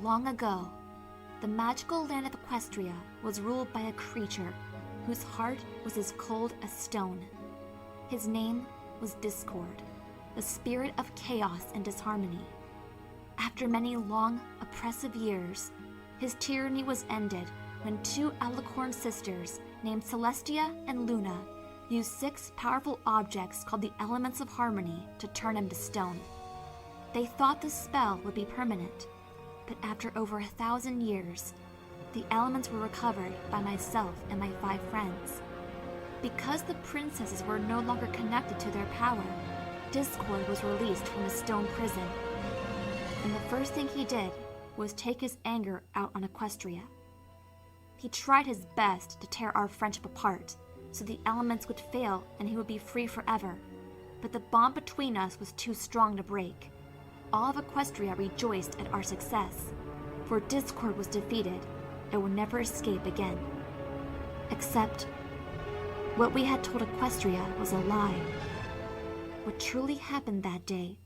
Long ago, the magical land of Equestria was ruled by a creature whose heart was as cold as stone. His name was Discord, the spirit of chaos and disharmony. After many long, oppressive years, his tyranny was ended when two Alicorn sisters named Celestia and Luna used 6 powerful objects called the Elements of Harmony to turn him to stone. They thought the spell would be permanent, but after over 1,000 years, the elements were recovered by myself and my 5 friends. Because the princesses were no longer connected to their power, Discord was released from his stone prison. And the first thing he did was take his anger out on Equestria. He tried his best to tear our friendship apart, so the elements would fail and he would be free forever. But the bond between us was too strong to break. All of Equestria rejoiced at our success, for Discord was defeated and would never escape again. Except, what we had told Equestria was a lie. What truly happened that day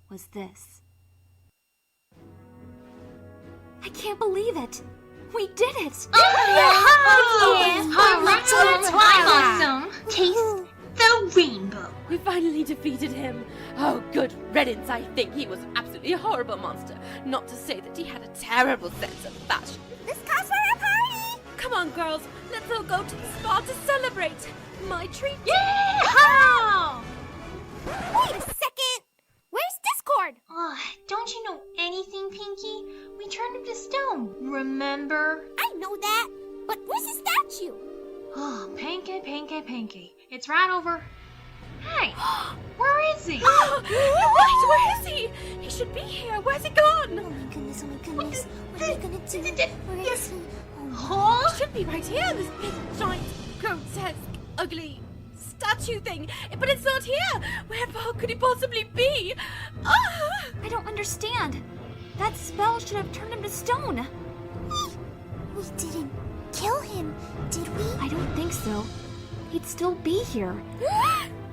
was this. I can't believe it! We did it! That's awesome! Taste the rainbow! We finally defeated him. Oh, good riddance, I think. He was an absolutely horrible monster. Not to say that he had a terrible sense of fashion. This calls for a party! Come on, girls. Let's all go to the spa to celebrate. My treat. Yeah! Wait a second! Where's Discord? Don't you know anything, Pinky? We turned him to stone, remember? I know that, but where's the statue? Oh, Pinky. It's right over... Hey, where is he? What? Where is he? He should be here. Where's he gone? Oh my goodness, what are we gonna do? Where is he? He should be right here. This big, giant, grotesque, ugly statue thing. But it's not here. Where could he possibly be? I don't understand. That spell should have turned him to stone. We didn't kill him, did we? I don't think so. He'd still be here.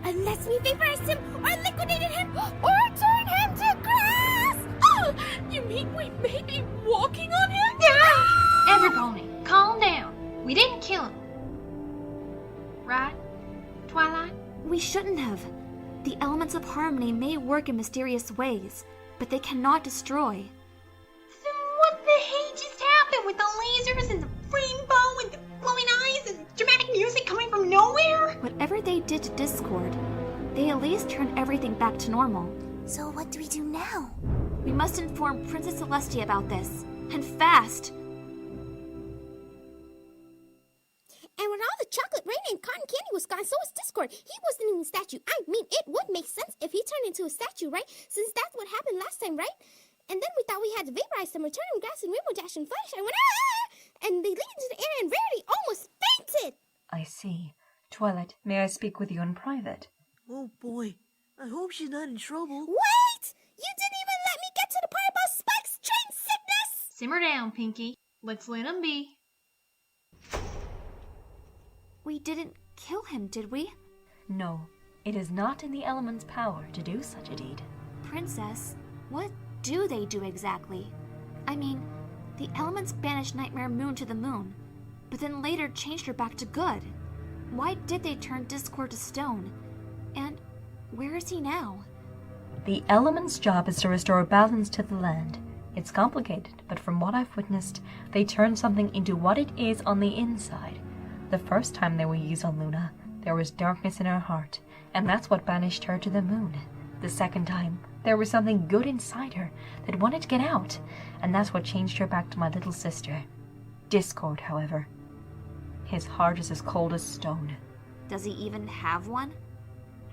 Unless we vaporized him, or liquidated him, or turned him to grass! Oh, you mean we may be walking on him? Everybody, calm down. We didn't kill him. Right, Twilight? We shouldn't have. The elements of harmony may work in mysterious ways, but they cannot destroy. Then what the heck just happened with the lasers and the rainbow and the glowing eyes and dramatic music coming from nowhere? Whatever they did to Discord, they at least turned everything back to normal. So what do we do now? We must inform Princess Celestia about this, and fast. And when all the chocolate rain and cotton candy was gone, so was Discord. He wasn't even a statue. I mean, it would make sense if he turned into a statue, right? Since that's what happened last time, right? And then we thought we had to vaporize him, return him grass and rainbow dash and flash. I went, and they leaped into the air and Rarity almost fainted. I see. Twilight, may I speak with you in private? Oh boy, I hope she's not in trouble. Wait! You didn't even let me get to the part about Spike's train sickness! Simmer down, Pinky. Let's let him be. We didn't kill him, did we? No, it is not in the element's power to do such a deed. Princess, what do they do exactly? I mean, the elements banished Nightmare Moon to the moon, but then later changed her back to good. Why did they turn Discord to stone? And where is he now? The element's job is to restore balance to the land. It's complicated, but from what I've witnessed, they turn something into what it is on the inside. The first time they were used on Luna, there was darkness in her heart, and that's what banished her to the moon. The second time, there was something good inside her that wanted to get out, and that's what changed her back to my little sister. Discord, however, his heart is as cold as stone. Does he even have one?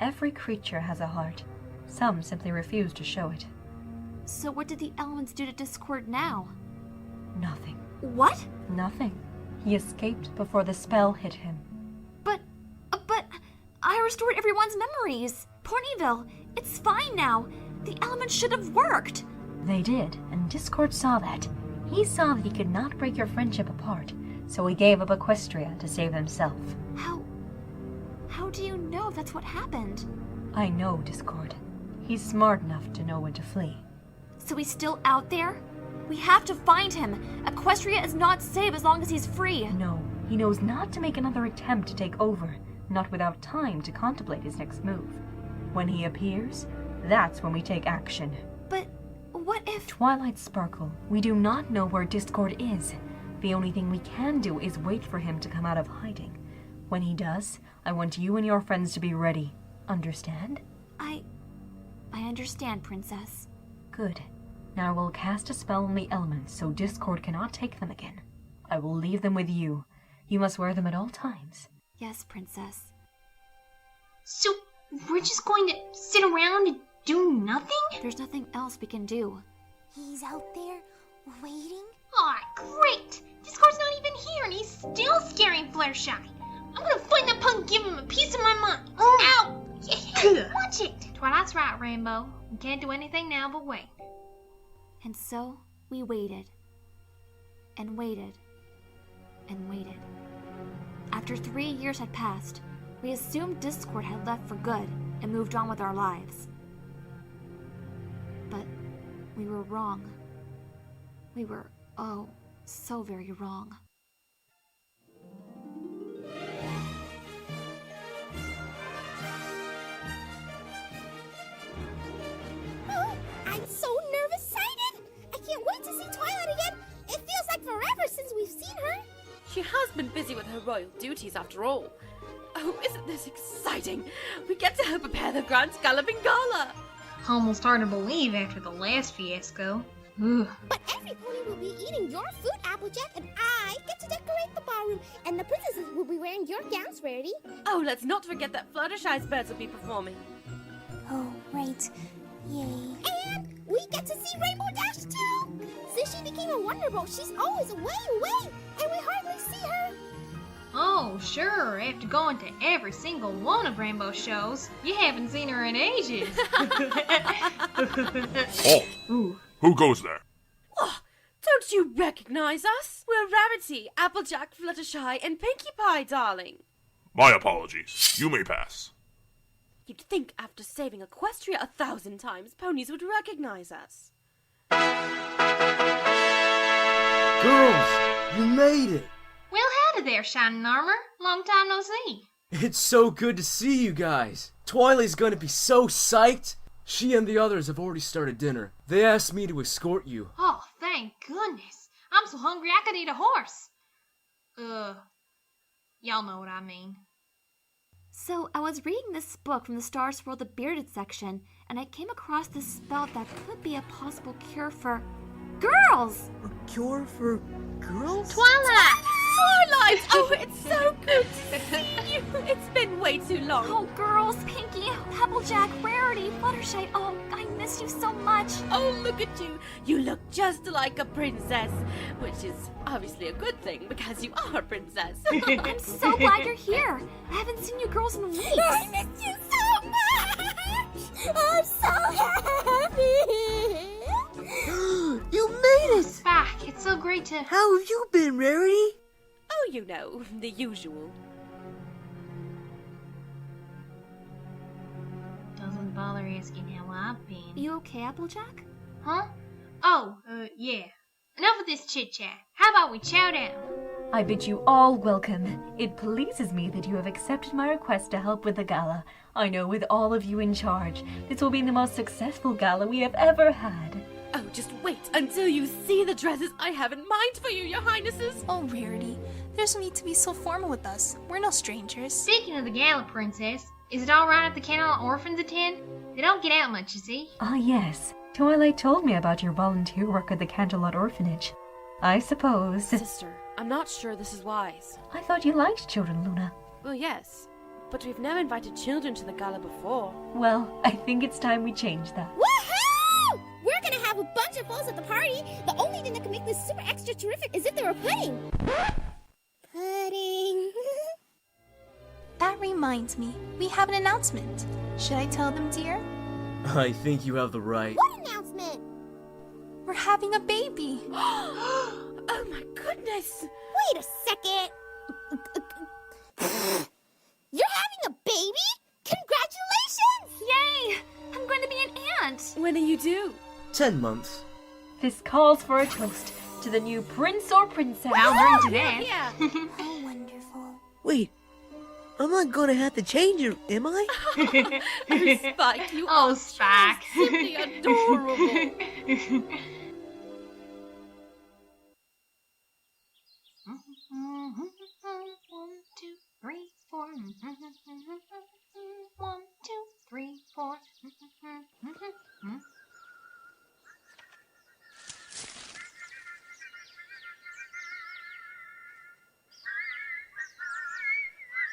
Every creature has a heart. Some simply refuse to show it. So what did the elements do to Discord now? Nothing. What? Nothing. He escaped before the spell hit him. But I restored everyone's memories. Ponyville, it's fine now. The elements should have worked. They did, and Discord saw that. He saw that he could not break your friendship apart, so he gave up Equestria to save himself. How do you know that's what happened? I know Discord. He's smart enough to know when to flee. So he's still out there? We have to find him. Equestria is not safe as long as he's free. No, he knows not to make another attempt to take over, not without time to contemplate his next move. When he appears, that's when we take action. But what if... Twilight Sparkle, we do not know where Discord is. The only thing we can do is wait for him to come out of hiding. When he does, I want you and your friends to be ready. Understand? I understand, Princess. Good. Now I will cast a spell on the elements so Discord cannot take them again. I will leave them with you. You must wear them at all times. Yes, Princess. So, we're just going to sit around and do nothing? There's nothing else we can do. He's out there waiting. Aw, great! Discord's not even here and he's still scaring Fluttershy. I'm gonna find that punk and give him a piece of my mind. Ow! Yeah, watch it! Twilight's right, Rainbow. We can't do anything now but wait. And so we waited. And waited. And waited. After 3 years had passed, we assumed Discord had left for good and moved on with our lives. But we were wrong. We were, oh, so very wrong. Oh, I'm so nervous-sighted. I can't wait to see Twilight again. It feels like forever since we've seen her. She has been busy with her royal duties after all. Oh, isn't this exciting? We get to help prepare the Grand Galloping Gala. Almost hard to believe after the last fiasco. Ugh. But every pony will be eating your food, Applejack, and I get to decorate the ballroom, and the princesses will be wearing your gowns, Rarity. Oh, let's not forget that Fluttershy's birds will be performing. Oh, right. Yay. And we get to see Rainbow Dash, too! Since she became a Wonderbolt, she's always away, and we hardly see her. Oh, sure, after going to every single one of Rainbow's shows, you haven't seen her in ages. Oh, Ooh. who goes there? Oh, don't you recognize us? We're Rarity, Applejack, Fluttershy, and Pinkie Pie, darling. My apologies. You may pass. You'd think after saving Equestria 1,000 times, ponies would recognize us. Girls, you made it! Well, howdy there, Shining Armor. Long time no see. It's so good to see you guys. Twilight's gonna be so psyched. She and the others have already started dinner. They asked me to escort you. Oh, thank goodness. I'm so hungry I could eat a horse. Y'all know what I mean. So I was reading this book from the Star Swirl the Bearded section, and I came across this spell that could be a possible cure for girls! A cure for girls? Twilight! Twilight! Oh, it's so good to see you. It's been way too long. Oh, girls, Pinkie, Applejack, Rarity, Fluttershy, oh, I miss you so much. Oh, look at you. You look just like a princess, which is obviously a good thing because you are a princess. I'm so glad you're here. I haven't seen you girls in weeks. I miss you so much! I'm so happy! You made it! Back. It's so great to... How have you been, Rarity? Oh, you know, the usual. Doesn't bother asking how I've been. You okay, Applejack? Huh? Oh, yeah. Enough of this chit-chat. How about we chow down? I bid you all welcome. It pleases me that you have accepted my request to help with the gala. I know with all of you in charge, this will be the most successful gala we have ever had. Oh, just wait until you see the dresses I have in mind for you, your highnesses. Oh, Rarity, there's no need to be so formal with us. We're no strangers. Speaking of the gala, Princess, is it alright if the Candlelight Orphans attend? They don't get out much, you see. Ah, yes. Twilight told me about your volunteer work at the Canterlot Orphanage. I suppose. Sister, I'm not sure this is wise. I thought you liked children, Luna. Well, yes, but we've never invited children to the gala before. Well, I think it's time we change that. Woohoo! We're gonna have a bunch of foes at the party. The only thing that can make this super extra terrific is if there were pudding. Pudding. That reminds me, we have an announcement. Should I tell them, dear? I think you have the right. What announcement? We're having a baby. Oh my goodness! Wait a second. You're having a baby? Congratulations! Yay! I'm going to be an aunt. When are you due? 10 months. This calls for a toast to the new prince or princess. I'll drink to that. Yeah. Oh, wonderful. Wait, I'm not gonna have to change it, am I? Oh, Spike, you Oh, are Spike. just simply adorable. 1, 2, 3, 4. 1, 2, 3, 4.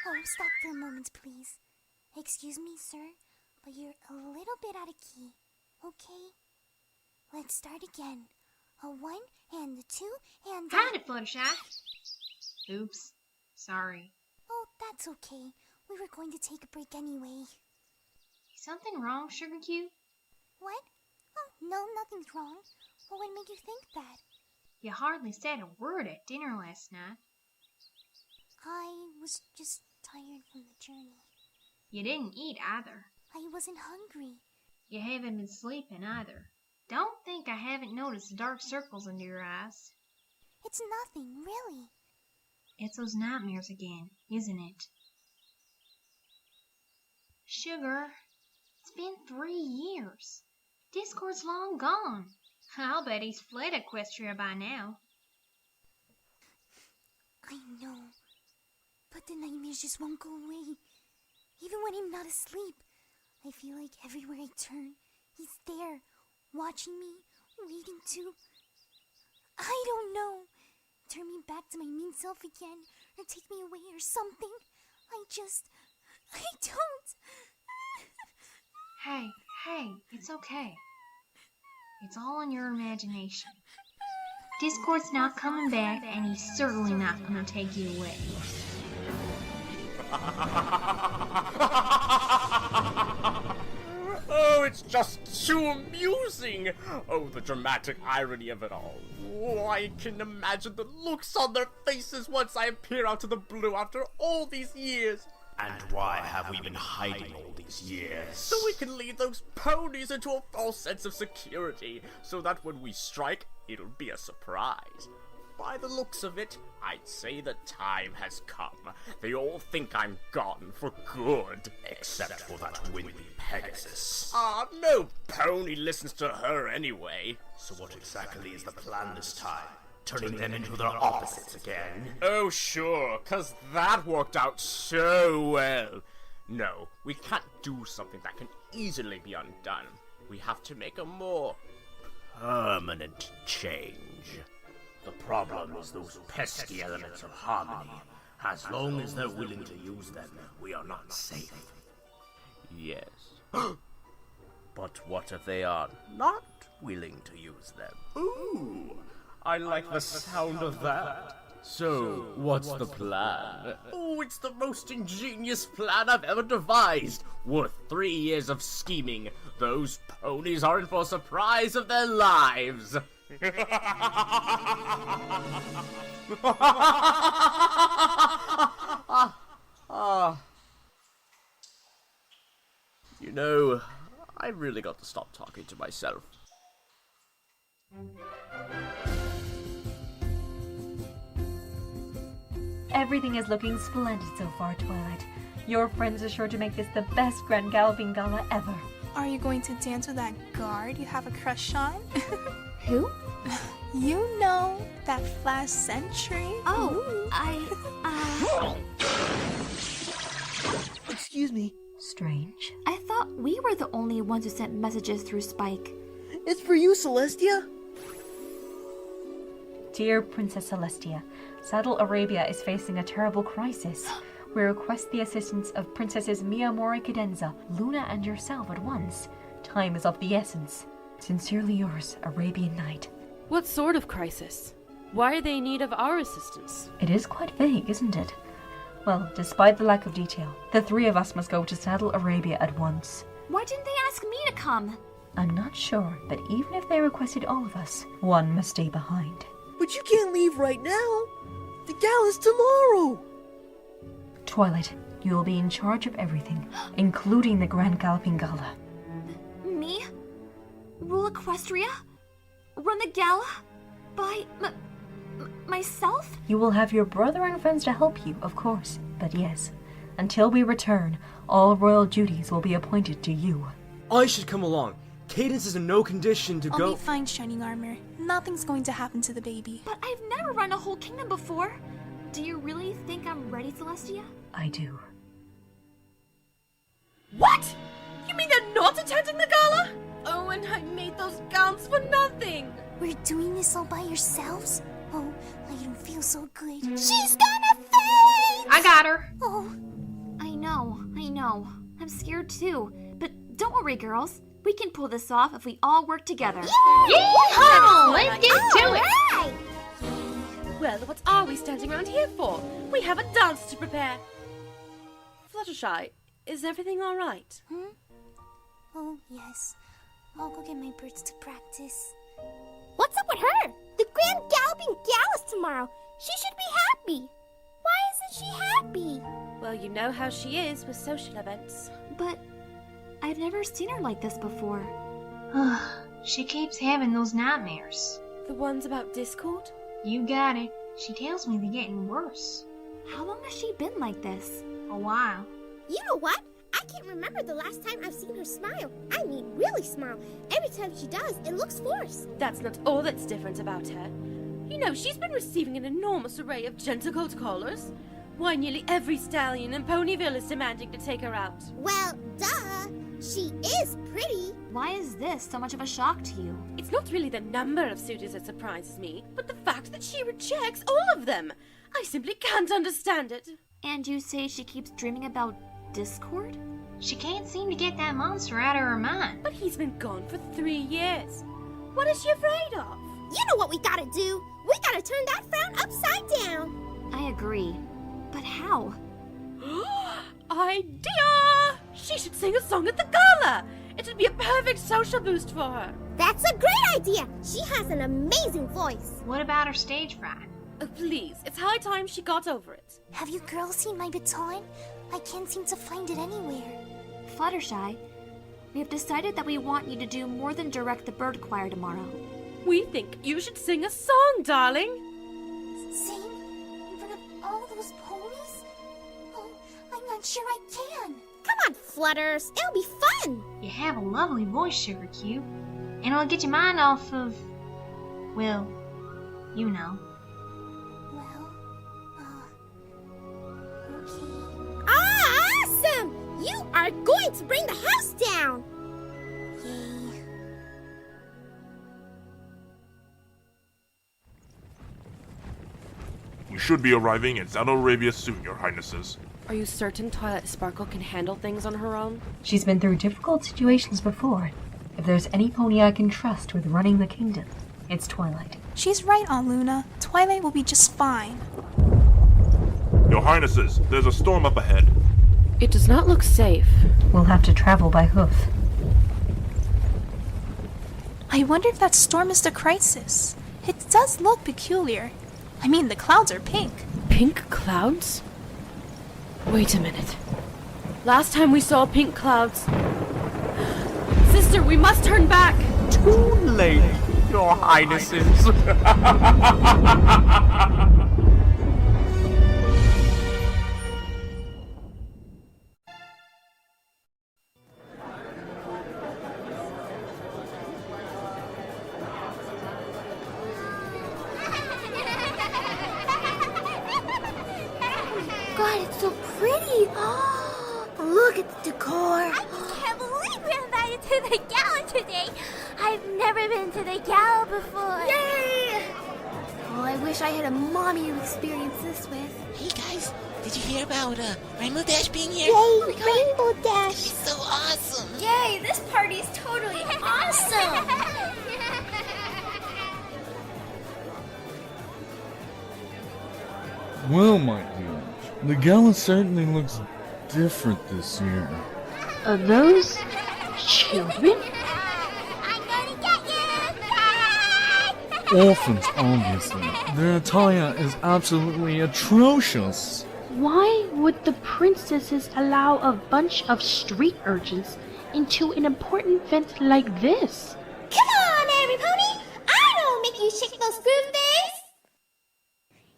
Oh, stop for a moment, please. Excuse me, sir, but you're a little bit out of key, okay? Let's start again. A 1 and a 2 and a... Got it, Fluttershy. Oops. Sorry. Oh, that's okay. We were going to take a break anyway. Something wrong, Sugar Cube? What? Oh, no, nothing's wrong. What would make you think that? You hardly said a word at dinner last night. I was just tired from the journey. You didn't eat either. I wasn't hungry. You haven't been sleeping either. Don't think I haven't noticed dark circles under your eyes. It's nothing, really. It's those nightmares again, isn't it? Sugar, it's been 3 years. Discord's long gone. I'll bet he's fled Equestria by now. I know. But the nightmares just won't go away. Even when I'm not asleep, I feel like everywhere I turn, he's there, watching me, waiting to... I don't know. Turn me back to my mean self again, or take me away or something. I don't. Hey, it's okay. It's all in your imagination. Discord's not coming back, and he's certainly not going to take you away. Oh, it's just too amusing! Oh, the dramatic irony of it all. Oh, I can imagine the looks on their faces once I appear out of the blue after all these years. And why have we been hiding all these years? So we can lead those ponies into a false sense of security, so that when we strike, it'll be a surprise. By the looks of it, I'd say the time has come. They all think I'm gone for good. Except for that wimpy Pegasus. Ah, no pony listens to her anyway. So what exactly is the plan this time? Turning them into their opposites again? Oh, sure, 'cause that worked out so well. No, we can't do something that can easily be undone. We have to make a more permanent change. The problem is those pesky elements of harmony. As long as they're willing to use them, we are not safe. Yes. But what if they are not willing to use them? Ooh, I like the sound of that. So, what's the plan? Oh, it's the most ingenious plan I've ever devised. Worth 3 years of scheming. Those ponies are in for a surprise of their lives. You know, I really got to stop talking to myself. Everything is looking splendid so far, Twilight. Your friends are sure to make this the best Grand Galloping Gala ever. Are you going to dance with that guard you have a crush on? Who? You know, that last century. Oh, Excuse me. Strange. I thought we were the only ones who sent messages through Spike. It's for you, Celestia. Dear Princess Celestia, Saddle Arabia is facing a terrible crisis. We request the assistance of Princesses Miyamori Cadenza, Luna, and yourself at once. Time is of the essence. Sincerely yours, Arabian Night. What sort of crisis? Why are they in need of our assistance? It is quite vague, isn't it? Well, despite the lack of detail, the 3 of us must go to Saddle Arabia at once. Why didn't they ask me to come? I'm not sure, but even if they requested all of us, one must stay behind. But you can't leave right now. The gala's tomorrow. Twilight, you will be in charge of everything, including the Grand Galloping Gala. Me? Rule Equestria? run the gala by myself? You will have your brother and friends to help you, of course, but yes, until we return, all royal duties will be appointed to you. I should come along. Cadence is in no condition to go. I'll be fine, Shining Armor. Nothing's going to happen to the baby. But I've never run a whole kingdom before. Do you really think I'm ready, Celestia? I do. What? You mean they're not attending the gala? Oh, and I made those gowns for nothing. We're doing this all by yourselves? Oh, I don't feel so good. She's gonna faint! I got her. Oh. I know. I'm scared too. But don't worry, girls. We can pull this off if we all work together. Yeehaw! Let's get to it. Right. Well, what are we standing around here for? We have a dance to prepare. Fluttershy, is everything all right? Oh, yes. I'll go get my birds to practice. What's up with her? The Grand Galloping Gallus tomorrow. She should be happy. Why isn't she happy? Well, you know how she is with social events. But I've never seen her like this before. She keeps having those nightmares. The ones about Discord? You got it. She tells me they're getting worse. How long has she been like this? A while. You know what? I can't remember the last time I've seen her smile. I mean, really smile. Every time she does, it looks forced. That's not all that's different about her. You know, she's been receiving an enormous array of gentlecoat callers. Why, nearly every stallion in Ponyville is demanding to take her out. Well, duh. She is pretty. Why is this so much of a shock to you? It's not really the number of suitors that surprises me, but the fact that she rejects all of them. I simply can't understand it. And you say she keeps dreaming about Discord? She can't seem to get that monster out of her mind. But he's been gone for 3 years. What is she afraid of? You know what we gotta do? We gotta turn that frown upside down. I agree. But how? Idea! She should sing a song at the gala. It would be a perfect social boost for her. That's a great idea. She has an amazing voice. What about her stage fright? Oh, please, it's high time she got over it. Have you girls seen my baton? I can't seem to find it anywhere. Fluttershy, we have decided that we want you to do more than direct the bird choir tomorrow. We think you should sing a song, darling. Sing? In front of all those ponies? Oh, I'm not sure I can. Come on, Flutters. It'll be fun. You have a lovely voice, Sugar Cube. And it'll get your mind off of... well, you know. Okay. Awesome! You are going to bring the house down! Yay. We should be arriving in South Arabia soon, Your Highnesses. Are you certain Twilight Sparkle can handle things on her own? She's been through difficult situations before. If there's any pony I can trust with running the kingdom, it's Twilight. She's right, Aunt Luna. Twilight will be just fine. Your Highnesses, there's a storm up ahead. It does not look safe. We'll have to travel by hoof. I wonder if that storm is the crisis. It does look peculiar. I mean, the clouds are pink. Pink clouds? Wait a minute. Last time we saw pink clouds... Sister, we must turn back! Too late, Your Highnesses. God, it's so pretty. Look at the decor. I can't believe we're invited to the gala today. I've never been to the gala before. Yay! Oh, I wish I had a mommy to experience this with. Hey guys, did you hear about Rainbow Dash being here? Yay, Rainbow Dash. It's so awesome. Yay, this party is totally awesome. Well, my dear, the gala certainly looks different this year. Are those children? I'm gonna get you! Orphans, obviously. Their attire is absolutely atrocious. Why would the princesses allow a bunch of street urchins into an important event like this? Come on, every pony! I you shake those groove things?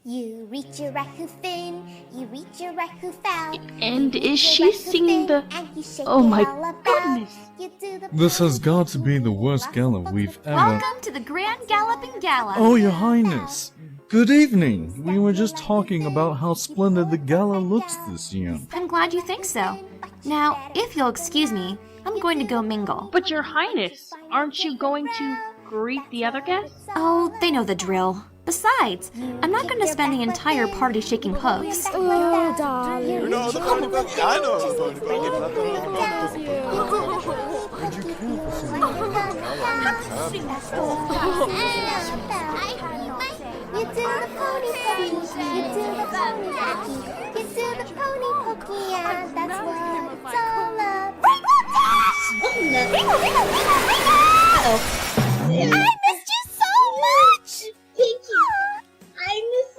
You reach your right hoof in, you reach your right hoof out. And is she singing the... Oh my goodness! This has got to be the worst gala we've ever... Welcome to the Grand Galloping Gala. Oh, Your Highness! Good evening! We were just talking about how splendid the gala looks this year. I'm glad you think so. Now, if you'll excuse me, I'm going to go mingle. But Your Highness, aren't you going to greet the other guests? Oh, they know the drill. Besides, I'm not going to spend the entire party shaking hooves. Oh, darling. You do the pony pokey, you do the pony pokey, you do the pony pokey, yeah, that's what it's all about. I missed you so much! Pinky, I miss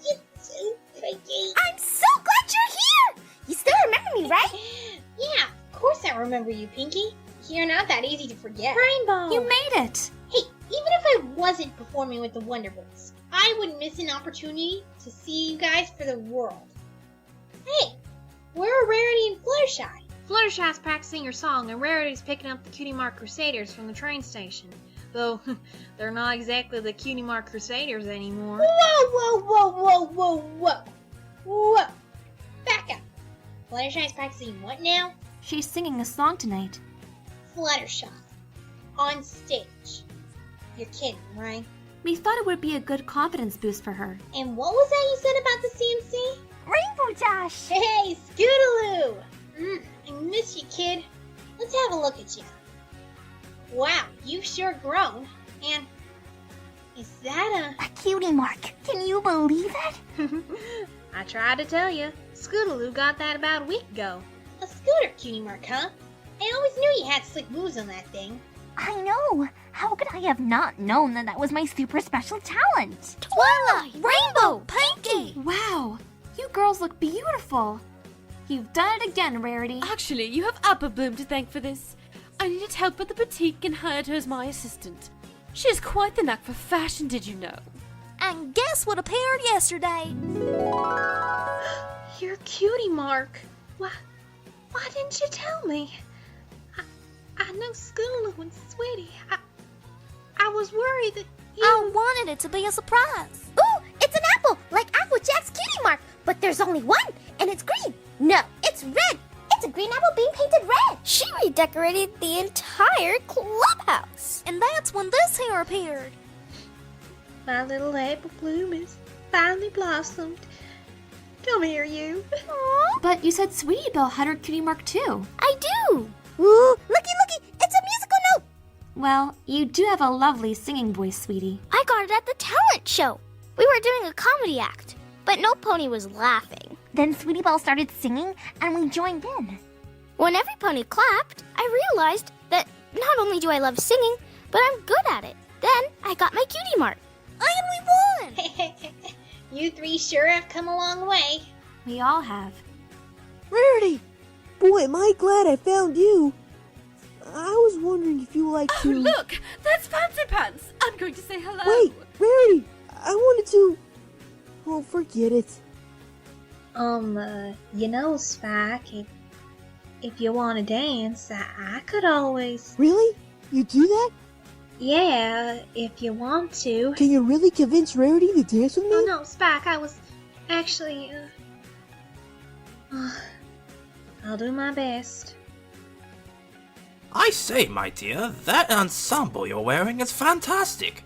you too, Pinky. I'm so glad you're here! You still remember me, right? Yeah, of course I remember you, Pinky. You're not that easy to forget. Rainbow! You made it! Hey, even if I wasn't performing with the Wonder Boys, I wouldn't miss an opportunity to see you guys for the world. Hey, where are Rarity and Fluttershy? Fluttershy's practicing her song, and Rarity's picking up the Cutie Mark Crusaders from the train station. Though, they're not exactly the Cutie Mark Crusaders anymore. Whoa! Whoa! Back up. Fluttershy's practicing what now? She's singing a song tonight. Fluttershy. On stage. You're kidding, right? We thought it would be a good confidence boost for her. And what was that you said about the CMC? Rainbow Dash! Hey, Scootaloo! I miss you, kid. Let's have a look at you. Wow, you've sure grown. And is that a cutie mark? Can you believe it? I tried to tell you. Scootaloo got that about a week ago. A scooter cutie mark, huh? I always knew you had slick moves on that thing. I know. How could I have not known that that was my super special talent? Twilight! Rainbow! Pinky! Wow! You girls look beautiful. You've done it again, Rarity. Actually, you have Apple Bloom to thank for this. I needed help at the boutique and hired her as my assistant. She has quite the knack for fashion, did you know? And guess what appeared yesterday? Your cutie mark. Why didn't you tell me? I know Scootaloo and Sweetie. I was worried that you... I wanted it to be a surprise. Ooh, it's an apple, like Applejack's cutie mark. But there's only one, and it's green. No, it's red. It's a green apple being painted red. She redecorated the entire clubhouse. And that's when this here appeared. My little apple bloom is finally blossomed. Come here, you. Aww. But you said Sweetie Belle had her cutie mark too. I do. Ooh, looky, it's a musical note. Well, you do have a lovely singing voice, Sweetie. I got it at the talent show. We were doing a comedy act, but no pony was laughing. Then Sweetie Belle started singing, and we joined in. When every pony clapped, I realized that not only do I love singing, but I'm good at it. Then I got my cutie mark. And we won! You three sure have come a long way. We all have. Rarity! Boy, am I glad I found you. I was wondering if you like to... Oh, look! That's Fancy Pants! I'm going to say hello! Wait, Rarity! I wanted to... Oh, forget it. You know, Spike, if you want to dance, I could always... Really? You do that? Yeah, if you want to. Can you really convince Rarity to dance with me? Oh no, Spike, I was actually... I'll do my best. I say, my dear, that ensemble you're wearing is fantastic.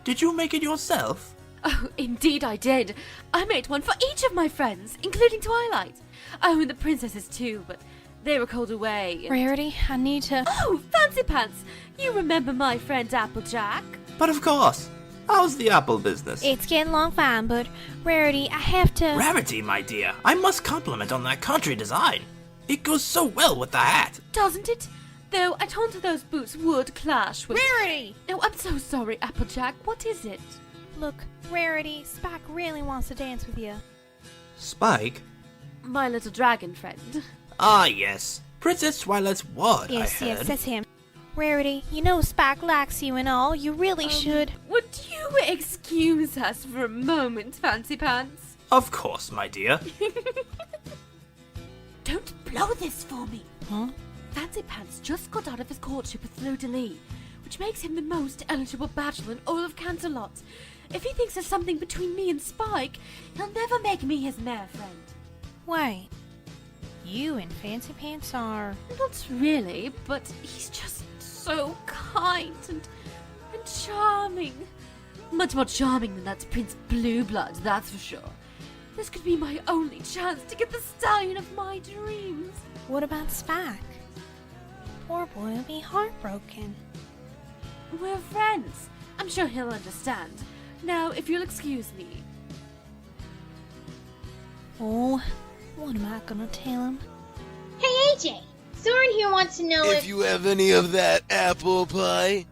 Did you make it yourself? Oh, indeed I did. I made one for each of my friends, including Twilight. Oh, and the princesses too, but they were called away. Rarity, I need to... Oh, Fancy Pants! You remember my friend Applejack? But of course. How's the apple business? It's getting along fine, but Rarity, I have to... Rarity, my dear, I must compliment on that country design. It goes so well with the hat. Doesn't it? Though I told her those boots would clash with... Rarity! Oh, I'm so sorry, Applejack. What is it? Look, Rarity, Spike really wants to dance with you. Spike? My little dragon friend. Ah, yes. Princess Twilight's ward, Yes, I heard. yes, that's him. Rarity, you know Spike likes you and all. You really should. Would you excuse us for a moment, Fancy Pants? Of course, my dear. Don't blow this for me. Huh? Fancy Pants just got out of his courtship with Fleur-de-Lis, which makes him the most eligible bachelor in all of Canterlot. If he thinks there's something between me and Spike, he'll never make me his mare friend. Wait. You and Fancy Pants are... Not really, but he's just so kind and charming. Much more charming than that Prince Blueblood, that's for sure. This could be my only chance to get the stallion of my dreams. What about Spike? Poor boy will be heartbroken. We're friends. I'm sure he'll understand. Now, if you'll excuse me. Oh, what am I gonna tell him? Hey, AJ! Soren here wants to know if you have any of that apple pie.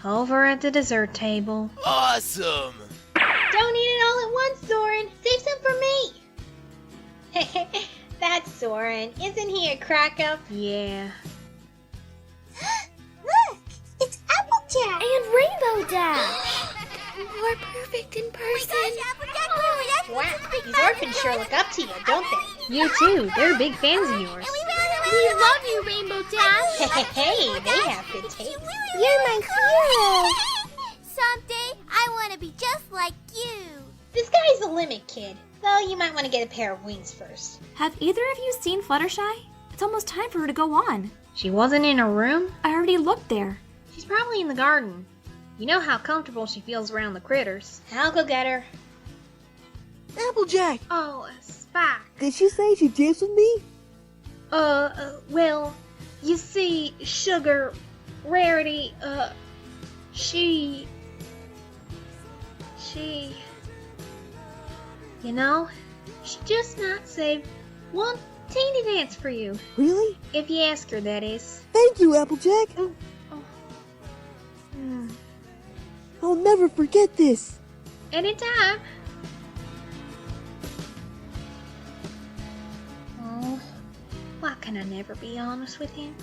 Over at the dessert table. Awesome! Don't eat it all at once, Soren. Save some for me. That's Soren. Isn't he a crack-up? Yeah. Look! It's Applejack! And Rainbow Dash! More perfect in person. Wow, these orphans sure look up to you, don't they? You too. They're big fans of yours. We love you, Rainbow Dash! Hey, they have good taste. You're my hero! Someday, I want to be just like you. The sky's the limit, kid. Though you might want to get a pair of wings first. Have either of you seen Fluttershy? It's almost time for her to go on. She wasn't in her room? I already looked there. She's probably in the garden. You know how comfortable she feels around the critters. I'll go get her. Applejack! Oh, Spike. Did she say she dance with me? Well, you see, Sugar, Rarity, she... You know, she just not saved one teeny dance for you. Really? If you ask her, that is. Thank you, Applejack! I'll never forget this. Anytime. Oh, why can I never be honest with him?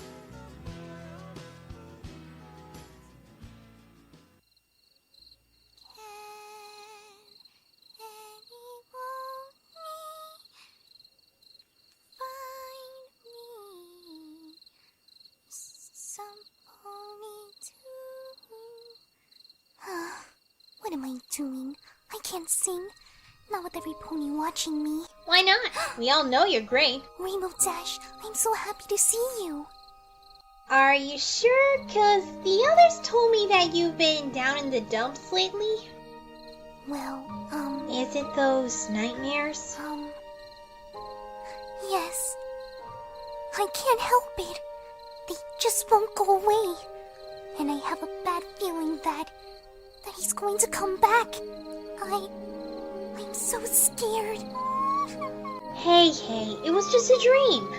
What am I doing? I can't sing. Not with every pony watching me. Why not? We all know you're great. Rainbow Dash, I'm so happy to see you. Are you sure? 'Cause the others told me that you've been down in the dumps lately. Well, Is it those nightmares? Yes. I can't help it. They just won't go away. And I have a bad feeling that he's going to come back. I'm so scared. Hey, it was just a dream.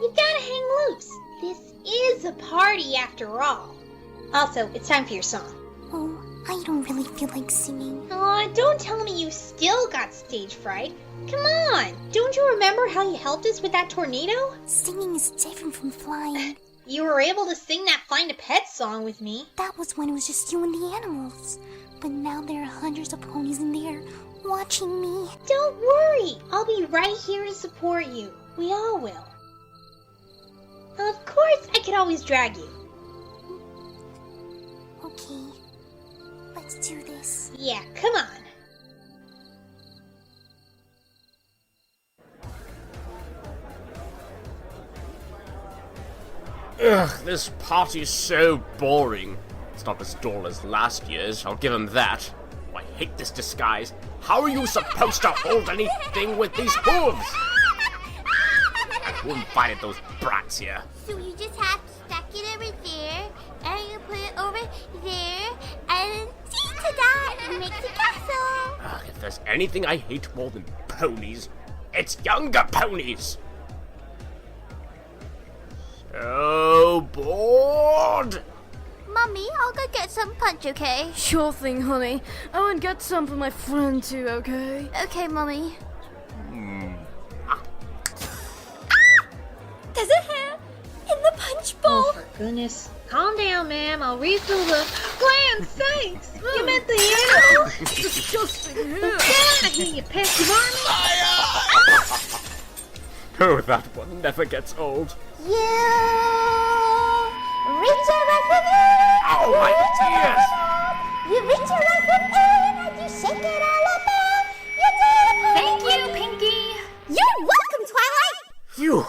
You've gotta hang loose. This is a party after all. Also, it's time for your song. Oh, I don't really feel like singing. Aw, don't tell me you still got stage fright. Come on, don't you remember how you helped us with that tornado? Singing is different from flying. You were able to sing that Find a Pet song with me. That was when it was just you and the animals. But now there are hundreds of ponies in there watching me. Don't worry, I'll be right here to support you. We all will. Of course, I could always drag you. Okay, let's do this. Yeah, come on. Ugh, this party's so boring. It's not as dull as last year's, I'll give him that. Oh, I hate this disguise. How are you supposed to hold anything with these hooves? Who invited those brats here? So you just have to stack it over there, and you put it over there, and see, ta-da, it makes a castle. Ugh, if there's anything I hate more than ponies, it's younger ponies. So bored. Mommy, I'll go get some punch, okay? Sure thing, honey. Oh, and get some for my friend too, okay? Okay, Mommy. There's a hair in the punch bowl. For goodness. Calm down, ma'am. I'll refill the... Land sakes! You meant the animal? Disgusting. Get out of here, you pesky varmint! Oh, that one never gets old. You reach your right foot in. Oh, my ears! You reach your right foot in and you shake it all about. You do the Thank you, Pinky. You're welcome, Twilight. Phew!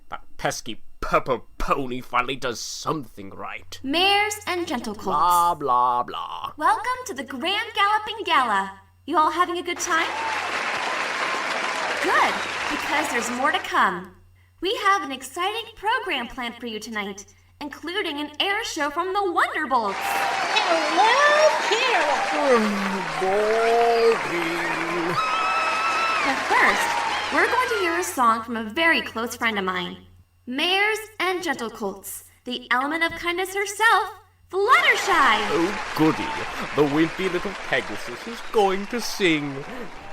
That pesky purple pony finally does something right. Mares and gentle colts. Blah, blah, blah. Welcome to the Grand Galloping Gala. You all having a good time? Good, because there's more to come. We have an exciting program planned for you tonight, including an air show from the Wonderbolts. Hello, Boring. But first, we're going to hear a song from a very close friend of mine. Mares and gentle colts, the element of kindness herself, Fluttershy. Oh, goody. The wimpy little Pegasus is going to sing.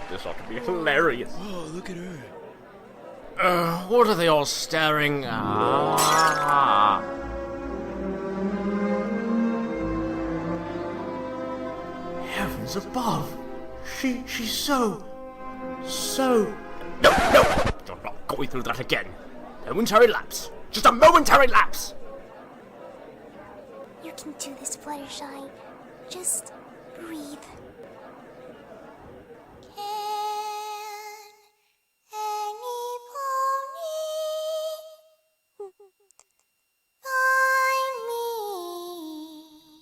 This ought to be hilarious. Oh, look at her. What are they all staring at? Heavens above. She's so... No! You're not going through that again. Momentary lapse. Just a momentary lapse. You can do this, Fluttershy. Just breathe.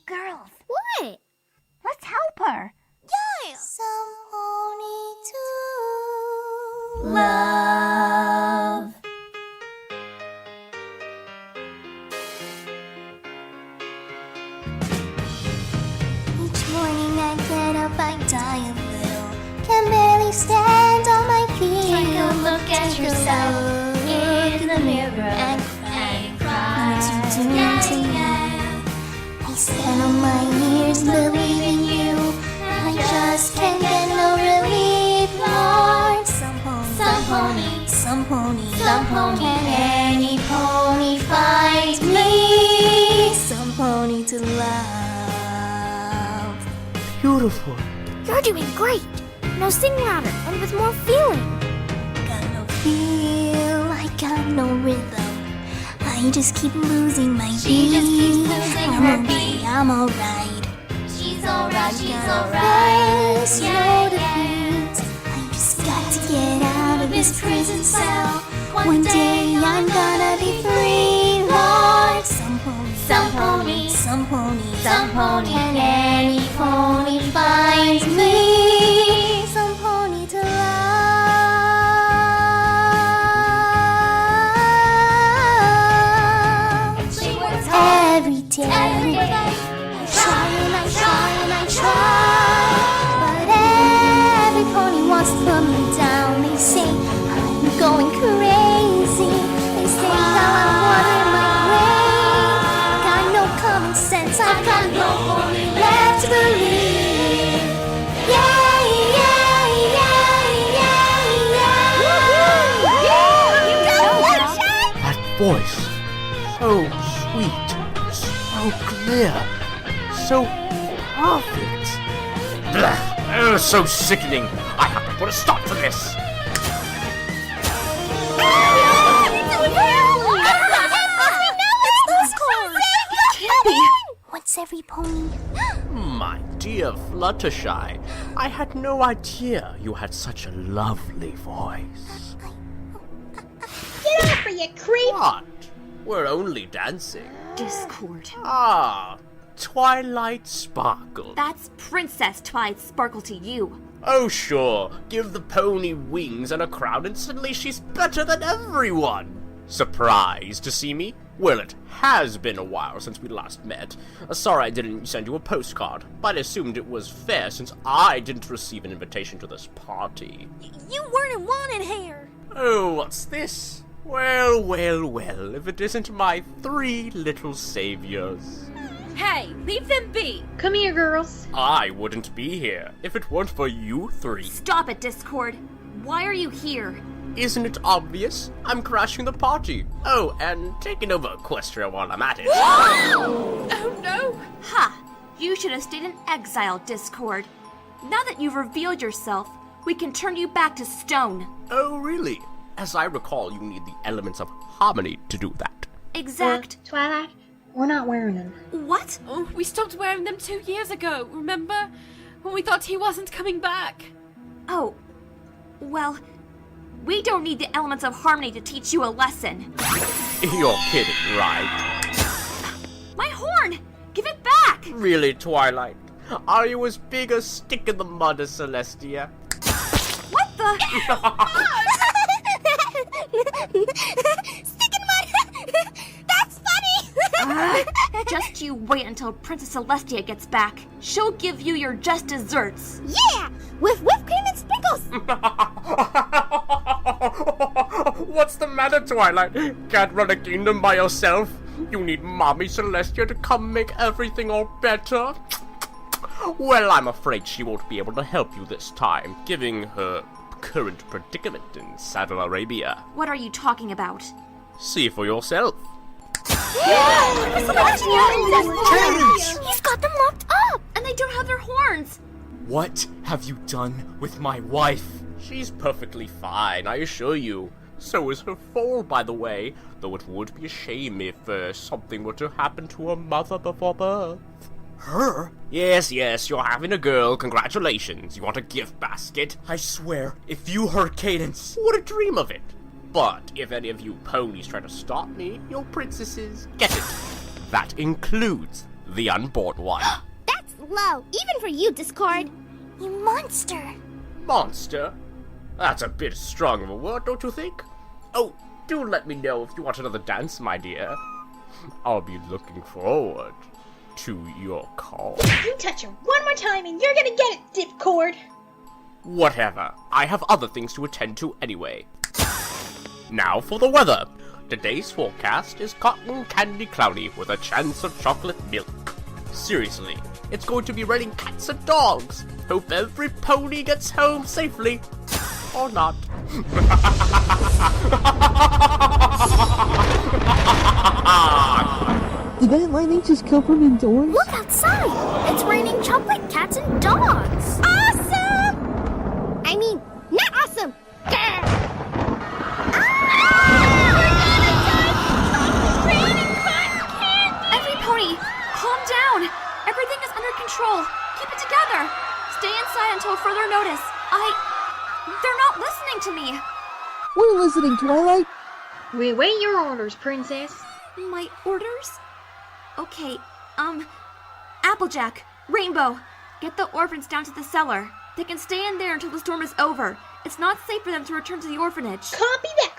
Girls. What? Let's help her. Yeah. Some pony to love. Each morning I get up, I die a little. Can barely stand on my feet. Take a look at yourself in the mirror and cry. What you doing to me? I spent all my years believing you. I just can't get no relief, Lord. Some pony, can any pony find me? Some pony to love. Beautiful. You're doing great. Now sing louder and with more feeling. Got no feel, I got no rhythm. I just keep losing my beat. She just keeps losing her beat. I'm alright. She's alright, No defeat. I just got to get out of this prison cell. One day I'm gonna be free, Lord. Some pony, can any pony find me? Some pony to love. She works every day. I try. But every pony wants to put me down. They say I'm going crazy. They say now I'm watering my grave. Got no common sense. I've got no pony left to believe. That voice. So sweet. So clear. So perfect. Blah. Oh, so sickening. I have to put a stop to this. What's every pony? My dear Fluttershy, I had no idea you had such a lovely voice. Get off her, you creep! What? We're only dancing. Discord. Ah, Twilight Sparkle. That's Princess Twilight Sparkle to you. Oh sure, give the pony wings and a crown and suddenly she's better than everyone. Surprised to see me? Well, it has been a while since we last met. Sorry I didn't send you a postcard, but I assumed it was fair since I didn't receive an invitation to this party. You weren't wanted here. Oh, what's this? Well, if it isn't my three little saviors. Hey, leave them be. Come here, girls. I wouldn't be here if it weren't for you three. Stop it, Discord. Why are you here? Isn't it obvious? I'm crashing the party. Oh, and taking over Equestria while I'm at it. Oh no! Ha! You should have stayed in exile, Discord. Now that you've revealed yourself, we can turn you back to stone. Oh, really? As I recall, you need the elements of harmony to do that. Exact. Twilight, we're not wearing them. What? Oh, we stopped wearing them 2 years ago, remember? When we thought he wasn't coming back. Oh, well, we don't need the elements of harmony to teach you a lesson. You're kidding, right? My horn! Give it back! Really, Twilight? Are you as big a stick in the mud as Celestia? What the? Stick in mud! That's funny! Just you wait until Princess Celestia gets back. She'll give you your just desserts. Yeah! With whipped cream and sprinkles! What's the matter, Twilight? Can't run a kingdom by yourself? You need Mommy Celestia to come make everything all better? Well, I'm afraid she won't be able to help you this time, given her current predicament in Saddle Arabia. What are you talking about? See for yourself. Yeah! He's got them locked up! And they don't have their horns! What have you done with my wife? She's perfectly fine, I assure you. So is her foal, by the way, though it would be a shame if something were to happen to her mother before birth. Her? Yes, you're having a girl. Congratulations. You want a gift basket? I swear, if you hurt Cadence... Wouldn't dream of it. But if any of you ponies try to stop me, your princesses get it. That includes the unborn one. That's low, even for you, Discord. You monster. Monster? That's a bit strong of a word, don't you think? Oh, do let me know if you want another dance, my dear. I'll be looking forward to your call. You touch her one more time and you're gonna get it, Dipcord. Whatever. I have other things to attend to anyway. Now for the weather. Today's forecast is cotton candy cloudy with a chance of chocolate milk. Seriously, it's going to be raining cats and dogs. Hope every pony gets home safely. Or not. Did that lightning just come from indoors? Look outside! It's raining chocolate cats and dogs! Awesome! I mean, not awesome! Every pony, calm down! Everything is under control. Keep it together. Stay inside until further notice. They're not listening to me. We're listening, Twilight. We wait your orders, Princess. My orders? Okay, Applejack, Rainbow, get the orphans down to the cellar. They can stay in there until the storm is over. It's not safe for them to return to the orphanage. Copy that.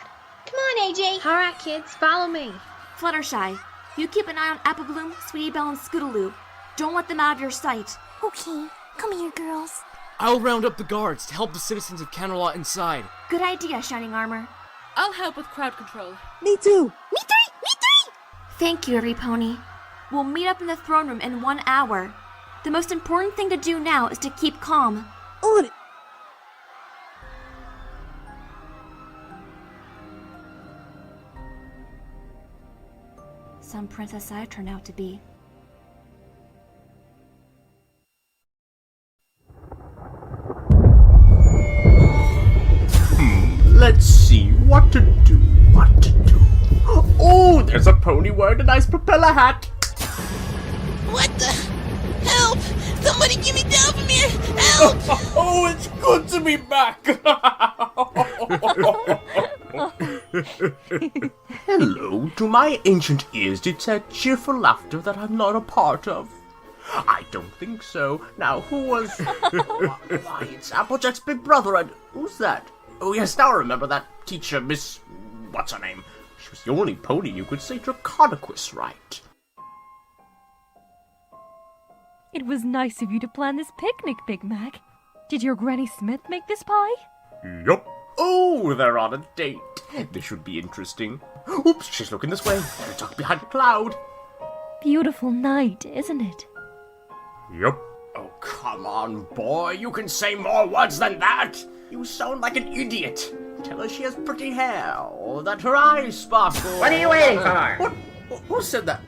Come on, AJ. All right, kids, follow me. Fluttershy, you keep an eye on Apple Bloom, Sweetie Belle, and Scootaloo. Don't let them out of your sight. Okay, come here, girls. I'll round up the guards to help the citizens of Camelot inside. Good idea, Shining Armor. I'll help with crowd control. Me too. Me three! Me three! Thank you, every pony. We'll meet up in the throne room in 1 hour. The most important thing to do now is to keep calm. On it. Some princess I turned out to be. Let's see what to do. Oh, there's a pony wearing a nice propeller hat. What the? Help! Somebody get me down from here! Help! Oh, it's good to be back! Hello, do my ancient ears detect cheerful laughter that I'm not a part of? I don't think so. Now, who was... Why, it's Applejack's big brother, and who's that? Oh yes, now I remember that teacher, Miss... What's her name? She was the only pony you could say Draconequus right. It was nice of you to plan this picnic, Big Mac. Did your Granny Smith make this pie? Yup. Oh, they're on a date. This should be interesting. Oops, she's looking this way. Better duck behind a cloud. Beautiful night, isn't it? Yup. Oh, come on, boy. You can say more words than that. You sound like an idiot. Tell her she has pretty hair, or that her eyes sparkle. What are you waiting for? Who said that?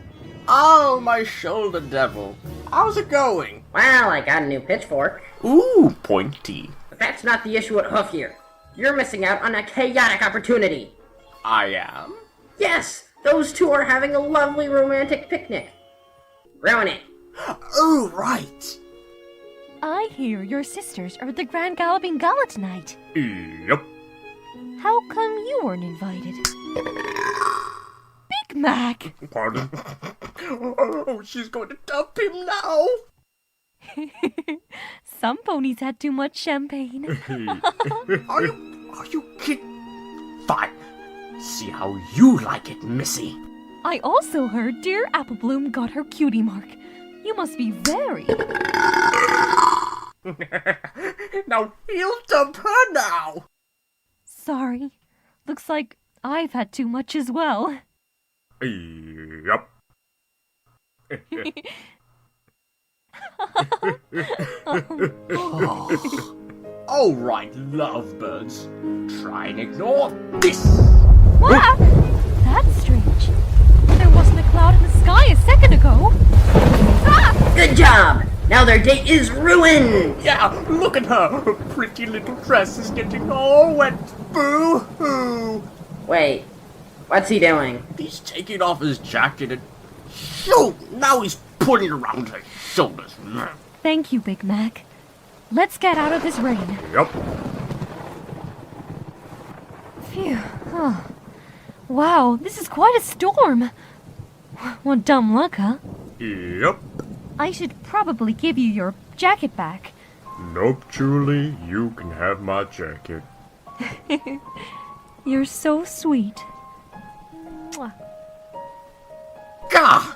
Oh, my shoulder devil. How's it going? Well, I got a new pitchfork. Ooh, pointy. But that's not the issue at Hoof here. You're missing out on a chaotic opportunity. I am? Yes, those two are having a lovely romantic picnic. Ruin it. Oh, right. I hear your sisters are at the Grand Galloping Gala tonight. Yep. How come you weren't invited? Big Mac! Pardon? Oh, she's going to dump him now. Some ponies had too much champagne. Are you kidding? Fine. See how you like it, Missy. I also heard dear Applebloom got her cutie mark. You must be very... Now he'll dump her now. Sorry. Looks like I've had too much as well. Yep. All right, lovebirds. Try and ignore this. What? That's strange. There wasn't a cloud in the sky a second ago. Ah! Good job! Now their date is ruined! Yeah, look at her. Her pretty little dress is getting all wet. Boo-hoo. Wait, what's he doing? He's taking off his jacket and... Shoot! Now he's putting it around her shoulders. Thank you, Big Mac. Let's get out of this rain. Yep. Phew. Oh. Wow, this is quite a storm. What dumb luck, huh? Yep. I should probably give you your jacket back. Nope, Julie. You can have my jacket. You're so sweet. Mwah. Gah!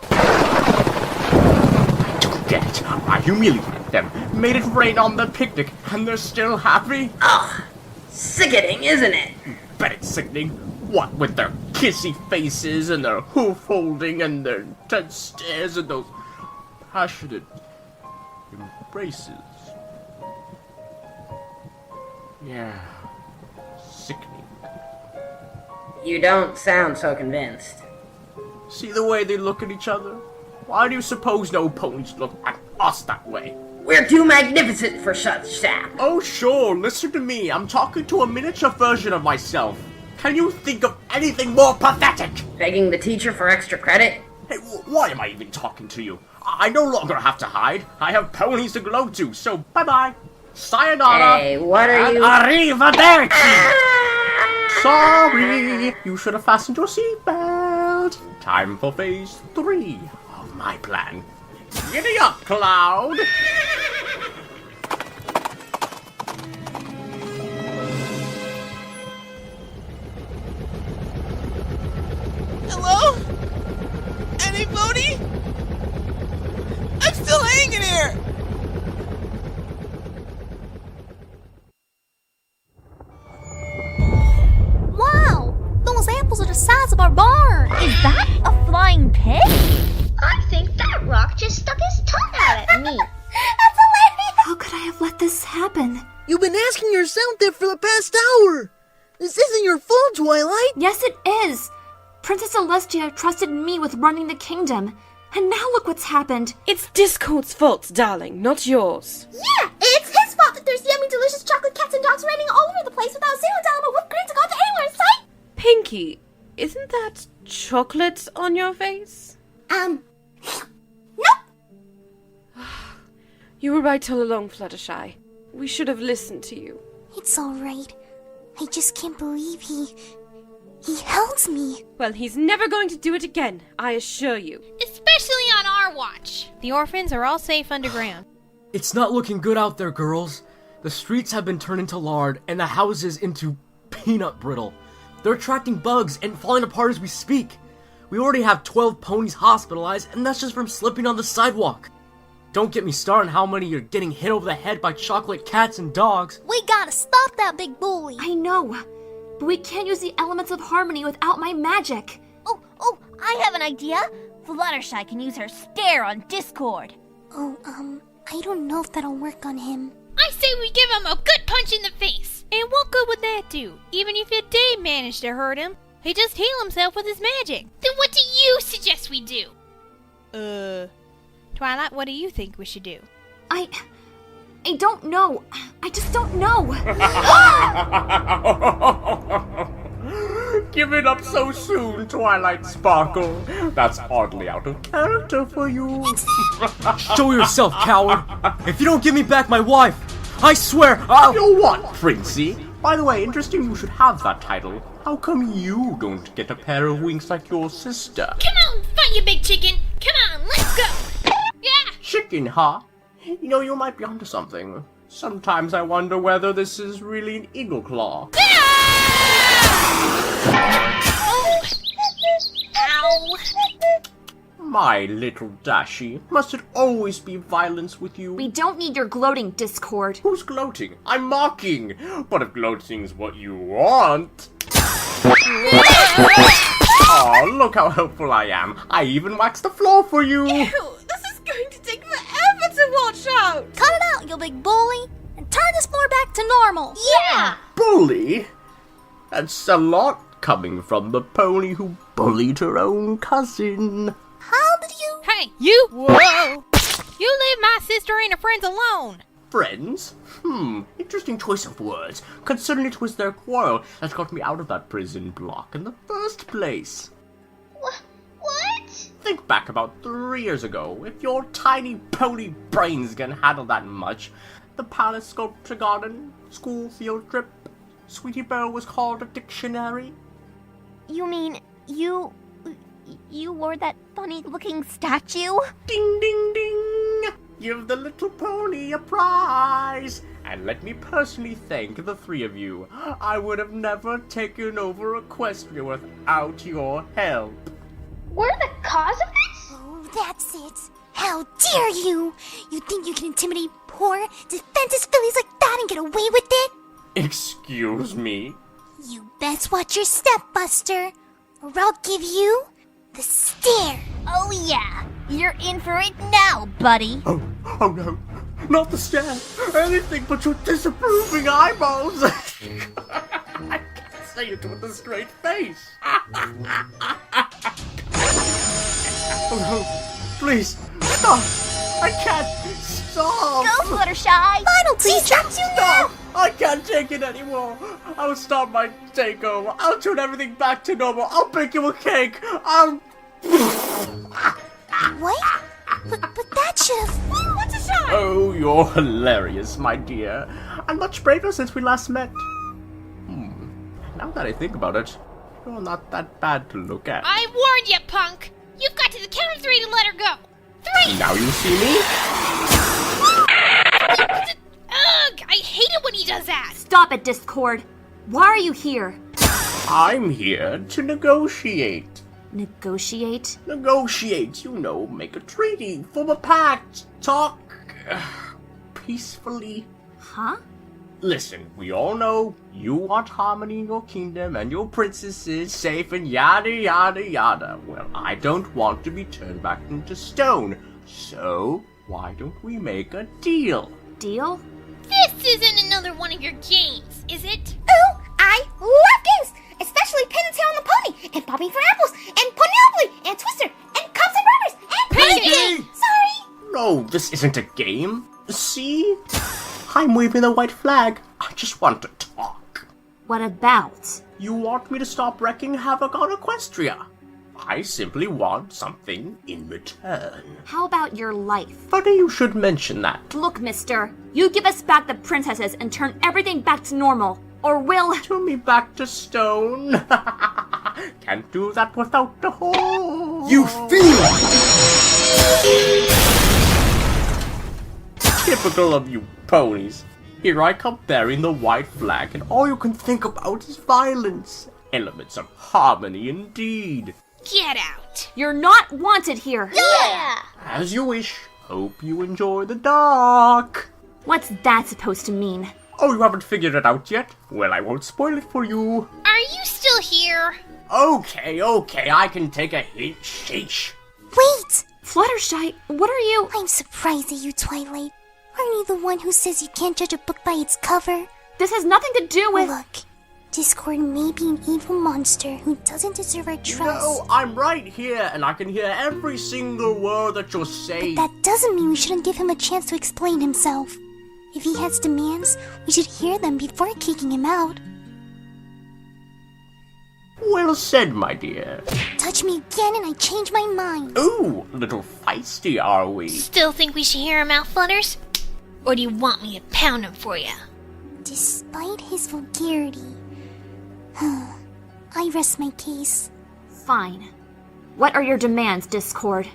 I don't get it. I humiliated them, made it rain on the picnic, and they're still happy? Ugh! Sickening, isn't it? Bet it's sickening. What with their kissy faces and their hoof holding and their intense stares and those passionate embraces. Yeah, sickening. You don't sound so convinced. See the way they look at each other? Why do you suppose no ponies look at us that way? We're too magnificent for such sap. Oh sure, listen to me. I'm talking to a miniature version of myself. Can you think of anything more pathetic? Begging the teacher for extra credit? Hey, why am I even talking to you? I no longer have to hide. I have ponies to glow to, so bye-bye. Sayonara. Hey, what are and you... Arrivederci! Sorry, you should have fastened your seatbelt. Time for phase 3 of my plan. Giddy up, Cloud! Hello? Anybody? I'm still hanging here! Wow! Those apples are the size of our barn! Is that a flying pig? I think that rock just stuck his tongue out at me. That's hilarious! How could I have let this happen? You've been asking yourself that for the past hour. This isn't your fault, Twilight. Yes, it is. Princess Celestia trusted me with running the kingdom. And now look what's happened. It's Discord's fault, darling, not yours. Yeah, it's his fault that there's yummy, delicious chocolate cats and dogs raining all over the place without a single dime of whipped cream to go to anywhere in sight. Pinky, isn't that chocolate on your face? Nope. You were right all along, Fluttershy. We should have listened to you. It's alright. I just can't believe he held me. Well, he's never going to do it again, I assure you. Especially on our watch. The orphans are all safe underground. It's not looking good out there, girls. The streets have been turned into lard and the houses into peanut brittle. They're attracting bugs and falling apart as we speak. We already have 12 ponies hospitalized, and that's just from slipping on the sidewalk. Don't get me started on how many are getting hit over the head by chocolate cats and dogs. We gotta stop that big bully. I know, but we can't use the elements of harmony without my magic. Oh, I have an idea. Fluttershy can use her stare on Discord. Oh, I don't know if that'll work on him. I say we give him a good punch in the face. And what good would that do? Even if you did manage to hurt him, he just heal himself with his magic. Then what do you suggest we do? Twilight, what do you think we should do? I don't know. I just don't know. Give it up so soon, Twilight Sparkle. That's oddly out of character for you. Show yourself, coward. If you don't give me back my wife, I swear I'll... You what, Princey? By the way, interesting you should have that title. How come you don't get a pair of wings like your sister? Come on, fight you big chicken. Come on, let's go. Yeah. Chicken, huh? You know, you might be onto something. Sometimes I wonder whether this is really an eagle claw. Ow. My little Dashi, must it always be violence with you? We don't need your gloating, Discord. Who's gloating? I'm mocking. But if gloating's what you want... Oh, look how helpful I am. I even waxed the floor for you. Ew, this is going to take forever to wash out. Cut it out, you big bully, and turn this floor back to normal. Yeah. Bully? That's a lot coming from the pony who bullied her own cousin. How did you... Hey, you! Whoa! You leave my sister and her friends alone! Friends? Interesting choice of words, considering it was their quarrel that got me out of that prison block in the first place. What? Think back about 3 years ago. If your tiny pony brains can handle that much. The palace sculpture garden, school field trip, Sweetie Belle was called a dictionary. You mean you wore that funny-looking statue? Ding, ding, ding! Give the little pony a prize! And let me personally thank the 3 of you. I would have never taken over Equestria without your help. We're the cause of this? Oh, that's it. How dare you! You think you can intimidate poor, defenseless fillies like that and get away with it? Excuse me? You best watch your step, Buster, or I'll give you the stare. Oh yeah, you're in for it now, buddy. Oh no, not the stare. Anything but your disapproving eyeballs. I can't say it with a straight face. Oh no, please, stop. I can't. Stop. Go, Fluttershy. Final teacher. Stop. I can't take it anymore. I'll start my takeover. I'll turn everything back to normal. I'll bake you a cake. I'll... What? But that should've... What's a shot? Oh, you're hilarious, my dear. I'm much braver since we last met. Now that I think about it, you're not that bad to look at. I warned you, punk. You've got to the count of 3 to let her go. 3! Now you see me? Ugh, I hate it when he does that. Stop it, Discord. Why are you here? I'm here to negotiate. Negotiate? Negotiate, you know, make a treaty, form a pact, talk peacefully. Huh? Listen, we all know you want harmony in your kingdom and your princesses safe and yada yada yada. Well, I don't want to be turned back into stone, so why don't we make a deal? Deal? This isn't another one of your games, is it? Oh, I love games! Especially Pin and Tail on the Pony, and Bobbing for Apples, and Ponyology, and Twister, and Cops and Rubbers, and Pinky! Sorry! No, this isn't a game. See? I'm waving the white flag. I just want to talk. What about? You want me to stop wreaking havoc on Equestria. I simply want something in return. How about your life? Funny you should mention that. Look, mister, you give us back the princesses and turn everything back to normal, or we'll... Turn me back to stone? Can't do that without the hole. You fiend! Typical of you ponies. Here I come bearing the white flag, and all you can think about is violence. Elements of harmony indeed. Get out. You're not wanted here. Yeah! As you wish. Hope you enjoy the dark. What's that supposed to mean? Oh, you haven't figured it out yet? Well, I won't spoil it for you. Are you still here? Okay, I can take a hint. Sheesh. Wait! Fluttershy, what are you... I'm surprised at you, Twilight. Aren't you the one who says you can't judge a book by its cover? This has nothing to do with... Look, Discord may be an evil monster who doesn't deserve our trust. No, I'm right here, and I can hear every single word that you're saying. But that doesn't mean we shouldn't give him a chance to explain himself. If he has demands, we should hear them before kicking him out. Well said, my dear. Touch me again and I change my mind. Ooh, a little feisty, are we? Still think we should hear him out, Flutters? Or do you want me to pound him for you? Despite his vulgarity, I rest my case. Fine. What are your demands, Discord?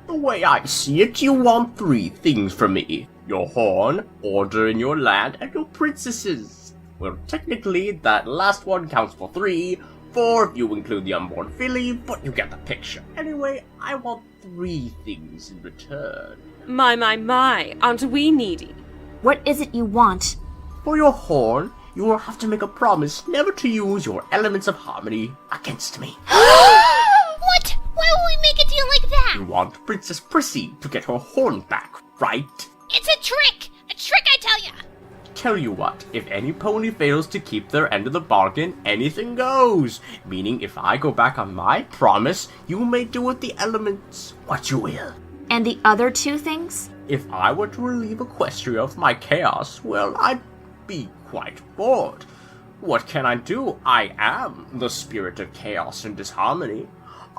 The way I see it, you want 3 things from me. Your horn, order in your land, and your princesses. Well, technically, that last one counts for 3, 4 if you include the unborn filly, but you get the picture. Anyway, I want 3 things in return. My, aren't we needy? What is it you want? For your horn, you will have to make a promise never to use your elements of harmony against me. What? Why would we make a deal like that? You want Princess Prissy to get her horn back, right? It's a trick! A trick, I tell ya! Tell you what, if any pony fails to keep their end of the bargain, anything goes. Meaning, if I go back on my promise, you may do with the elements what you will. And the other 2 things? If I were to relieve Equestria of my chaos, well, I'd be quite bored. What can I do? I am the spirit of chaos and disharmony.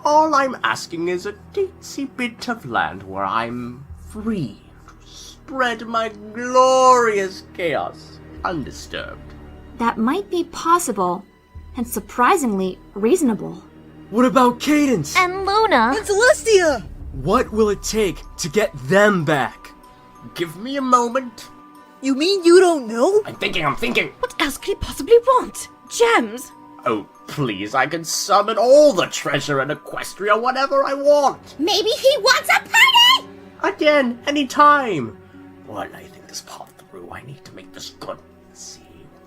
All I'm asking is a teensy bit of land where I'm free to spread my glorious chaos undisturbed. That might be possible, and surprisingly reasonable. What about Cadence? And Luna. And Celestia! What will it take to get them back? Give me a moment. You mean you don't know? I'm thinking. What else could he possibly want? Gems? Oh, please, I can summon all the treasure in Equestria whenever I want. Maybe he wants a party! Again, anytime. Well, I think this part through, I need to make this good. Let's see,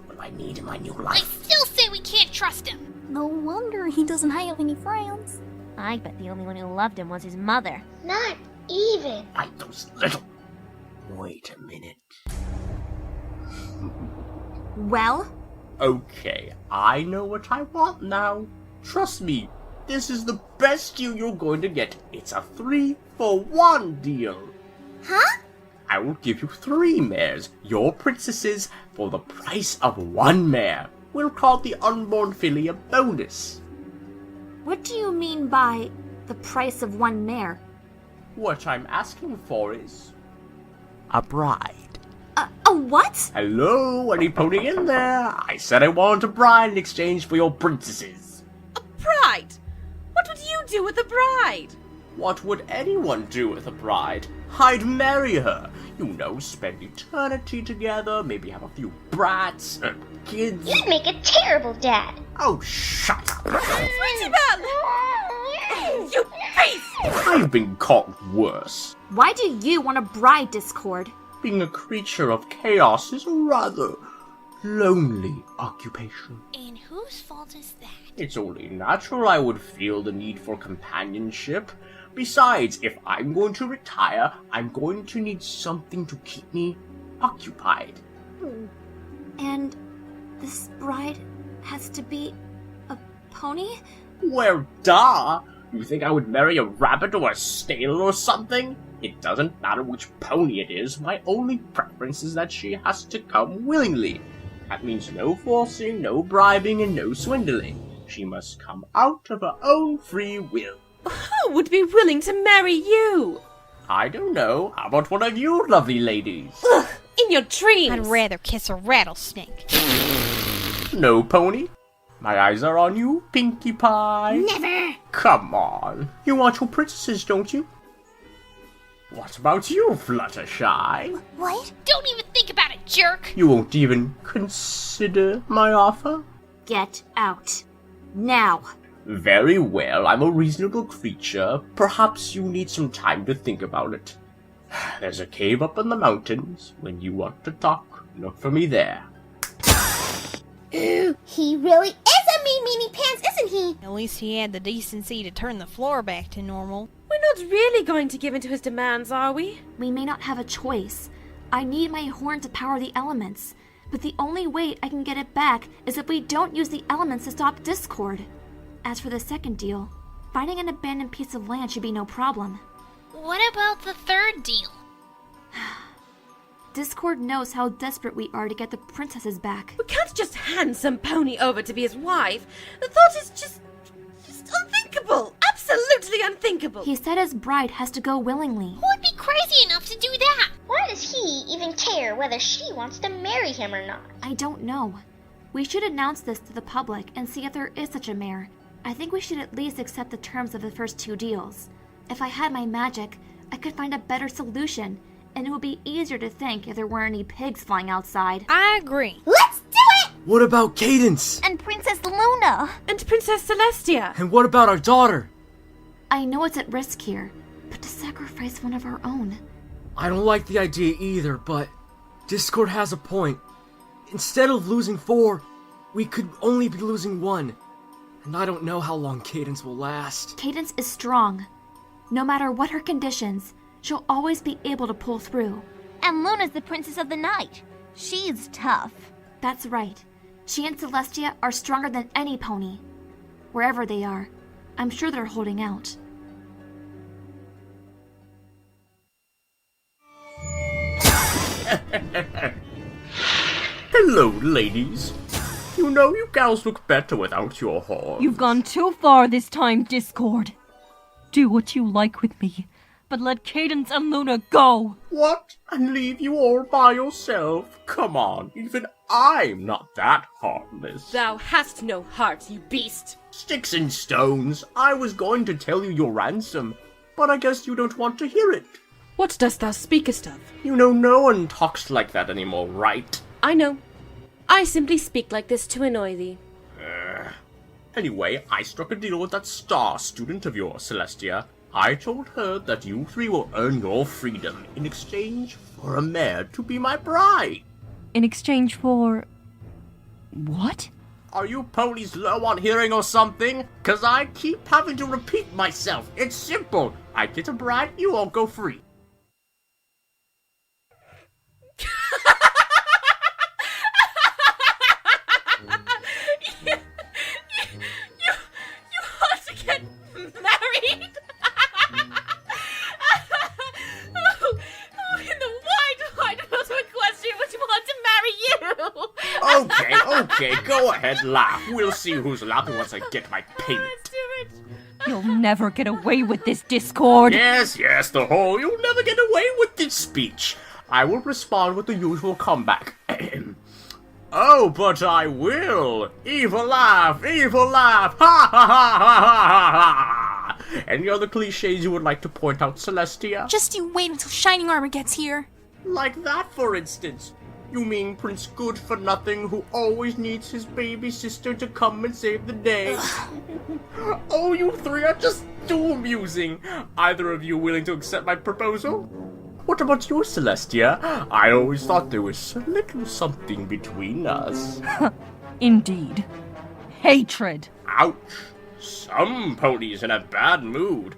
what will I need in my new I life? still say we can't trust him. No wonder he doesn't have any friends. I bet the only one who loved him was his mother. Not even. Like those little... Wait a minute. Well? Okay, I know what I want now. Trust me, this is the best deal you're going to get. It's a 3-for-1 deal. Huh? I will give you 3 mares, your princesses, for the price of 1 mare. We'll call the unborn filly a bonus. What do you mean by the price of 1 mare? What I'm asking for is a bride. A what? Hello, any pony in there? I said I want a bride in exchange for your princesses. A bride? What would you do with a bride? What would anyone do with a bride? I'd marry her. You know, spend eternity together, maybe have a few brats and kids. You'd make a terrible dad. Oh, shut up. Sweetie Belle! You beast! I've been caught worse. Why do you want a bride, Discord? Being a creature of chaos is a rather lonely occupation. And whose fault is that? It's only natural I would feel the need for companionship. Besides, if I'm going to retire, I'm going to need something to keep me occupied. And this bride has to be a pony? Well, duh! You think I would marry a rabbit or a stable or something? It doesn't matter which pony it is, my only preference is that she has to come willingly. That means no forcing, no bribing, and no swindling. She must come out of her own free will. Who would be willing to marry you? I don't know. How about one of you lovely ladies? Ugh, in your dreams. I'd rather kiss a rattlesnake. No, pony? My eyes are on you, Pinkie Pie. Never! Come on. You want your princesses, don't you? What about you, Fluttershy? What? Don't even think about it, jerk! You won't even consider my offer? Get out. Now. Very well, I'm a reasonable creature. Perhaps you need some time to think about it. There's a cave up in the mountains. When you want to talk, look for me there. Ooh, he really is a meanie pants, isn't he? At least he had the decency to turn the floor back to normal. We're not really going to give in to his demands, are we? We may not have a choice. I need my horn to power the elements. but the only way I can get it back is if we don't use the elements to stop discord. As for the second deal, finding an abandoned piece of land should be no problem. What about the third deal? Discord knows how desperate we are to get the princesses back. We can't just hand some pony over to be his wife. The thought is just unthinkable. Absolutely unthinkable. He said his bride has to go willingly. Who would be crazy enough to do that? Why does he even care whether she wants to marry him or not? I don't know. We should announce this to the public and see if there is such a mare. I think we should at least accept the terms of the first two deals. If I had my magic, I could find a better solution, and it would be easier to think if there weren't any pigs flying outside. I agree. Let's do it! What about Cadence? And Princess Luna. And Princess Celestia. And what about our daughter? I know it's at risk here, but to sacrifice one of our own. I don't like the idea either, but Discord has a point. Instead of losing 4, we could only be losing 1. And I don't know how long Cadence will last. Cadence is strong. No matter what her conditions, she'll always be able to pull through. And Luna's the princess of the night. She's tough. That's right. She and Celestia are stronger than any pony. Wherever they are, I'm sure they're holding out. Hello, ladies. You know you gals look better without your horn. You've gone too far this time, Discord. Do what you like with me, but let Cadence and Luna go. What? And leave you all by yourself? Come on, even I'm not that heartless. Thou hast no heart, you beast. Sticks and stones. I was going to tell you your ransom, but I guess you don't want to hear it. What dost thou speakest of? You know no one talks like that anymore, right? I know. I simply speak like this to annoy thee. Anyway, I struck a deal with that star student of yours, Celestia. I told her that you 3 will earn your freedom in exchange for a mare to be my bride. In exchange for... what? Are you ponies low on hearing or something? 'Cause I keep having to repeat myself. It's simple. I get a bride, you all go free. Okay, go ahead, laugh. We'll see who's laughing once I get my payment. You'll never get away with this, Discord. Yes, the whole you'll never get away with this speech. I will respond with the usual comeback. Oh, but I will. Evil laugh, ha ha ha ha ha ha. Any other cliches you would like to point out, Celestia? Just you wait until Shining Armor gets here. Like that, for instance. You mean Prince Good-for-Nothing, who always needs his baby sister to come and save the day? Oh, you 3 are just too amusing. Either of you willing to accept my proposal? What about you, Celestia? I always thought there was a little something between us. Indeed. Hatred. Ouch. Some ponies in a bad mood.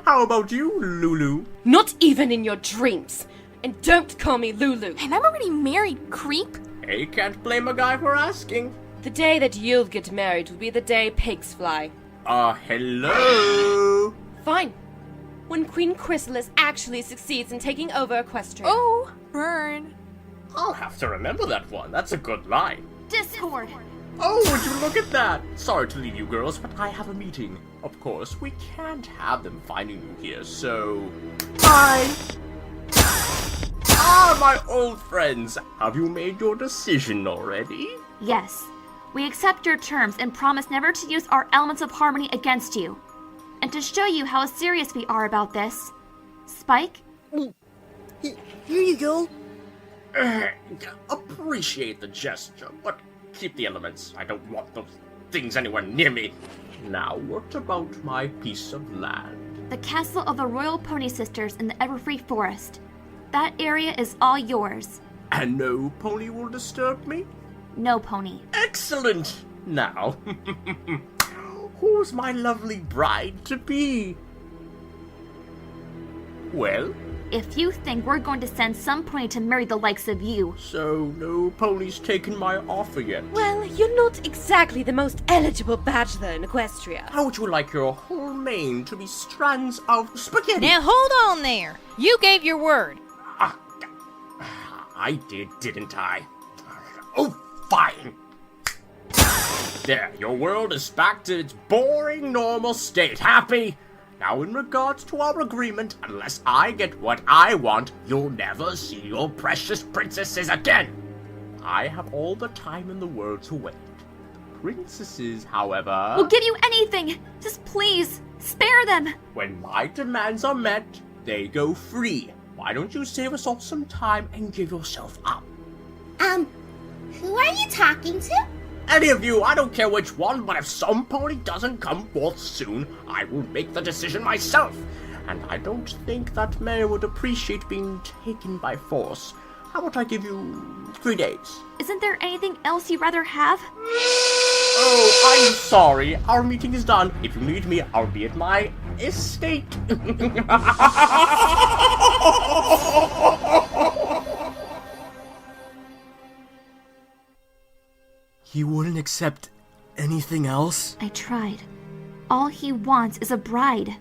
How about you, Lulu? Not even in your dreams. And don't call me Lulu. And I'm already married, creep. Hey, can't blame a guy for asking. The day that you'll get married will be the day pigs fly. Hello? Fine. When Queen Chrysalis actually succeeds in taking over Equestria. Oh, burn. I'll have to remember that one. That's a good line. Discord! Oh, would you look at that? Sorry to leave you girls, but I have a meeting. Of course, we can't have them finding you here, so... Bye! Ah, my old friends, have you made your decision already? Yes. We accept your terms and promise never to use our elements of harmony against you. And to show you how serious we are about this, Spike? Here you go. Appreciate the gesture, but keep the elements. I don't want those things anywhere near me. Now, what about my piece of land? The castle of the Royal Pony Sisters in the Everfree Forest. That area is all yours. And no pony will disturb me? No pony. Excellent! Now, who's my lovely bride to be? Well, if you think we're going to send some pony to marry the likes of you. So, no pony's taken my offer yet? Well, you're not exactly the most eligible bachelor in Equestria. How would you like your whole mane to be strands of spaghetti? Now hold on there. You gave your word. I didn't I? Oh, fine. There, your world is back to its boring, normal state. Happy? Now, in regards to our agreement, unless I get what I want, you'll never see your precious princesses again. I have all the time in the world to wait. Princesses, however... We'll give you anything! Just please, spare them! When my demands are met, they go free. Why don't you save us all some time and give yourself up? Who are you talking to? Any of you, I don't care which one, but if some pony doesn't come forth soon, I will make the decision myself. And I don't think that mayor would appreciate being taken by force. How about I give you 3 days? Isn't there anything else you'd rather have? Oh, I'm sorry. Our meeting is done. If you need me, I'll be at my estate. He wouldn't accept anything else? I tried. All he wants is a bride.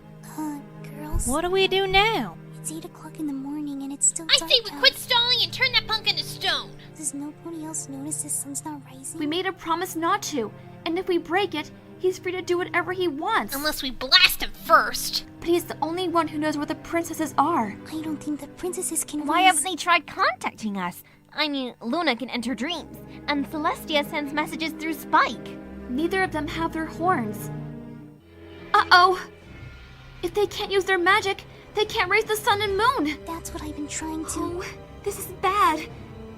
Girls? What do we do now? It's 8 o'clock in the morning and it's still I dark say we out. quit stalling and turn that punk into stone. Does nobody else notice the sun's not rising? We made a promise not to, and if we break it, he's free to do whatever he wants. Unless we blast him first. But he's the only one who knows where the princesses are. I don't think the princesses can Why rise. haven't they tried contacting us? I mean, Luna can enter dreams, and Celestia sends messages through Spike. Neither of them have their horns. Uh-oh! If they can't use their magic, they can't raise the sun and moon! That's what I've been trying to... Oh, this is bad.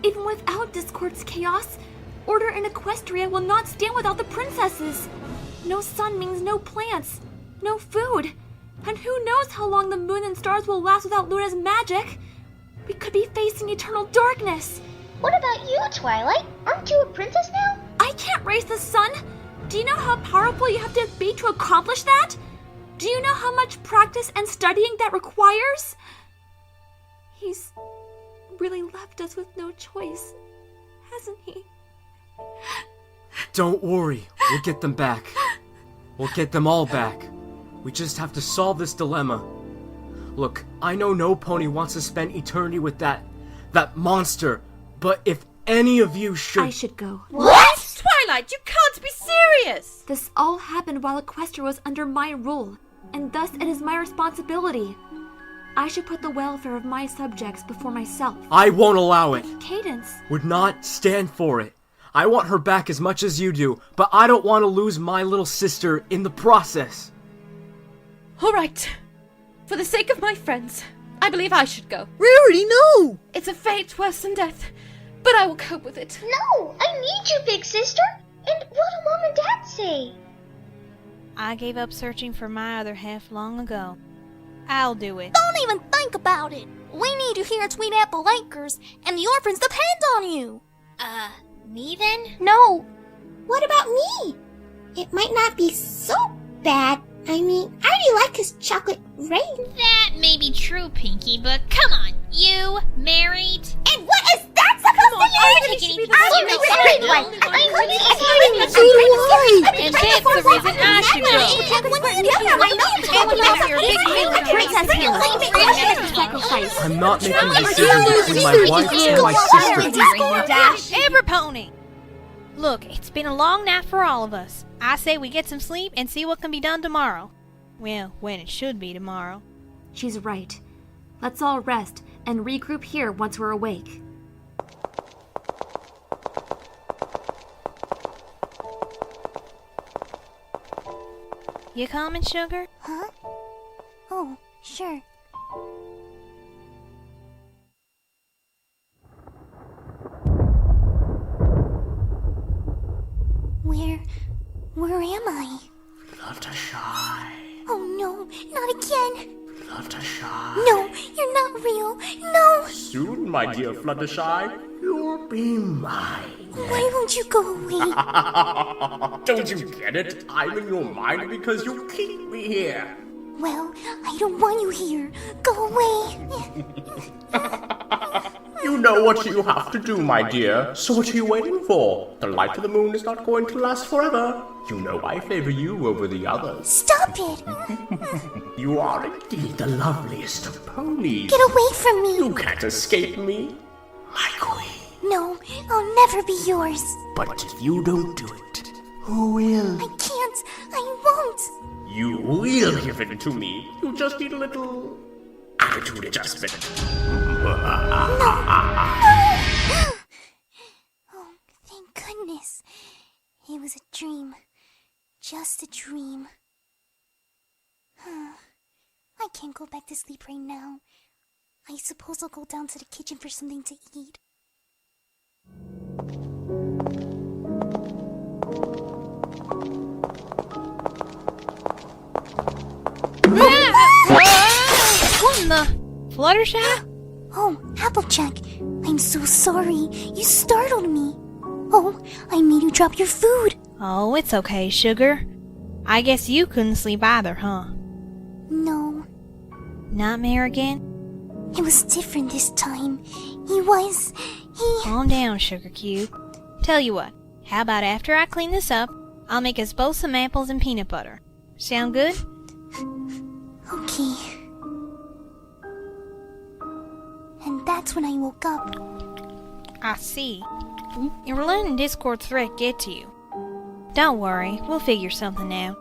Even without Discord's chaos, order in Equestria will not stand without the princesses. No sun means no plants, no food. And who knows how long the moon and stars will last without Luna's magic? We could be facing eternal darkness. What about you, Twilight? Aren't you a princess now? I can't raise the sun. Do you know how powerful you have to be to accomplish that? Do you know how much practice and studying that requires? He's really left us with no choice, hasn't he? Don't worry, we'll get them back. We'll get them all back. We just have to solve this dilemma. Look, I know no pony wants to spend eternity with that monster, but if any of you should... I should go. What? Twilight, you can't be serious! This all happened while Equestria was under my rule, and thus it is my responsibility. I should put the welfare of my subjects before myself. I won't allow it. Cadence. Would not stand for it. I want her back as much as you do, but I don't want to lose my little sister in the process. All right. For the sake of my friends, I believe I should go. Rarity, no! It's a fate worse than death, but I will cope with it. No, I need you, big sister. And what do Mom and Dad say? I gave up searching for my other half long ago. I'll do it. Don't even think about it. We need you here at Sweet Apple Acres, and the orphans depend on you. Me then? No. What about me? It might not be so bad. I mean, I really like his chocolate rain. That may be true, Pinky, but come on. You married? And what is that supposed to mean? And that's the reason I should go. I'm not making a decision between my wife and my sister. Every pony. Look, it's been a long night for all of us. I say we get some sleep and see what can be done tomorrow. Well, when it should be tomorrow. She's right. Let's all rest and regroup here once we're awake. You coming, sugar? Huh? Oh, sure. Where am I? Fluttershy. Oh no, not again. Fluttershy. No, you're not real. No. Soon, my dear Fluttershy, you'll be mine. Why won't you go away? Don't you get it? I'm in your mind because you keep me here. Well, I don't want you here. Go away. You know what you have to do, my dear. So what are you waiting for? The light of the moon is not going to last forever. You know I favor you over the others. Stop it! You are indeed the loveliest of ponies. Get away from me! You can't escape me, my queen. No, I'll never be yours. But if you don't do it, who will? I can't. I won't. You will give it to me. You just need a little attitude adjustment. Oh, thank goodness. It was a dream. Just a dream. I can't go back to sleep right now. I suppose I'll go down to the kitchen for something to eat. What in the... Fluttershy? Oh, Applejack, I'm so sorry. You startled me. Oh, I made you drop your food. Oh, it's okay, Sugar. I guess you couldn't sleep either, huh? No. Nightmare again? It was different this time. He... Calm down, Sugar Cube. Tell you what, how about after I clean this up, I'll make us both some apples and peanut butter. Sound good? Okay. And that's when I woke up. I see. You're letting Discord threat get to you. Don't worry, we'll figure something out.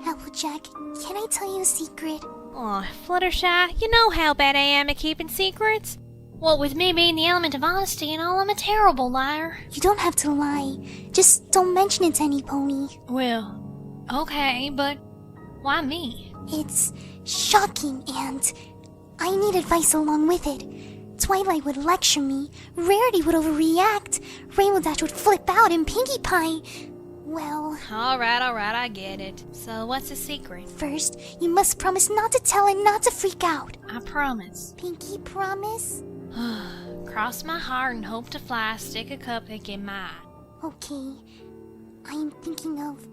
Applejack, can I tell you a secret? Aw, Fluttershy, you know how bad I am at keeping secrets. What with me being the element of honesty and all, I'm a terrible liar. You don't have to lie. Just don't mention it to any pony. Well, okay, but why me? It's shocking and I need advice along with it. Twilight would lecture me, Rarity would overreact, Rainbow Dash would flip out, and Pinkie Pie... Well... Alright, I get it. So what's the secret? First, you must promise not to tell and not to freak out. I promise. Pinkie, promise? Cross my heart and hope to fly, stick a cupcake in my eye. Okay. I'm thinking of...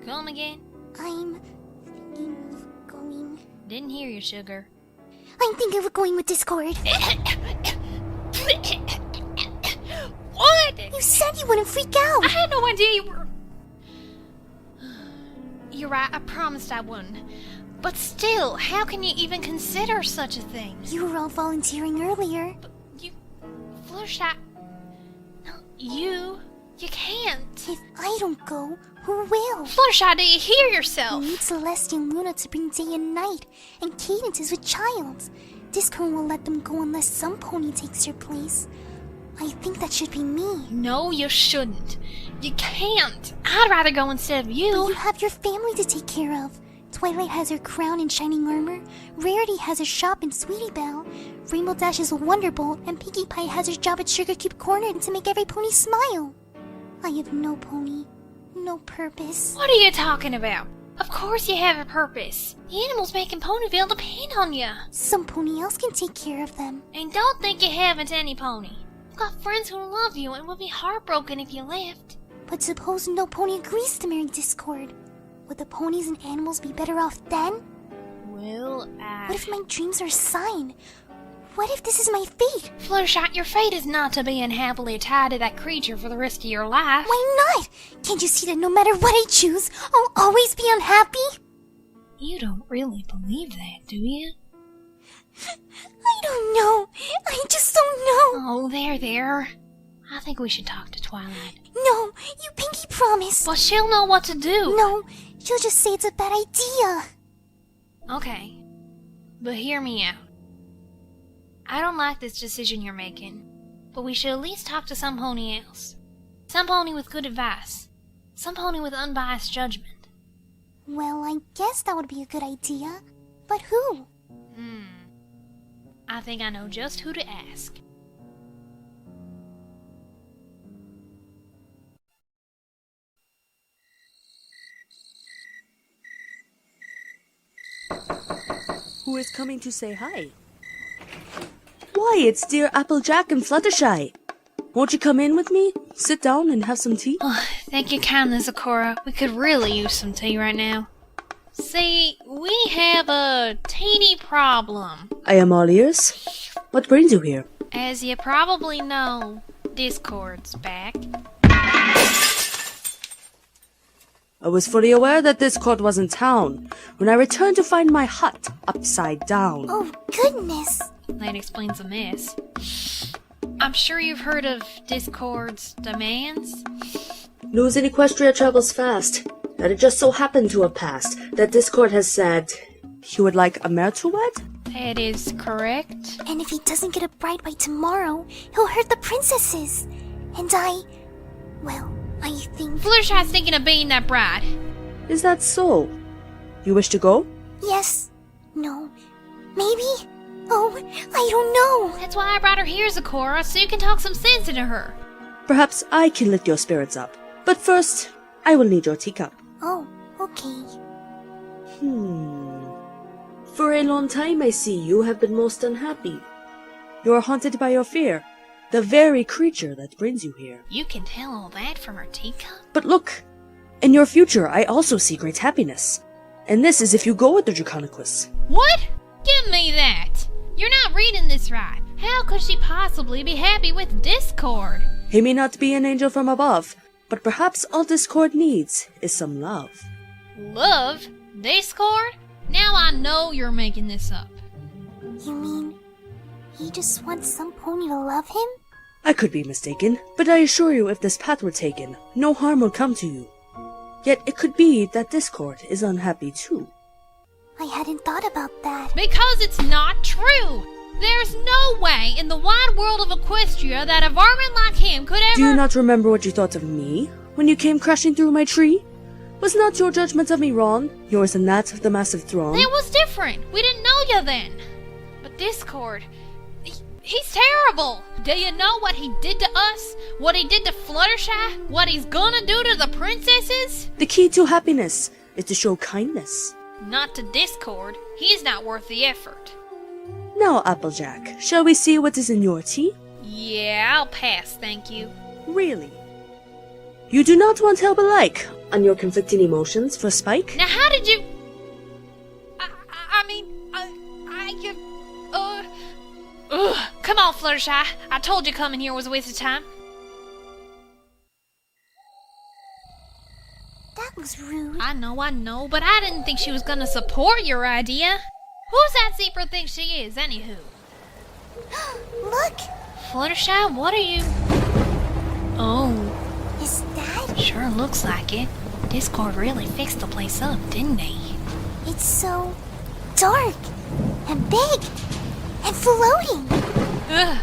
Come again? I'm thinking of going... Didn't hear you, Sugar. I'm thinking of going with Discord. What? You said you wouldn't freak out. I had no idea you were... You're right, I promised I wouldn't. But still, how can you even consider such a thing? You were all volunteering earlier. But you... Fluttershy... No, you can't. If I don't go, who will? Fluttershy, do you hear yourself? We need Celestia and Luna to bring day and night, and Cadence is with Childs. Discord will let them go unless some pony takes their place. I think that should be me. No, you shouldn't. You can't. I'd rather go instead of you. But you have your family to take care of. Twilight has her crown and shining armor, Rarity has her shop in Sweetie Belle, Rainbow Dash is a Wonderbolt, and Pinkie Pie has her job at Sugar Cube Corner to make every pony smile. I have no pony, no purpose. What are you talking about? Of course you have a purpose. The animals making Ponyville depend on you. Some pony else can take care of them. And don't think you haven't any pony. I've got friends who love you and would be heartbroken if you left. But suppose no pony agrees to marry Discord. Would the ponies and animals be better off then? Well, What if my dreams are a sign? What if this is my fate? Fluttershy, your fate is not to be unhappily tied to that creature for the rest of your life. Why not? Can't you see that no matter what I choose, I'll always be unhappy? You don't really believe that, do you? I don't know. I just don't know. Oh, there. I think we should talk to Twilight. No, you Pinkie promise. Well, she'll know what to do. No, she'll just say it's a bad idea. Okay, but hear me out. I don't like this decision you're making, but we should at least talk to some pony else. Some pony with good advice. Some pony with unbiased judgment. Well, I guess that would be a good idea. But who? I think I know just who to ask. Who is coming to say hi? Why, it's dear Applejack and Fluttershy. Won't you come in with me? Sit down and have some tea? Oh, thank you kindly, Zakora. We could really use some tea right now. See, we have a teeny problem. I am all ears. What brings you here? As you probably know, Discord's back. I was fully aware that Discord was in town when I returned to find my hut upside down. Oh, goodness. That explains the mess. I'm sure you've heard of Discord's demands. News in Equestria travels fast, and it just so happened to have passed that Discord has said he would like a mare to wed? That is correct. And if he doesn't get a bride by tomorrow, he'll hurt the princesses. And I think... Fluttershy's thinking of being that bride. Is that so? You wish to go? Yes. No. Maybe? Oh, I don't know. That's why I brought her here, Zecora, so you can talk some sense into her. Perhaps I can lift your spirits up. But first, I will need your teacup. Oh, okay. For a long time, I see you have been most unhappy. You are haunted by your fear, the very creature that brings you here. You can tell all that from her teacup? But look, in your future, I also see great happiness. And this is if you go with the Draconicus. What? Give me that! You're not reading this right. How could she possibly be happy with Discord? He may not be an angel from above, but perhaps all Discord needs is some love. Love? Discord? Now I know you're making this up. You mean he just wants some pony to love him? I could be mistaken, but I assure you if this path were taken, no harm would come to you. Yet it could be that Discord is unhappy too. I hadn't thought about that. Because it's not true! There's no way in the wide world of Equestria that a varmint like him could ever— Do you not remember what you thought of me when you came crashing through my tree? Was not your judgment of me wrong, yours and that of the massive throng? That was different. We didn't know you then. But Discord, he's terrible. Do you know what he did to us? What he did to Fluttershy? What he's gonna do to the princesses? The key to happiness is to show kindness. Not to Discord. He's not worth the effort. Now, Applejack, shall we see what is in your tea? Yeah, I'll pass, thank you. Really? You do not want help alike on your conflicting emotions for Spike? Now how did you... Come on, Fluttershy. I told you coming here was a waste of time. That was rude. I know, but I didn't think she was gonna support your idea. Who's that zebra think she is, anywho? Look! Fluttershy, what are you... Oh. Is that... Sure looks like it. Discord really fixed the place up, didn't he? It's so... dark. And big. And floating. Ugh.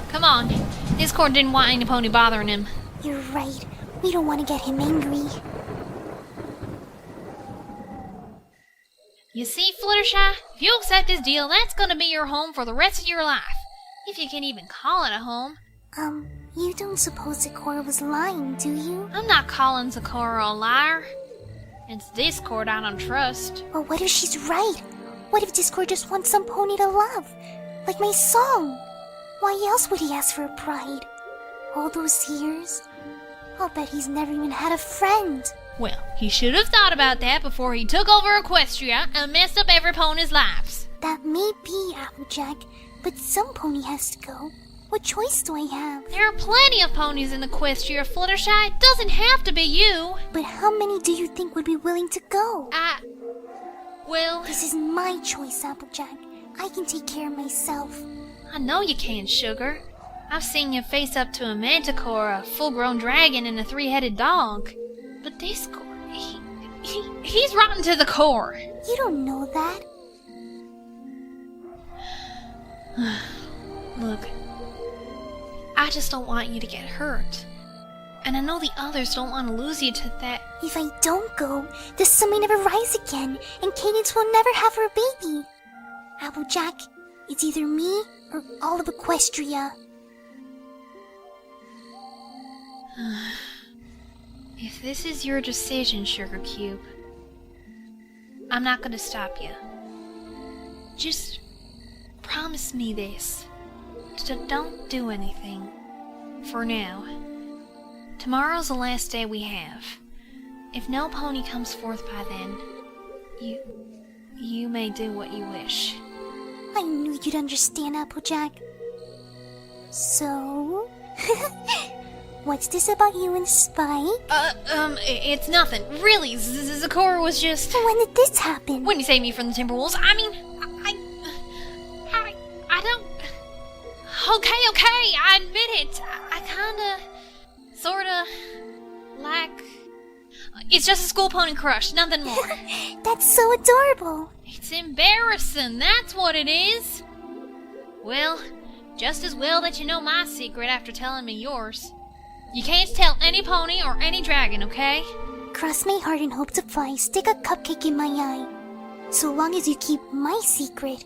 Come on. Discord didn't want any pony bothering him. You're right. We don't want to get him angry. You see, Fluttershy, if you accept this deal, that's gonna be your home for the rest of your life. If you can even call it a home. You don't suppose Zecora was lying, do you? I'm not calling Zecora a liar. It's Discord I don't trust. But what if she's right? What if Discord just wants some pony to love? Like my song. Why else would he ask for a bride? All those years? I'll bet he's never even had a friend. Well, he should have thought about that before he took over Equestria and messed up every pony's lives. That may be, Applejack, but some pony has to go. What choice do I have? There are plenty of ponies in Equestria, Fluttershy. It doesn't have to be you. But how many do you think would be willing to go? Well... This is my choice, Applejack. I can take care of myself. I know you can, Sugar. I've seen you face up to a manticore, a full-grown dragon, and a three-headed dog. But Discord, he's rotten to the core. You don't know that. Look, I just don't want you to get hurt. And I know the others don't want to lose you to that. If I don't go, the sun may never rise again, and Cadence will never have her baby. Applejack, it's either me or all of Equestria. If this is your decision, Sugar Cube, I'm not gonna stop you. Just promise me this. Don't do anything. For now. Tomorrow's the last day we have. If no pony comes forth by then, You may do what you wish. I knew you'd understand, Applejack. So... What's this about you and Spike? It's nothing. Really, Zecora was just... When did this happen? When you saved me from the Timberwolves, I mean... I don't... Okay, I admit it. I kinda... Sorta... Like... It's just a school pony crush, nothing more. That's so adorable. It's embarrassing, that's what it is. Well, just as well that you know my secret after telling me yours. You can't tell any pony or any dragon, okay? Cross my heart and hope to fly, stick a cupcake in my eye. So long as you keep my secret.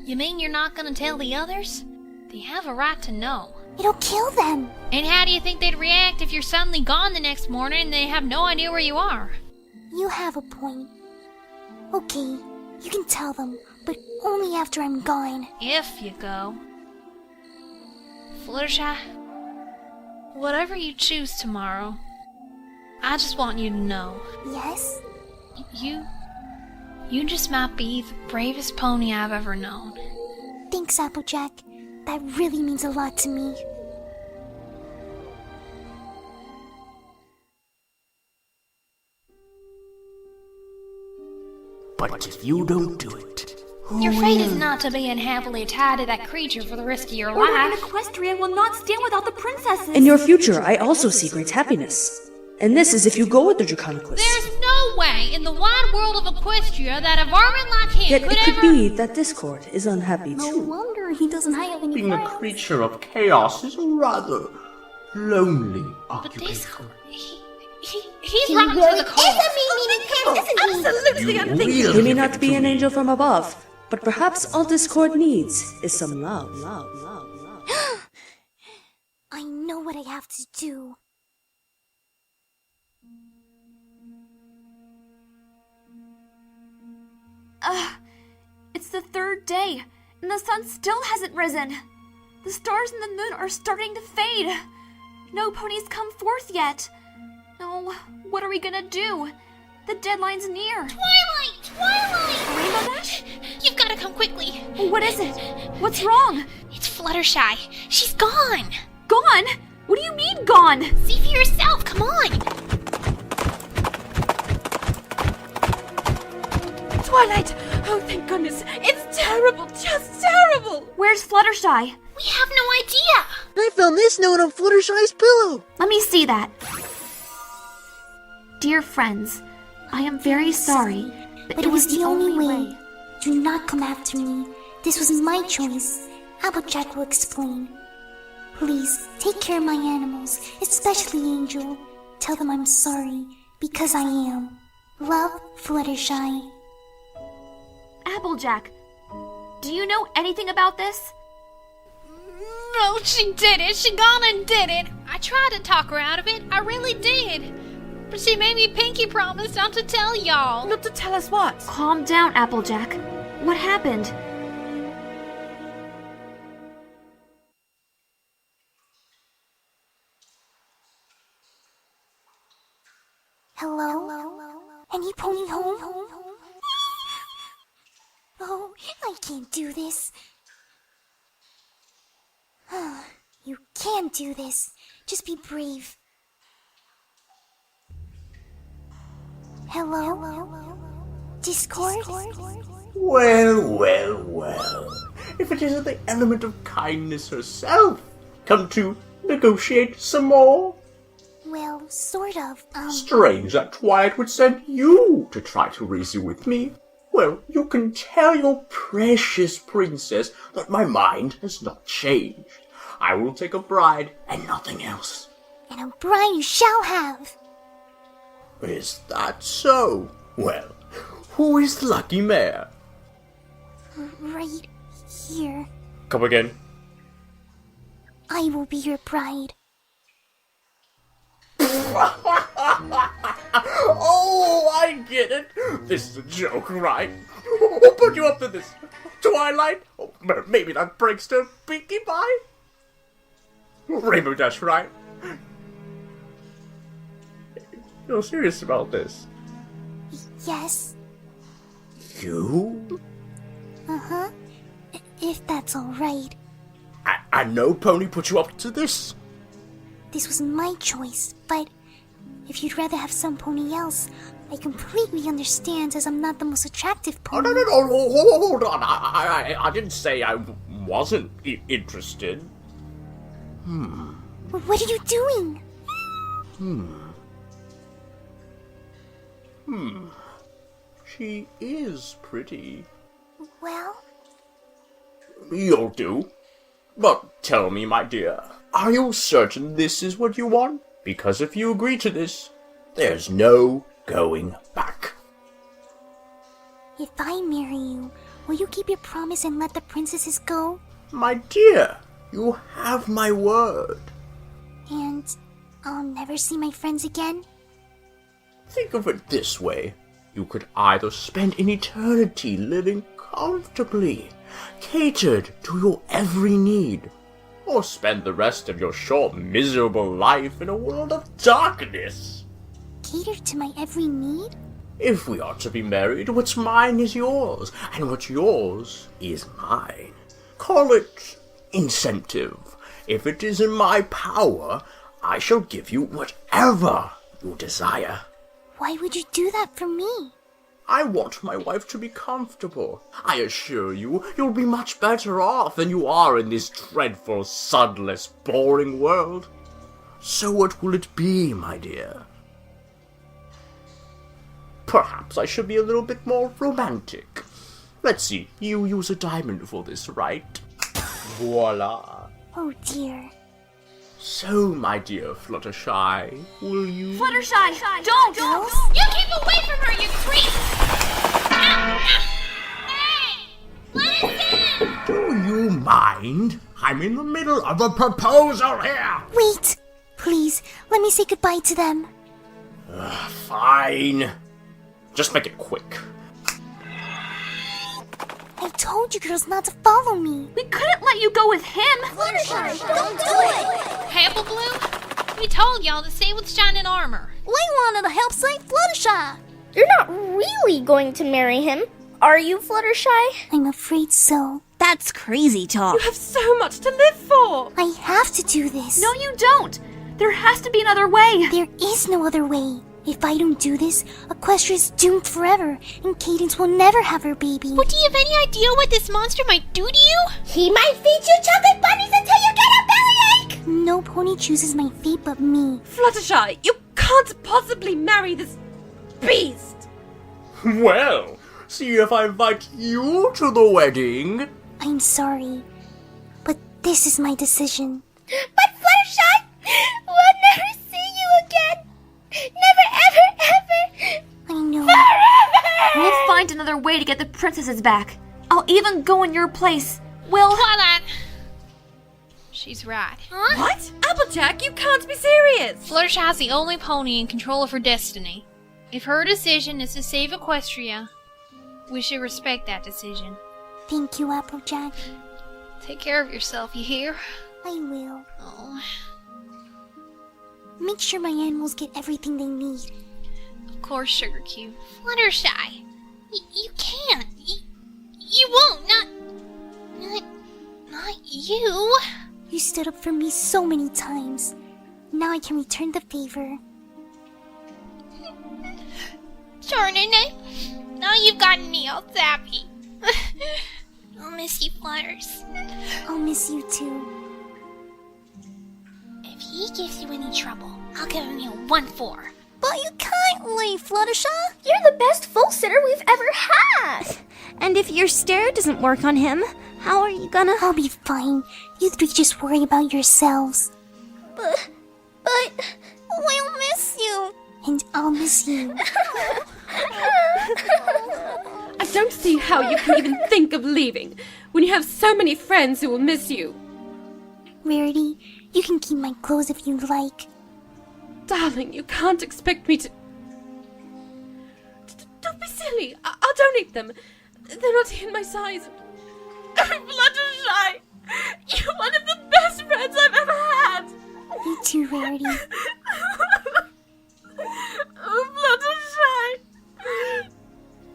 You mean you're not gonna tell the others? They have a right to know. It'll kill them. And how do you think they'd react if you're suddenly gone the next morning and they have no idea where you are? You have a point. Okay, you can tell them, but only after I'm gone. If you go. Fluttershy, whatever you choose tomorrow, I just want you to know. Yes? You just might be the bravest pony I've ever known. Thanks, Applejack. That really means a lot to me. But if you don't do it, Your fate is not to be unhappily tied to that creature for the rest of your Order in life. Equestria will not stand without the princesses. In your future, I also see great happiness. And this is if you go with the Draconic list. There's no way in the wide world of Equestria that a varmint like him Yet could it could ever... be that Discord is unhappy No too. wonder he doesn't have any Being a friends. creature of chaos is a rather lonely occupation. He's rotten to the core. Absolutely unthinkable. He may not be an angel from above, but perhaps all Discord needs is some love. I know what I have to do. It's the third day, and the sun still hasn't risen. The stars and the moon are starting to fade. No ponies come forth yet. Oh, what are we gonna do? The deadline's near. Twilight! Rainbow Dash? You've got to come quickly. What is it? What's wrong? It's Fluttershy. She's gone. Gone? What do you mean gone? See for yourself. Come on. Twilight! Oh, thank goodness. It's terrible, just terrible. Where's Fluttershy? We have no idea. I found this note on Fluttershy's pillow. Let me see that. Dear friends, I am very sorry, But it was the only way. Do not come after me. This was my choice. Applejack will explain. Please, take care of my animals, especially Angel. Tell them I'm sorry, because I am. Love, Fluttershy. Applejack, do you know anything about this? No, she did it. She gone and did it. I tried to talk her out of it. I really did. But she made me pinky promise not to tell y'all. Not to tell us what? Calm down, Applejack. What happened? Hello? Any pony home? Oh, I can't do this. You can do this. Just be brave. Hello? Discord? Well. If it isn't the element of kindness herself, come to negotiate some more. Well, sort of. Strange that Twilight would send you to try to reason with me. Well, you can tell your precious princess that my mind has not changed. I will take a bride and nothing else. And a bride you shall have. Is that so? Well, who is the lucky mare? Right here. Come again. I will be your bride. Oh, I get it. This is a joke, right? Who put you up to this? Twilight? Oh, maybe not Prankster Pinkie Pie? Rainbow Dash, right? You're serious about this? Yes. You? Uh-huh. If that's all right. And no pony put you up to this? This was my choice, but if you'd rather have some pony else, I completely understand, as I'm not the most attractive pony. Oh, no, hold on. I didn't say I wasn't interested. What are you doing? She is pretty. Well, You'll do. But tell me, my dear, are you certain this is what you want? Because if you agree to this, there's no going back. if I marry you, will you keep your promise and let the princesses go? My dear, you have my word. And I'll never see my friends again? Think of it this way. You could either spend an eternity living comfortably, catered to your every need, or spend the rest of your short, miserable life in a world of darkness. Catered to my every need? If we are to be married, what's mine is yours, and what's yours is mine. Call it incentive. If it is in my power, I shall give you whatever you desire. Why would you do that for me? I want my wife to be comfortable. I assure you, you'll be much better off than you are in this dreadful, sunless, boring world. So what will it be, my dear? Perhaps I should be a little bit more romantic. Let's see, you use a diamond for this, right? Voila. Oh dear. So, my dear Fluttershy, will you... Fluttershy, don't! You keep away from her, you creep! Hey! Let us in! Do you mind? I'm in the middle of a proposal here! Wait! Please, let me say goodbye to them. Fine. Just make it quick. I told you girls not to follow me. We couldn't let you go with him! Fluttershy, don't do it! Hey, Apple Blue, we told y'all to stay with Shining Armor. We wanted to help save Fluttershy. You're not really going to marry him, are you, Fluttershy? I'm afraid so. That's crazy talk. You have so much to live for! I have to do this. No, you don't! There has to be another way! There is no other way. If I don't do this, Equestria is doomed forever, and Cadence will never have her baby. But do you have any idea what this monster might do to you? He might feed you chocolate bunnies until you get a bellyache! No pony chooses my fate but me. Fluttershy, you can't possibly marry this beast! Well, see if I invite you to the wedding. I'm sorry, but this is my decision. But Fluttershy, we'll never see you again! Never, ever, ever! I know. Forever! We'll find another way to get the princesses back. I'll even go in your place. We'll... Twilight! She's right. Huh? What? Applejack, you can't be serious! Fluttershy's the only pony in control of her destiny. If her decision is to save Equestria, we should respect that decision. Thank you, Applejack. Take care of yourself, you hear? I will. Oh. Make sure my animals get everything they need. Of course, Sugar Cube. Fluttershy, you can't. You won't. Not you. You stood up for me so many times. Now I can return the favor. Darn it. Now you've gotten me all sappy. I'll miss you, Flutters. I'll miss you too. If he gives you any trouble, I'll give him you 1-4. But you can't leave, Fluttershy. You're the best full sitter we've ever had! And if your stare doesn't work on him, how are you gonna... I'll be fine. You three just worry about yourselves. But we'll miss you. And I'll miss you. I don't see how you can even think of leaving when you have so many friends who will miss you. Rarity, you can keep my clothes if you like. Darling, you can't expect me to... Don't be silly. I'll donate them. They're not in my size. Fluttershy, you're one of the best friends I've ever had. You too, Rarity. Oh, Fluttershy.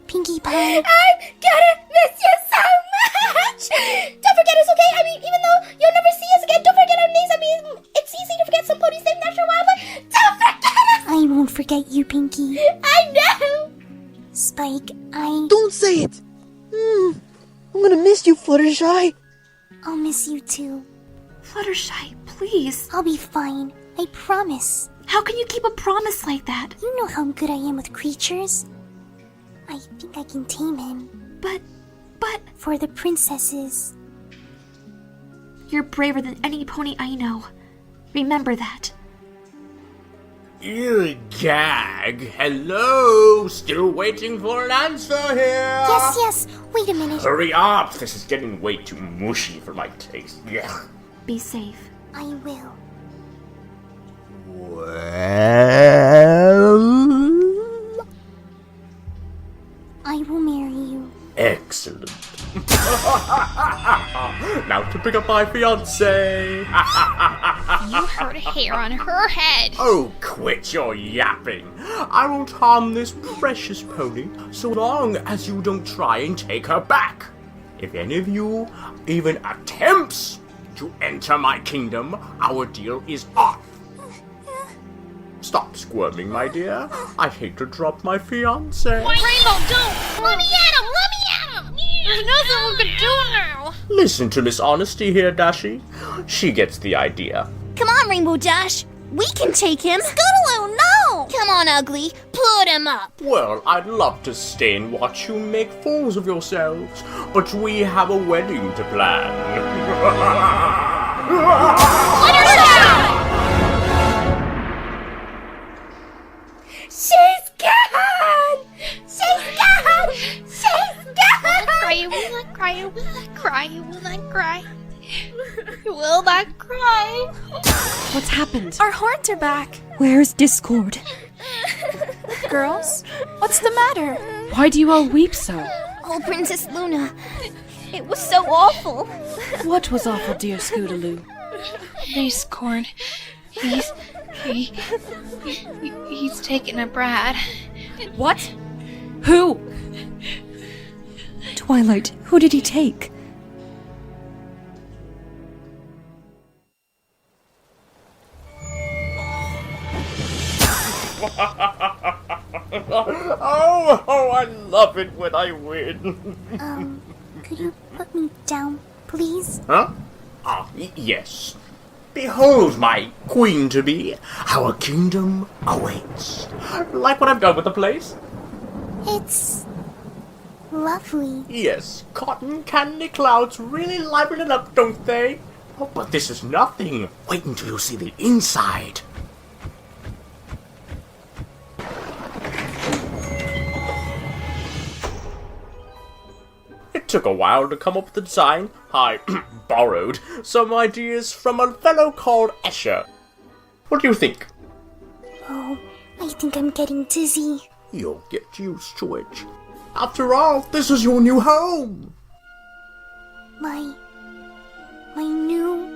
Pinkie Pie hon. I'm gonna miss you so much. Don't forget us, okay? I mean, even though you'll never see us again, don't forget our names. I mean, it's easy to forget some pony's name after a while, but don't forget us. I won't forget you, Pinky. I know. Spike, Don't say it! I'm gonna miss you, Fluttershy. I'll miss you too. Fluttershy, please. I'll be fine. I promise. How can you keep a promise like that? You know how good I am with creatures. I think I can tame him. But... For the princesses. You're braver than any pony I know. Remember that. You gag. Hello? Still waiting for an answer here? Yes. Wait a minute. Hurry up. This is getting way too mushy for my taste. Yeah. Be safe. I will. Well... I will marry you. Excellent. Now to pick up my fiancée. You heard hair on her head. Oh, quit your yapping. I won't harm this precious pony so long as you don't try and take her back. If any of you even attempts to enter my kingdom, our deal is off. Stop squirming, my dear. I hate to drop my fiancé. Wait, Rainbow, don't! Let me at him! There's nothing we can do now! Listen to Miss Honesty here, Dashi. She gets the idea. Come on, Rainbow Dash. We can take him. Scuttaloo, no! Come on, Ugly. Put him up. Well, I'd love to stay and watch you make fools of yourselves, but we have a wedding to plan. She's gone! She's gone! She's gone! Cry, you will not cry, you will not cry, you will not cry. You will not cry. What's happened? Our horns are back. Where's Discord? Girls, what's the matter? Why do you all weep so? Oh, Princess Luna. It was so awful. What was awful, dear Scootaloo? Discord. He's taken a brat. What? Who? Twilight, who did he take? Oh, I love it when I win. Could you put me down, please? Huh? Yes. Behold my queen-to-be. Our kingdom awaits. Like what I've done with the place? It's lovely. Yes, cotton candy clouds really liven it up, don't they? Oh, but this is nothing. Wait until you see the inside. It took a while to come up with the design. I borrowed some ideas from a fellow called Escher. What do you think? Oh, I think I'm getting dizzy. You'll get used to it. After all, this is your new home. My new...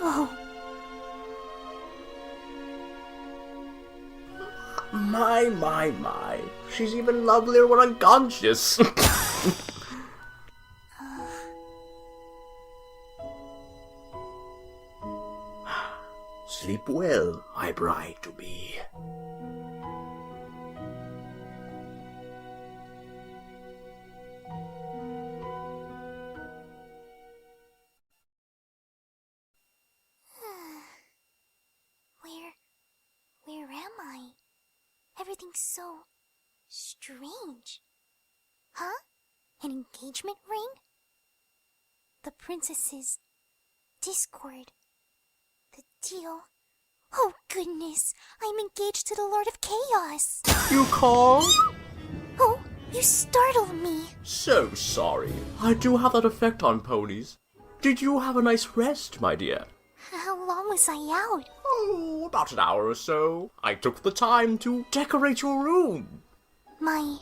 Oh. My. She's even lovelier when unconscious. Sleep well, my bride-to-be. Where am I? Everything's so strange. Huh? An engagement ring? The princess's Discord. The deal. Oh goodness, I'm engaged to the Lord of Chaos. You called? Oh, you startled me. So sorry. I do have that effect on ponies. Did you have a nice rest, my dear? How long was I out? Oh, about an hour or so. I took the time to decorate your room. My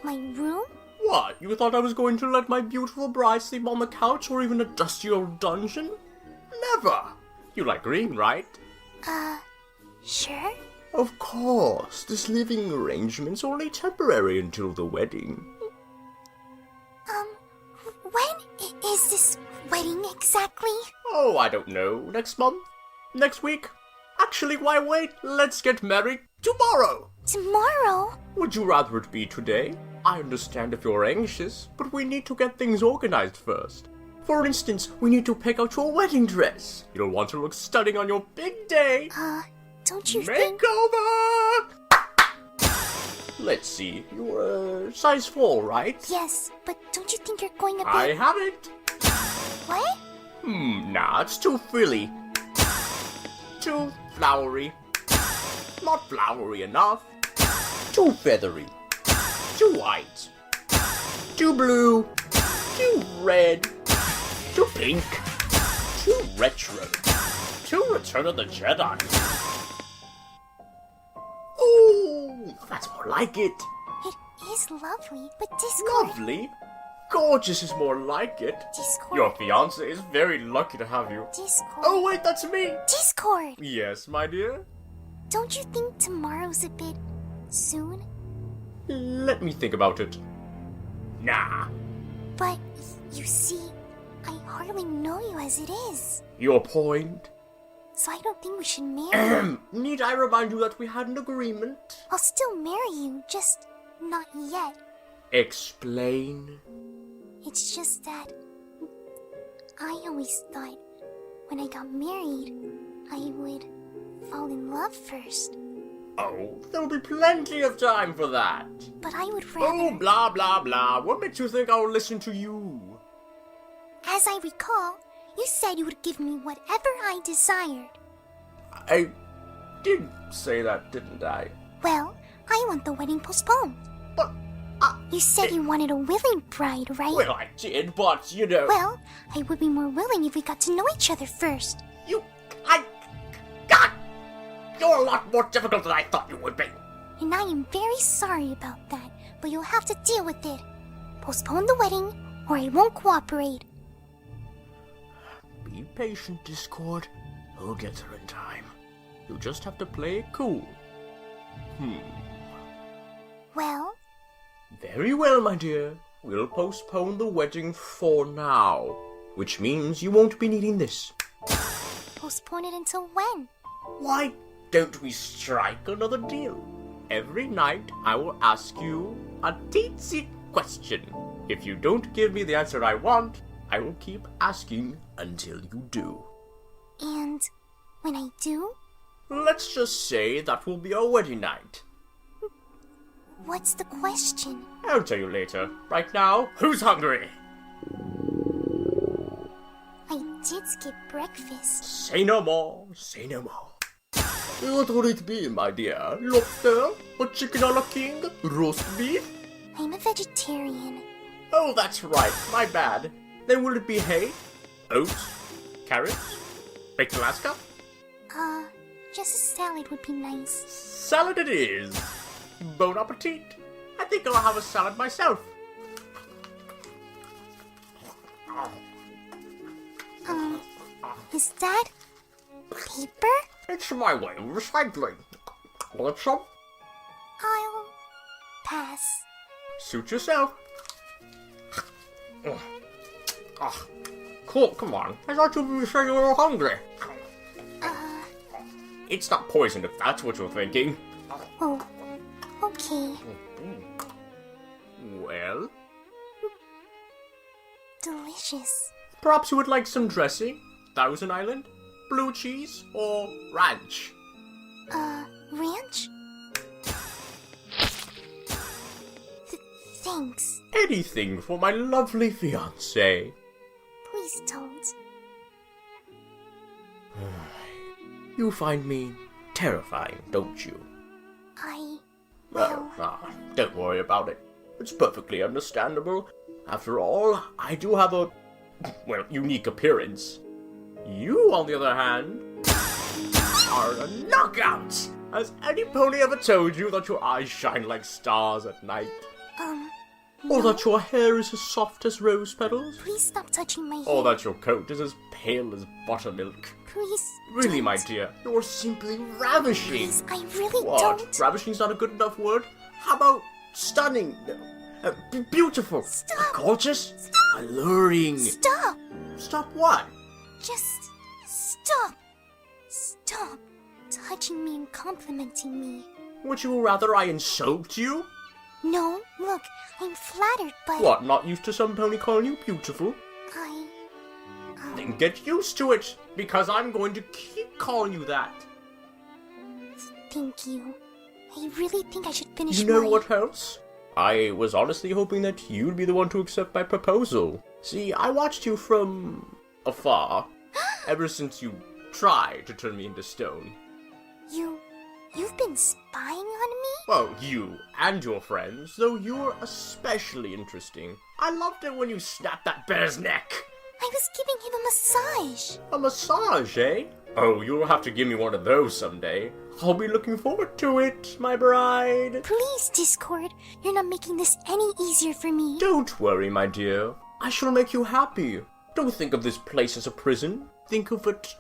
room? What, you thought I was going to let my beautiful bride sleep on the couch or even a dusty old dungeon? Never! You like green, right? Sure. Of course, this living arrangement's only temporary until the wedding. When is this wedding exactly? Oh, I don't know. Next month? Next week? Actually, why wait? Let's get married tomorrow! Tomorrow? Would you rather it be today? I understand if you're anxious, but we need to get things organized first. For instance, we need to pick out your wedding dress. You'll want to look stunning on your big day. Don't you Makeover! Let's see, you're size 4, right? Yes, but don't you think you're going a bit... I have it! What? Nah, it's too frilly. Too flowery. Not flowery enough. Too feathery. Too white. Too blue. Too red. Too pink. Too retro. Too Return of the Jedi. Ooh, that's more like it. It is lovely, but Discord... Lovely? Gorgeous is more like it. Discord. Your fiancé is very lucky to have you. Discord. Oh wait, that's me. Discord! Yes, my dear? Don't you think tomorrow's a bit... soon? Let me think about it. Nah. But, you see, I hardly know you as it is. Your point? So I don't think we should marry. Need I remind you that we had an agreement? I'll still marry you, just not yet. Explain. It's just that I always thought when I got married, I would fall in love first. Oh, there'll be plenty of time for that. But I would rather... Oh, blah, blah, blah. What makes you think I'll listen to you? As I recall, you said you would give me whatever I desired. I did say that, didn't I? Well, I want the wedding postponed. But... you said you wanted a willing bride, right? Well, I did, but, you know... Well, I would be more willing if we got to know each other first. You're a lot more difficult than I thought you would be. And I am very sorry about that, but you'll have to deal with it. Postpone the wedding, or I won't cooperate. Be patient, Discord. We'll get there in time. You'll just have to play it cool. Well? Very well, my dear. We'll postpone the wedding for now. Which means you won't be needing this. Postpone it until when? Why don't we strike another deal? Every night I will ask you a teensy question. If you don't give me the answer I want, I will keep asking until you do. And when I do? Let's just say that will be our wedding night. What's the question? I'll tell you later. Right now, who's hungry? I did skip breakfast. Say no more, say no more. What would it be, my dear? Lobster? Or chicken a la king? Roast beef? I'm a vegetarian. Oh, that's right, my bad. Then will it be hay? Oats? Carrots? Baked Alaska? Just a salad would be nice. Salad it is. Bon appetit. I think I'll have a salad myself. Is that paper? It's my way of recycling. Want some? I'll pass. Suit yourself. Cool, come on. I thought you were saying you were hungry. It's not poison if that's what you're thinking. Oh, okay. Well? Delicious. Perhaps you would like some dressing? Thousand Island? Blue cheese? Or ranch? Ranch? Thanks. Anything for my lovely fiancé. Please don't. You find me terrifying, don't you? Well... don't worry about it. It's perfectly understandable. After all, I do have a, unique appearance. You, on the other hand, are a knockout! Has any pony ever told you that your eyes shine like stars at night? Or that your hair is as soft as rose petals? Please stop touching my hair. Or that your coat is as pale as buttermilk? Please. Really, don't. my dear, you're simply ravishing. Please, I really What? don't. Ravishing's not a good enough word? How about stunning? Beautiful? Stop. Gorgeous? Stop. Alluring? Stop. Stop what? Just stop. Stop touching me and complimenting me. Would you rather I insult you? No, look, I'm flattered, but... What, not used to some pony calling you beautiful? Then get used to it, because I'm going to keep calling you that. Thank you. I really think I should finish You know my... what else? I was honestly hoping that you'd be the one to accept my proposal. See, I watched you from afar, ever since you tried to turn me into stone. You've been spying on me? Well, you and your friends, though you're especially interesting. I loved it when you snapped that bear's neck. I was giving him a massage. A massage, eh? Oh, you'll have to give me one of those someday. I'll be looking forward to it, my bride. Please, Discord. You're not making this any easier for me. Don't worry, my dear. I shall make you happy. Don't think of this place as a prison. Think of it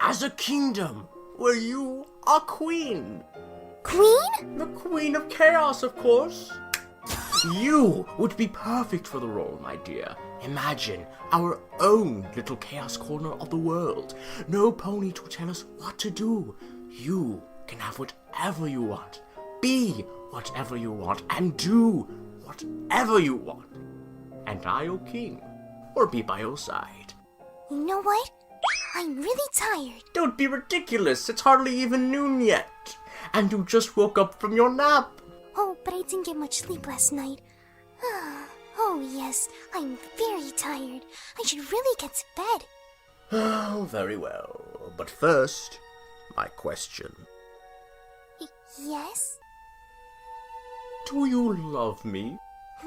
as a kingdom where you are queen. Queen? The queen of chaos, of course. You would be perfect for the role, my dear. Imagine our own little chaos corner of the world. No pony to tell us what to do. You can have whatever you want, be whatever you want, and do whatever you want. And I'll king, or be by your side. You know what? I'm really tired. Don't be ridiculous. It's hardly even noon yet. And you just woke up from your nap. Oh, but I didn't get much sleep last night. Oh, yes, I'm very tired. I should really get to bed. Oh, very well. But first, my question. Yes? Do you love me?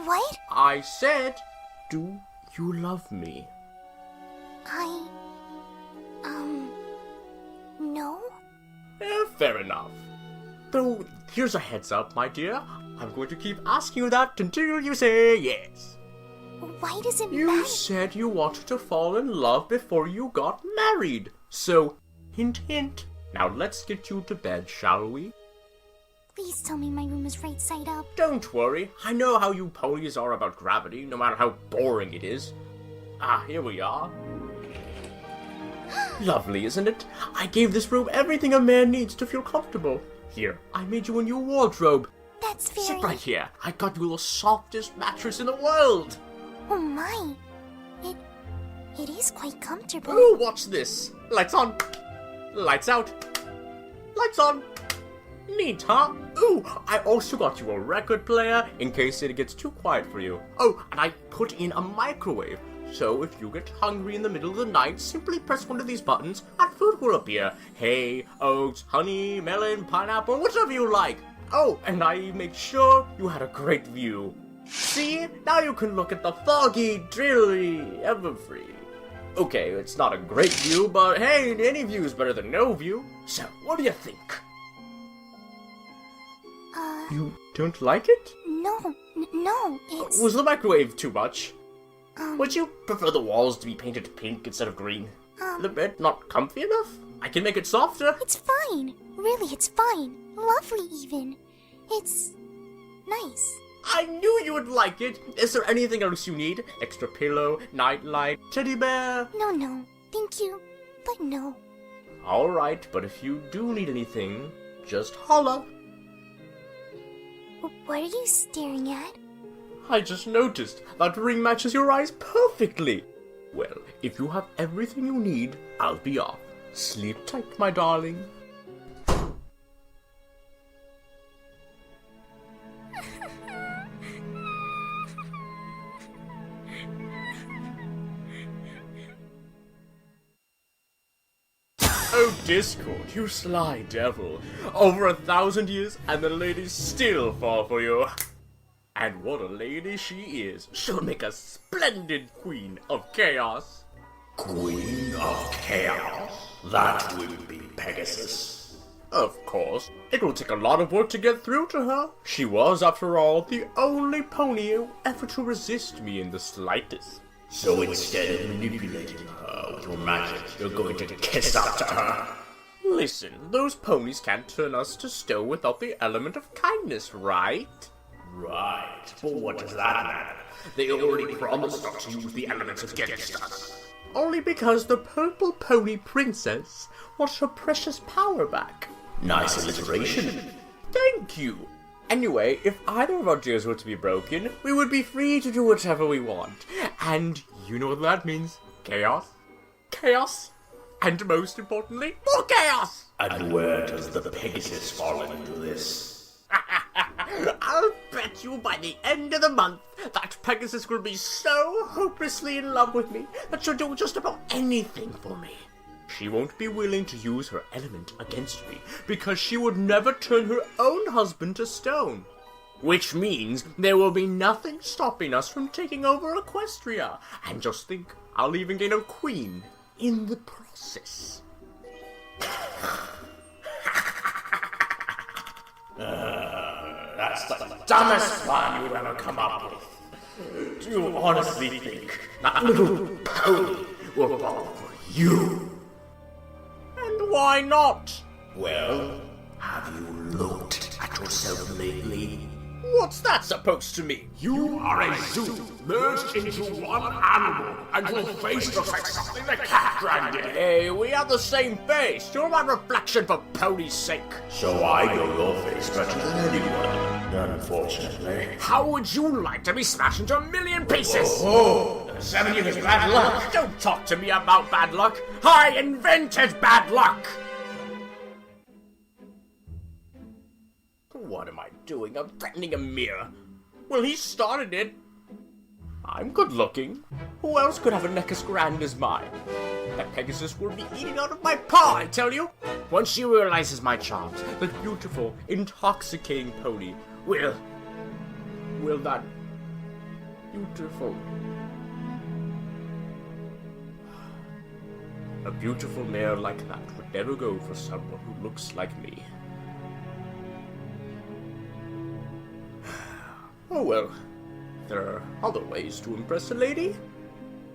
What? I said, do you love me? No? Fair enough. Though, here's a heads up, my dear. I'm going to keep asking you that until you say yes. Why does it matter? You said you wanted to fall in love before you got married. So, hint, hint. Now let's get you to bed, shall we? Please tell me my room is right side up. Don't worry. I know how you ponies are about gravity, no matter how boring it is. Here we are. Lovely, isn't it? I gave this room everything a man needs to feel comfortable. Here, I made you a new wardrobe. That's very... Sit right here. I got you the softest mattress in the world. Oh my. It is quite comfortable. Ooh, watch this. Lights on. Lights out. Lights on. Neat, huh? Ooh, I also got you a record player in case it gets too quiet for you. Oh, and I put in a microwave. So if you get hungry in the middle of the night, simply press one of these buttons and food will appear. Hay, oats, honey, melon, pineapple, whatever you like. Oh, and I made sure you had a great view. See? Now you can look at the foggy, dreary Everfree. Okay, it's not a great view, but hey, any view is better than no view. So, what do you think? You don't like it? No, it's... Was the microwave too much? Would you prefer the walls to be painted pink instead of green? The bed not comfy enough? I can make it softer. It's fine. Really, it's fine. Lovely, even. It's... nice. I knew you would like it. Is there anything else you need? Extra pillow, nightlight, teddy bear? No. Thank you. But no. Alright, but if you do need anything, just holla. What are you staring at? I just noticed that ring matches your eyes perfectly. Well, if you have everything you need, I'll be off. Sleep tight, my darling. Oh, Discord, you sly devil. Over 1,000 years, and the ladies still fall for you. And what a lady she is. She'll make a splendid queen of chaos. Queen of chaos? That would be Pegasus. Of course, it will take a lot of work to get through to her. She was, after all, the only pony ever to resist me in the slightest. So instead of manipulating her with your magic, you're going to kiss up to her? Listen, those ponies can't turn us to stone without the element of kindness, right? Right, but what does that matter? They already promised not to use the elements against us. Only because the purple pony princess wants her precious power back. Nice alliteration. Thank you. Anyway, if either of our deals were to be broken, we would be free to do whatever we want. And you know what that means. Chaos. Chaos. And most importantly, more chaos! And where does the Pegasus fall into this? I'll bet you by the end of the month that Pegasus will be so hopelessly in love with me that she'll do just about anything for me. She won't be willing to use her element against me because she would never turn her own husband to stone. Which means there will be nothing stopping us from taking over Equestria. And just think, I'll even gain a queen in the process. That's the dumbest plan you've ever come up with. Do you honestly think that little pony will fall for you? And why not? Well, have you looked at yourself lately? What's that supposed to mean? You are a zoo merged into one animal, and your face looks like something the cat dragged in. Hey, we have the same face. You're my reflection for pony's sake. So I know your face better than anyone, unfortunately. How would you like to be smashed into a million pieces? Oh, 7 years bad luck. Don't talk to me about bad luck. I invented bad luck. What am I doing? I'm threatening a mirror. Well, he started it. I'm good looking. Who else could have a neck as grand as mine? That Pegasus will be eating out of my paw, I tell you. Once she realizes my charms, the beautiful, intoxicating pony will that beautiful... A beautiful mare like that would never go for someone who looks like me. Oh well, there are other ways to impress a lady.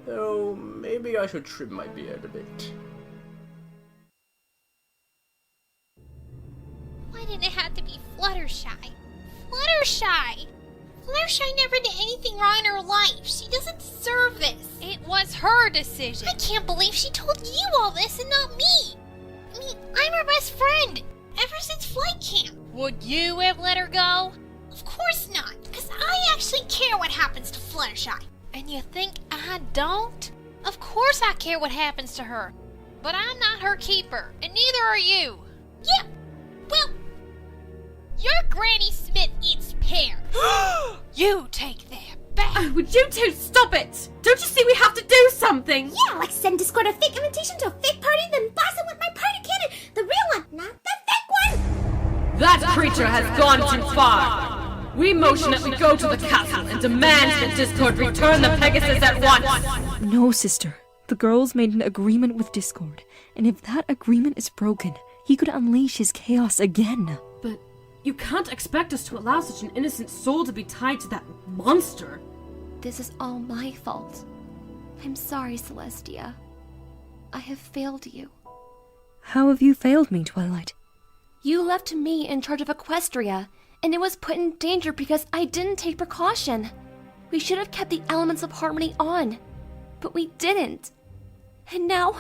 Though, maybe I should trim my beard a bit. Why did it have to be Fluttershy? Fluttershy! Fluttershy never did anything wrong in her life. She doesn't deserve this. It was her decision. I can't believe she told you all this and not me. I mean, I'm her best friend. Ever since flight camp. Would you have let her go? Of course not, because I actually care what happens to Fluttershy. And you think I don't? Of course I care what happens to her. But I'm not her keeper, and neither are you. Yeah, well, your Granny Smith eats pear. You take that back. Would you two stop it? Don't you see we have to do something? Yeah, like send Discord a fake invitation to a fake party, then blast it with my party cannon. The real one, not the fake one. That creature has gone too far. We motion that we go to the castle and demand that Discord return the Pegasus at once! No, sister. The girls made an agreement with Discord, and if that agreement is broken, he could unleash his chaos again. But you can't expect us to allow such an innocent soul to be tied to that monster. This is all my fault. I'm sorry, Celestia. I have failed you. How have you failed me, Twilight? You left me in charge of Equestria, and it was put in danger because I didn't take precaution. We should have kept the elements of harmony on, but we didn't. And now,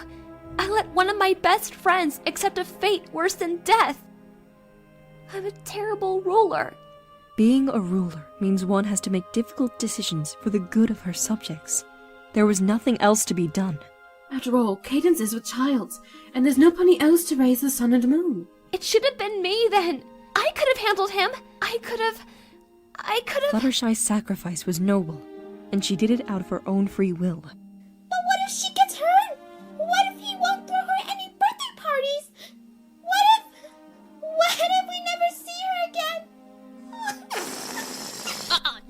I let one of my best friends accept a fate worse than death. I'm a terrible ruler. Being a ruler means one has to make difficult decisions for the good of her subjects. There was nothing else to be done. After all, Cadence is with Childs, and there's no pony else to raise the sun and moon. It should have been me then. I could have handled him. I could have... Fluttershy's sacrifice was noble, and she did it out of her own free will. But what if she gets hurt? What if he won't throw her any birthday parties? What if we never see her again?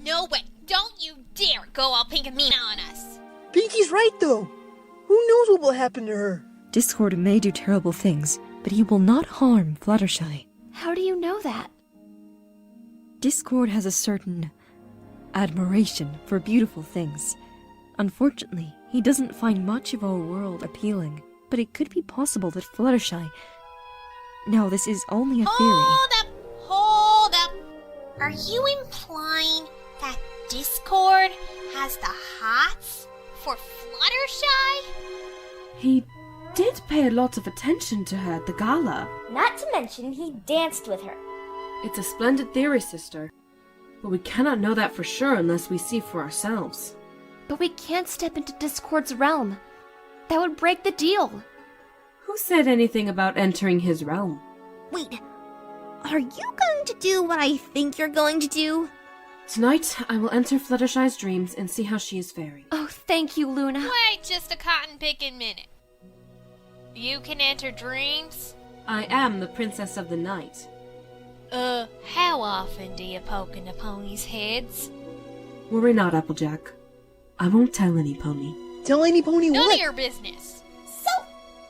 No way. Don't you dare go all pink and mean on us. Pinky's right, though. Who knows what will happen to her? Discord may do terrible things, but he will not harm Fluttershy. How do you know that? Discord has a certain admiration for beautiful things. Unfortunately, he doesn't find much of our world appealing, but it could be possible that Fluttershy... No, this is only a theory. Hold up. Are you implying that Discord has the hots for Fluttershy? He did pay a lot of attention to her at the gala. Not to mention he danced with her. It's a splendid theory, sister. But we cannot know that for sure unless we see for ourselves. But we can't step into Discord's realm. That would break the deal. Who said anything about entering his realm? Wait, are you going to do what I think you're going to do? Tonight, I will enter Fluttershy's dreams and see how she is faring. Oh, thank you, Luna. Wait just a cotton-picking minute. You can enter dreams? I am the princess of the night. How often do you poke into ponies' heads? Worry not, Applejack. I won't tell any pony. Tell any pony None what? of your business. So,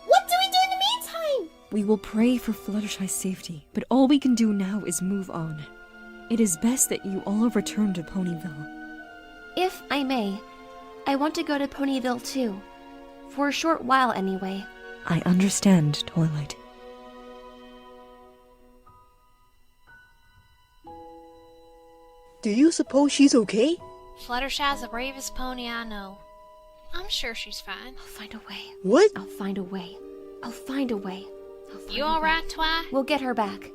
what do we do in the meantime? We will pray for Fluttershy's safety, but all we can do now is move on. It is best that you all return to Ponyville. If I may, I want to go to Ponyville too. For a short while, anyway. I understand, Twilight. Do you suppose she's okay? Fluttershy's the bravest pony I know. I'm sure she's fine. I'll find a way. What? I'll find a way. I'll find a way. You alright, Twi? We'll get her back.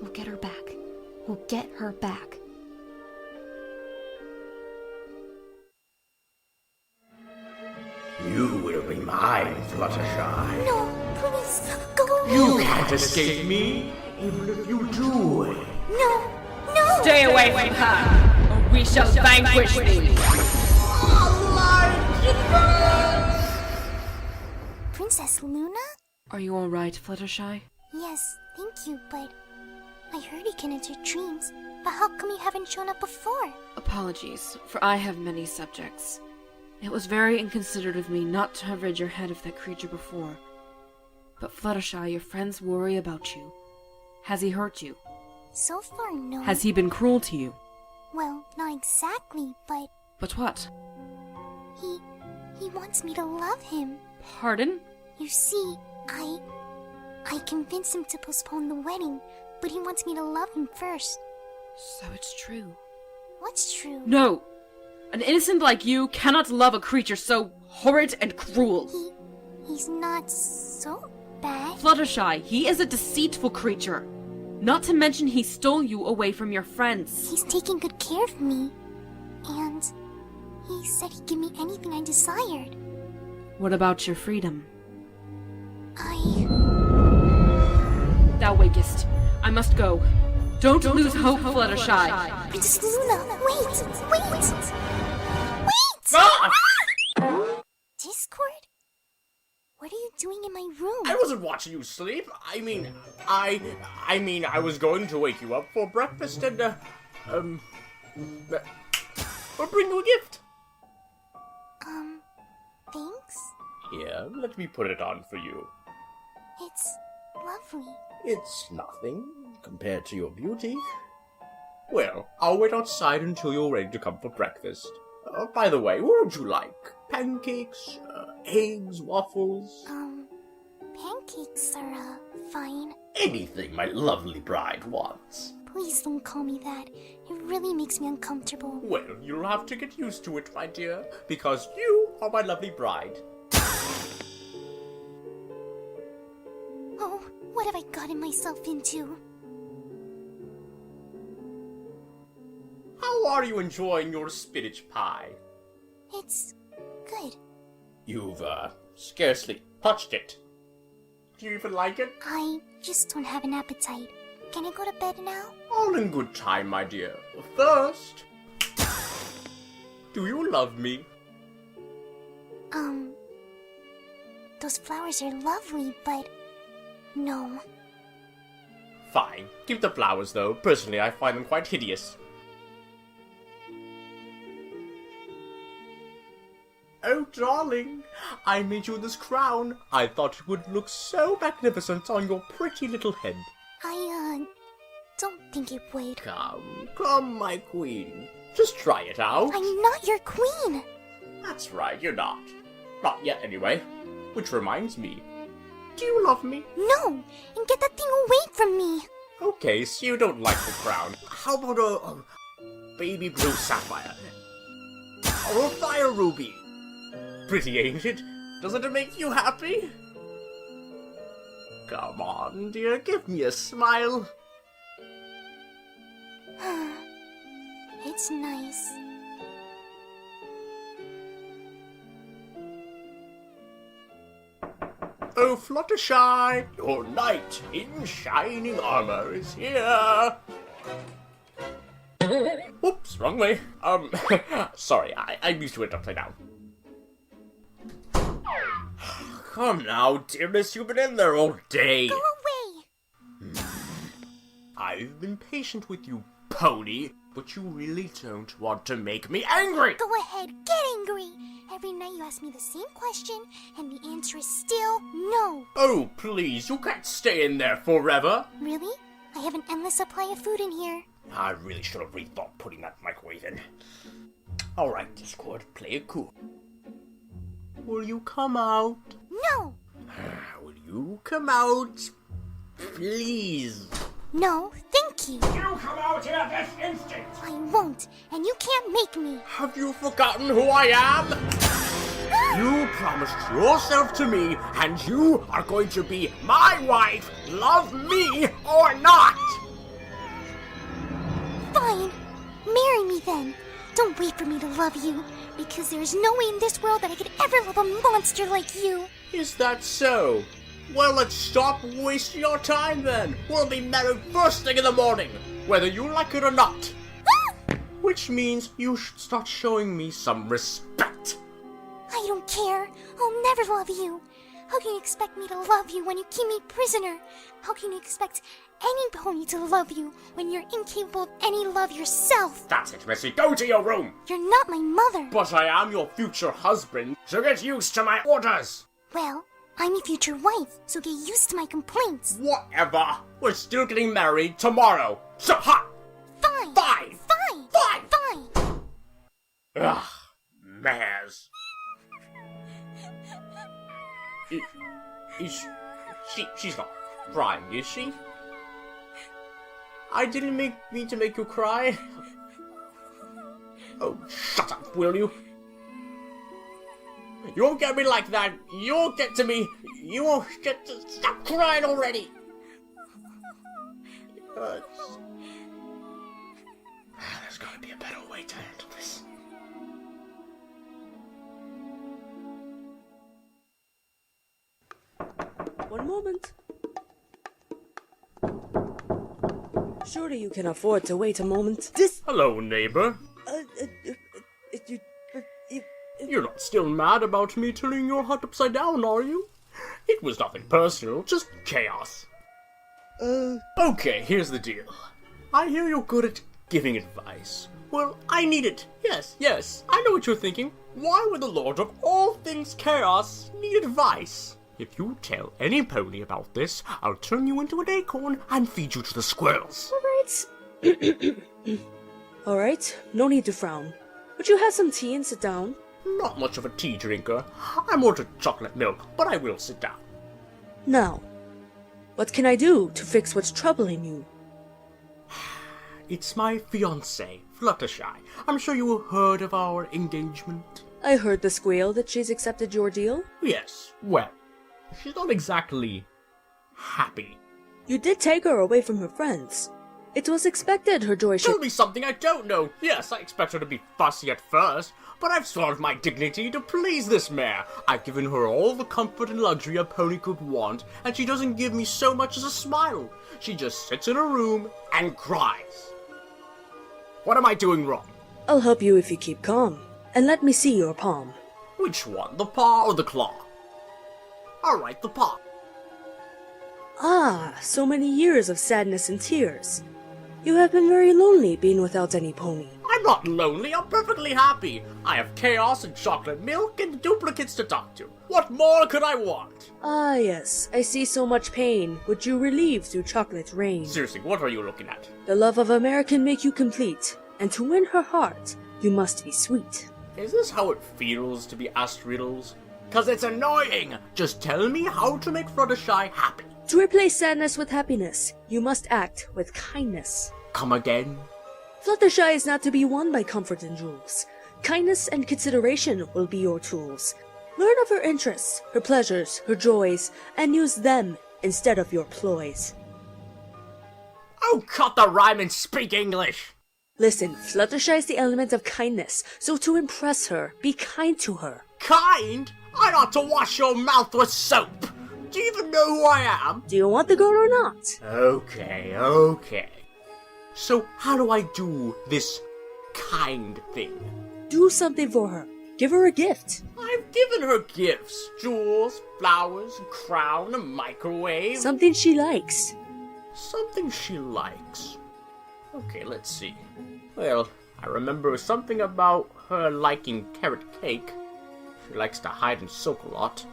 We'll get her back. We'll get her back. You will be mine, Fluttershy. No, please, go away. You can't escape me, even if you do. No, no. Stay away from her, or we shall vanquish thee. Princess Luna? Are you alright, Fluttershy? Yes, thank you, but I heard he can enter dreams. But how come you haven't shown up before? Apologies, for I have many subjects. It was very inconsiderate of me not to have rid your head of that creature before. But Fluttershy, your friends worry about you. Has he hurt you? So far, no. Has he been cruel to you? Well, not exactly, but But what? he wants me to love him. Pardon? You see, I convinced him to postpone the wedding, but he wants me to love him first. So it's true. What's true? No! An innocent like you cannot love a creature so horrid and cruel. He's not so bad. Fluttershy, he is a deceitful creature. Not to mention he stole you away from your friends. He's taking good care of me. And he said he'd give me anything I desired. What about your freedom? Thou wakest. I must go. Don't lose hope, Fluttershy. Princess Luna, wait! Discord? What are you doing in my room? I wasn't watching you sleep. I mean, I was going to wake you up for breakfast and, or bring you a gift. Thanks? Here, let me put it on for you. It's lovely. It's nothing compared to your beauty. Well, I'll wait outside until you're ready to come for breakfast. By the way, what would you like? Pancakes, eggs, waffles? Pancakes are, fine. Anything my lovely bride wants. Please don't call me that. It really makes me uncomfortable. Well, you'll have to get used to it, my dear, because you are my lovely bride. Oh, what have I gotten myself into? How are you enjoying your spinach pie? It's good. You've, scarcely touched it. Do you even like it? I just don't have an appetite. Can I go to bed now? All in good time, my dear. First, do you love me? Those flowers are lovely, but no. Fine. Keep the flowers, though. Personally, I find them quite hideous. Oh, darling, I made you this crown. I thought it would look so magnificent on your pretty little head. I, don't think it would. Come, my queen. Just try it out. I'm not your queen. That's right, you're not. Not yet, anyway. Which reminds me, do you love me? No, and get that thing away from me. Okay, so you don't like the crown. How about a baby blue sapphire? Or a fire ruby? Pretty, ain't it? Doesn't it make you happy? Come on, dear, give me a smile. It's nice. Oh, Fluttershy, your knight in shining armor is here. Whoops, wrong way. Sorry, I'm used to it upside down. Come now, dearest, you've been in there all day. Go away. I've been patient with you, pony, but you really don't want to make me angry. Go ahead, get angry. Every night you ask me the same question, and the answer is still no. Oh, please, you can't stay in there forever. Really? I have an endless supply of food in here. I really should have rethought putting that microwave in. Alright, Discord, play it cool. Will you come out? No! Will you come out? Please. No, thank you. You come out here this instant! I won't, and you can't make me. Have you forgotten who I am? You promised yourself to me, and you are going to be my wife, love me or not! Fine. Marry me then. Don't wait for me to love you, because there is no way in this world that I could ever love a monster like you. Is that so? Well, let's stop wasting our time then. We'll be married first thing in the morning, whether you like it or not. Which means you should start showing me some respect. I don't care. I'll never love you. How can you expect me to love you when you keep me prisoner? How can you expect any pony to love you when you're incapable of any love yourself? That's it, Missy. Go to your room. You're not my mother. But I am your future husband, so get used to my orders. Well, I'm your future wife, so get used to my complaints. Whatever. We're still getting married tomorrow. So hot. Fine. Fine. Fine. Fine. Fine. Ugh, Maz. She's not crying, is she? I didn't mean to make you cry. Oh, shut up, will you? You won't get me like that. You won't get to me. You won't get to... Stop crying already. There's gotta be a better way to handle this. One moment. Surely you can afford to wait a moment. Hello, neighbor. You're not still mad about me turning your hut upside down, are you? It was nothing personal, just chaos. Okay, here's the deal. I hear you're good at giving advice. Well, I need it. Yes, I know what you're thinking. Why would the Lord of all things chaos need advice? If you tell any pony about this, I'll turn you into an acorn and feed you to the squirrels. Alright. Alright, no need to frown. Would you have some tea and sit down? Not much of a tea drinker. I'm more to chocolate milk, but I will sit down. Now, what can I do to fix what's troubling you? It's my fiancée, Fluttershy. I'm sure you heard of our engagement. I heard the squeal that she's accepted your deal. Yes, well, she's not exactly happy. You did take her away from her friends. It was expected her joy should— Tell me something I don't know. Yes, I expect her to be fussy at first, but I've swallowed my dignity to please this mare. I've given her all the comfort and luxury a pony could want, and she doesn't give me so much as a smile. She just sits in her room and cries. What am I doing wrong? I'll help you if you keep calm, and let me see your palm. Which one, the paw or the claw? Alright, the paw. Ah, so many years of sadness and tears. You have been very lonely being without any pony. I'm not lonely, I'm perfectly happy. I have chaos and chocolate milk and duplicates to talk to. What more could I want? Ah, yes, I see so much pain, which you relieve through chocolate rain. Seriously, what are you looking at? The love of a mare can make you complete, and to win her heart, you must be sweet. Is this how it feels to be asked riddles? 'Cause it's annoying! Just tell me how to make Fluttershy happy. To replace sadness with happiness, you must act with kindness. Come again? Fluttershy is not to be won by comfort and jewels. Kindness and consideration will be your tools. Learn of her interests, her pleasures, her joys, and use them instead of your ploys. Oh, cut the rhyme and speak English! Listen, Fluttershy is the element of kindness, so to impress her, be kind to her. Kind? I ought to wash your mouth with soap! Do you even know who I am? Do you want the girl or not? Okay. So how do I do this kind thing? Do something for her. Give her a gift. I've given her gifts. Jewels, flowers, a crown, a microwave. Something she likes. Something she likes. Okay, let's see. Well, I remember something about her liking carrot cake. She likes to hide and soak a lot.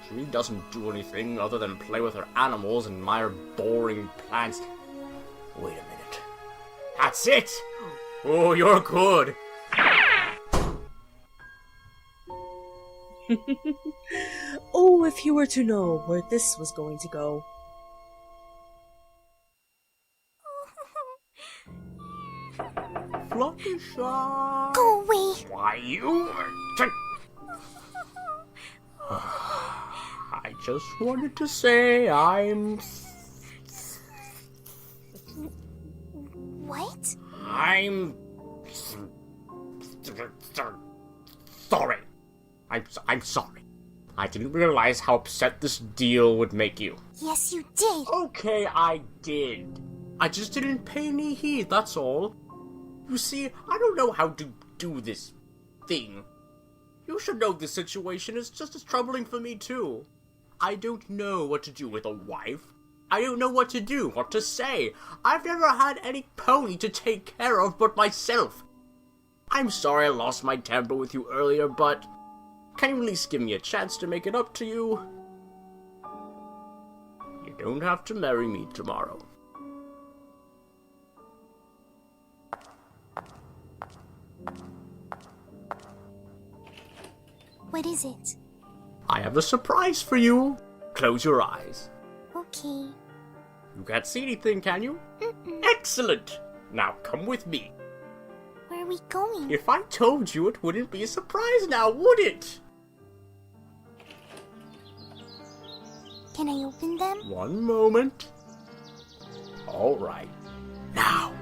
She doesn't do anything other than play with her animals and admire boring plants. Wait a minute. That's it! Oh, you're good. Oh, if you were to know where this was going to go. Fluttershy! Go away! Why, you... I just wanted to say I'm... What? I'm... sorry. I'm sorry. I didn't realize how upset this deal would make you. Yes, you did. Okay, I did. I just didn't pay any heed, that's all. You see, I don't know how to do this thing. You should know this situation is just as troubling for me, too. I don't know what to do with a wife. I don't know what to do, what to say. I've never had any pony to take care of but myself. I'm sorry I lost my temper with you earlier, but can you at least give me a chance to make it up to you? You don't have to marry me tomorrow. What is it? I have a surprise for you. Close your eyes. Okay. You can't see anything, can you? Excellent! Now come with me. Where are we going? If I told you, it wouldn't be a surprise now, would it? Can I open them? One moment. All right. Now.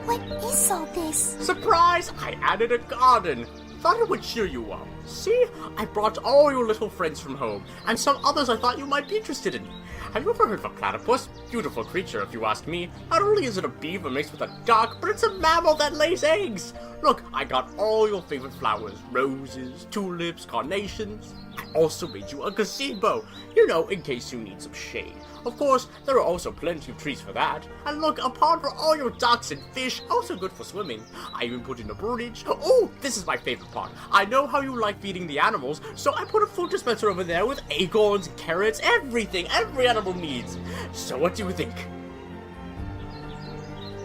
What is all this? Surprise! I added a garden. Thought it would cheer you up. See, I brought all your little friends from home, and some others I thought you might be interested in. Have you ever heard of a platypus? Beautiful creature, if you ask me. Not only is it a beaver mixed with a duck, but it's a mammal that lays eggs. Look, I got all your favorite flowers. Roses, tulips, carnations. I also made you a gazebo, you know, in case you need some shade. Of course, there are also plenty of trees for that. And look, a pond for all your ducks and fish, also good for swimming. I even put in a bridge. Oh, this is my favorite part. I know how you like feeding the animals, so I put a food dispenser over there with acorns, carrots, everything every animal needs. So what do you think?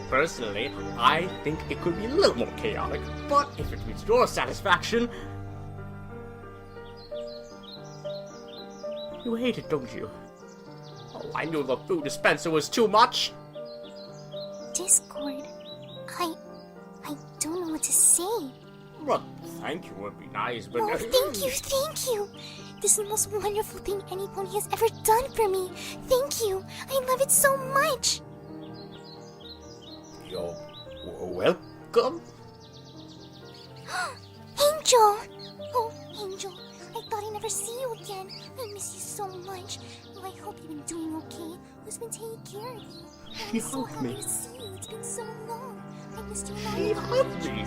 Personally, I think it could be a little more chaotic, but if it means your satisfaction... You hate it, don't you? Oh, I knew the food dispenser was too much. Discord. I don't know what to say. Well, thank you would be nice, but... Oh, thank you. This is the most wonderful thing any pony has ever done for me. Thank you. I love it so much. You're welcome. Angel! Oh, Angel, I thought I'd never see you again. I miss you so much. Well, I hope you've been doing okay. Who's been taking care of you? She I'm so hugged happy me. to see you. It's been so long. I missed you. She hugged me.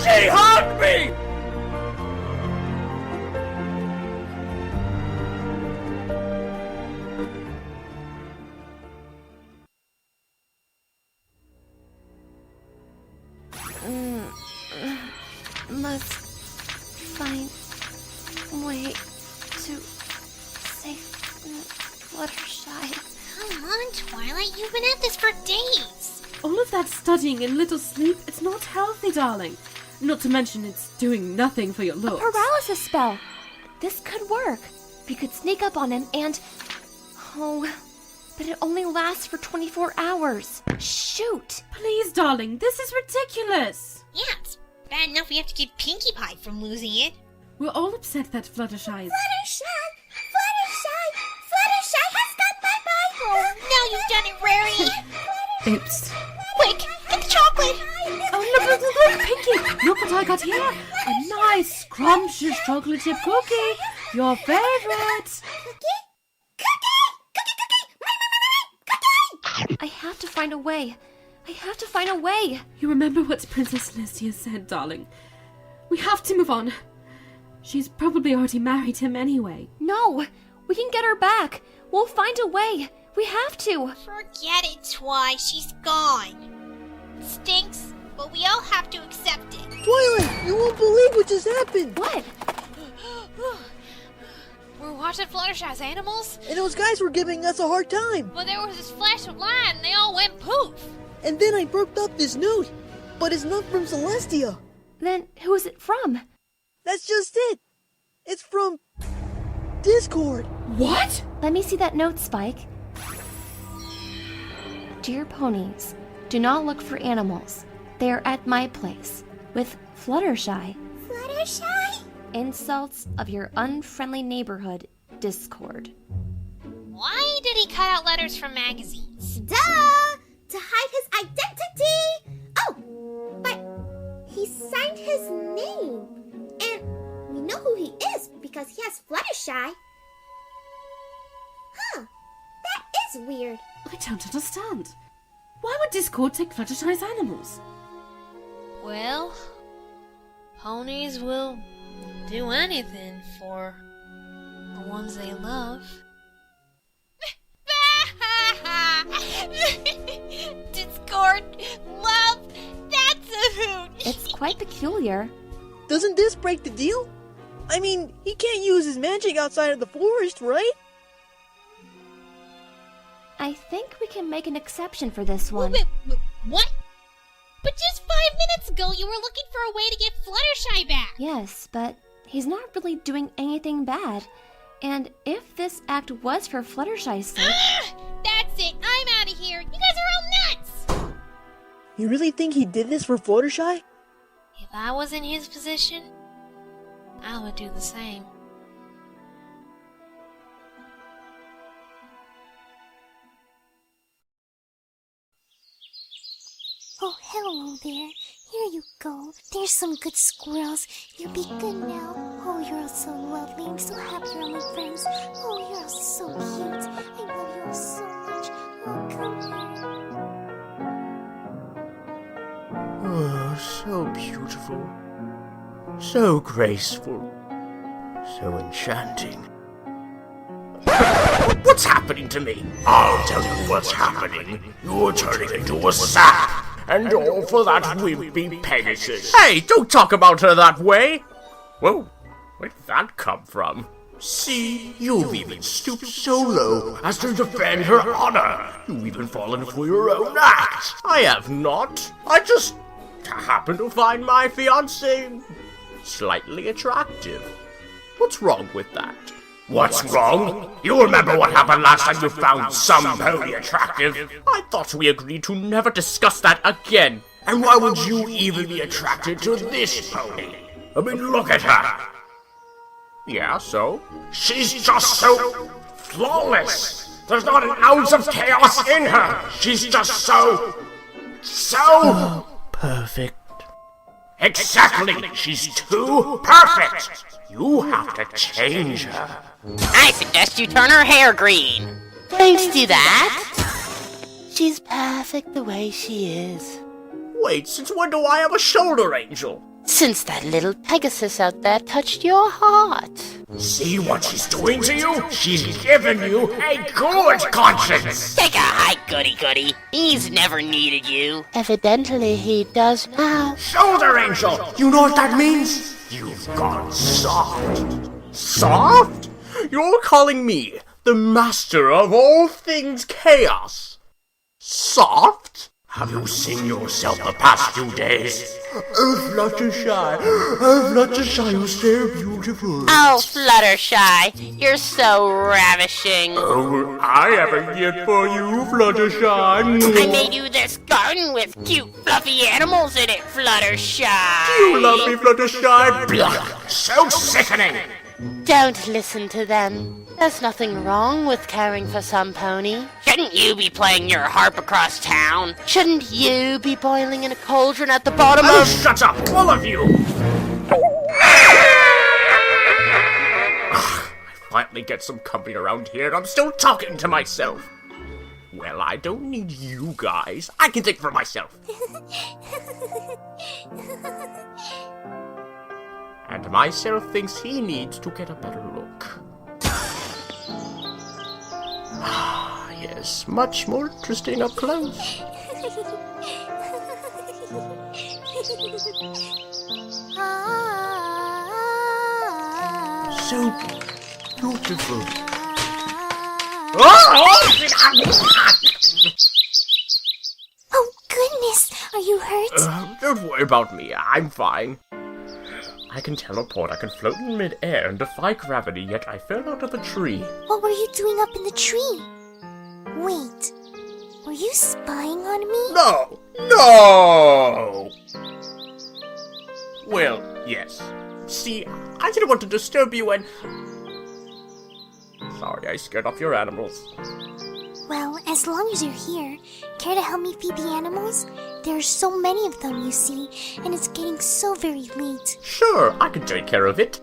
She hugged me! Twilight, you've been at this for days. All of that studying and little sleep, it's not healthy, darling. Not to mention it's doing nothing for your looks. Paralysis spell. This could work. We could sneak up on him and... Oh, but it only lasts for 24 hours. Shoot! Please, darling, this is ridiculous. Yeah, it's bad enough we have to keep Pinkie Pie from losing it. We're all upset that Fluttershy is... Fluttershy has gone bye-bye! Oh, now you've done it, Rarity! Oops. Quick, get the chocolate! Oh, look, Pinkie! Look what I got here! A nice, scrumptious chocolate chip cookie! Your favorite! I have to find a way. I have to find a way. You remember what Princess Celestia said, darling. We have to move on. She's probably already married him anyway. No, we can get her back. We'll find a way. We have to. Forget it, Twi. She's gone. Stinks, but we all have to accept it. Twilight, you won't believe what just happened. What? We're watching Fluttershy's animals, And those guys were giving us a hard time. but there was this flash of light and they all went poof. And then I broke up this note. But it's not from Celestia. Then who is it from? That's just it. It's from... Discord. What? Let me see that note, Spike. Dear ponies, do not look for animals. They are at my place. With Fluttershy. Fluttershy? Insults of your unfriendly neighborhood, Discord. Why did he cut out letters from magazines? Duh! To hide his identity! Oh! But he signed his name. And we know who he is because he has Fluttershy. Huh. That is weird. I don't understand. Why would Discord take Fluttershy's animals? Well, ponies will do anything for the ones they love. Discord, love, that's a hoot. It's quite peculiar. Doesn't this break the deal? I mean, he can't use his magic outside of the forest, right? I think we can make an exception for this one. Wait, what? But just 5 minutes ago you were looking for a way to get Fluttershy back. Yes, but he's not really doing anything bad. And if this act was for Fluttershy's sake... That's it, I'm out of here. You guys are all nuts. You really think he did this for Fluttershy? If I was in his position, I would do the same. Oh, hello there. Here you go. There's some good squirrels. You be good now. Oh, you're all so lovely. I'm so happy you're all my friends. Oh, you're all so cute. I love you all so much. Oh, come here. Oh, so beautiful. So graceful. So enchanting. What's happening to me? I'll tell you what's happening. You're turning into a sap. And all for that wimpy Pegasus. Hey, don't talk about her that way! Whoa, where did that come from? See, you've even stooped so low as to defend her honor. You've even fallen for your own act. I have not. I just happen to find my fiancé slightly attractive. What's wrong with that? What's wrong? You remember what happened last time you found some pony attractive? I thought we agreed to never discuss that again. And why would you even be attracted to this pony? I mean, look at her. Yeah, so? She's just so flawless. There's not an ounce of chaos in her. She's just so... perfect. Exactly. She's too perfect. You have to change her. I suggest you turn her hair green. Don't do that. She's perfect the way she is. Wait, since when do I have a shoulder angel? Since that little Pegasus out there touched your heart. See what she's doing to you? She's given you a good conscience. Take a hike, goody-goody. He's never needed you. Evidently he does now. Shoulder angel! You know what that means? You've gone soft. Soft? You're calling me the master of all things chaos. Soft? Have you seen yourself the past few days? Oh, Fluttershy, you're so beautiful. Oh, Fluttershy, you're so ravishing. Oh, I have a gift for you, Fluttershy. I made you this garden with cute, fluffy animals in it, Fluttershy. You love me, Fluttershy. Blah, so sickening. Don't listen to them. There's nothing wrong with caring for some pony. Shouldn't you be playing your harp across town? Shouldn't you be boiling in a cauldron at the bottom of— shut up, all of you! I finally get some company around here and I'm still talking to myself. Well, I don't need you guys. I can think for myself. And myself thinks he needs to get a better look. Ah, yes, much more interesting up close. So beautiful. Oh, goodness! Are you hurt? Don't worry about me. I'm fine. I can teleport, I can float in mid-air and defy gravity, yet I fell out of a tree. What were you doing up in the tree? Wait, were you spying on me? No! No! Well, yes. See, I didn't want to disturb you and... Sorry, I scared off your animals. Well, as long as you're here, care to help me feed the animals? There are so many of them, you see, and it's getting so very late. Sure, I can take care of it.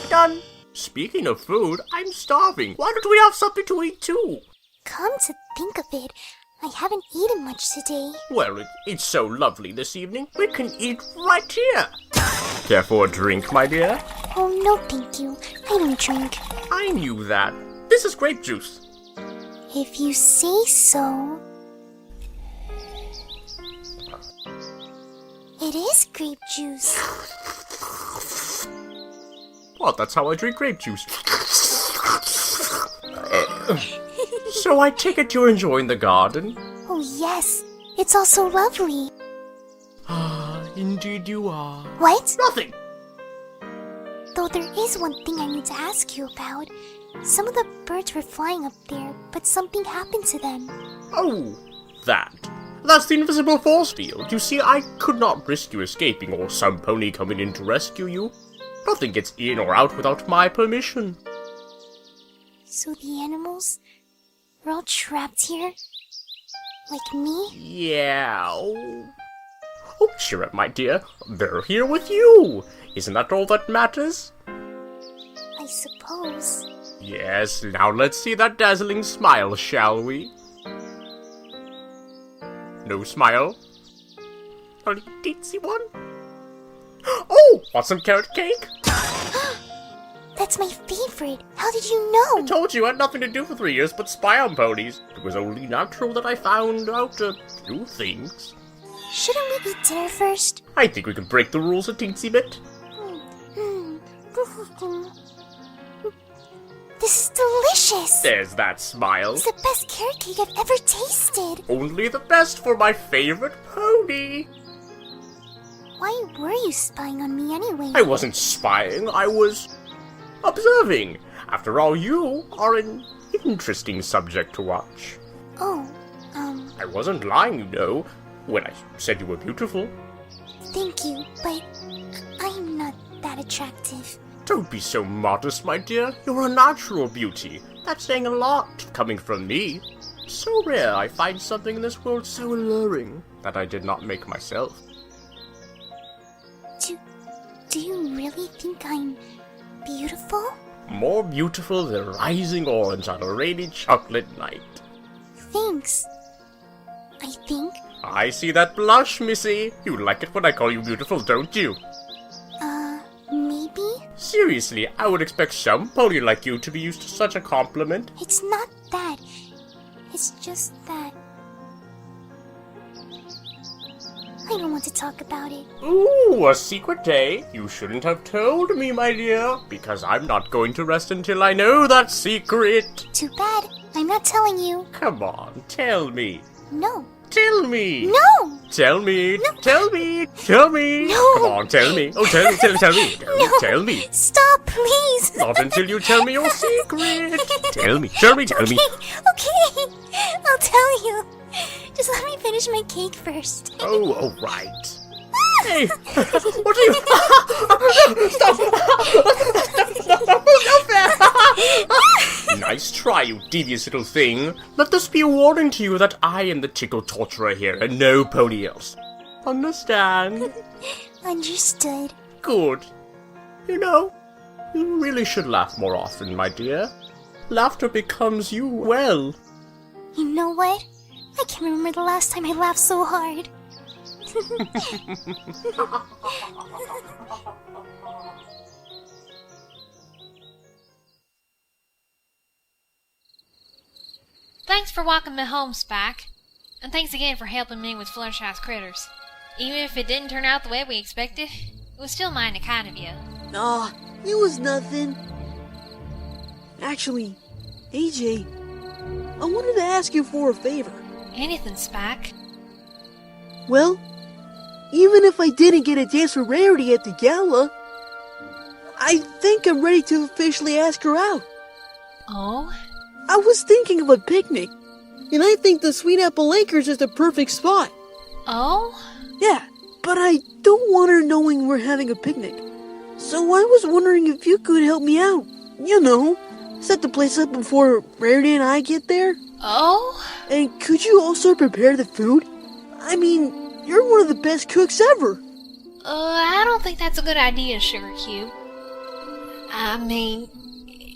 Done. Speaking of food, I'm starving. Why don't we have something to eat too? Come to think of it, I haven't eaten much today. Well, it's so lovely this evening. We can eat right here. Care for a drink, my dear? Oh, no thank you. I don't drink. I knew that. This is grape juice. If you say so. It is grape juice. Well, that's how I drink grape juice. So I take it you're enjoying the garden? Oh yes, it's all so lovely. Ah, indeed you are. What? Nothing! Though there is one thing I need to ask you about. Some of the birds were flying up there, but something happened to them. Oh, that. That's the invisible force field. You see, I could not risk you escaping or some pony coming in to rescue you. Nothing gets in or out without my permission. So the animals were all trapped here? Like me? Yeah. Oh, cheer up, my dear. They're here with you. Isn't that all that matters? I suppose. Yes, now let's see that dazzling smile, shall we? No smile? Only a teensy one? Oh, want some carrot cake? That's my favorite. How did you know? I told you I had nothing to do for 3 years but spy on ponies. It was only natural that I found out a few things. Shouldn't we eat dinner first? I think we can break the rules a teensy bit. This is delicious! There's that smile. It's the best carrot cake I've ever tasted. Only the best for my favorite pony. Why were you spying on me anyway? I wasn't spying, I was observing. After all, you are an interesting subject to watch. Oh, I wasn't lying, you know, when I said you were beautiful. Thank you, but I'm not that attractive. Don't be so modest, my dear. You're a natural beauty. That's saying a lot, coming from me. So rare I find something in this world so alluring that I did not make myself. Do you really think I'm beautiful? More beautiful than rising orange on a rainy chocolate night. Thanks. I think. I see that blush, missy. You like it when I call you beautiful, don't you? Maybe? Seriously, I would expect some pony like you to be used to such a compliment. It's not that. It's just that... I don't want to talk about it. Ooh, a secret day? You shouldn't have told me, my dear, because I'm not going to rest until I know that secret. Too bad. I'm not telling you. Come on, tell me. No. Tell me. No. Tell me. No. Tell me. Tell me. No. Come on, tell me. Oh, tell me. No. Tell me. Stop, please. Not until you tell me your secret. Tell me. Tell me. Okay. I'll tell you. Just let me finish my cake first. Oh, all right. Hey, what are you? Stop! Nice try, you devious little thing. Let this be a warning to you that I am the tickle torturer here and no pony else. Understand? Understood. Good. You know, you really should laugh more often, my dear. Laughter becomes you well. You know what? I can't remember the last time I laughed so hard. Thanks for walking me home, Spike. And thanks again for helping me with Fluttershy's critters. Even if it didn't turn out the way we expected, it was still mighty kind of you. Aw, it was nothing. Actually, AJ, I wanted to ask you for a favor. Anything, Spike. Well, even if I didn't get a dance for Rarity at the gala, I think I'm ready to officially ask her out. Oh? I was thinking of a picnic, and I think the Sweet Apple Acres is the perfect spot. Oh? Yeah, but I don't want her knowing we're having a picnic. So I was wondering if you could help me out. You know, set the place up before Rarity and I get there. Oh? And could you also prepare the food? I mean, you're one of the best cooks ever. I don't think that's a good idea, Sugar Cube. I mean,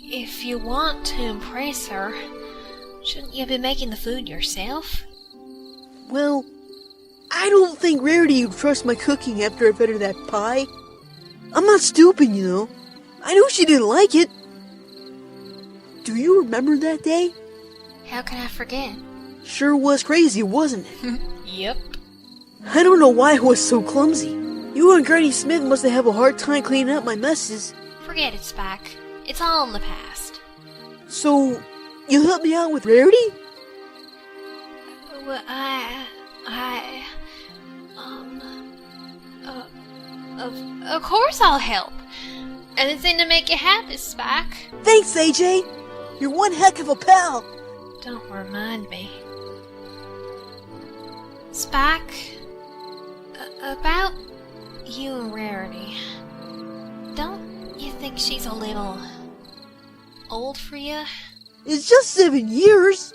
if you want to impress her, shouldn't you be making the food yourself? Well, I don't think Rarity would trust my cooking after I fed her that pie. I'm not stupid, you know. I know she didn't like it. Do you remember that day? How can I forget? Sure was crazy, wasn't it? Yep. I don't know why I was so clumsy. You and Granny Smith must have a hard time cleaning up my messes. Forget it, Spike. It's all in the past. So, you help me out with Rarity? Well, of course I'll help. Anything to make you happy, Spike. Thanks, AJ. You're one heck of a pal. Don't remind me. Spike, about you and Rarity. Don't you think she's a little old for you? It's just 7 years.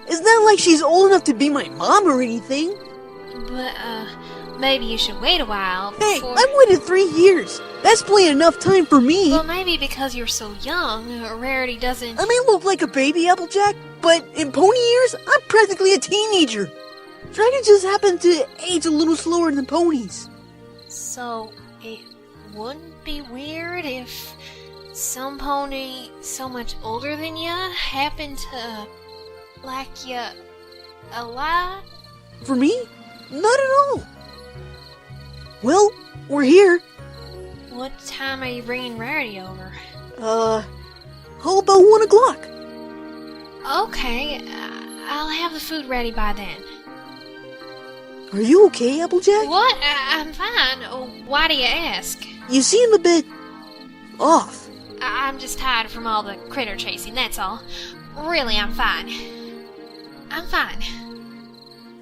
It's not like she's old enough to be my mom or anything. But, maybe you should wait a while before... Hey, I've waited 3 years. That's plenty enough time for me. Well, maybe because you're so young, Rarity doesn't... I may look like a baby, Applejack, but in pony years, I'm practically a teenager. Dragons just happen to age a little slower than ponies. So, it wouldn't be weird if some pony so much older than you happened to like you a lot? For me? Not at all. Well, we're here. What time are you bringing Rarity over? How about 1 o'clock? Okay, I'll have the food ready by then. Are you okay, Applejack? What? I'm fine. Why do you ask? You seem a bit off. I'm just tired from all the critter chasing, that's all. Really, I'm fine. I'm fine.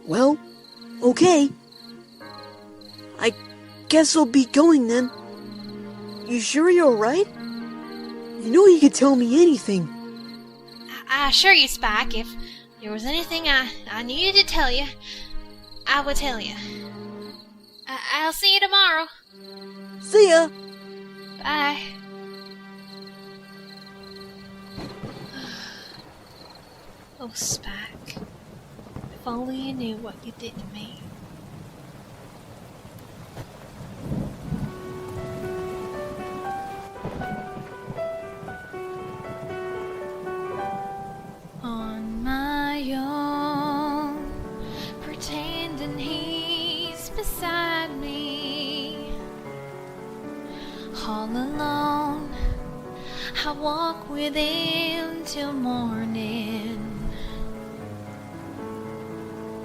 Well, okay. I guess I'll be going then. You sure you're alright? You know you could tell me anything. I assure you, Spike, if there was anything I needed to tell you, I would tell you. I'll see you tomorrow. See ya. Bye. Oh, Spike. If only you knew what you did to me. On my own, pretending he's beside alone. I walk with him till morning.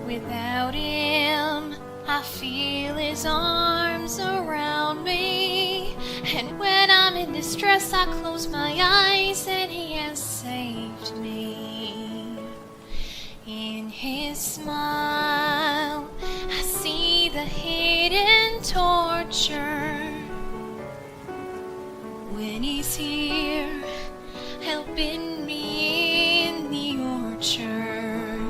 Without him, I feel his arms around me. And when I'm in distress, I close my eyes and he has saved me. In his smile, I see the hidden torture. When he's here, helping me in the orchard.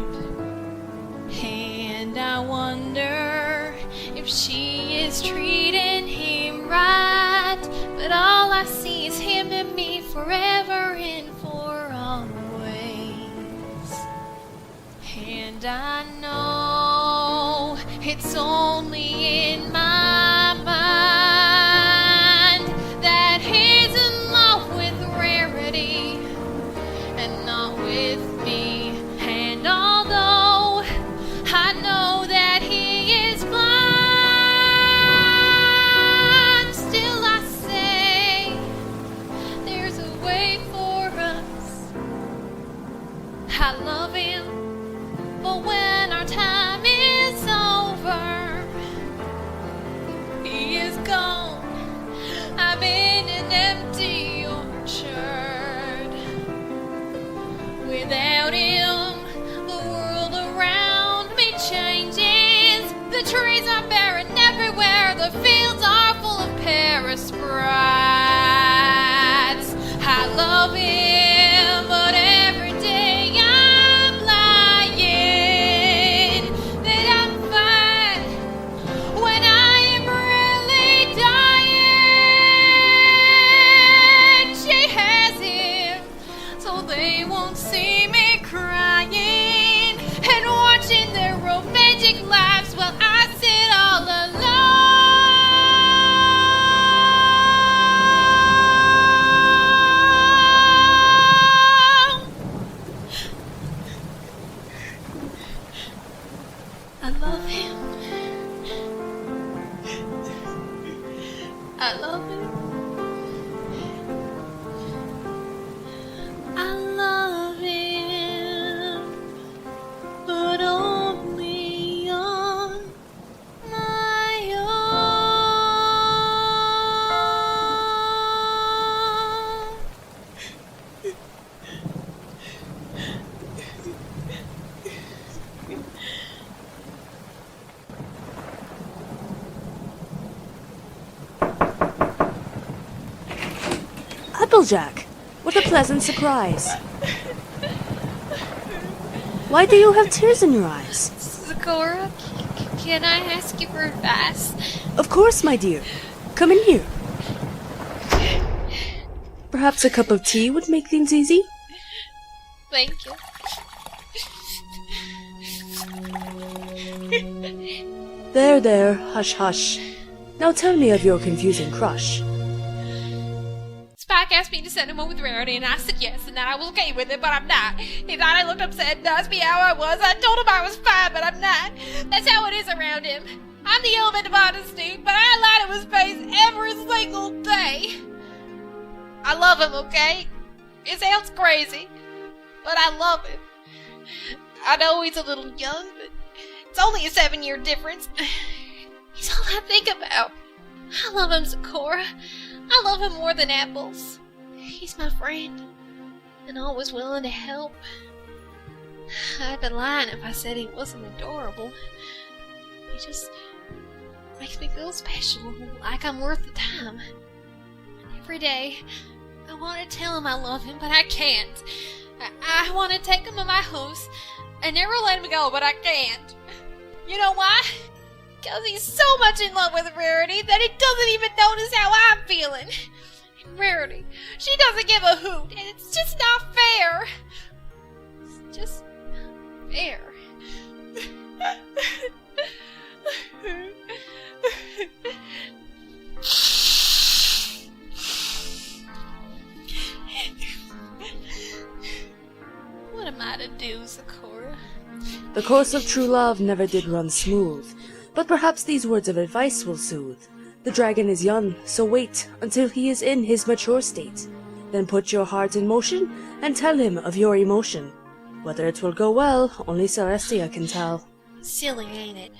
And I wonder if she is treating him right. But all I see is him and me forever and for always. And I know it's only in my mind that he's in love with Rarity and not with me. And although I know that he is blind, still I say there's a way for us. I love him, but when our time is over, he is gone. I'm in an empty orchard. Without him, the world around me changes. The trees are barren everywhere. The fields are full of Paris sprites. I love him, but every day I'm lying that I'm fine when I am really dying. She has him, so they won't see me crying and watching their romantic lives while I sit all alone. I love him. I love him. I love him, but only on my Applejack, what a pleasant surprise. Why do you have tears in your eyes? Sakura, can I ask you for advice? Of course, my dear. Come in here. Perhaps a cup of tea would make things easy? Thank you. There, hush, hush. Now tell me of your confusing crush. Spike asked me to send him home with Rarity, and I said yes, and that I was okay with it, but I'm not. He thought I looked upset and asked me how I was. I told him I was fine, but I'm not. That's how it is around him. I'm the element of honesty, but I lie to his face every single day. I love him, okay? It sounds crazy, but I love him. I know he's a little young, but it's only a 7-year difference. He's all I think about. I love him, Sakura. I love him more than apples. He's my friend, and always willing to help. I'd be lying if I said he wasn't adorable. He just makes me feel special, like I'm worth the time. Every day, I want to tell him I love him, but I can't. I want to take him to my house and never let him go, but I can't. You know why? Because he's so much in love with Rarity that he doesn't even notice how I'm feeling. And Rarity, she doesn't give a hoot, and it's just not fair. It's just not fair. What am I to do, Sakura? The course of true love never did run smooth, but perhaps these words of advice will soothe. The dragon is young, so wait until he is in his mature state. Then put your heart in motion and tell him of your emotion. Whether it will go well, only Celestia can tell. Silly, ain't it?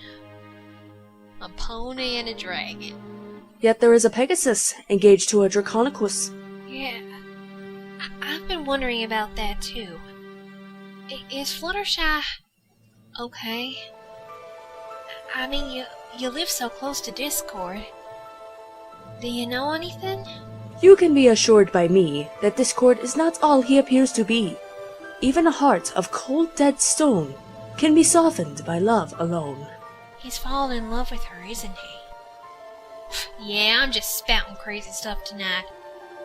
A pony and a dragon. Yet there is a Pegasus engaged to a Draconicus. Yeah, I've been wondering about that too. Is Fluttershy okay? I mean, you live so close to Discord. Do you know anything? You can be assured by me that Discord is not all he appears to be. Even a heart of cold dead stone can be softened by love alone. He's fallen in love with her, isn't he? Yeah, I'm just spouting crazy stuff tonight.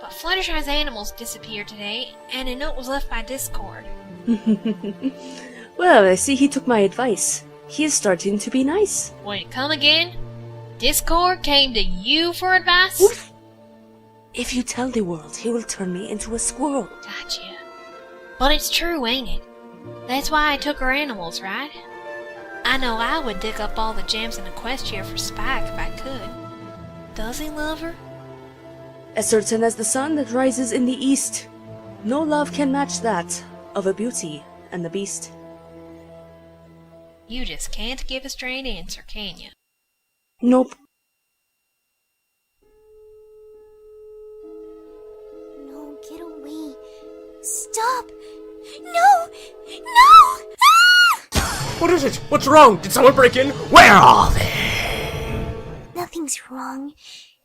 But Fluttershy's animals disappeared today, and a note was left by Discord. Well, I see he took my advice. He is starting to be nice. Wait, come again? Discord came to you for advice? Oof. If you tell the world, he will turn me into a squirrel. Gotcha. But it's true, ain't it? That's why I took her animals, right? I know I would dig up all the gems in Equestria for Spike if I could. Does he love her? As certain as the sun that rises in the east. No love can match that of a Beauty and the Beast. You just can't give a straight answer, can you? Nope. No, get away. Stop! No! No! Ah! What is it? What's wrong? Did someone break in? Where are they? Nothing's wrong.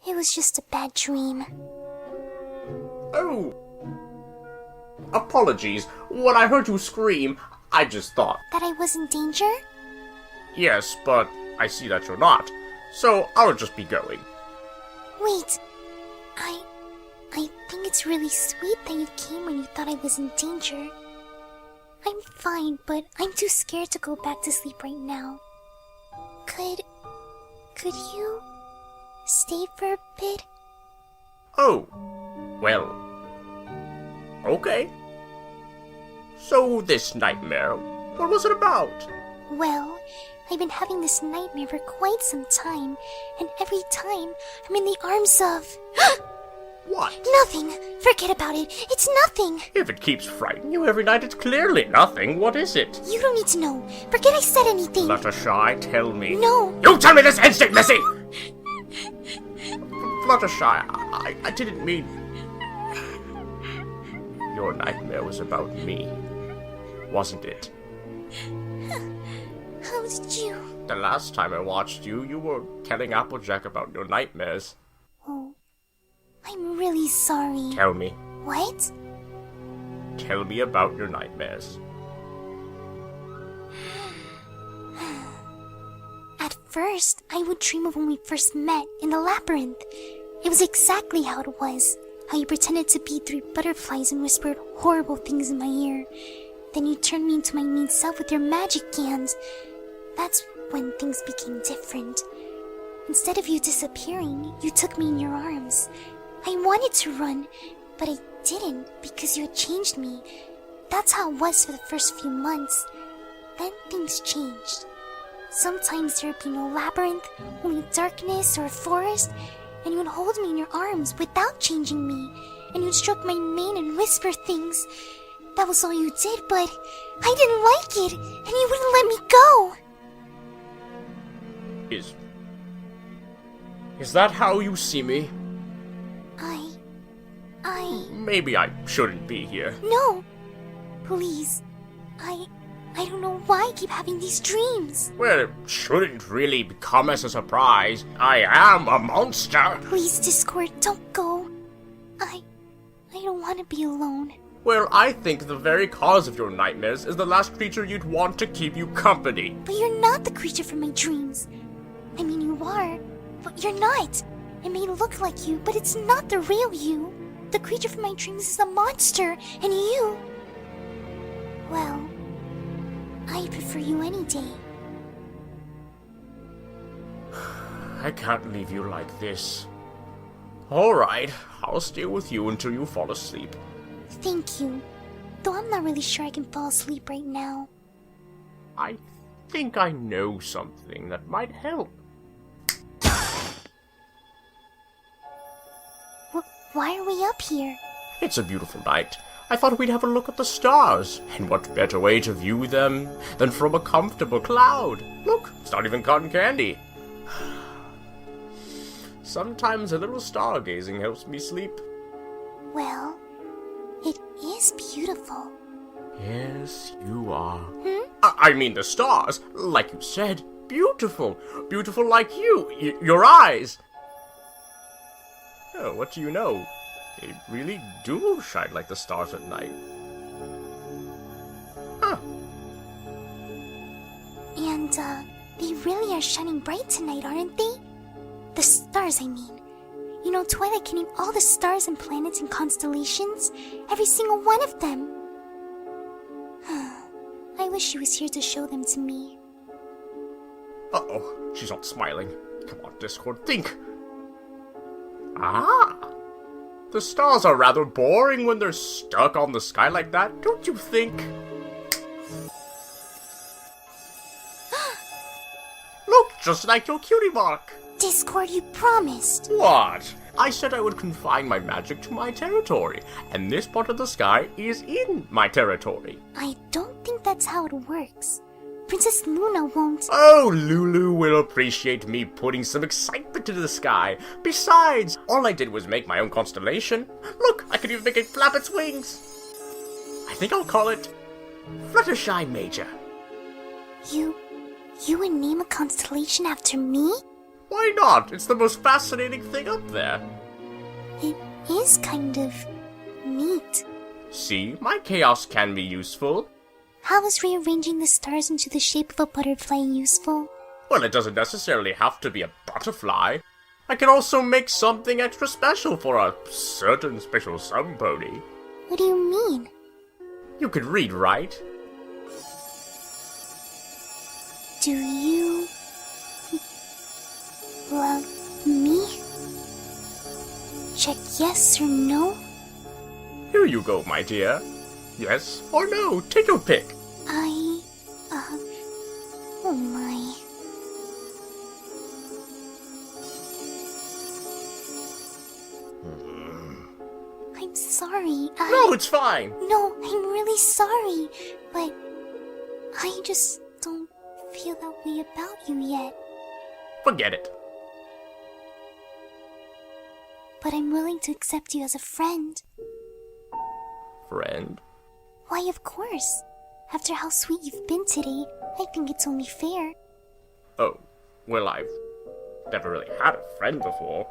It was just a bad dream. Oh. Apologies. When I heard you scream, I just thought. That I was in danger? Yes, but I see that you're not. So I'll just be going. Wait. I think it's really sweet that you came when you thought I was in danger. I'm fine, but I'm too scared to go back to sleep right now. Could you stay for a bit? Oh. Well. Okay. So this nightmare, what was it about? Well, I've been having this nightmare for quite some time, and every time I'm in the arms of... What? Nothing! Forget about it. It's nothing! If it keeps frightening you every night, it's clearly nothing. What is it? You don't need to know. Forget I said anything. Fluttershy, tell me. No. You tell me this instant, Missy! Fluttershy, I didn't mean... Your nightmare was about me, wasn't it? How did you... The last time I watched you, you were telling Applejack about your nightmares. Oh, I'm really sorry. Tell me. What? Tell me about your nightmares. At first, I would dream of when we first met in the labyrinth. It was exactly how it was. How you pretended to be 3 butterflies and whispered horrible things in my ear. Then you turned me into my mean self with your magic hands. That's when things became different. Instead of you disappearing, you took me in your arms. I wanted to run, but I didn't because you had changed me. That's how it was for the first few months. Then things changed. Sometimes there would be no labyrinth, only darkness or a forest, and you would hold me in your arms without changing me, and you'd stroke my mane and whisper things. That was all you did, but I didn't like it, and you wouldn't let me go. Is that how you see me? I... Maybe I shouldn't be here. No! Please. I don't know why I keep having these dreams. Well, it shouldn't really come as a surprise. I am a monster. Please, Discord, don't go. I don't want to be alone. Well, I think the very cause of your nightmares is the last creature you'd want to keep you company. But you're not the creature from my dreams. I mean, you are, but you're not. It may look like you, but it's not the real you. The creature from my dreams is a monster, and you... Well, I prefer you any day. I can't leave you like this. Alright, I'll stay with you until you fall asleep. Thank you. Though I'm not really sure I can fall asleep right now. I think I know something that might help. Why are we up here? It's a beautiful night. I thought we'd have a look at the stars, and what better way to view them than from a comfortable cloud? Look, it's not even cotton candy. Sometimes a little stargazing helps me sleep. Well, it is beautiful. Yes, you are. I mean the stars, like you said, beautiful. Beautiful like you, your eyes. Oh, what do you know? They really do shine like the stars at night. Huh. And, they really are shining bright tonight, aren't they? The stars, I mean. You know, Twilight can name all the stars and planets and constellations. Every single one of them. I wish she was here to show them to me. Uh-oh, she's not smiling. Come on, Discord, think. Ah! The stars are rather boring when they're stuck on the sky like that, don't you think? Look, just like your cutie mark. Discord, you promised. What? I said I would confine my magic to my territory, and this part of the sky is in my territory. I don't think that's how it works. Princess Luna won't. Oh, Lulu will appreciate me putting some excitement into the sky. Besides, all I did was make my own constellation. Look, I can even make it flap its wings. I think I'll call it Fluttershy Major. You would name a constellation after me? Why not? It's the most fascinating thing up there. It is kind of neat. See, my chaos can be useful. How is rearranging the stars into the shape of a butterfly useful? Well, it doesn't necessarily have to be a butterfly. I can also make something extra special for a certain special sun pony. What do you mean? You can read, right? Do you love me? Check yes or no? Here you go, my dear. Yes or no, take your pick. Oh my. I'm sorry, No, it's fine. No, I'm really sorry, but I just don't feel that way about you yet. Forget it. But I'm willing to accept you as a friend. Friend? Why, of course. After how sweet you've been today, I think it's only fair. Oh, well, I've never really had a friend before.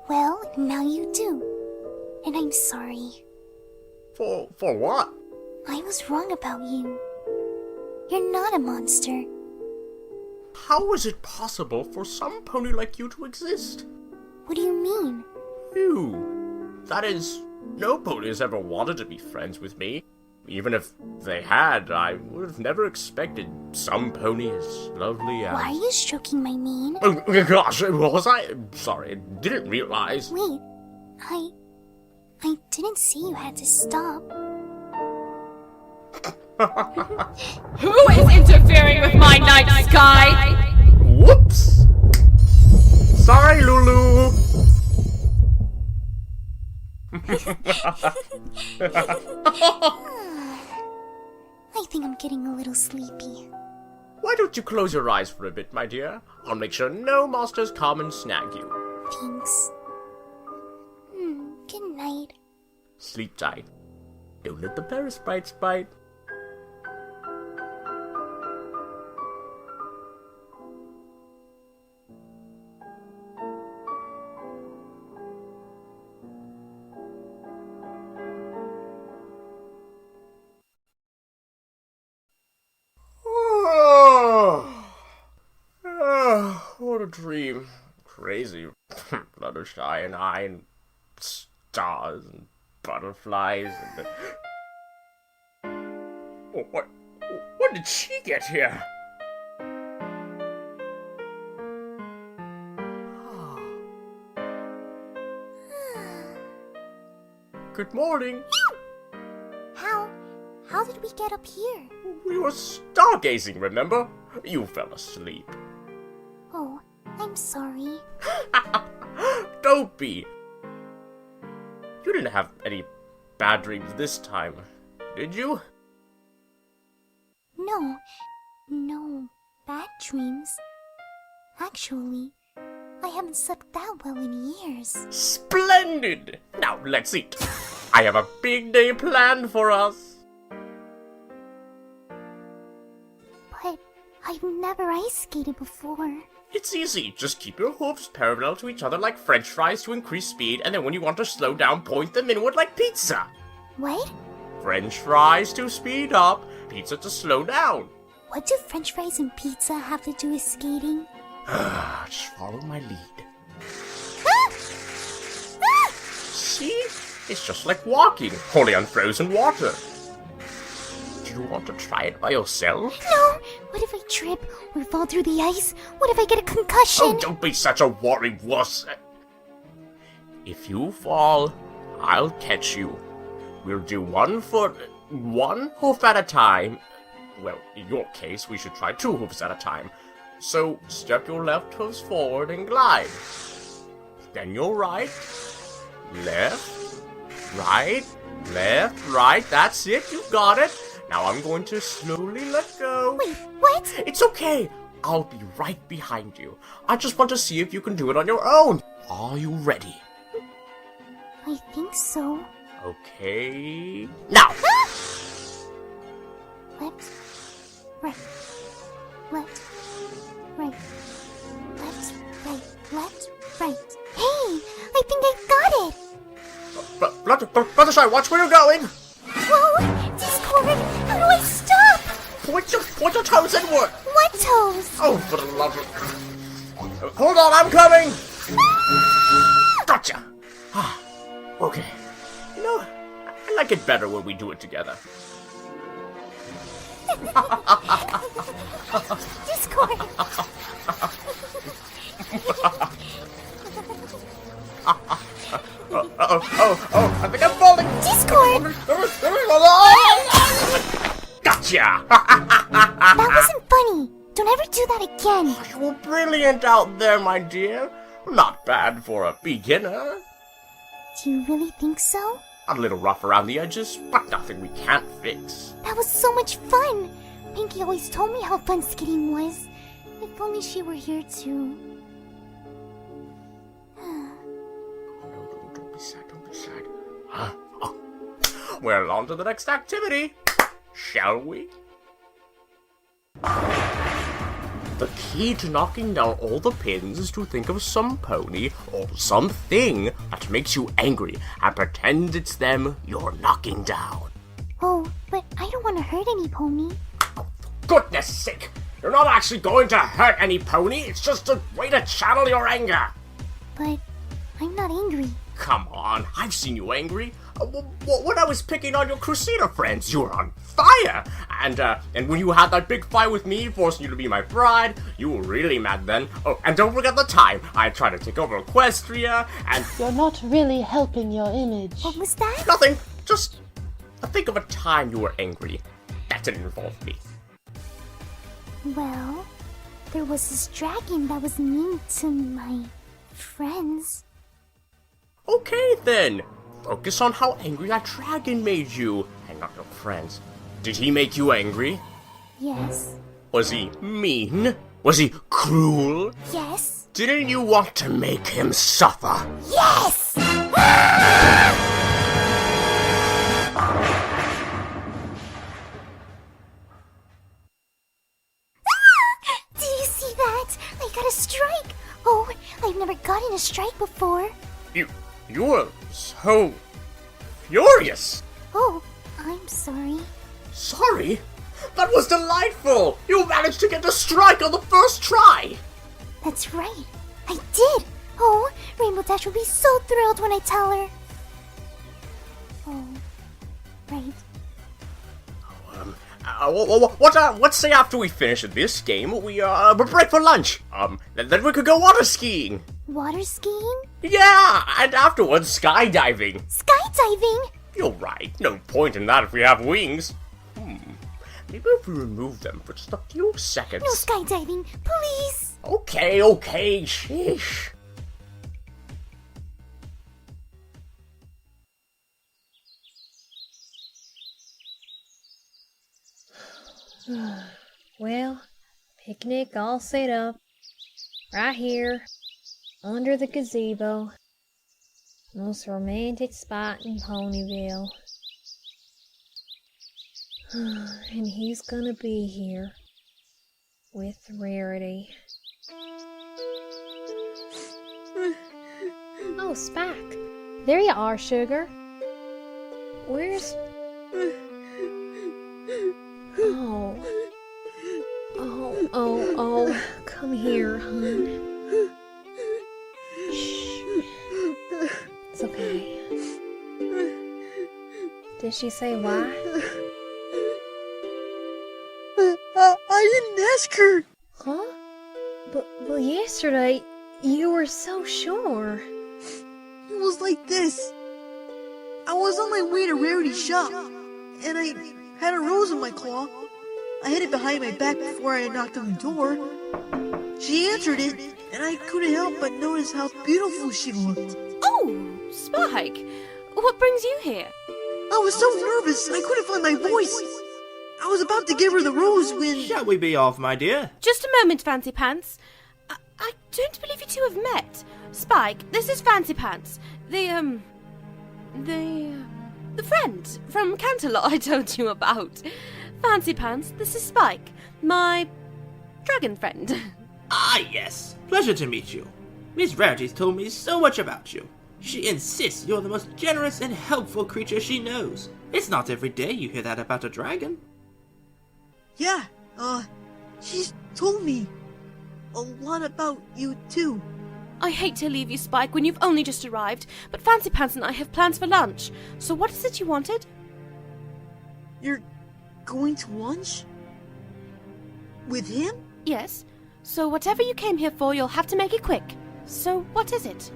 Well, now you do. And I'm sorry. For what? I was wrong about you. You're not a monster. How is it possible for some pony like you to exist? What do you mean? You. That is, no pony has ever wanted to be friends with me. Even if they had, I would have never expected some pony as lovely as... Why are you stroking my mane? Oh gosh, was I? Sorry, I didn't realize. Wait, I didn't say you had to stop. Who is interfering with my night sky? Whoops! Sorry, Lulu! I think I'm getting a little sleepy. Why don't you close your eyes for a bit, my dear? I'll make sure no monsters come and snag you. Thanks. Good night. Sleep tight. Don't let the parasites bite. What a dream. Crazy. Fluttershy and I and stars and butterflies and... Oh, when did she get here? Good morning. How did we get up here? We were stargazing, remember? You fell asleep. Oh, I'm sorry. Don't be. You didn't have any bad dreams this time, did you? No bad dreams. Actually, I haven't slept that well in years. Splendid! Now let's eat. I have a big day planned for us. But I've never ice skated before. It's easy. Just keep your hooves parallel to each other like French fries to increase speed, and then when you want to slow down, point them inward like pizza. What? French fries to speed up, pizza to slow down. What do French fries and pizza have to do with skating? Just follow my lead. See? It's just like walking, only on frozen water. Do you want to try it by yourself? No! What if I trip or fall through the ice? What if I get a concussion? Oh, don't be such a worry wuss. If you fall, I'll catch you. We'll do 1 foot, 1 hoof at a time. Well, in your case, we should try 2 hoofs at a time. So, step your left hooves forward and glide. Then your right, left, right, left, right. That's it, you got it. Now I'm going to slowly let go. Wait, what? It's okay. I'll be right behind you. I just want to see if you can do it on your own. Are you ready? I think so. Okay. Now! Left, right, left, right, left, right, left, right. Hey! I think I got it! Fluttershy, watch where you're going! Whoa! Discord! How do I stop? Point your toes inward! What toes? Oh, for the love of... Hold on, I'm coming! Gotcha! Okay. You know, I like it better when we do it together. Discord! I think I'm falling! Discord! Gotcha! That wasn't funny! Don't ever do that again! You were brilliant out there, my dear. Not bad for a beginner. Do you really think so? A little rough around the edges, but nothing we can't fix. That was so much fun! Pinky always told me how fun skating was. If only she were here too. Don't be sad, don't be sad. Oh. Well, on to the next activity, shall we? The key to knocking down all the pins is to think of some pony or something that makes you angry and pretend it's them you're knocking down. Oh, but I don't want to hurt any pony. Goodness sake! You're not actually going to hurt any pony, it's just a way to channel your anger! But I'm not angry. Come on, I've seen you angry. When I was picking on your Crusader friends, you were on fire! And when you had that big fight with me, forcing you to be my bride, you were really mad then. Oh, and don't forget the time I tried to take over Equestria, and... You're not really helping your image. What was that? Nothing, just think of a time you were angry. That didn't involve me. Well, there was this dragon that was mean to my friends. Okay then. Focus on how angry that dragon made you, and not your friends. Did he make you angry? Yes. Was he mean? Was he cruel? Yes. Didn't you want to make him suffer? Yes! Did you see that? I got a strike. Oh, I've never gotten a strike before. You were so furious. Oh, I'm sorry. Sorry? That was delightful! You managed to get a strike on the first try! That's right. I did. Oh, Rainbow Dash will be so thrilled when I tell her. Oh, right. What say after we finish this game, we break for lunch? Then we could go water skiing. Water skiing? Yeah, and afterwards skydiving. Skydiving? You're right. No point in that if we have wings. Maybe if we remove them for just a few seconds. No skydiving, please. Okay, sheesh. Well, picnic all set up. Right here, under the gazebo. Most romantic spot in Ponyville. And he's gonna be here. With Rarity. Oh, Spike. There you are, Sugar. Where's... Oh, come here, hon. Shh. It's okay. Did she say why? I didn't ask her. Huh? But yesterday, you were so sure. It was like this. I was on my way to Rarity's shop, and I had a rose in my claw. I hid it behind my back before I knocked on the door. She answered it, and I couldn't help but notice how beautiful she looked. Oh, Spike! What brings you here? I was so nervous, I couldn't find my voice. I was about to give her the rose when... Shall we be off, my dear? Just a moment, Fancy Pants. I don't believe you two have met. Spike, this is Fancy Pants. The friend from Canterlot I told you about. Fancy Pants, this is Spike, my dragon friend. Ah, yes. Pleasure to meet you. Miss Rarity's told me so much about you. She insists you're the most generous and helpful creature she knows. It's not every day you hear that about a dragon. Yeah, she's told me a lot about you too. I hate to leave you, Spike, when you've only just arrived, but Fancy Pants and I have plans for lunch. So what is it you wanted? You're going to lunch? With him? Yes. So whatever you came here for, you'll have to make it quick. So what is it?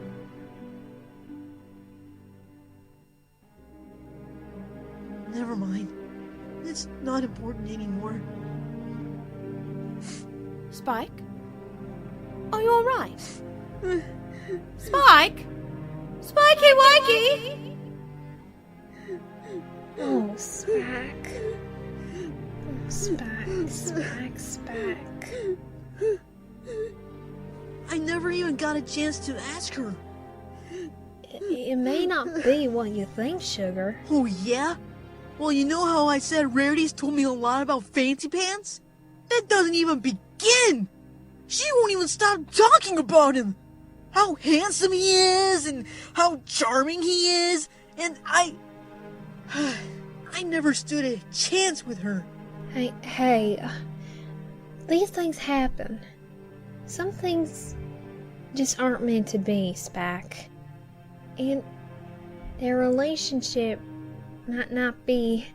Never mind. It's not important anymore. Spike? Are you alright? Spike? Spikey Wikey! Oh, Spike. Spike. I never even got a chance to ask her. It may not be what you think, Sugar. Oh, yeah? Well, you know how I said Rarity's told me a lot about Fancy Pants? That doesn't even begin! She won't even stop talking about him! How handsome he is, and how charming he is, and I never stood a chance with her. Hey, these things happen. Some things just aren't meant to be, Spike. And their relationship might not be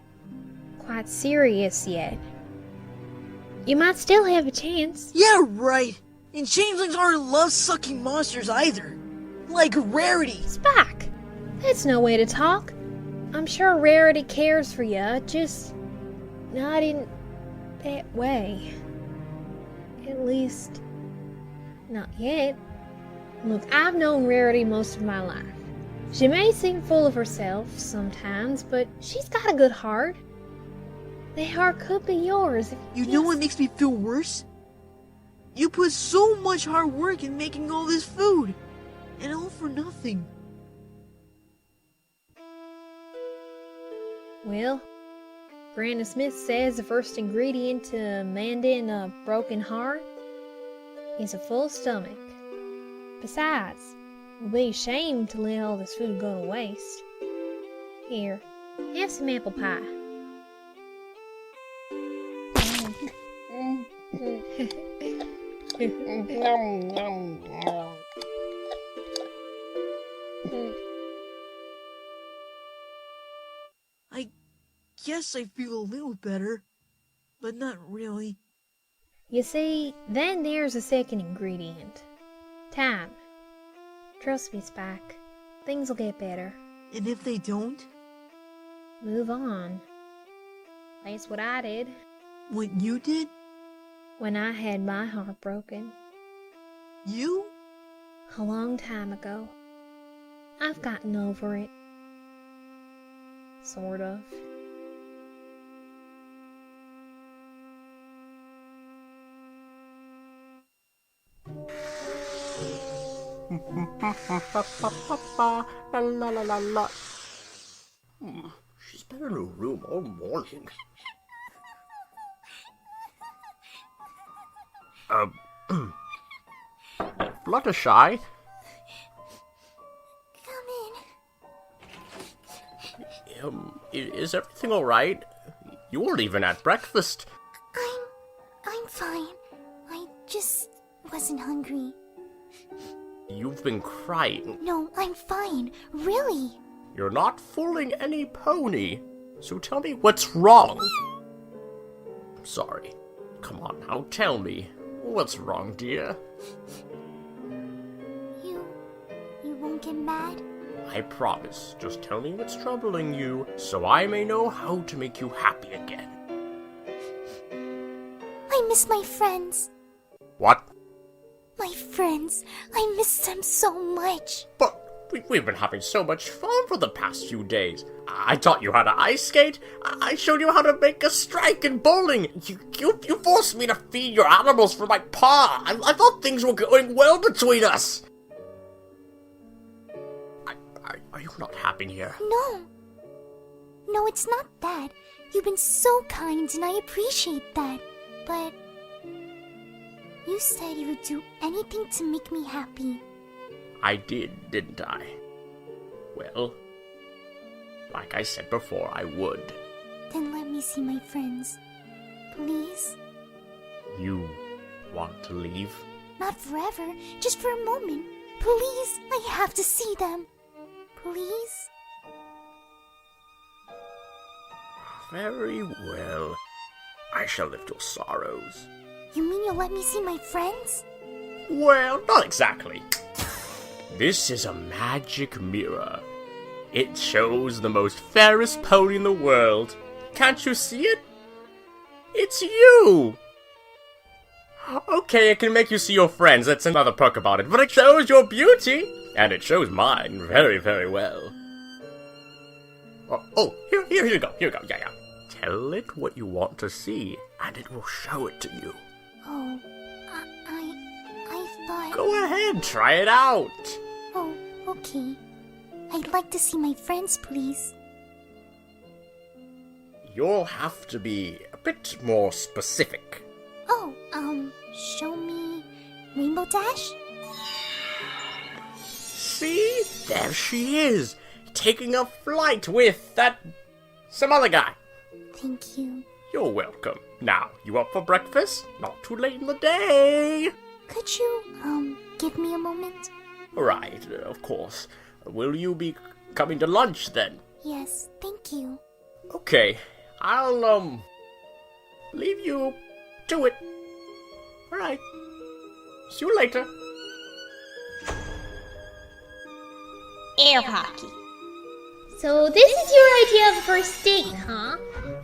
quite serious yet. You might still have a chance. Yeah, right. And changelings aren't love-sucking monsters either. Like Rarity. Spike! That's no way to talk. I'm sure Rarity cares for you, just not in that way. At least, not yet. Look, I've known Rarity most of my life. She may seem full of herself sometimes, but she's got a good heart. That heart could be yours. You know what makes me feel worse? You put so much hard work in making all this food, and all for nothing. Well, Granny Smith says the first ingredient to mending a broken heart is a full stomach. Besides, it would be a shame to let all this food go to waste. Here, have some apple pie. I guess I feel a little better, but not really. You see, then there's a second ingredient. Time. Trust me, Spike. Things will get better. And if they don't? Move on. That's what I did. What you did? When I had my heart broken. You? A long time ago. I've gotten over it. Sort of. La la la la la. She's been in her room all morning. Fluttershy? Is everything alright? You weren't even at breakfast. I'm fine. I just wasn't hungry. You've been crying. No, I'm fine. Really. You're not fooling any pony. So tell me what's wrong. I'm sorry. Come on now, tell me. What's wrong, dear? You won't get mad? I promise. Just tell me what's troubling you, so I may know how to make you happy again. I miss my friends. What? My friends. I miss them so much. But we've been having so much fun for the past few days. I taught you how to ice skate. I showed you how to make a strike in bowling. You forced me to feed your animals for my paw. I thought things were going well between us. Are you not happy here? No, it's not that. You've been so kind and I appreciate that. But you said you would do anything to make me happy. I did, didn't I? Well, like I said before, I would. Then let me see my friends. Please? You want to leave? Not forever, just for a moment. Please, I have to see them. Please? Very well. I shall lift your sorrows. You mean you'll let me see my friends? Well, not exactly. This is a magic mirror. It shows the most fairest pony in the world. Can't you see it? It's you! Okay, it can make you see your friends, that's another perk about it, but it shows your beauty! And it shows mine very, very well. Oh, here you go, yeah. Tell it what you want to see, and it will show it to you. Oh, I thought... Go ahead, try it out! Oh, okay. I'd like to see my friends, please. You'll have to be a bit more specific. Oh, show me Rainbow Dash? See? There she is, taking a flight with some other guy. Thank you. You're welcome. Now, you up for breakfast? Not too late in the day. Could you, give me a moment? Right, of course. Will you be coming to lunch then? Yes, thank you. Okay, I'll, leave you to it. Alright. See you later. Air hockey. So this is your idea of a first date, huh?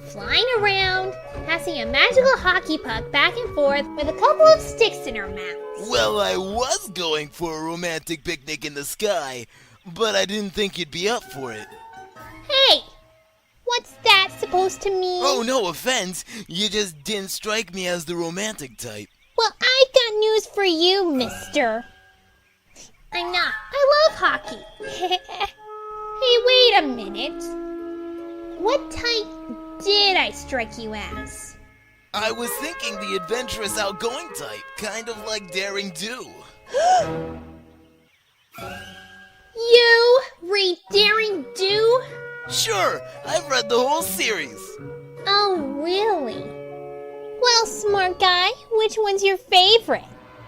Flying around, passing a magical hockey puck back and forth with a couple of sticks in her mouth. Well, I was going for a romantic picnic in the sky, but I didn't think you'd be up for it. Hey! What's that supposed to mean? Oh, no offense. You just didn't strike me as the romantic type. Well, I've got news for you, mister. I'm not. I love hockey. Hey, wait a minute. What type did I strike you as? I was thinking the adventurous, outgoing type, kind of like Daring Do. You read Daring Do? Sure, I've read the whole series. Oh, really? Well, smart guy, which one's your favorite?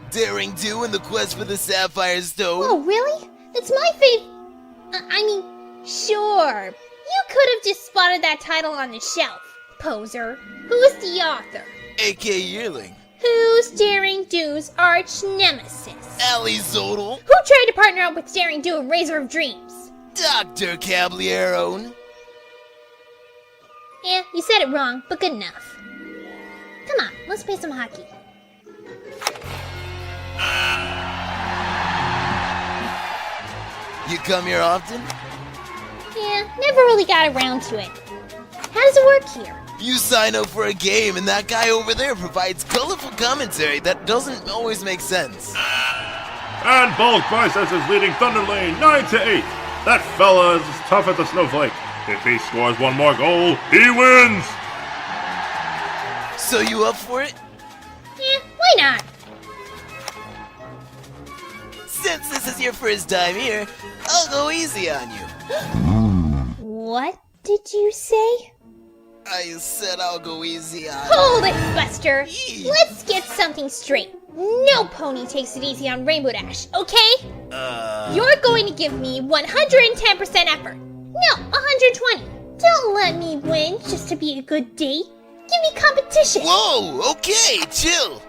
Daring Do and the Quest for the Sapphire Stone. Oh, really? That's my favorite. Sure. You could have just spotted that title on the shelf, poser. Who's the author? A.K. Yearling. Who's Daring Do's arch nemesis? Ali Zodel. Who tried to partner up with Daring Do and Razor of Dreams? Dr. Caballero. Yeah, you said it wrong, but good enough. Come on, let's play some hockey. You come here often? Yeah, never really got around to it. How does it work here? You sign up for a game and that guy over there provides colorful commentary that doesn't always make sense. And Bulk Biceps is leading Thunder Lane 9-8. That fella is as tough as a snowflake. If he scores one more goal, he wins! So you up for it? Yeah, why not? Since this is your first time here, I'll go easy on you. What did you say? I said I'll go easy on you. Hold it, Buster. Let's get something straight. No pony takes it easy on Rainbow Dash, okay? You're going to give me 110% effort. No, 120. Don't let me win just to be a good date. Give me competition. Whoa, okay, chill.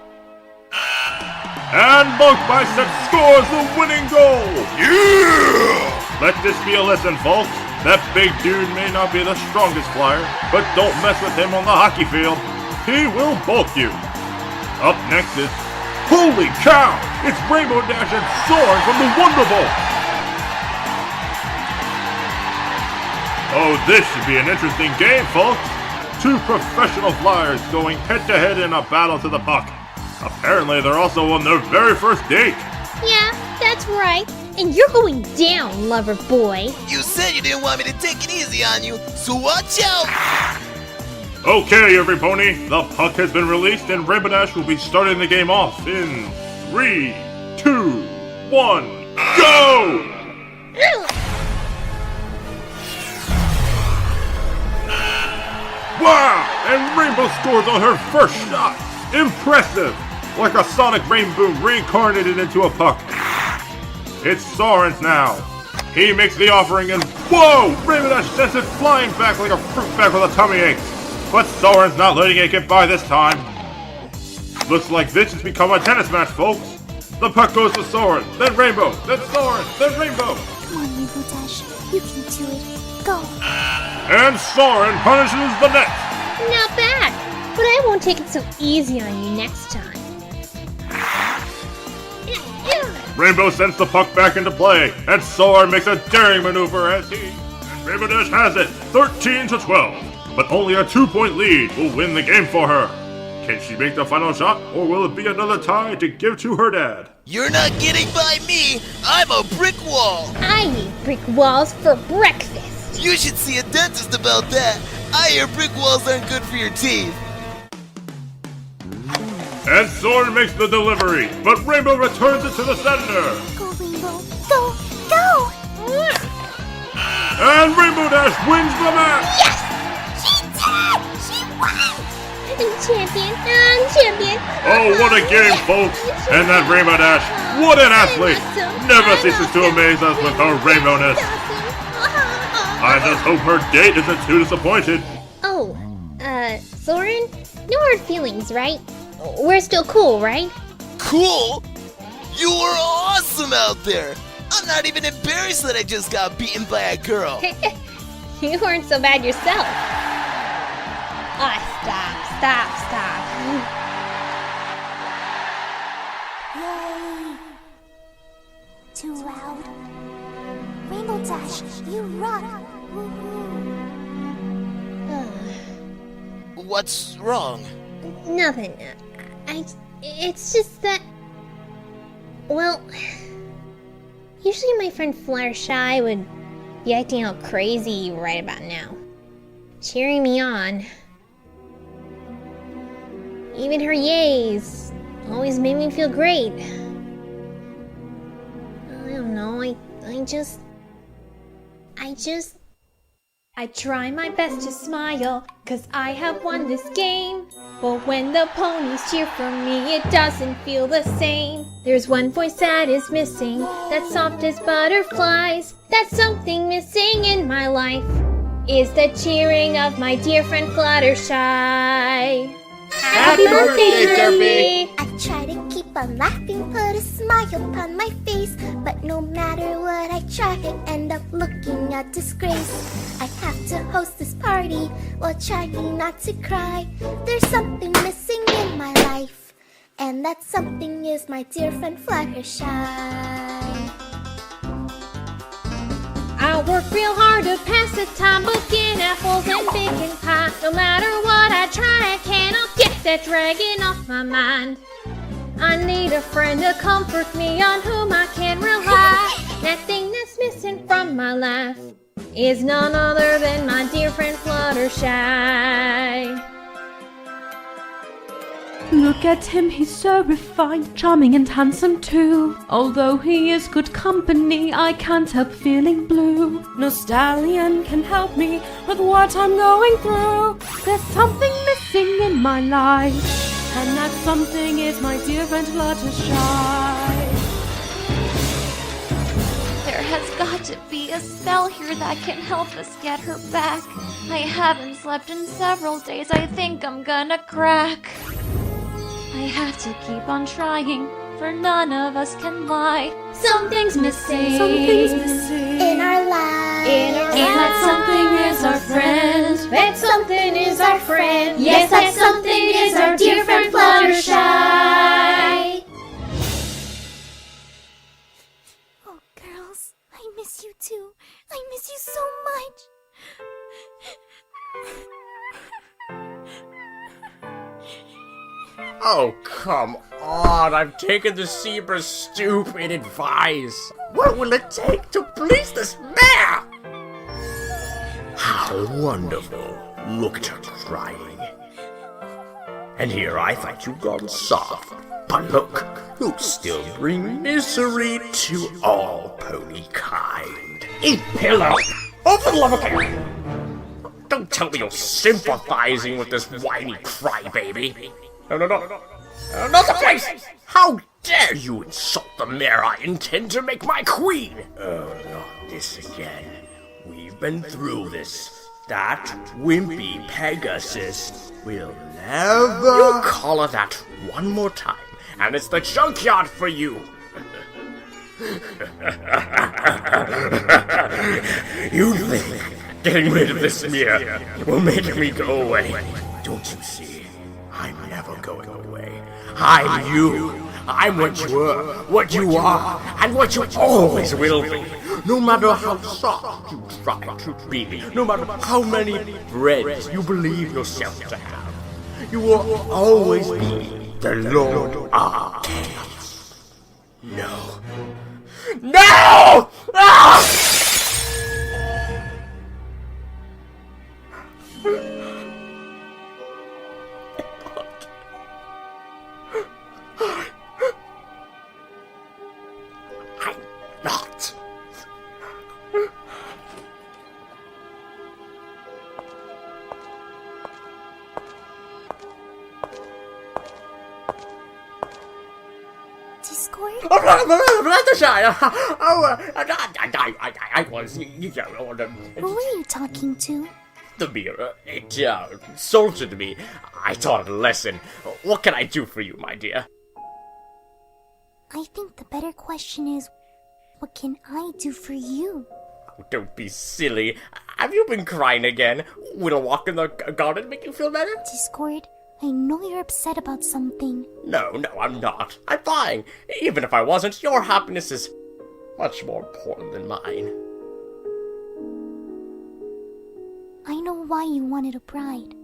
And Bulk Biceps scores the winning goal! Yeah! Let this be a lesson, folks. That big dude may not be the strongest flyer, but don't mess with him on the hockey field. He will bulk you. Up next is... Holy cow! It's Rainbow Dash and Soren from the Wonder Bolt! Oh, this should be an interesting game, folks. Two professional flyers going head-to-head in a battle to the puck. Apparently, they're also on their very first date. Yeah, that's right. And you're going down, lover boy. You said you didn't want me to take it easy on you, so watch out! Okay, every pony, the puck has been released and Rainbow Dash will be starting the game off in 3, 2, 1, go! Wow! And Rainbow scores on her first shot! Impressive! Like a sonic rainbow reincarnated into a puck. It's Soren's now. He makes the offering and whoa! Rainbow Dash sends it flying back like a fruit bat with a tummy ache. But Soren's not letting it get by this time. Looks like this has become a tennis match, folks. The puck goes to Soren, then Rainbow, then Soren, then Rainbow. Come on, Rainbow Dash. You can do it. Go. And Soren punishes the net. Not bad. But I won't take it so easy on you next time. Rainbow sends the puck back into play, and Soren makes a daring maneuver as he... And Rainbow Dash has it, 13-12. But only a 2-point lead will win the game for her. Can she make the final shot, or will it be another tie to give to her dad? You're not getting by me! I'm a brick wall! I need brick walls for breakfast. You should see a dentist about that. I hear brick walls aren't good for your teeth. And Soren makes the delivery, but Rainbow returns it to the center. Go, Rainbow. Go, go! And Rainbow Dash wins the match! Yes! She did! She won! Champion, I'm champion. Oh, what a game, folks! And that Rainbow Dash, what an athlete! Never ceases to amaze us with her rainbowness. I just hope her date isn't too disappointed. Oh, Soren? No hard feelings, right? We're still cool, right? Cool? You were awesome out there! I'm not even embarrassed that I just got beaten by a girl. You weren't so bad yourself. Ah, stop. Yay! Too loud. Rainbow Dash, you rock! What's wrong? Nothing. It's just that... Well... Usually my friend Fluttershy would be acting all crazy right about now. Cheering me on. Even her yays always made me feel great. I don't know, I try my best to smile, 'cause I have won this game. But when the ponies cheer for me, it doesn't feel the same. There's one voice that is missing, that's soft as butterflies. That's something missing in my life, is the cheering of my dear friend Fluttershy. Happy birthday, Derpy! I try to keep on laughing, put a smile upon my face. But no matter what I try, I end up looking a disgrace. I have to host this party while trying not to cry. There's something missing in my life, and that something is my dear friend Fluttershy. I work real hard to pass the time, booking apples and baking pie. No matter what I try, I cannot get that dragon off my mind. I need a friend to comfort me, on whom I can rely. That thing that's missing from my life is none other than my dear friend Fluttershy. Look at him, he's so refined, charming and handsome too. Although he is good company, I can't help feeling blue. No stallion can help me with what I'm going through. There's something missing in my life, and that something is my dear friend Fluttershy. There has got to be a spell here that can help us get her back. I haven't slept in several days. I think I'm gonna crack. I have to keep on trying, for none of us can lie. Something's missing. Something's missing in our lives. And that something is our friend. That something is our friend. Yes, that something is our dear friend Fluttershy. Oh, girls, I miss you too. I miss you so much. Oh, come on. I've taken the zebra's stupid advice. What will it take to please this mare? How wonderful. Look at her crying. And here I thought you'd gone soft. But look, you still bring misery to all pony kind. Eat pillow! Oh, for the love of God! Don't tell me you're sympathizing with this whiny crybaby. No. Not the place! How dare you insult the mare I intend to make my queen? Oh, not this again. We've been through this. That wimpy Pegasus will never... You call her that one more time, and it's the junkyard for you! You think getting rid of this mare will make me go away? Don't you see? I'm never going away. I'm you. I'm what you were, what you are, and what you always will be. No matter how soft you try to be, no matter how many threads you believe yourself to have, you will always be the Lord of Chaos. No. No! Ah! Not. Discord? Fluttershy! I was, Who are you talking to? The mirror. It insulted me. I taught it a lesson. What can I do for you, my dear? I think the better question is, what can I do for you? Oh, don't be silly. Have you been crying again? Will a walk in the garden make you feel better? Discord, I know you're upset about something. No, I'm not. I'm fine. Even if I wasn't, your happiness is much more important than mine. I know why you wanted a bride.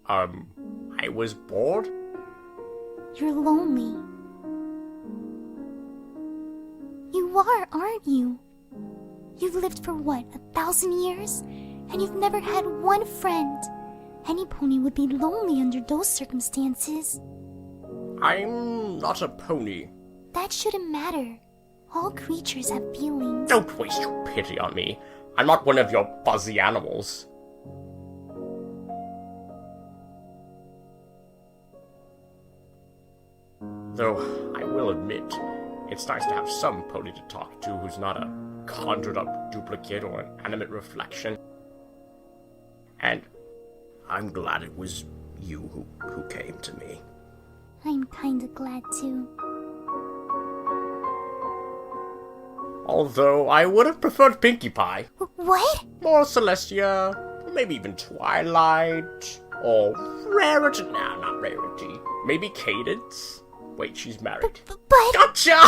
I was bored? You're lonely. You are, aren't you? You've lived for what, 1,000 years? And you've never had one friend. Any pony would be lonely under those circumstances. I'm not a pony. That shouldn't matter. All creatures have feelings. Don't waste your pity on me. I'm not one of your fuzzy animals. Though, I will admit, it's nice to have some pony to talk to who's not a conjured-up duplicate or an animate reflection. And I'm glad it was you who came to me. I'm kinda glad too. Although I would have preferred Pinkie Pie. What? Or Celestia, maybe even Twilight, or Rarity. Nah, not Rarity. Maybe Cadence. Wait, she's married. But... Gotcha!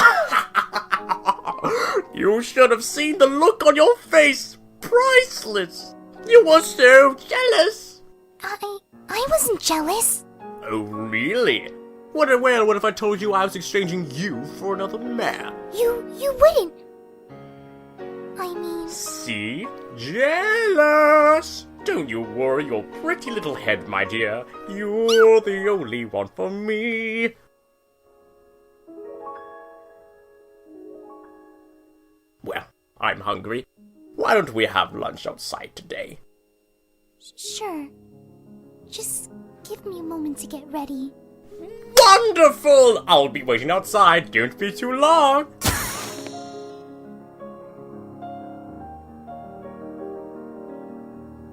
You should have seen the look on your face! Priceless! You were so jealous! I wasn't jealous. Oh, really? What if I told you I was exchanging you for another man? You wouldn't. I mean... See? Jealous! Don't you worry your pretty little head, my dear. You're the only one for me. Well, I'm hungry. Why don't we have lunch outside today? Sure. Just give me a moment to get ready. Wonderful! I'll be waiting outside. Don't be too long.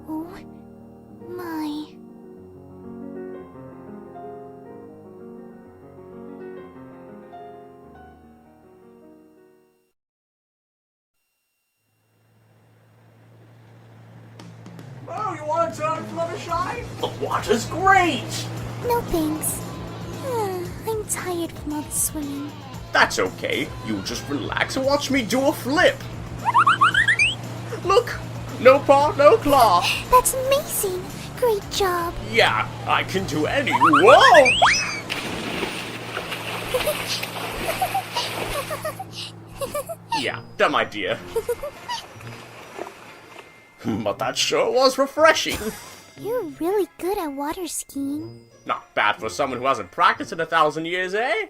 Oh my. Oh, you want to turn Fluttershy? The water's great! No thanks. I'm tired from all the swimming. That's okay. You just relax and watch me do a flip. Look! No paw, no claw. That's amazing. Great job. Yeah, I can do any. Whoa! Yeah, dumb idea. But that sure was refreshing. You're really good at water skiing. Not bad for someone who hasn't practiced in 1,000 years, eh?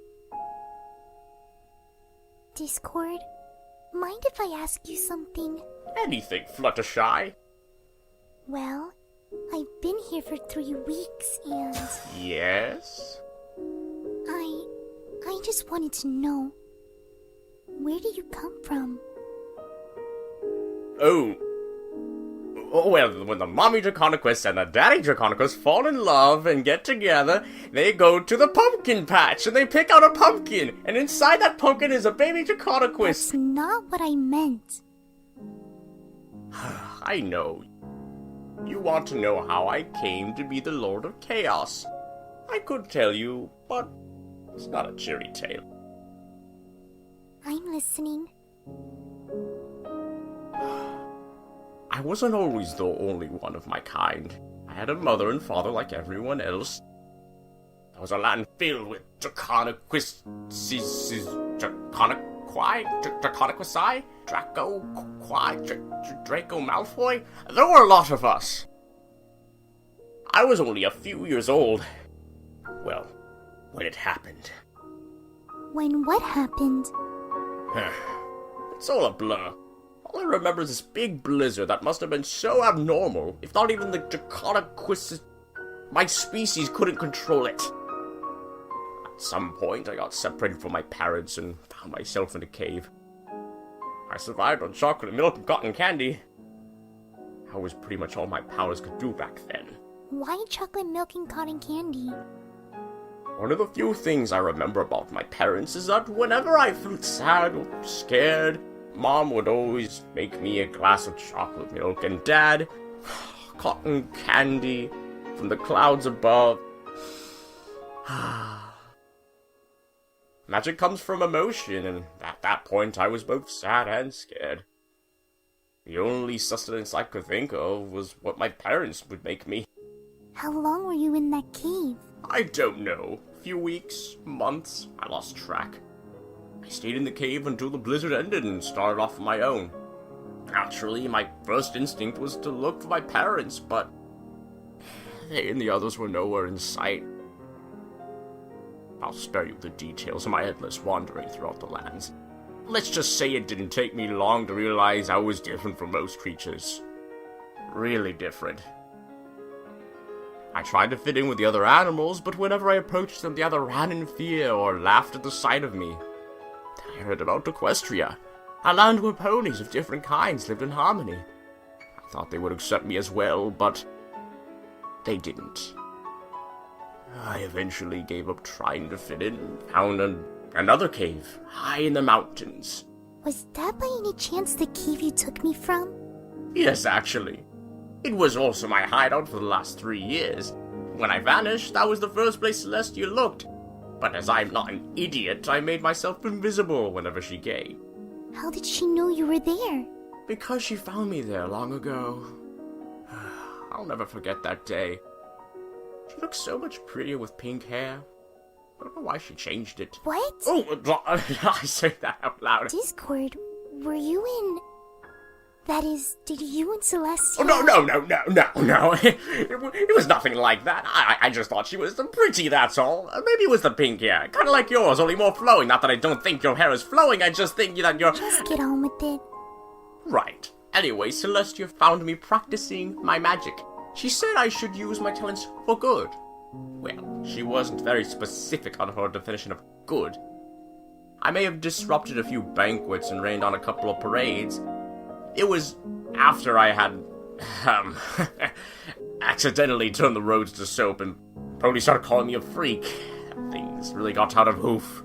Discord, mind if I ask you something? Anything, Fluttershy. Well, I've been here for 3 weeks and... Yes? I just wanted to know, where do you come from? Oh, well, when the mommy Draconequus and the daddy Draconequus fall in love and get together, they go to the pumpkin patch and they pick out a pumpkin, and inside that pumpkin is a baby Draconequus. That's not what I meant. I know. You want to know how I came to be the Lord of Chaos. I could tell you, but it's not a cheery tale. I'm listening. I wasn't always the only one of my kind. I had a mother and father like everyone else. There was a land filled with Draconequus, Draconequisi, Draco Malfoy. There were a lot of us. I was only a few years old. Well, when it happened. When what happened? It's all a blur. All I remember is this big blizzard that must have been so abnormal, if not even the Draconequus, my species couldn't control it. At some point, I got separated from my parents and found myself in a cave. I survived on chocolate milk and cotton candy. That was pretty much all my powers could do back then. Why chocolate milk and cotton candy? One of the few things I remember about my parents is that whenever I felt sad or scared, Mom would always make me a glass of chocolate milk, and Dad, cotton candy from the clouds above. Magic comes from emotion, and at that point I was both sad and scared. The only sustenance I could think of was what my parents would make me. How long were you in that cave? I don't know. A few weeks, months, I lost track. I stayed in the cave until the blizzard ended and started off on my own. Naturally, my first instinct was to look for my parents, but they and the others were nowhere in sight. I'll spare you the details of my endless wandering throughout the lands. Let's just say it didn't take me long to realize I was different from most creatures. Really different. I tried to fit in with the other animals, but whenever I approached them, they either ran in fear or laughed at the sight of me. I heard about Equestria, a land where ponies of different kinds lived in harmony. I thought they would accept me as well, but they didn't. I eventually gave up trying to fit in and found another cave, high in the mountains. Was that by any chance the cave you took me from? Yes, actually. It was also my hideout for the last 3 years. When I vanished, that was the first place Celestia looked. But as I'm not an idiot, I made myself invisible whenever she came. How did she know you were there? Because she found me there long ago. I'll never forget that day. She looked so much prettier with pink hair. I don't know why she changed it. What? Oh, I say that out loud. Discord, were you in... That is, did you and Celestia... Oh, no. It was nothing like that. I just thought she was pretty, that's all. Maybe it was the pink hair. Kind of like yours, only more flowing. Not that I don't think your hair is flowing, I just think that you're... Just get on with it. Right. Anyway, Celestia found me practicing my magic. She said I should use my talents for good. Well, she wasn't very specific on her definition of good. I may have disrupted a few banquets and rained on a couple of parades. It was after I had, accidentally turned the roads to soap and Pony started calling me a freak. Things really got out of hoof.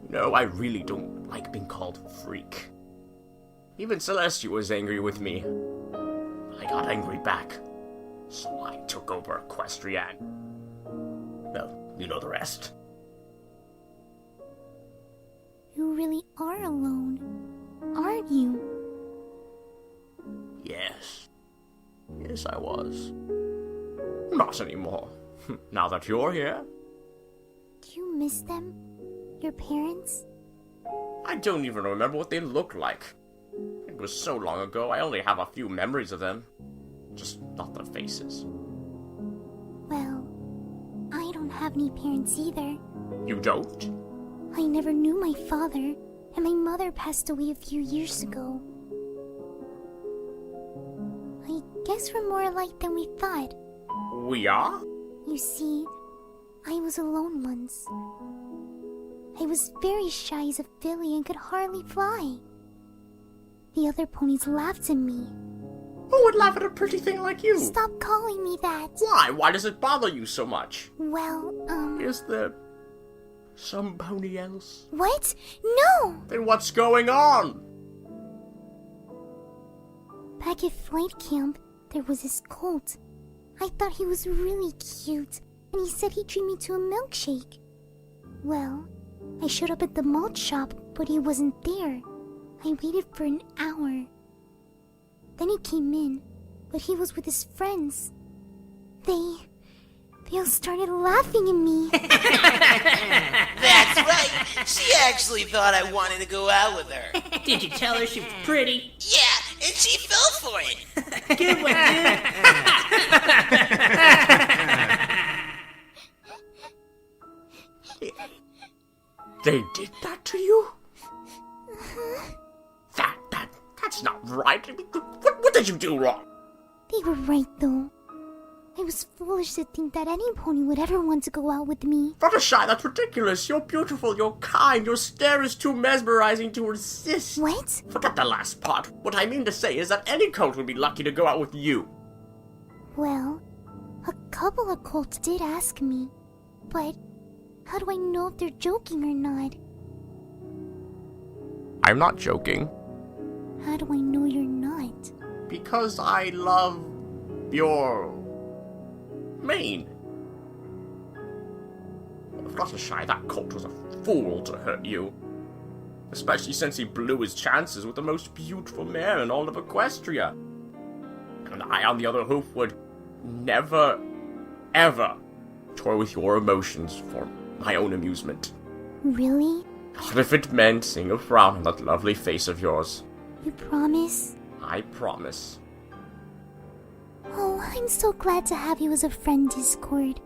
No, I really don't like being called freak. Even Celestia was angry with me. I got angry back. So I took over Equestria. Well, you know the rest. You really are alone, aren't you? Yes. Yes, I was. Not anymore. Now that you're here. Do you miss them? Your parents? I don't even remember what they looked like. It was so long ago, I only have a few memories of them. Just not their faces. Well, I don't have any parents either. You don't? I never knew my father, and my mother passed away a few years ago. I guess we're more alike than we thought. We are? You see, I was alone once. I was very shy as a filly and could hardly fly. The other ponies laughed at me. Who would laugh at a pretty thing like you? Stop calling me that. Why? Why does it bother you so much? Well, Is there somebody else? What? No! Then what's going on? Back at flight camp, there was this colt. I thought he was really cute, and he said he'd treat me to a milkshake. Well, I showed up at the malt shop, but he wasn't there. I waited for an hour. Then he came in, but he was with his friends. They all started laughing at me. That's right. She actually thought I wanted to go out with her. Did you tell her she was pretty? Yeah, and she fell for it. Good one, dude. They did that to you? That's not right. I mean, what did you do wrong? They were right, though. I was foolish to think that any pony would ever want to go out with me. Fluttershy, that's ridiculous. You're beautiful, you're kind, your stare is too mesmerizing to resist. What? Forget the last part. What I mean to say is that any colt would be lucky to go out with you. Well, a couple of colts did ask me, but how do I know if they're joking or not? I'm not joking. How do I know you're not? Because I love your mane. Fluttershy, that colt was a fool to hurt you. Especially since he blew his chances with the most beautiful mare in all of Equestria. And I, on the other hoof, would never, ever toy with your emotions for my own amusement. Really? Not if it meant seeing a frown on that lovely face of yours. You promise? I promise. Oh, I'm so glad to have you as a friend, Discord.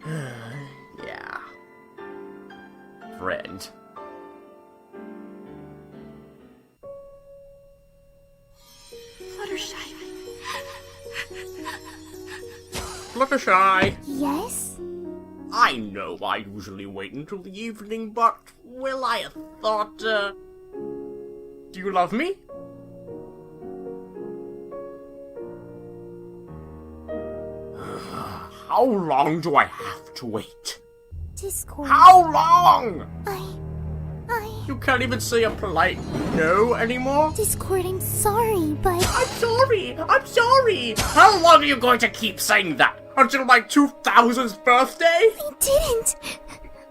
Yeah. Friend. Fluttershy. Fluttershy! Yes? I know I usually wait until the evening, but, well, I thought, do you love me? How long do I have to wait? Discord. How long? I... You can't even say a polite no anymore? Discord, I'm sorry, but... I'm sorry! How long are you going to keep saying that? Until my 2000th birthday? I didn't!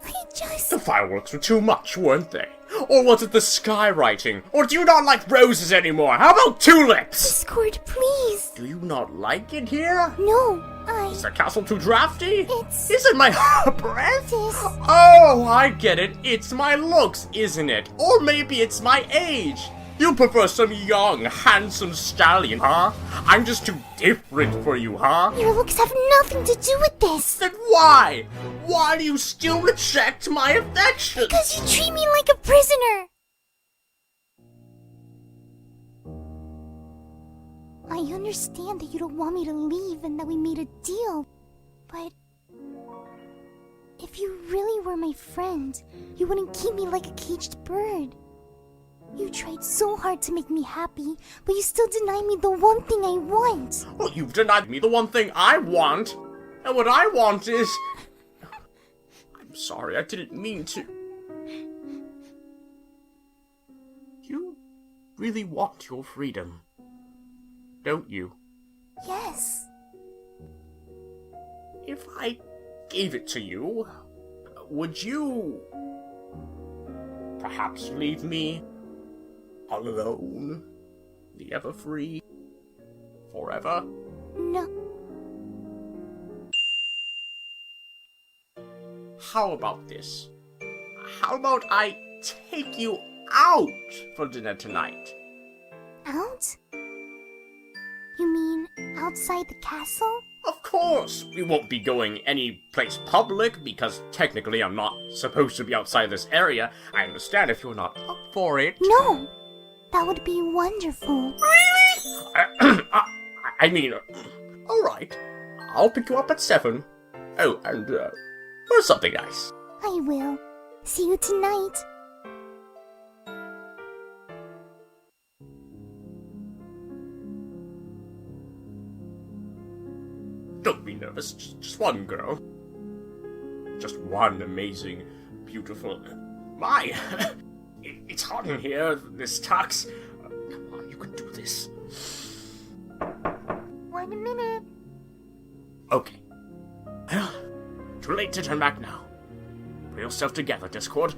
I just... this? The fireworks were too much, weren't they? Or was it the skywriting? Or do you not like roses anymore? How about tulips? Discord, please. Do you not like it here? No, Is the castle too drafty? It's... Is it my breath? This... Oh, I get it. It's my looks, isn't it? Or maybe it's my age. You prefer some young, handsome stallion, huh? I'm just too different for you, huh? Your looks have nothing to do with this. Then why? Why do you still reject my affection? Because you treat me like a prisoner. I understand that you don't want me to leave and that we made a deal, but... if you really were my friend, you wouldn't keep me like a caged bird. You tried so hard to make me happy, but you still deny me the one thing I want. Well, you've denied me the one thing I want. And what I want is... I'm sorry, I didn't mean to. You really want your freedom, don't you? Yes. If I gave it to you, would you... perhaps leave me alone, the ever-free, forever? No. How about this? How about I take you out for dinner tonight? Out? You mean outside the castle? Of course! We won't be going any place public, because technically I'm not supposed to be outside this area. I understand if you're not up for it. No! That would be wonderful. Really? I mean, alright. I'll pick you up at 7. Oh, and, for something nice. I will. See you tonight. Don't be nervous, just one girl. Just one amazing, beautiful... My! It's hot in here, this tux. Come on, you can do this. 1 minute. Okay. Well, too late to turn back now. Put yourself together, Discord.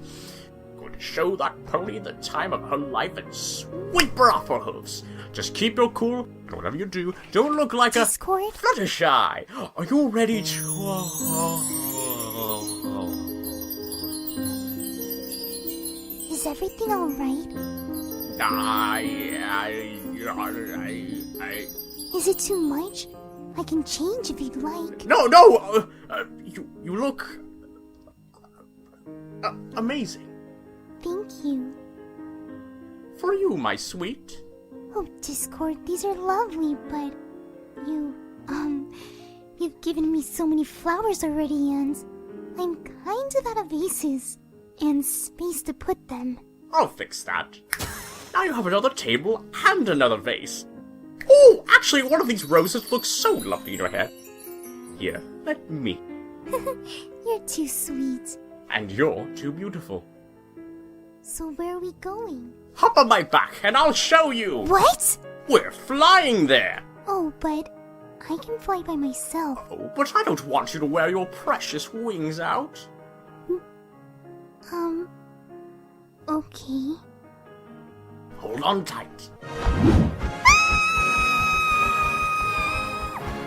Going to show that pony the time of her life and sweep her off her hooves. Just keep your cool, and whatever you do, don't look like Discord? a Fluttershy. Are you ready to... Is everything alright? Is it too much? I can change if you'd like. No! You look... amazing. Thank you. For you, my sweet. Oh, Discord, these are lovely, but... You've given me so many flowers already, and... I'm kind of out of vases. And space to put them. I'll fix that. Now you have another table and another vase. Oh, actually, one of these roses looks so lovely in your hair. Here, let me. You're too sweet. And you're too beautiful. So where are we going? Hop on my back and I'll show you. What? We're flying there. Oh, but I can fly by myself. Oh, but I don't want you to wear your precious wings out. Okay. Hold on tight.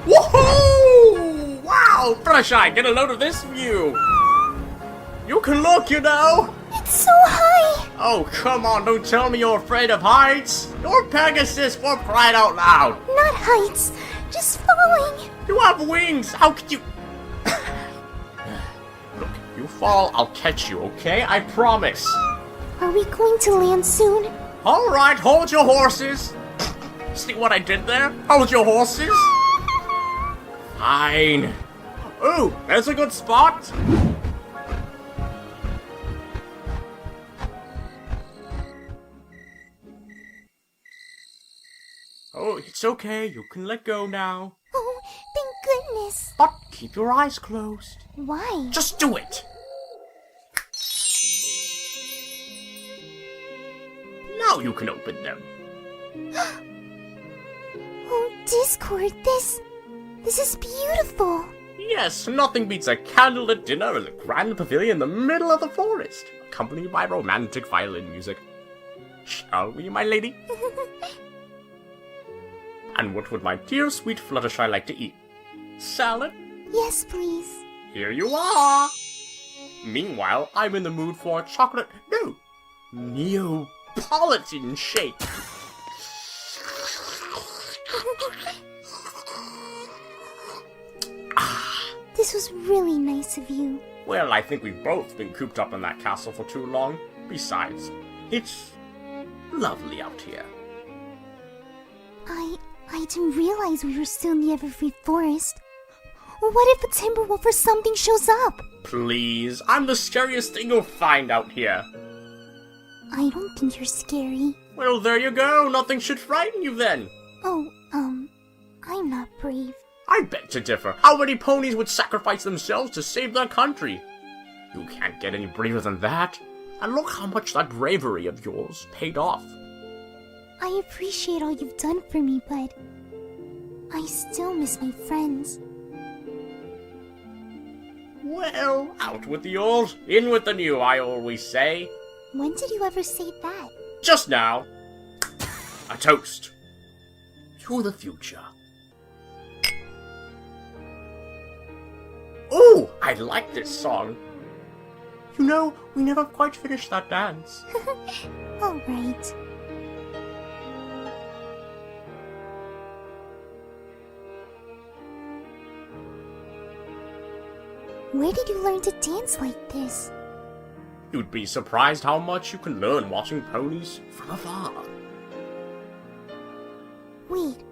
Woohoo! Wow, Fluttershy, get a load of this view. You can look, you know. It's so high. Oh, come on, don't tell me you're afraid of heights. You're Pegasus, for crying out loud. Not heights, just falling. You have wings, how could you... Look, if you fall, I'll catch you, okay? I promise. Are we going to land soon? Alright, hold your horses. See what I did there? Hold your horses. Fine. Ooh, there's a good spot. Oh, it's okay. You can let go now. Oh, thank goodness. But keep your eyes closed. Why? Just do it. Now you can open them. Oh, Discord, this is beautiful. Yes, nothing beats a candlelit dinner in the grand pavilion in the middle of the forest, accompanied by romantic violin music. Shall we, my lady? And what would my dear sweet Fluttershy like to eat? Salad? Yes, please. Here you are! Meanwhile, I'm in the mood for a chocolate, no, Neapolitan shake. This was really nice of you. Well, I think we've both been cooped up in that castle for too long. Besides, it's lovely out here. I didn't realize we were still in the Everfree Forest. What if a Timberwolf or something shows up? Please, I'm the scariest thing you'll find out here. I don't think you're scary. Well, there you go. Nothing should frighten you then. Oh, I'm not brave. I beg to differ. How many ponies would sacrifice themselves to save their country? You can't get any braver than that. And look how much that bravery of yours paid off. I appreciate all you've done for me, but I still miss my friends. Well, out with the old, in with the new, I always say. When did you ever say that? Just now. A toast. To the future. Oh, I like this song. You know, we never quite finished that dance. Alright. Where did you learn to dance like this? You'd be surprised how much you can learn watching ponies from afar. Wait.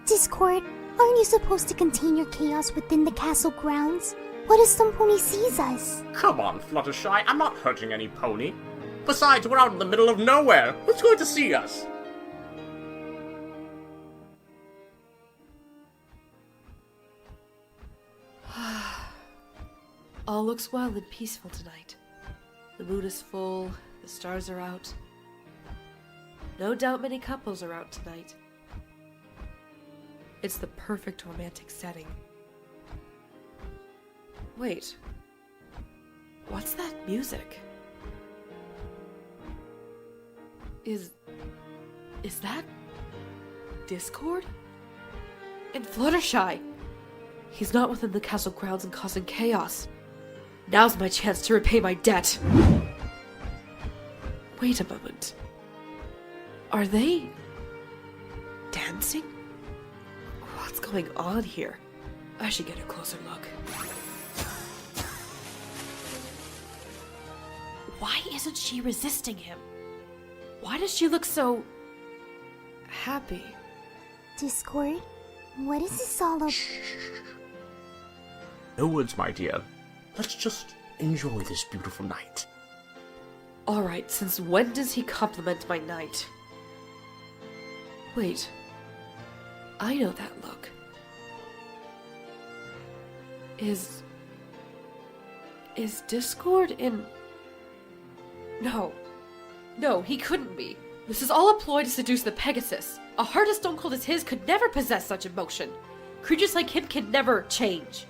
Discord, aren't you supposed to contain your chaos within the castle grounds? What if some pony sees us? Come on, Fluttershy, I'm not hurting any pony. Besides, we're out in the middle of nowhere. Who's going to see us? All looks well and peaceful tonight. The moon is full, the stars are out. No doubt many couples are out tonight. It's the perfect romantic setting. Wait. What's that music? Is that Discord? And Fluttershy! He's not within the castle grounds and causing chaos. Now's my chance to repay my debt. Wait a moment. Are they dancing? What's going on here? I should get a closer look. Why isn't she resisting him? Why does she look so happy? Discord, what is this all about? No words, my dear. Let's just enjoy this beautiful night. Alright, since when does he compliment my night? Wait. I know that look. Is Discord in... No, he couldn't be. This is all a ploy to seduce the Pegasus. A heart as stone cold as his could never possess such emotion. Creatures like him can never change.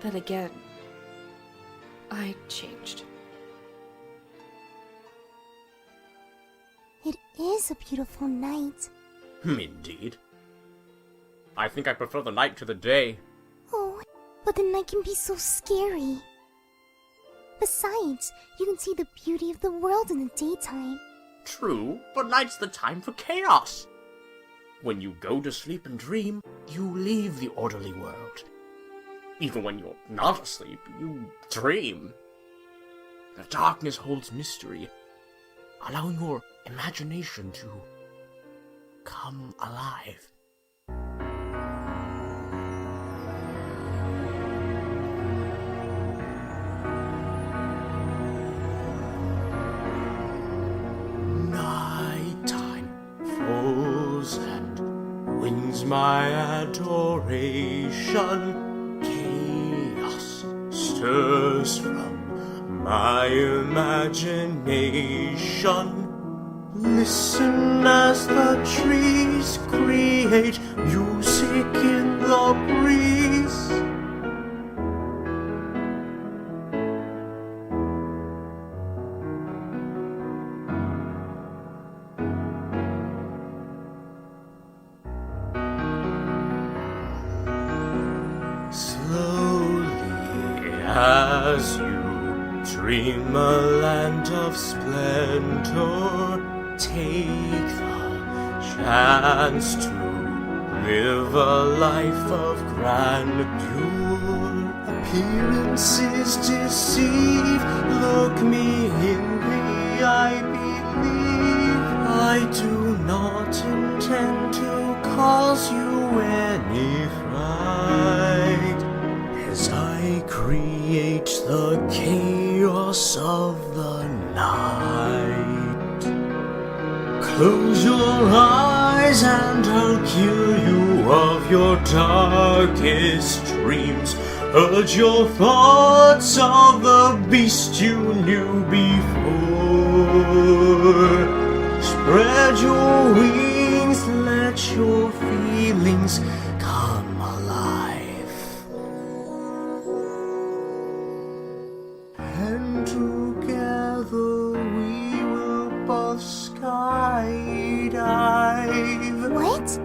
Then again, I changed. It is a beautiful night. Indeed. I think I prefer the night to the day. Oh, but the night can be so scary. Besides, you can see the beauty of the world in the daytime. True, but night's the time for chaos. When you go to sleep and dream, you leave the orderly world. Even when you're not asleep, you dream. The darkness holds mystery, allowing your imagination to come alive. Nighttime falls and wins my adoration. Chaos stirs from my imagination. Listen as the trees create music in the breeze. Slowly as you dream a land of splendor, take the chance to live a life of grandeur. Appearances deceive, look me in the eye, believe I do not intend to cause you any fright as I create the chaos of the night. Close your eyes and I'll cure you of your darkest dreams. Urge your thoughts of the beast you knew before. Spread your wings, let your feelings come alive. And together we will both skydive. What?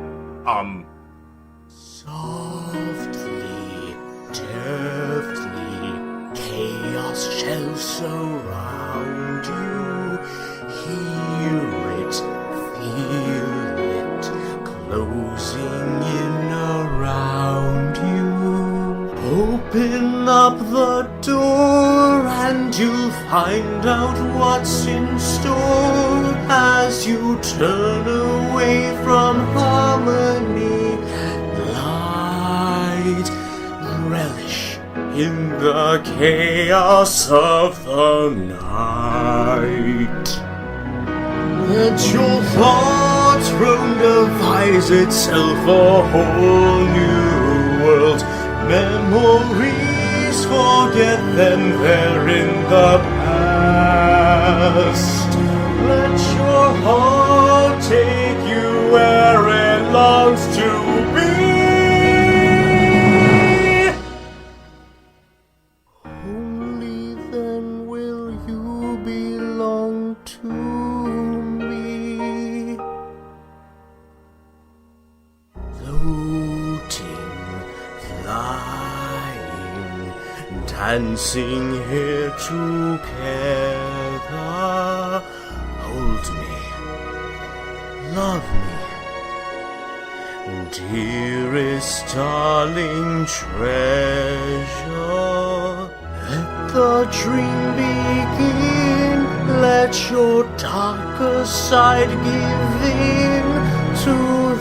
Softly, deftly, chaos shall surround you. Hear it, feel it, closing in around you. Open up the door and you'll find out what's in store as you turn away from harmony and light. Relish in the chaos of the night. Let your thoughts roam, devise itself a whole new world. Memories, forget them, they're in the past. Let your heart take you where it longs to be. Only then will you belong to me. Floating, flying, dancing here together. Hold me, love me, dearest darling treasure. Let the dream begin, let your darker side give in to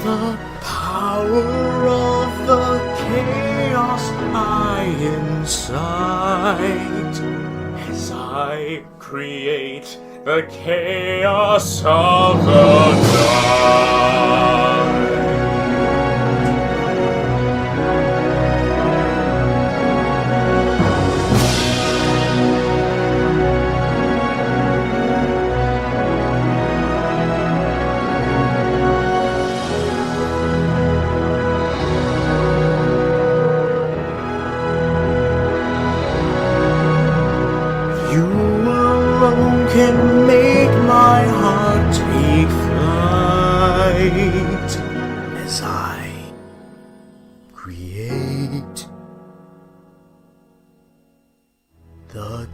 the power of the chaos I incite as I create the chaos of the night. You alone can make my heart take flight as I create the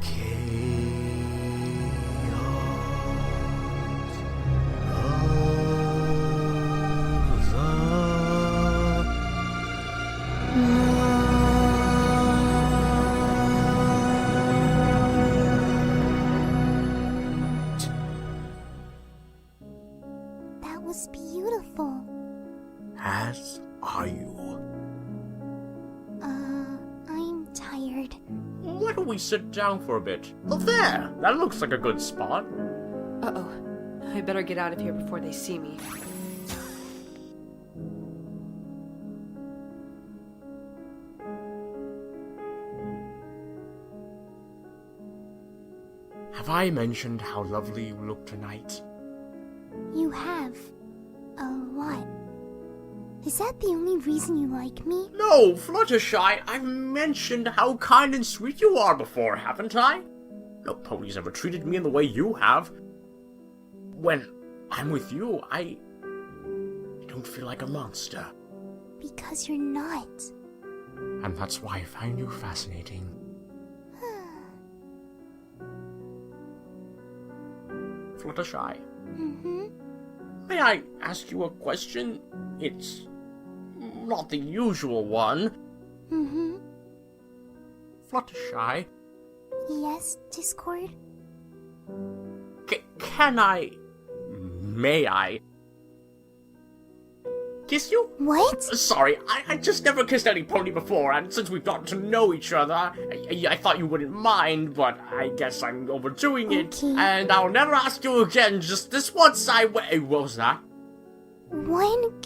That was beautiful. As are you. I'm tired. Why don't we sit down for a bit? Oh, there! That looks like a good spot. Uh-oh. I better get out of here before they see me. Have I mentioned how lovely you look tonight? You have. A lot. Is that the only reason you like me? No, Fluttershy, I've mentioned how kind and sweet you are before, haven't I? No pony's ever treated me in the way you have. When I'm with you, I don't feel like a monster. Because you're not. And that's why I find you fascinating. Fluttershy. Mm-hmm. May I ask you a question? It's not the usual one. Mm-hmm. Fluttershy, Yes, Discord? may I kiss you? What? Sorry, I just never kissed any pony before, and since we've gotten to know each other, I thought you wouldn't mind, but I guess I'm overdoing it, and I'll never ask you again, just this once Hey, what was that? One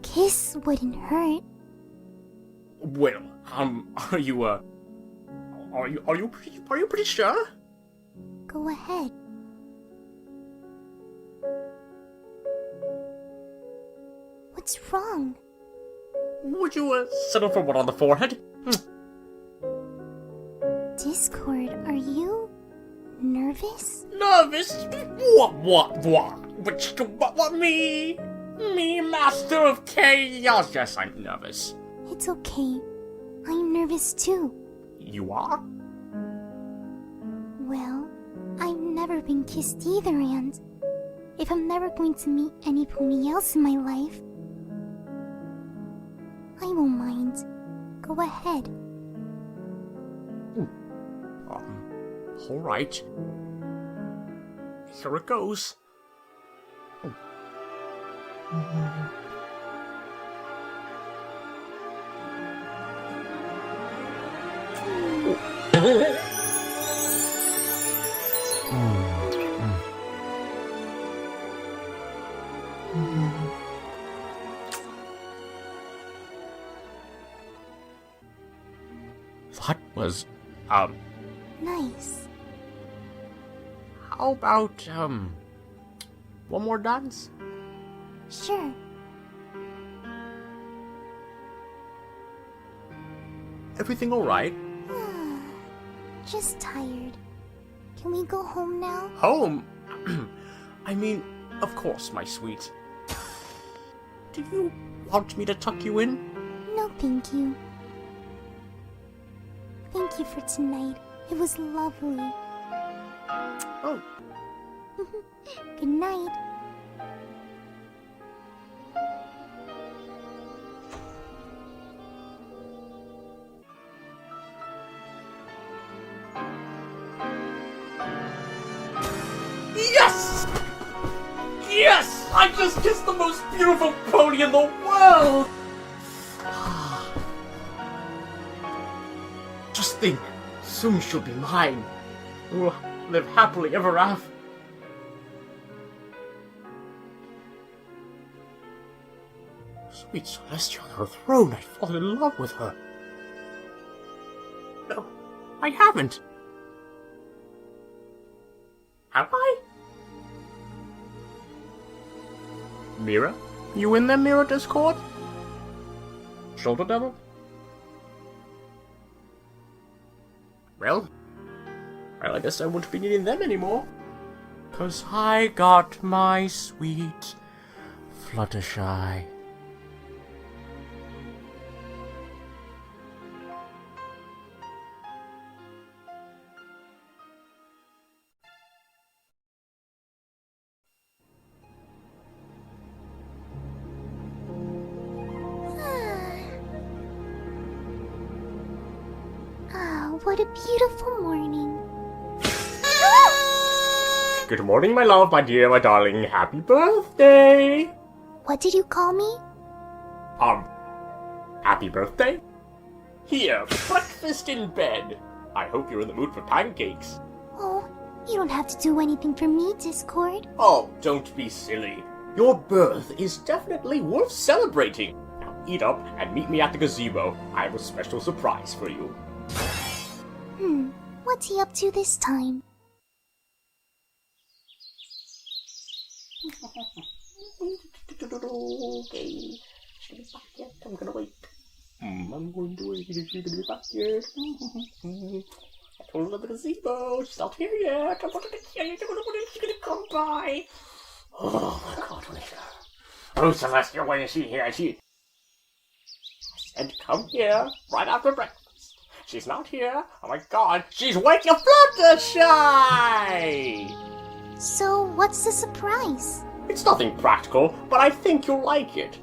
kiss wouldn't hurt. Well, are you pretty sure? Go ahead. What's wrong? Would you, settle for one on the forehead? Discord, are you nervous? Nervous? What, me? Me, Master of Chaos? Yes, I'm nervous. It's okay. I'm nervous too. You are? Well, I've never been kissed either, and if I'm never going to meet any pony else in my life, I won't mind. Go ahead. Alright. Here it goes. That was, Nice. how about, one more dance? Sure. Everything alright? Just tired. Can we go home now? Home? I mean, of course, my sweet. Do you want me to tuck you in? No, thank you. Thank you for tonight. It was lovely. Oh. Good night. Yes! Yes! I just kissed the most beautiful pony in the world! Just think, soon she'll be mine. We'll live happily ever after. Sweet Celestia on her throne, I've fallen in love with her. No, I haven't. Have I? Mira? You in there, Mira Discord? Shoulder Devil? Well, I guess I won't be needing them anymore. 'Cause I got my sweet Fluttershy. What a beautiful morning. Good morning, my love, my dear, my darling. Happy birthday! What did you call me? Happy birthday? Here, breakfast in bed. I hope you're in the mood for pancakes. Oh, you don't have to do anything for me, Discord. Oh, don't be silly. Your birth is definitely worth celebrating. Now eat up and meet me at the gazebo. I have a special surprise for you. What's he up to this time? Okay. She's gonna be back yet. I'm gonna wait. I'm going to wait. She's gonna be back yet. I told her the gazebo. She's not here yet. I'm gonna she's gonna come by. Oh my god, where is she? Oh, Celestia, when is she here? She said come here right after breakfast. She's not here. Oh my god, she's waking Fluttershy! So, what's the surprise? It's nothing practical, but I think you'll like it.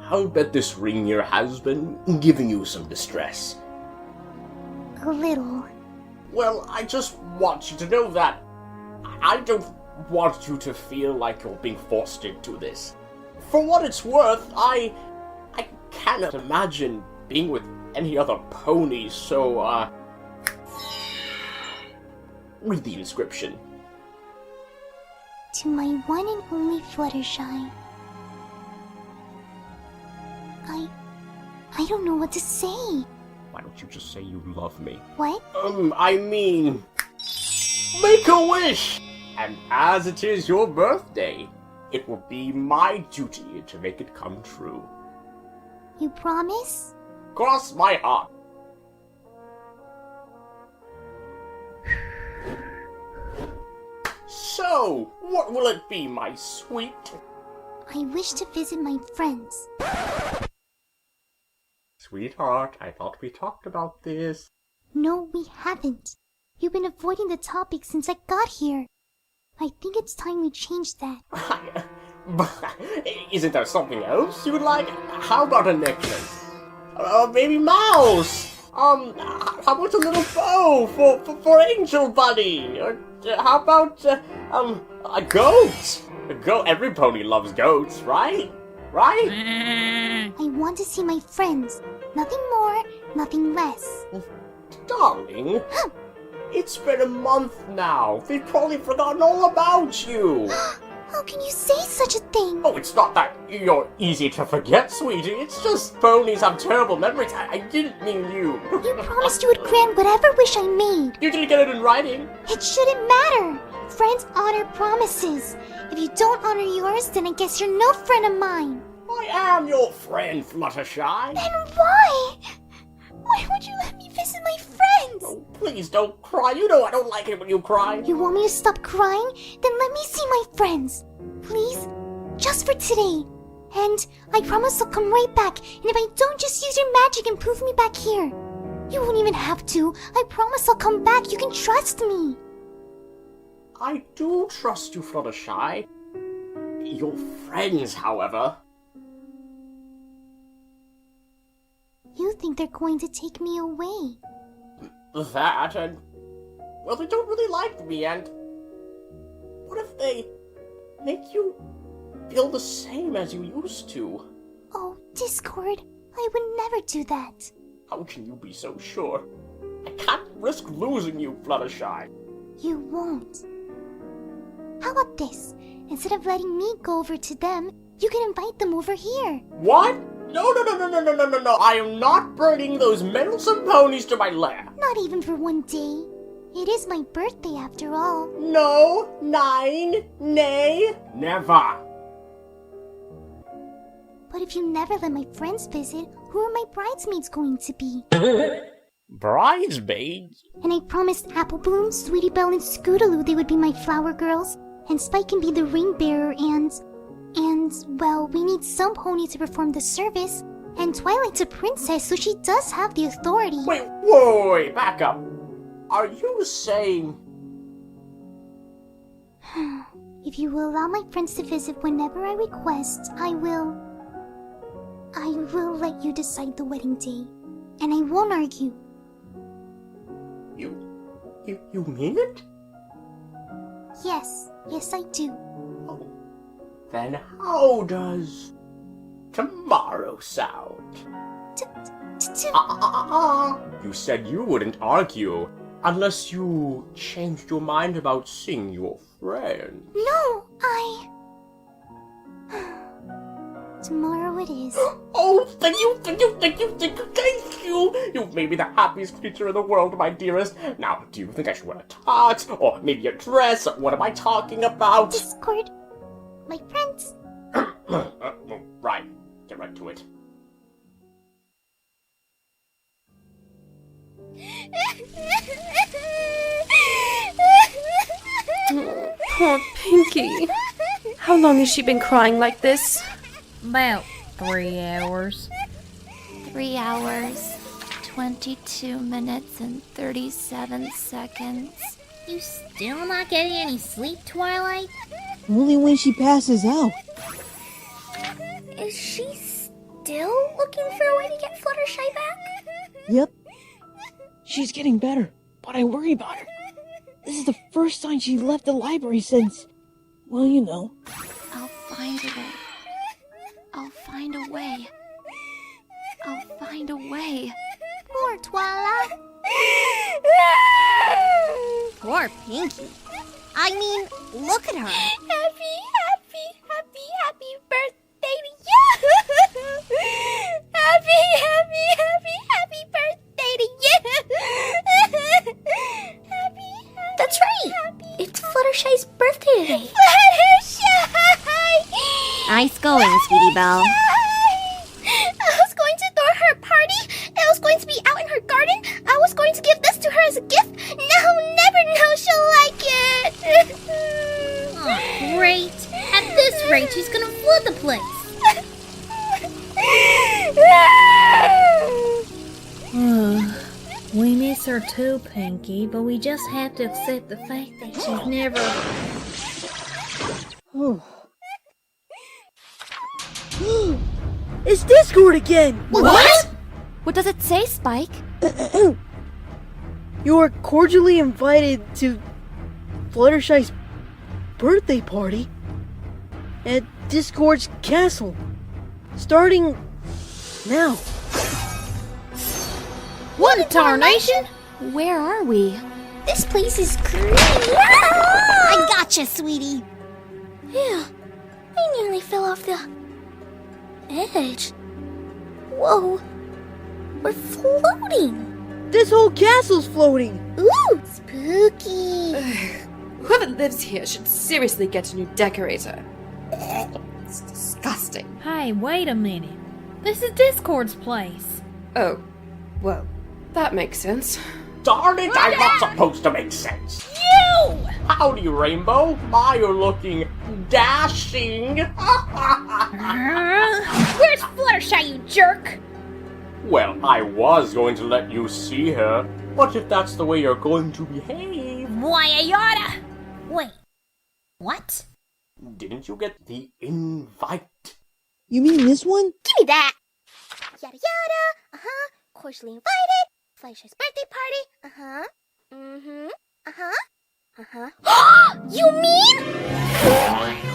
I'll bet this ring here has been giving you some distress. A little. Well, I just want you to know that I don't want you to feel like you're being forced into this. For what it's worth, I cannot imagine being with any other pony, so, read the inscription. To my one and only Fluttershy. I don't know what to say. Why don't you just say you love me? What? I mean, make a wish! And as it is your birthday, it will be my duty to make it come true. You promise? Cross my heart. So, what will it be, my sweet? I wish to visit my friends. Sweetheart, I thought we talked about this. No, we haven't. You've been avoiding the topic since I got here. I think it's time we change that. Isn't there something else you would like? How about a necklace? Baby mouse! How about a little bow for Angel Buddy? Or how about, a goat? A goat, every pony loves goats, right? Right? I want to see my friends. Nothing more, nothing less. Darling, it's been a month now. They've probably forgotten all about you. How can you say such a thing? Oh, it's not that you're easy to forget, sweetie. It's just ponies have terrible memories. I didn't mean you. You promised you would grant whatever wish I made. You didn't get it in writing. It shouldn't matter. Friends honor promises. If you don't honor yours, then I guess you're no friend of mine. I am your friend, Fluttershy. Then why? Why would you let me visit my friends? Oh, please don't cry. You know I don't like it when you cry. You want me to stop crying? Then let me see my friends. Please? Just for today. And I promise I'll come right back. And if I don't, just use your magic and prove me back here. You won't even have to. I promise I'll come back. You can trust me. I do trust you, Fluttershy. Your friends, however. You think they're going to take me away? That, and... well, they don't really like me, and... what if they make you feel the same as you used to? Oh, Discord, I would never do that. How can you be so sure? I can't risk losing you, Fluttershy. You won't. How about this? Instead of letting me go over to them, you can invite them over here. What? No. I am not bringing those meddlesome ponies to my lair. Not even for one day. It is my birthday after all. No, nine, nay, never. But if you never let my friends visit, who are my bridesmaids going to be? Bridesmaids? And I promised Apple Bloom, Sweetie Belle, and Scootaloo they would be my flower girls, and Spike can be the ring bearer, and, well, we need some pony to perform the service, and Twilight's a princess, so she does have the authority. Wait, back up. Are you saying... If you will allow my friends to visit whenever I request, I will let you decide the wedding day, and I won't argue. You mean it? Yes, I do. Oh, then how does tomorrow sound? You said you wouldn't argue unless you changed your mind about seeing your friend. No, Tomorrow it is. Oh, thank you. You've made me the happiest creature in the world, my dearest. Now, do you think I should wear a tux? Or maybe a dress? What am I talking about? Discord. My friends. Right. Get right to it. Poor Pinky. How long has she been crying like this? About 3 hours. 3 hours, 22 minutes, and 37 seconds. You still not getting any sleep, Twilight? Only when she passes out. Is she still looking for a way to get Fluttershy back? Yep. She's getting better, but I worry about her. This is the first time she left the library since, well, you know. I'll find a way. I'll find a way. I'll find a way. Poor Twilight. Poor Pinky. I mean, look at her. Happy birthday to you! Happy birthday to you! That's right. It's Fluttershy's birthday today. Fluttershy! Nice going, Sweetie Belle. I was going to throw her a party. I was going to be out in her garden. I was going to give this to her as a gift. Now never know she'll like it. Oh, great. At this rate, she's gonna flood the place. We miss her too, Pinky, but we just have to accept the fact that she's never... It's Discord again! What? What does it say, Spike? You are cordially invited to Fluttershy's birthday party at Discord's castle. Starting now. What a tarnation! Where are we? This place is crazy. I Gotcha, sweetie. Yeah, I nearly fell off the edge. Whoa, we're floating. This whole castle's floating. Ooh, spooky. Whoever lives here should seriously get a new decorator. It's disgusting. Hey, wait a minute. This is Discord's place. Oh, well, that makes sense. Darn it, I'm not supposed to make sense. You! Howdy, Rainbow. My, you're looking dashing. Where's Fluttershy, you jerk? Well, I was going to let you see her, but if that's the way you're going to behave... Why, I oughta... Wait, what? Didn't you get the invite? You mean this one? Give me that. Yada yada. Cordially invited. Fluttershy's birthday party. You mean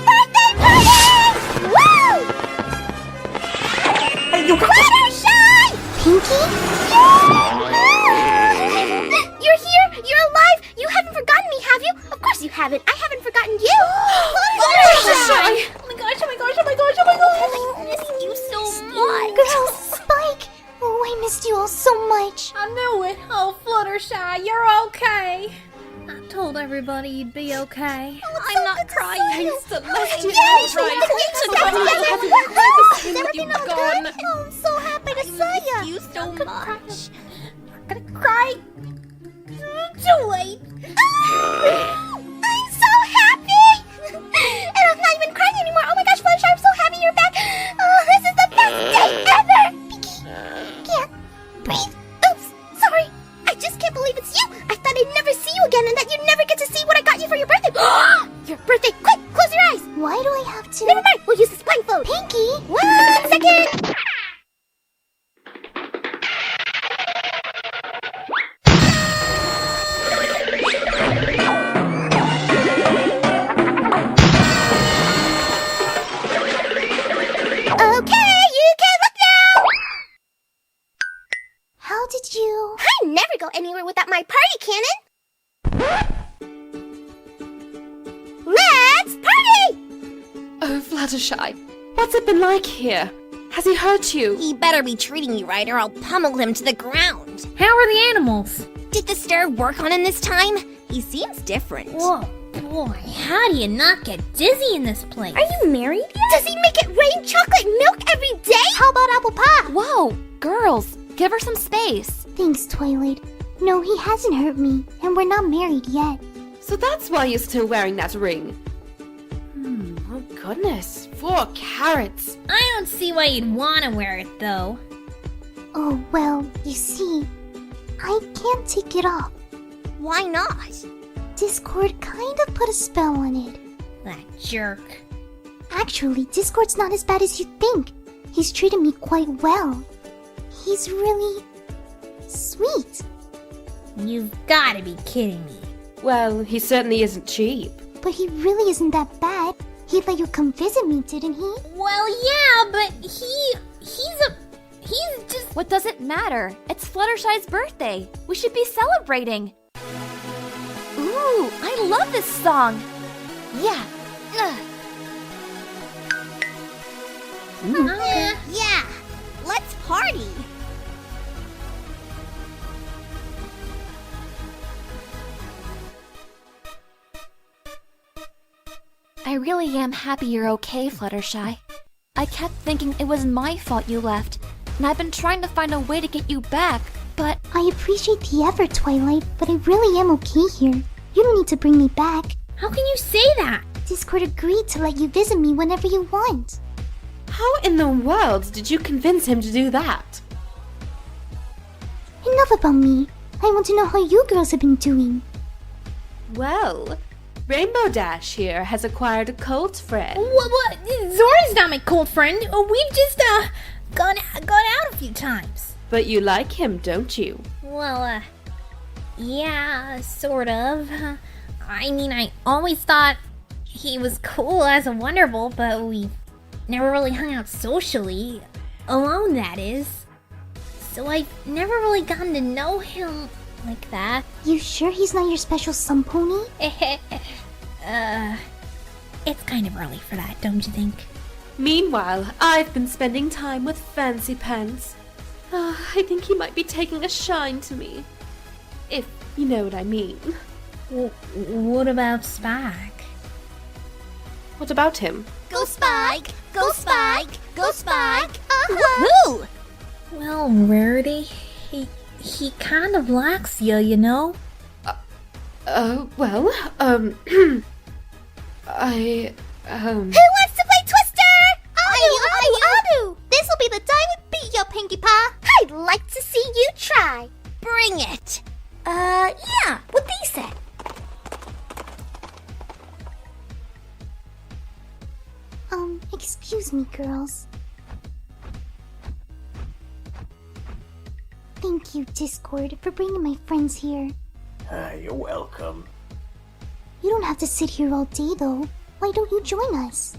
birthday party? Woo! Hey, you got Fluttershy! Pinky? You're here. You're alive. You haven't forgotten me, have you? Of course you haven't. I haven't forgotten you. Fluttershy! Oh my gosh! Oh my gosh! Oh my gosh! Oh my gosh! I miss you so much. Girls, Spike. Oh, I missed you all so much. I knew it. Oh, Fluttershy, you're okay. I told everybody you'd be okay. I'm not crying. Thanks to Celestial, Yes, right? Everything all good? Oh, I'm so happy to see you. You so much. You're gonna cry. Too late. I'm so happy. And I'm not even crying anymore. Oh my gosh, Fluttershy, I'm so happy you're back. Oh, this is the best day ever. Can't breathe. Oops, sorry. I just can't believe it's you. I thought I'd never see you again and that you'd never get to see what I got you for your birthday. Your birthday. Quick, close your eyes. Why do I have to? Never mind. We'll use this blindfold. Pinky? 1 second. Okay, you can look now. How did you... I never go anywhere without my party cannon. Let's party! Oh, Fluttershy, What's it been like here? Has he hurt you? He better be treating you right or I'll pummel him to the ground. How are the animals? Did the stir work on him this time? He seems different. Whoa, boy, how do you not get dizzy in this place? Are you married yet? Does he make it rain chocolate milk every day? How about apple pie? Whoa, girls, give her some space. Thanks, Twilight. No, he hasn't hurt me, and we're not married yet. So that's why you're still wearing that ring. Oh goodness, 4 carats. I don't see why you'd want to wear it, though. Oh, well, you see, I can't take it off. Why not? Discord kind of put a spell on it. That jerk. Actually, Discord's not as bad as you think. He's treated me quite well. He's really sweet. You've got to be kidding me. Well, he certainly isn't cheap. But he really isn't that bad. He let you come visit me, didn't he? Well, yeah, but he's just... What does it matter? It's Fluttershy's birthday. We should be celebrating. Ooh, I love this song. Yeah. Yeah, let's party. I really am happy you're okay, Fluttershy. I kept thinking it was my fault you left, and I've been trying to find a way to get you back, but... I appreciate the effort, Twilight, but I really am okay here. You don't need to bring me back. How can you say that? Discord agreed to let you visit me whenever you want. How in the world did you convince him to do that? Enough about me. I want to know how you girls have been doing. Well, Rainbow Dash here has acquired a cult friend. What? Zora's not my cult friend. We've just, gone out a few times. But you like him, don't you? Well, yeah, sort of. I mean, I always thought he was cool as a Wonderbolt, but we never really hung out socially. Alone, that is. So I've never really gotten to know him like that. You sure he's not your special sun pony? It's kind of early for that, don't you think? Meanwhile, I've been spending time with Fancy Pants. I think he might be taking a shine to me. If you know what I mean. What about Spike? What about him? Go Spike! Go Spike! Go Spike! Woohoo! Well, Rarity, he kind of likes you know? Well, Who wants to play Twister? I do! This'll be the time we beat your Pinkie Pie. I'd like to see you try. Bring it. Yeah, what they said. Excuse me, girls. Thank you, Discord, for bringing my friends here. You're welcome. You don't have to sit here all day, though. Why don't you join us?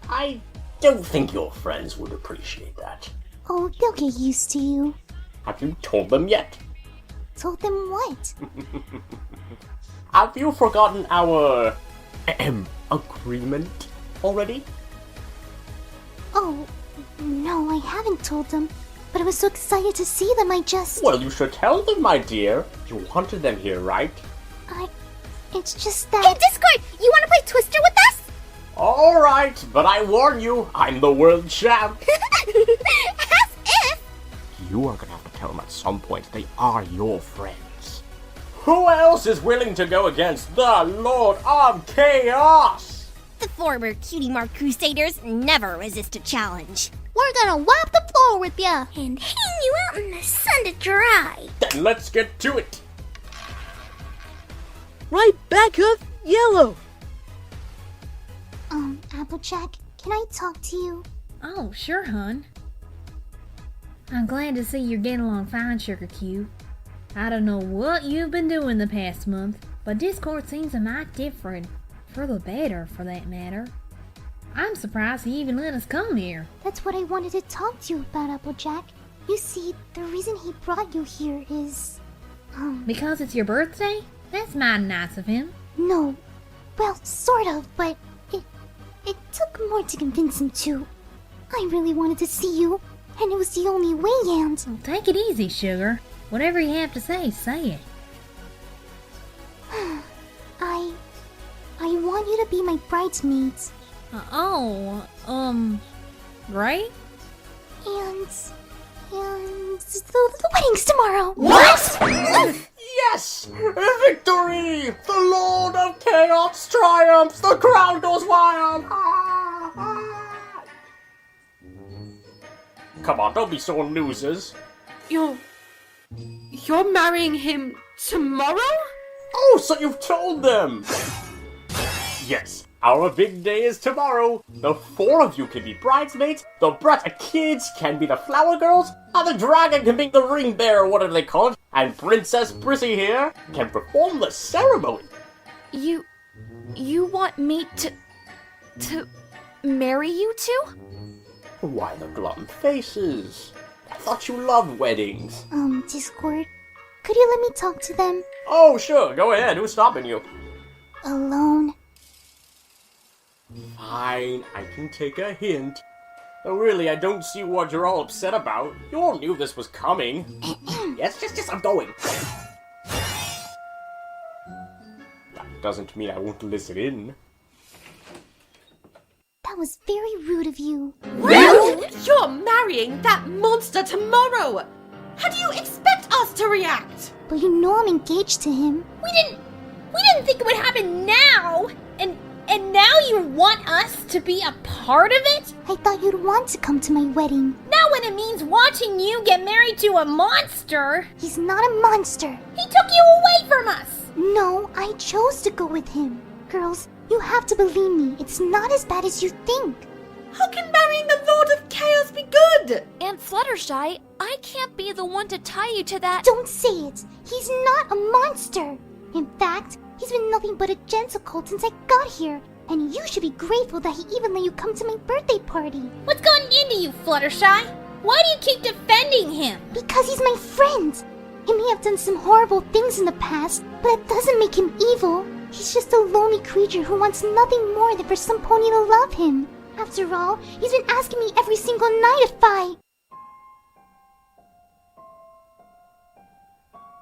I don't think your friends would appreciate that. Oh, they'll get used to you. Have you told them yet? Told them what? Have you forgotten our agreement already? Oh, no, I haven't told them. But I was so excited to see them, I just... Well, you should tell them, my dear. You wanted them here, right? It's just that... Hey, Discord! You want to play Twister with us? Alright, but I warn you, I'm the world champ. As if! You are gonna have to tell them at some point they are your friends. Who else is willing to go against the Lord of Chaos? The former Cutie Mark Crusaders never resist a challenge. We're gonna wipe the floor with ya and hang you out in the sun to dry. Then let's get to it. Right back up, Yellow. Applejack, can I talk to you? Oh, sure, hon. I'm glad to see you're getting along fine, Sugar Cube. I don't know what you've been doing the past month, but Discord seems a mite different. For the better, for that matter. I'm surprised he even let us come here. That's what I wanted to talk to you about, Applejack. You see, the reason he brought you here is... Because it's your birthday? That's mighty nice of him. No. Well, sort of, but it took more to convince him to. I really wanted to see you, and it was the only way, and... Well, take it easy, sugar. Whatever you have to say it. I want you to be my bridesmaids. Right? And the wedding's tomorrow. What? Yes! Victory! The Lord of Chaos triumphs! The crowd goes wild! Come on, don't be sore losers. You're marrying him tomorrow? Oh, so you've told them! Yes, our big day is tomorrow. The 4 of you can be bridesmaids, the brat kids can be the flower girls, and the dragon can be the ring bearer, whatever they call it, and Princess Prissy here can perform the ceremony. You want me to marry you two? Why the glum faces? I thought you loved weddings. Discord, could you let me talk to them? Oh, sure, go ahead. Who's stopping you? Alone. Fine, I can take a hint. Though really, I don't see what you're all upset about. You all knew this was coming. Yes, just, I'm going. That doesn't mean I won't listen in. That was very rude of you. Rude? You're marrying that monster tomorrow! How do you expect us to react? But you know I'm engaged to him. We didn't think it would happen now! And now you want us to be a part of it? I thought you'd want to come to my wedding. Not when it means watching you get married to a monster! He's not a monster. He took you away from us! No, I chose to go with him. Girls, you have to believe me. It's not as bad as you think. How can marrying the Lord of Chaos be good? Aunt Fluttershy, I can't be the one to tie you to that. Don't say it. He's not a monster. In fact, he's been nothing but a gentle colt since I got here. And you should be grateful that he even let you come to my birthday party. What's gotten into you, Fluttershy? Why do you keep defending him? Because he's my friend. He may have done some horrible things in the past, but that doesn't make him evil. He's just a lonely creature who wants nothing more than for some pony to love him. After all, he's been asking me every single night at 5.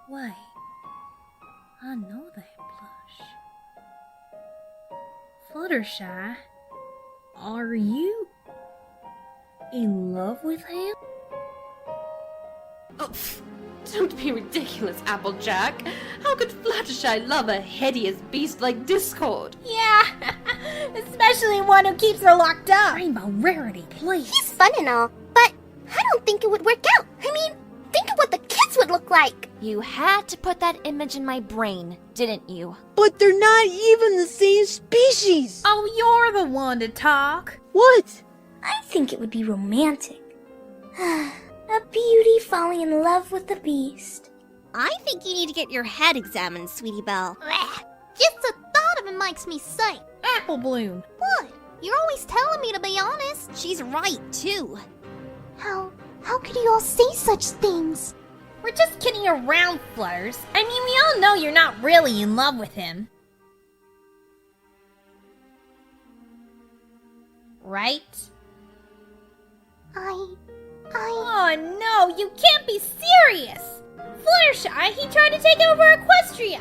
Wait. I know that blush. Fluttershy, are you in love with him? Oh, don't be ridiculous, Applejack. How could Fluttershy love a hideous beast like Discord? Yeah, especially one who keeps her locked up. Rainbow Rarity, please. He's fun and all, but I don't think it would work out. I mean, think of what the kids would look like. You had to put that image in my brain, didn't you? But they're not even the same species. Oh, you're the one to talk. What? I think it would be romantic. A beauty falling in love with the beast. I think you need to get your head examined, Sweetie Belle. Just the thought of it makes me sick. Apple Bloom. What? You're always telling me to be honest. She's right, too. How could you all say such things? We're just kidding around, Flutters. I mean, we all know you're not really in love with him. Right? Oh no, you can't be serious! Fluttershy, he tried to take over Equestria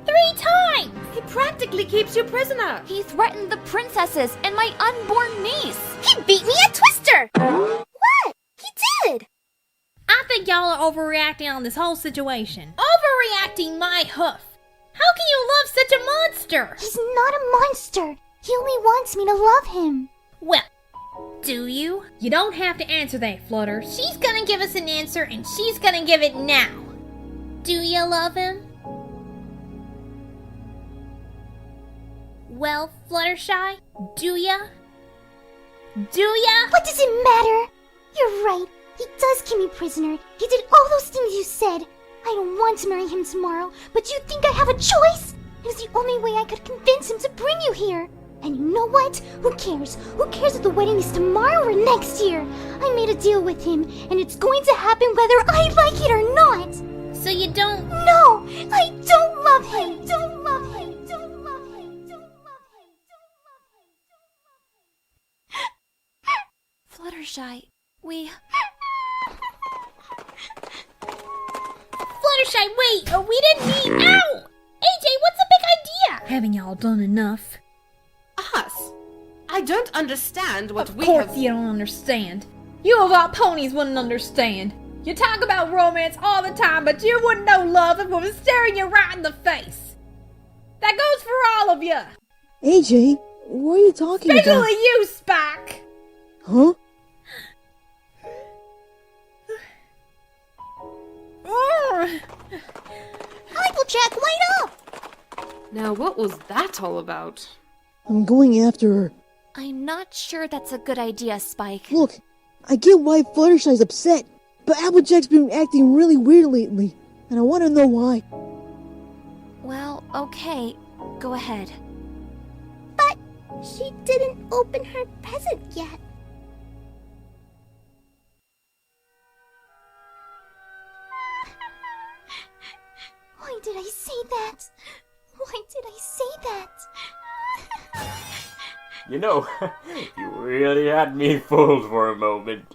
3 times! He practically keeps you prisoner! He threatened the princesses and my unborn niece! He beat me at Twister! What? He did! I think y'all are overreacting on this whole situation. Overreacting my hoof! How can you love such a monster? He's not a monster! He only wants me to love him! Well, do you? You don't have to answer that, Flutter. She's gonna give us an answer, and she's gonna give it now. Do you love him? Well, Fluttershy, do ya? Do ya? What does it matter? You're right. He does keep me prisoner. He did all those things you said. I don't want to marry him tomorrow, but you think I have a choice? It was the only way I could convince him to bring you here. And you know what? Who cares? Who cares if the wedding is tomorrow or next year? I made a deal with him, and it's going to happen whether I like it or not. So you don't... No! I don't love him! I don't love him! Don't love him! Don't love him! Don't love him! Fluttershy, we... Fluttershy, wait! We didn't mean... Ow! AJ, what's the big idea? Haven't y'all done enough? Us? I don't understand what Of we course have... you don't understand. You of all ponies wouldn't understand. You talk about romance all the time, but you wouldn't know love if it was staring you right in the face. That goes for all of you. AJ, what are you talking about? Especially you, Spike. Huh? Applejack, wait up! Now, what was that all about? I'm going after her. I'm not sure that's a good idea, Spike. Look, I get why Fluttershy's upset, but Applejack's been acting really weird lately, and I want to know why. Well, okay. Go ahead. But she didn't open her present yet. Why did I say that? Why did I say that? You know, you really had me fooled for a moment.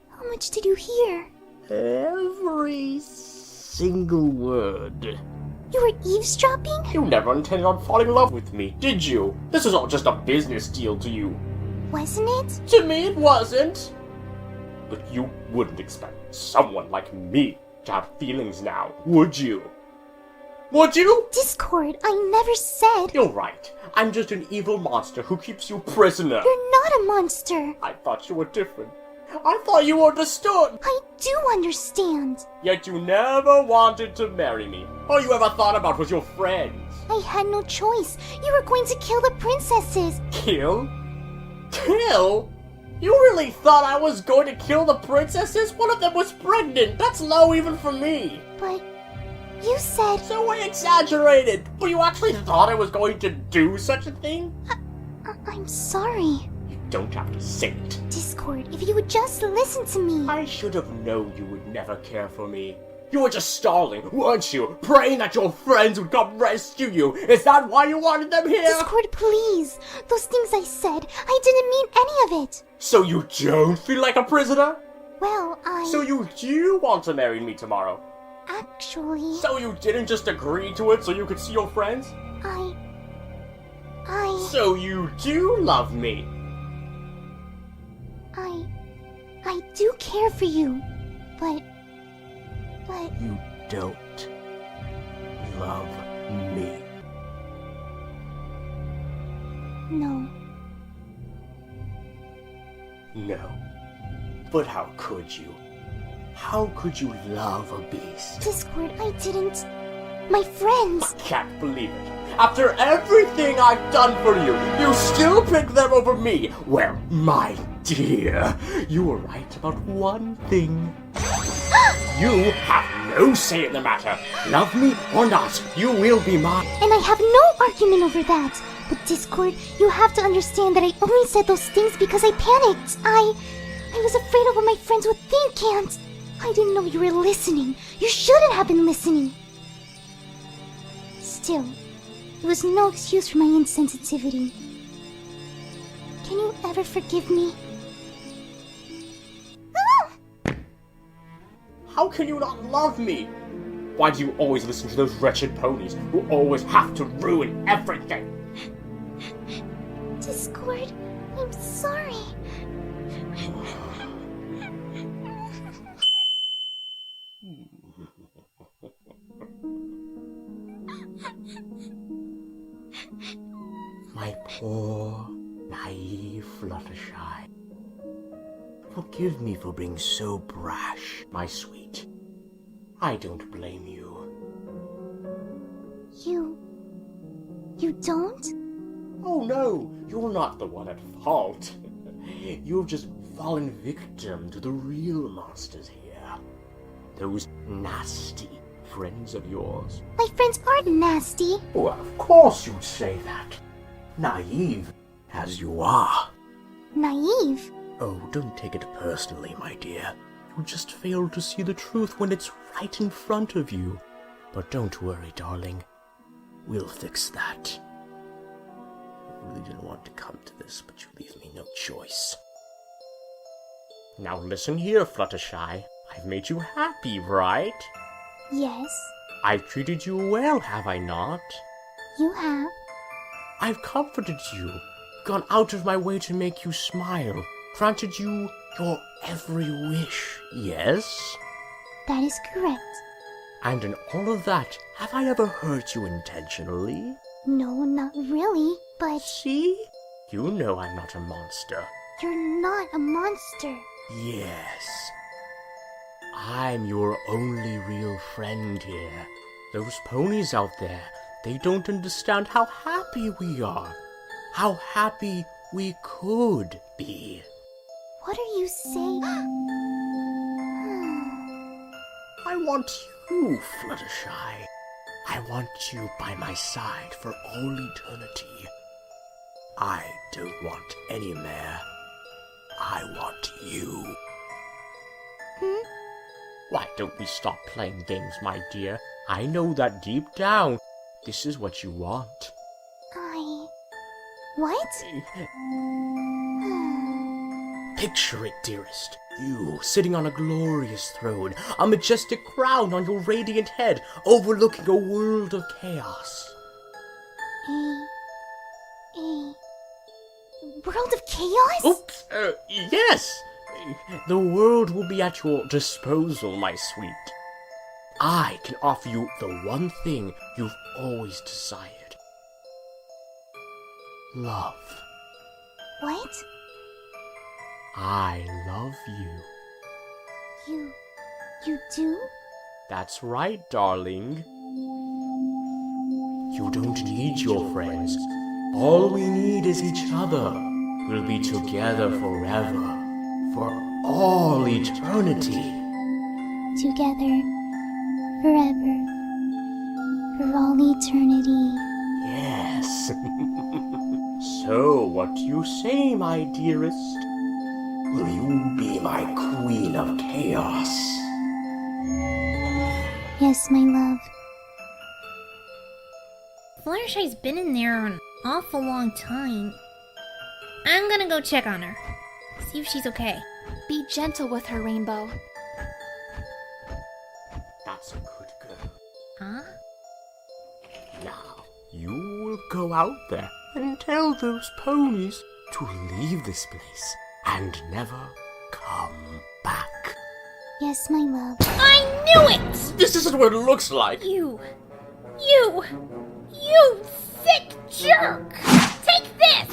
How much did you hear? Every single word. You were eavesdropping? You never intended on falling in love with me, did you? This is all just a business deal to you. Wasn't it? To me, it wasn't. But you wouldn't expect someone like me to have feelings now, would you? Would you? Discord, I never said... You're right. I'm just an evil monster who keeps you prisoner. You're not a monster. I thought you were different. I thought you understood. I do understand. Yet you never wanted to marry me. All you ever thought about was your friends. I had no choice. You were going to kill the princesses. Kill? Kill? You really thought I was going to kill the princesses? One of them was pregnant. That's low even for me. But you said... So I exaggerated. But you actually thought I was going to do such a thing? I'm sorry. You don't have to say it. Discord, if you would just listen to me. I should have known you would never care for me. You were just stalling, weren't you? Praying that your friends would come rescue you. Is that why you wanted them here? Discord, please. Those things I said, I didn't mean any of it. So you don't feel like a prisoner? Well, So you do want to marry me tomorrow? Actually... So you didn't just agree to it so you could see your friends? I... So you do love me? I do care for you, but... You don't love me. No. No. But how could you? How could you love a beast? Discord, I didn't... My friends! I can't believe it. After everything I've done for you, you still pick them over me. Well, my dear, you were right about one thing. You have no say in the matter. Love me or not, you will be mine. And I have no argument over that. But Discord, you have to understand that I only said those things because I panicked. I was afraid of what my friends would think, and I didn't know you were listening. You shouldn't have been listening. Still, it was no excuse for my insensitivity. Can you ever forgive me? How can you not love me? Why do you always listen to those wretched ponies who always have to ruin everything? Discord, I'm sorry. My poor, naive Fluttershy. Forgive me for being so brash, my sweet. I don't blame you. You don't? Oh no, you're not the one at fault. You've just fallen victim to the real monsters here. Those nasty friends of yours. My friends aren't nasty. Well, of course you'd say that. Naive as you are. Naive? Oh, don't take it personally, my dear. You just failed to see the truth when it's right in front of you. But don't worry, darling. We'll fix that. I really didn't want to come to this, but you leave me no choice. Now listen here, Fluttershy. I've made you happy, right? Yes, I've treated you well, have I not? you have. I've comforted you, gone out of my way to make you smile, granted you your every wish, yes? That is correct. And in all of that, have I ever hurt you intentionally? No, not really, but... See? You know I'm not a monster. You're not a monster. Yes. I'm your only real friend here. Those ponies out there, they don't understand how happy we are. How happy we could be. What are you saying? I want you, Fluttershy. I want you by my side for all eternity. I don't want any mare. I want you. Why don't we stop playing games, my dear? I know that deep down, this is what you want. What? Picture it, dearest. You, sitting on a glorious throne, a majestic crown on your radiant head, overlooking a world of chaos. A world of chaos? Oops, yes! The world will be at your disposal, my sweet. I can offer you the one thing you've always desired. Love. What? I love you. You do? That's right, darling. You don't need your friends. All we need is each other. We'll be together forever. For all eternity. Together. Forever. For all eternity. Yes. So, what do you say, my dearest? Will you be my queen of chaos? Yes, my love. Fluttershy's been in there an awful long time. I'm gonna go check on her. See if she's okay. Be gentle with her, Rainbow. That's a good girl. Huh? Now, you will go out there and tell those ponies to leave this place and never come back. Yes, my love. I knew it! This isn't what it looks like. You sick jerk! Take this!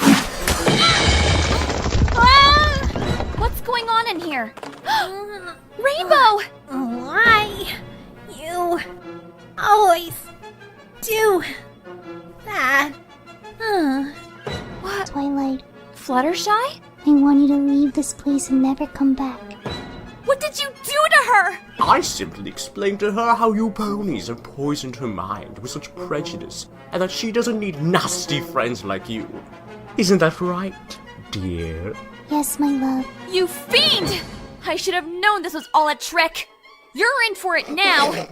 What's going on in here? Rainbow! Why? You always do that. What? Twilight, Fluttershy? I want you to leave this place and never come back. What did you do to her? I simply explained to her how you ponies have poisoned her mind with such prejudice, and that she doesn't need nasty friends like you. Isn't that right, dear? Yes, my love. You fiend! I should have known this was all a trick. You're in for it now. And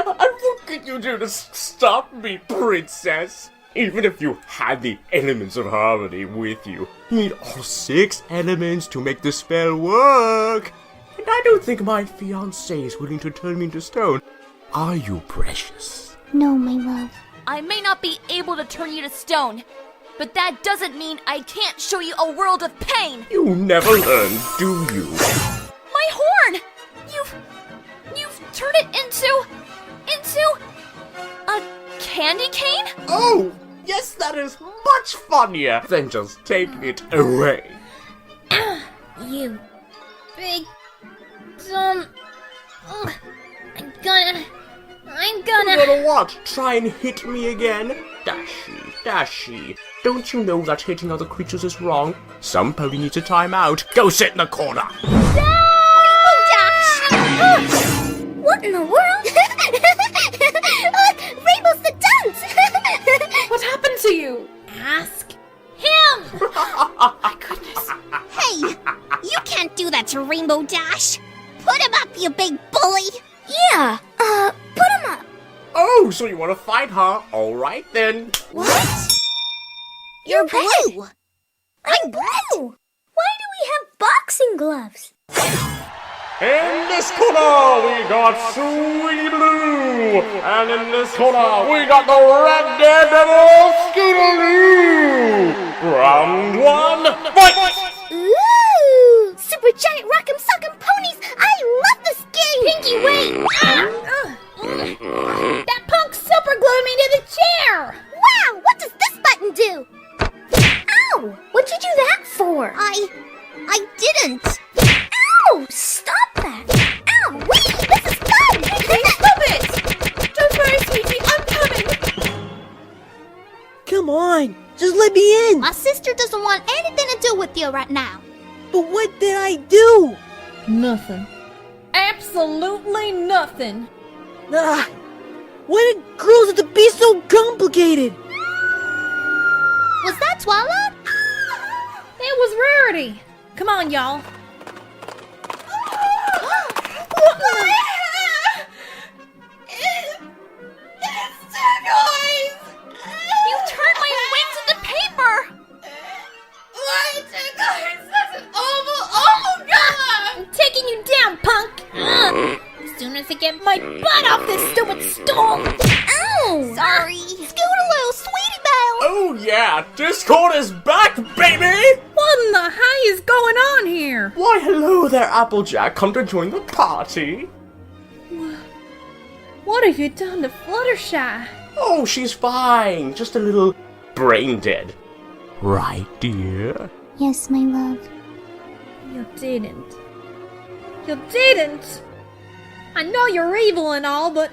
what could you do to stop me, princess? Even if you had the elements of harmony with you, you need all 6 elements to make the spell work. And I don't think my fiancé is willing to turn me into stone. Are you, precious? No, my love. I may not be able to turn you to stone, but that doesn't mean I can't show you a world of pain. You never learn, do you? My horn! You've turned it into a candy cane? Oh, yes, that is much funnier than just take it away. You big dumb. I'm gonna. You gonna what? Try and hit me again? Dashy. Don't you know that hitting other creatures is wrong? Some pony needs a time out. Go sit in the corner. What in the world? Look, Rainbow's the dunce! What happened to you? Ask him! My goodness. Hey, you can't do that to Rainbow Dash. Put him up, you big bully. Yeah, put him up. Oh, so you want to fight, huh? All right, then. What? You're blue. I'm blue. boxing gloves. In this corner, we got Sweetie Blue. And in this corner, we got the Red Daredevil, Scootaloo. Round one, fight! Ooh! Super giant rock'em sock'em ponies! I love this game! Pinky, wait! That punk super glued me to the chair! Wow! What does this button do? Ow! What'd you do that for? I didn't. Ow! Stop that! Ow! Wait! This is fun! Pinky, stop it! Don't worry, sweetie, I'm coming! Come on, just let me in. My sister doesn't want anything to do with you right now. But what did I do? Nothing. Absolutely nothing. Ah, why did girls have to be so complicated? Was that Twilight? That was Rarity. Come on, y'all. You turned my wings into paper! I'm taking you down, punk! As soon as I get my butt off this stupid stool! Ow! Sorry. Scootaloo, Sweetie Belle! Oh yeah, Discord is back, baby! What in the hell is going on here? Why hello there, Applejack. Come to join the party. What have you done to Fluttershy? Oh, she's fine. Just a little brain dead. Right, dear? Yes, my love. You didn't. You didn't! I know you're evil and all, but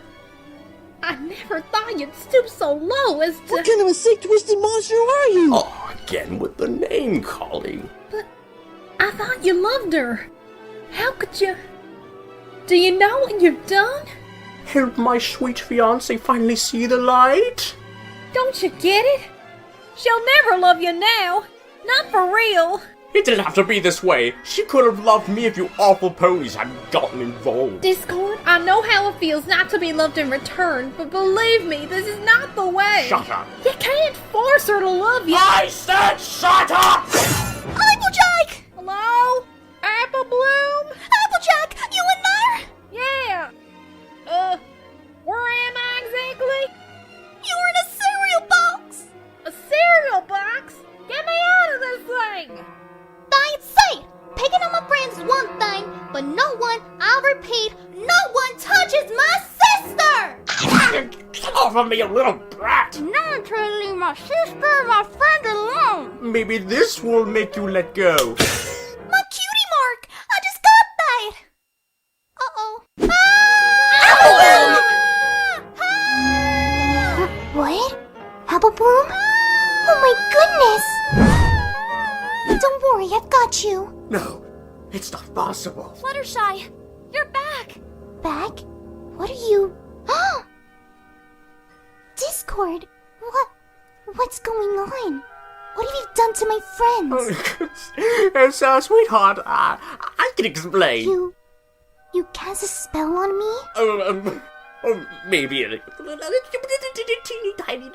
I never thought you'd stoop so low as to— What kind of a sick, twisted monster are you? Oh, again with the name calling. But I thought you loved her. How could you— Do you know what you've done? Help my sweet fiancé finally see the light? Don't you get it? She'll never love you now. Not for real. It didn't have to be this way. She could have loved me if you awful ponies hadn't gotten involved. Discord, I know how it feels not to be loved in return, but believe me, this is not the way. Shut up. You can't force her to love you. I said shut up! Applejack! Hello? Apple Bloom? Applejack, you in there? Yeah. Where am I exactly? You're in a cereal box! A cereal box? Get me out of this thing! I'd say, picking on my friends is one thing, but no one, I'll repeat, no one touches my sister! Get off of me, you little brat! No one try to leave my sister and my friend alone! Maybe this will make you let go. My cutie mark! I just got that! Uh-oh. What? Apple Bloom? Oh my goodness! Don't worry, I've got you. No, it's not possible. Fluttershy, you're back! Back? What are you? Discord, what's going on? What have you done to my friends? Sweetheart, I can explain. You cast a spell on me? Maybe a teeny tiny,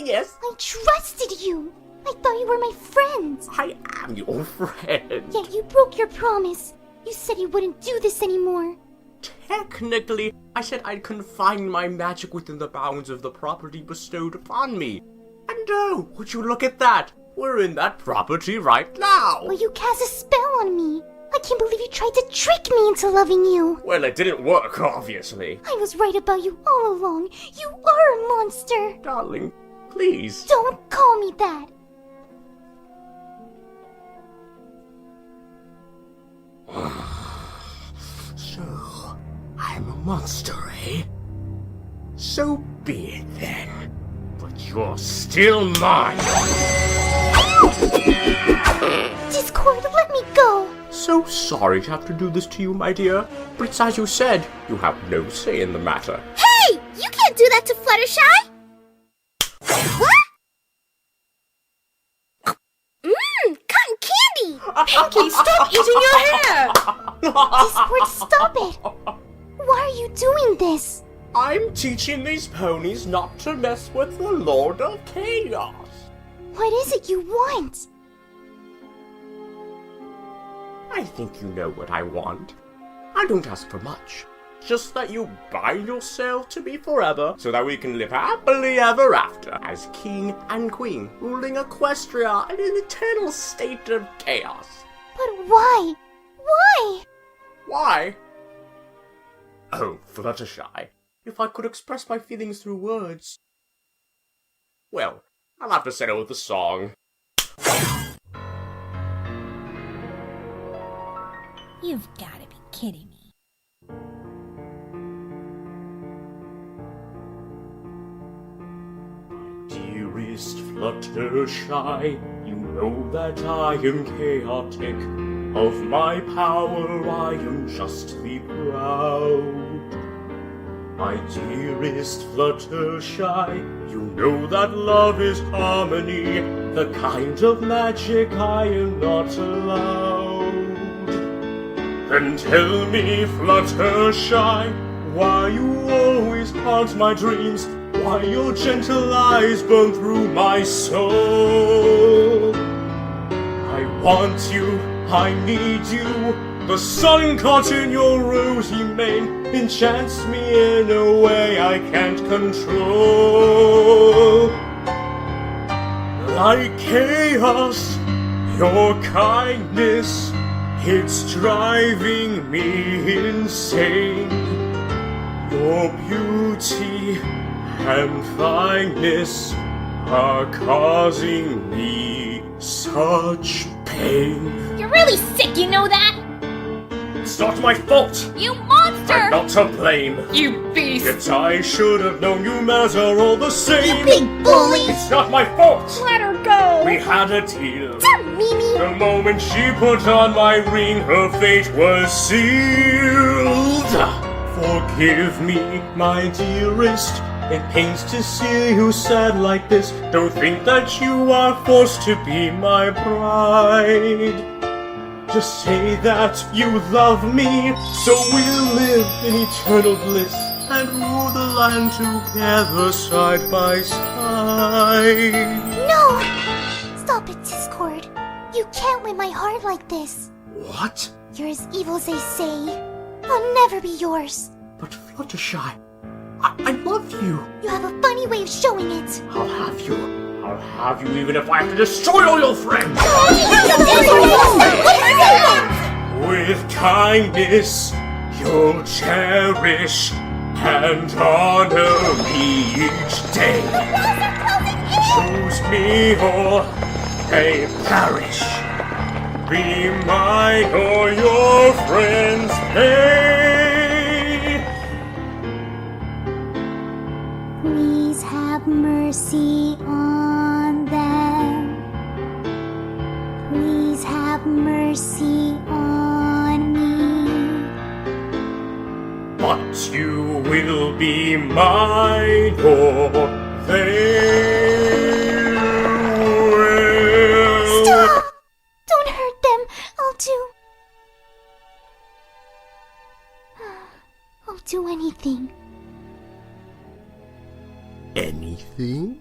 yes. I trusted you. I thought you were my friend. I am your friend. Yet you broke your promise. You said you wouldn't do this anymore. Technically, I said I'd confine my magic within the bounds of the property bestowed upon me. And oh, would you look at that? We're in that property right now. Well, you cast a spell on me. I can't believe you tried to trick me into loving you. Well, it didn't work, obviously. I was right about you all along. You are a monster. Darling, please. Don't call me that. So, I'm a monster, eh? So be it then. But you're still mine. Discord, let me go. So sorry to have to do this to you, my dear. But it's as you said, you have no say in the matter. Hey! You can't do that to Fluttershy! What? Cotton candy! Pinky, stop eating your hair! Discord, stop it! Why are you doing this? I'm teaching these ponies not to mess with the Lord of Chaos. What is it you want? I think you know what I want. I don't ask for much. Just that you bind yourself to me forever, so that we can live happily ever after, as king and queen, ruling Equestria in an eternal state of chaos. But why? Why? Why? Oh, Fluttershy, if I could express my feelings through words. Well, I'll have to settle with the song. You've gotta be kidding me. Dearest Fluttershy, you know that I am chaotic. Of my power I am justly proud. My dearest Fluttershy, you know that love is harmony, the kind of magic I am not allowed. Then tell me, Fluttershy, why you always haunt my dreams, why your gentle eyes burn through my soul. I want you, I need you, the sun caught in your rosy mane enchants me in a way I can't control. Like chaos, your kindness, it's driving me insane. Your beauty and fineness are causing me such pain. You're really sick, you know that? It's not my fault! You monster! I'm not to blame! You beast! Yet I should have known you matter all the same! You big bully! It's not my fault! Let her go! We had a deal. Mimi! The moment she put on my ring, her fate was sealed! Forgive me, my dearest. It pains to see you sad like this. Don't think that you are forced to be my bride. Just say that you love me, so we'll live in eternal bliss and rule the land together side by side. No! Stop it, Discord. You can't win my heart like this. What? You're as evil as they say. I'll never be yours. But Fluttershy, I love you. You have a funny way of showing it. I'll have you. I'll have you even if I have to destroy all your friends. With kindness, you'll cherish and honor me each day. Choose me or they perish. Be mine or your friends pay. Please have mercy on them. Please have mercy on me. But you will be mine or they will. Stop! Don't hurt them. I'll do anything. Anything?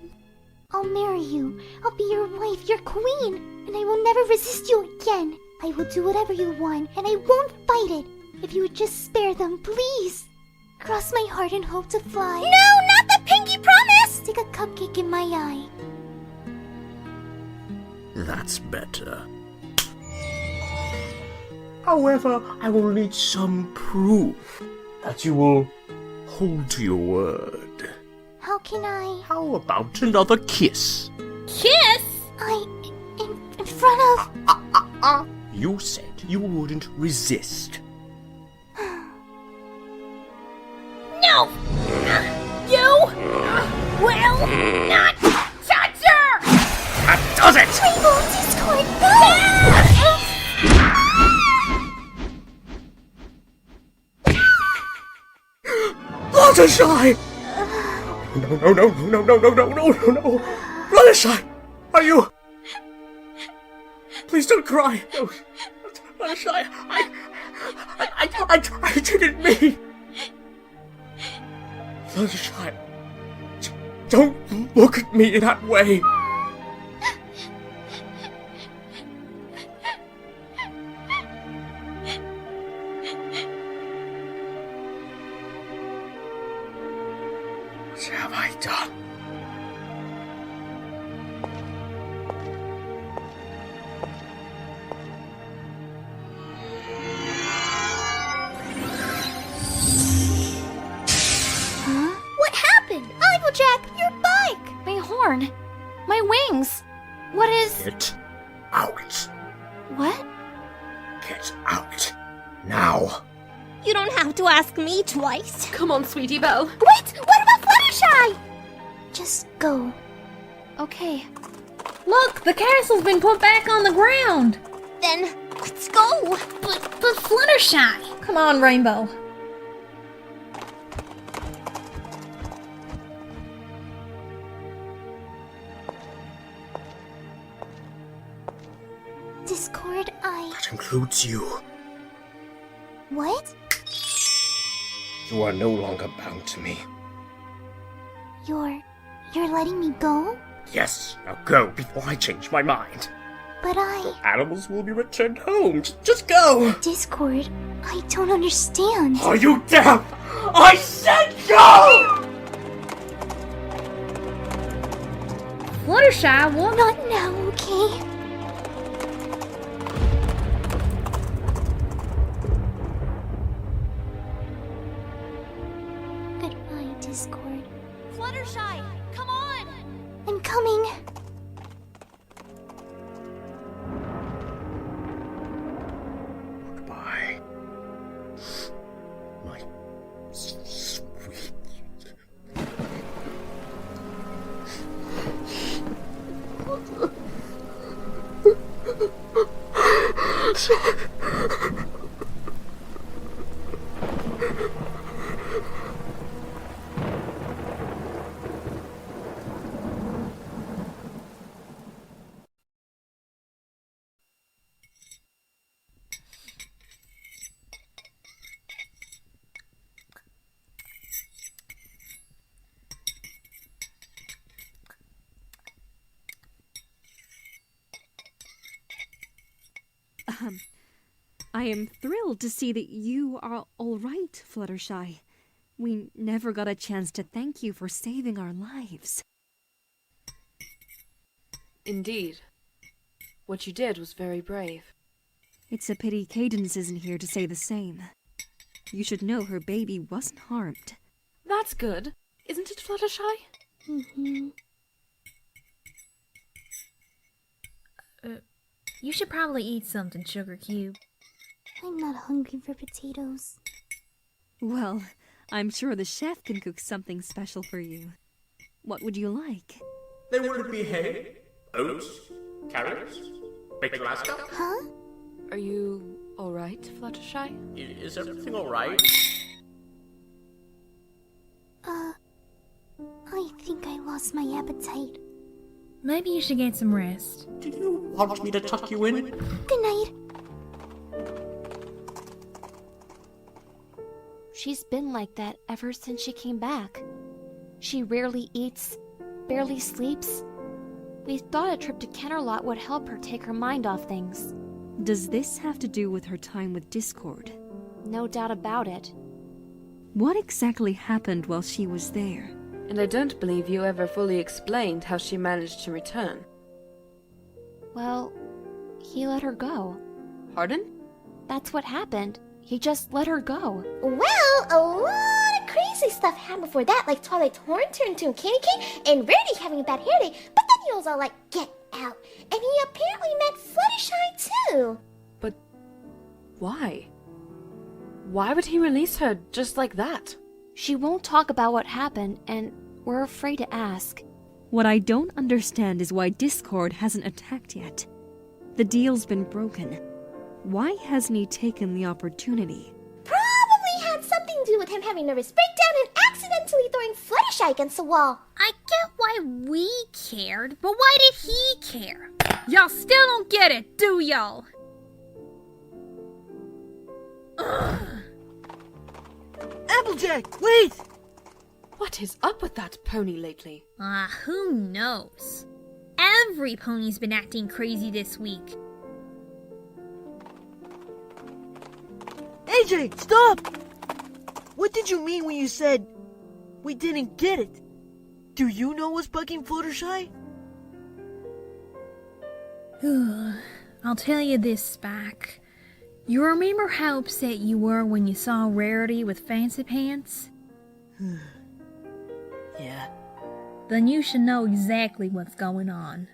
I'll marry you. I'll be your wife, your queen, and I will never resist you again. I will do whatever you want, and I won't fight it. If you would just spare them, please. Cross my heart and hope to fly. No, not the pinky promise! Stick a cupcake in my eye. That's better. However, I will need some proof that you will hold to your word. How can I... How about another kiss? Kiss? In front of... You said you wouldn't resist. No! You will not touch her! That does it! Rainbow Discord! Fluttershy! No. Fluttershy! Are you... Please don't cry. No. Fluttershy, I didn't mean... Fluttershy, don't look at me in that way. What have I done? Huh? What happened? Applejack, your bike! My horn. My wings. What is... Get out. What? Get out. Now. You don't have to ask me twice. Come on, Sweetie Belle. Wait! What about Fluttershy? Just go. Okay. Look, the castle's been put back on the ground. Then let's go. But Fluttershy. Come on, Rainbow. Discord, That includes you. What? You are no longer bound to me. You're letting me go? Yes, now go before I change my mind. But Animals will be returned home. Just go! Discord, I don't understand. Are you deaf? I said go! Fluttershy, what? Not now, okay? Goodbye, Discord. Fluttershy, come on! I'm coming. Goodbye. My sweet. I am thrilled to see that you are all right, Fluttershy. We never got a chance to thank you for saving our lives. Indeed. What you did was very brave. It's a pity Cadence isn't here to say the same. You should know her baby wasn't harmed. That's good, isn't it, Fluttershy? Mm-hmm. You should probably eat something, Sugar Cube. I'm not hungry for potatoes. Well, I'm sure the chef can cook something special for you. What would you like? Then would it be hay, oats, carrots, baked Alaska? Huh? Are you alright, Fluttershy? Is everything alright? I think I lost my appetite. Maybe you should get some rest. Do you want me to tuck you in? Good night. She's been like that ever since she came back. She rarely eats, barely sleeps. We thought a trip to Kennerlot would help her take her mind off things. Does this have to do with her time with Discord? No doubt about it. What exactly happened while she was there? And I don't believe you ever fully explained how she managed to return. Well, he let her go. Pardon? That's what happened. He just let her go. Well, a lot of crazy stuff happened before that, like Twilight Horn turned into a candy cane, and Rarity having a bad hair day, but then he was all like, get out. And he apparently met Fluttershy too. But why? Why would he release her just like that? She won't talk about what happened, and we're afraid to ask. What I don't understand is why Discord hasn't attacked yet. The deal's been broken. Why hasn't he taken the opportunity? Probably had something to do with him having a nervous breakdown and accidentally throwing Fluttershy against the wall. I get why we cared, but why did he care? Y'all still don't get it, do y'all? Ugh. Applejack, wait! What is up with that pony lately? Who knows? Every pony's been acting crazy this week. AJ, stop! What did you mean when you said we didn't get it? Do you know what's bugging Fluttershy? I'll tell you this, Spike. You remember how upset you were when you saw Rarity with Fancy Pants? Yeah. Then you should know exactly what's going on.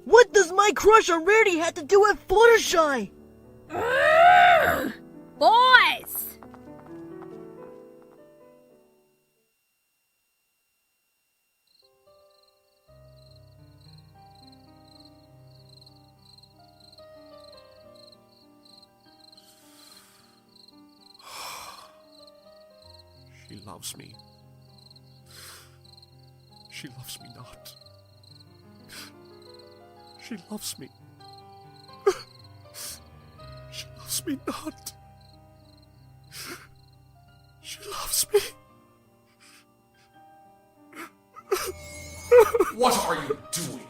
What does my crush on Rarity have to do with Fluttershy? Boys! She loves me. She loves me not. She loves me. She loves me not. She loves me. What are you doing?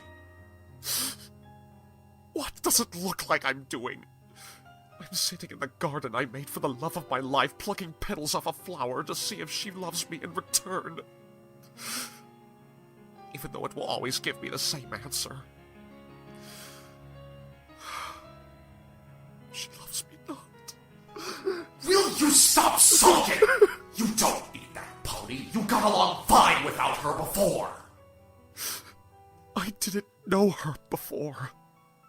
What does it look like I'm doing? I'm sitting in the garden I made for the love of my life, plucking petals off a flower to see if she loves me in return. Even though it will always give me the same answer. She loves me not. Will you stop sulking? You don't need that pony. You got along fine without her before. I didn't know her before.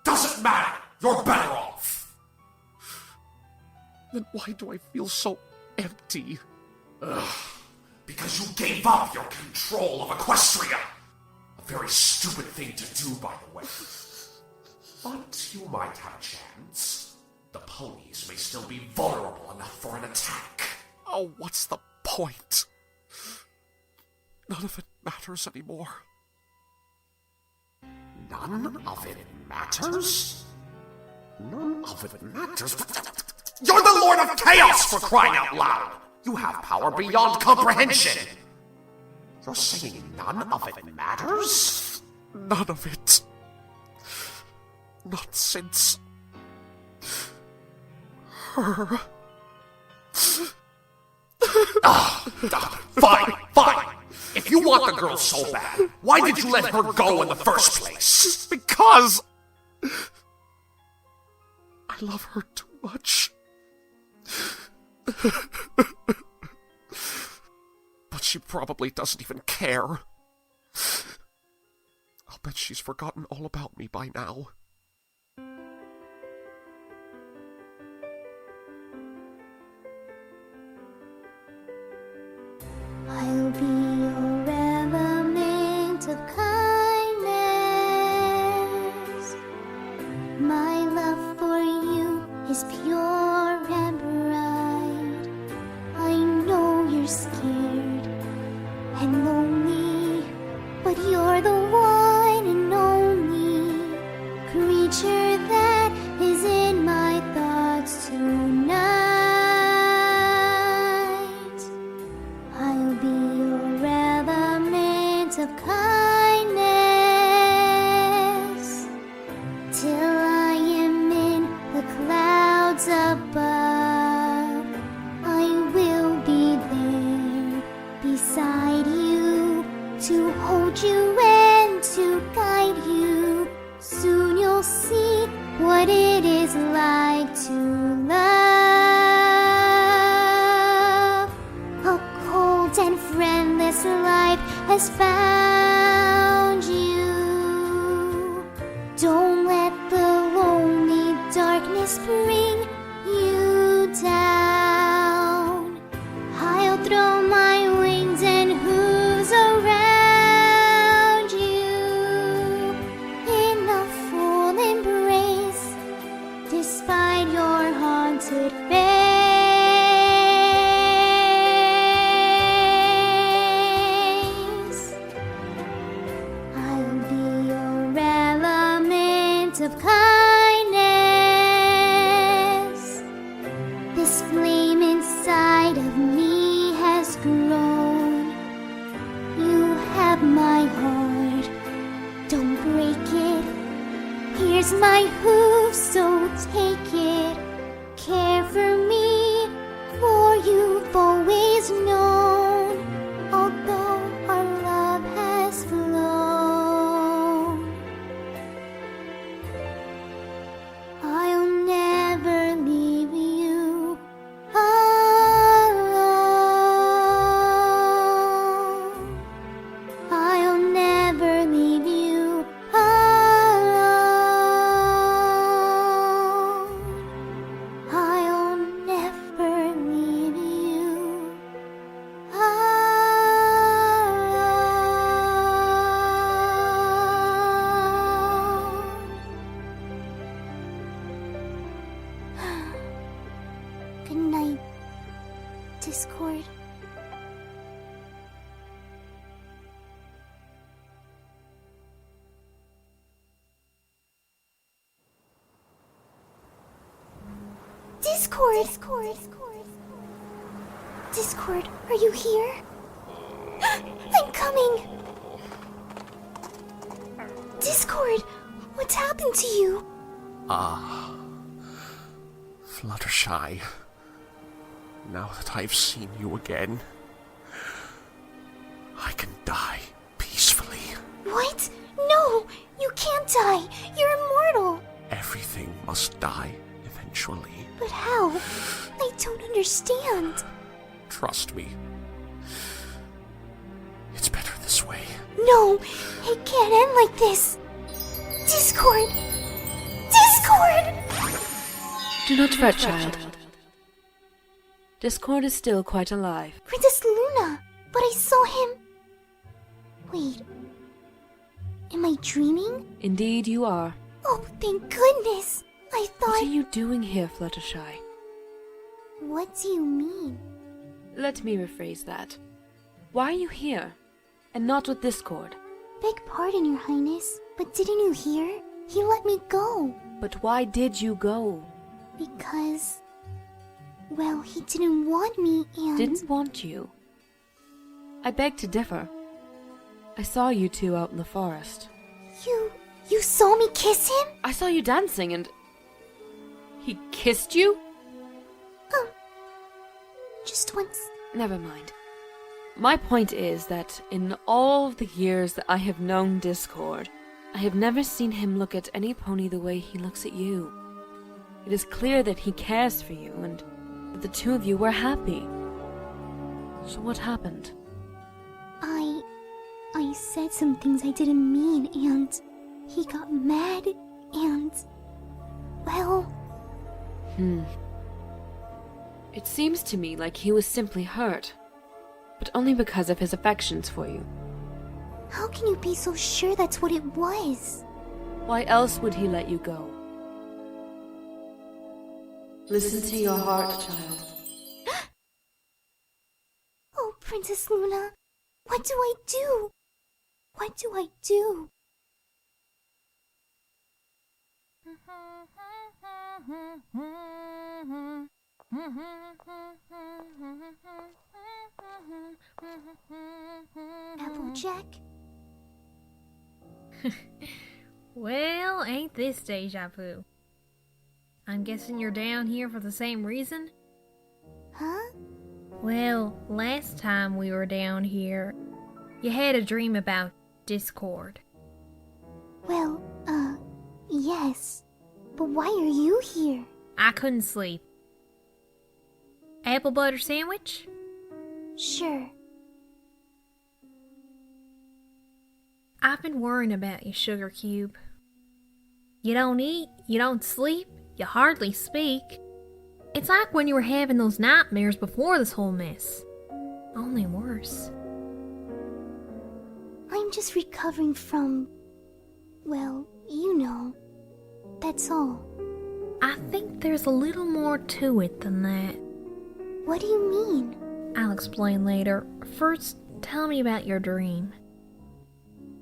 Doesn't matter. You're better off. Then why do I feel so empty? Because you gave up your control of Equestria. A very stupid thing to do, by the way. But you might have a chance. The ponies may still be vulnerable enough for an attack. Oh, what's the point? None of it matters anymore. None of it matters? None of it matters? You're the Lord of Chaos, for crying out loud! You have power beyond comprehension! You're saying none of it matters? None of it. Not since... her. Fine. If you want the girl so bad, why did you let her go in the first place? Because... I love her too much. But she probably doesn't even care. I'll bet she's forgotten all about me by now. I'll be your element of kindness. My love for you is pure and bright. I know you're scared and lonely, but you're the one and only creature that is in my thoughts tonight. I'll be your element of kindness till I am in the clouds above. I will be there beside you to hold you and to guide you. Soon you'll see what it is like to love. A cold and friendless life has found you. Don't let the lonely darkness bring you down. I'll throw my wings and hooves around you in a full embrace, despite your haunted face. I'll be your element of kindness. This flame inside of me has grown. You have my heart, don't break it. Here's my hoof, so take it. Care for me, for you Good night, Discord. Discord, are you here? I'm coming! Discord, what's happened to you? Fluttershy. Now that I've seen you again, I can die peacefully. What? No, you can't die. You're immortal. Everything must die eventually. But how? I don't understand. Trust me. It's better this way. No, it can't end like this. Discord! Discord! Do not fret, child. Discord is still quite alive. Princess Luna! But I saw him... Wait... Am I dreaming? Indeed you are. Oh, thank goodness! I thought... What are you doing here, Fluttershy? What do you mean? Let me rephrase that. Why are you here, and not with Discord? Beg pardon, Your Highness, but didn't you hear? He let me go. But why did you go? Because... Well, he didn't want me and... Didn't want you? I beg to differ. I saw you two out in the forest. You saw me kiss him? I saw you dancing and... He kissed you? Just once. Never mind. My point is that in all of the years that I have known Discord, I have never seen him look at any pony the way he looks at you. It is clear that he cares for you and that the two of you were happy. So what happened? I said some things I didn't mean and he got mad and... Well... It seems to me like he was simply hurt, but only because of his affections for you. How can you be so sure that's what it was? Why else would he let you go? Listen to your heart, child. Oh, Princess Luna, what do I do? What do I do? Applejack? Well, ain't this deja vu? I'm guessing you're down here for the same reason? Huh? Well, last time we were down here, you had a dream about Discord. Well, yes. But why are you here? I couldn't sleep. Apple butter sandwich? Sure. I've been worrying about you, Sugar Cube. You don't eat, you don't sleep, you hardly speak. It's like when you were having those nightmares before this whole mess. Only worse. I'm just recovering from... Well, you know. That's all. I think there's a little more to it than that. What do you mean? I'll explain later. First, tell me about your dream.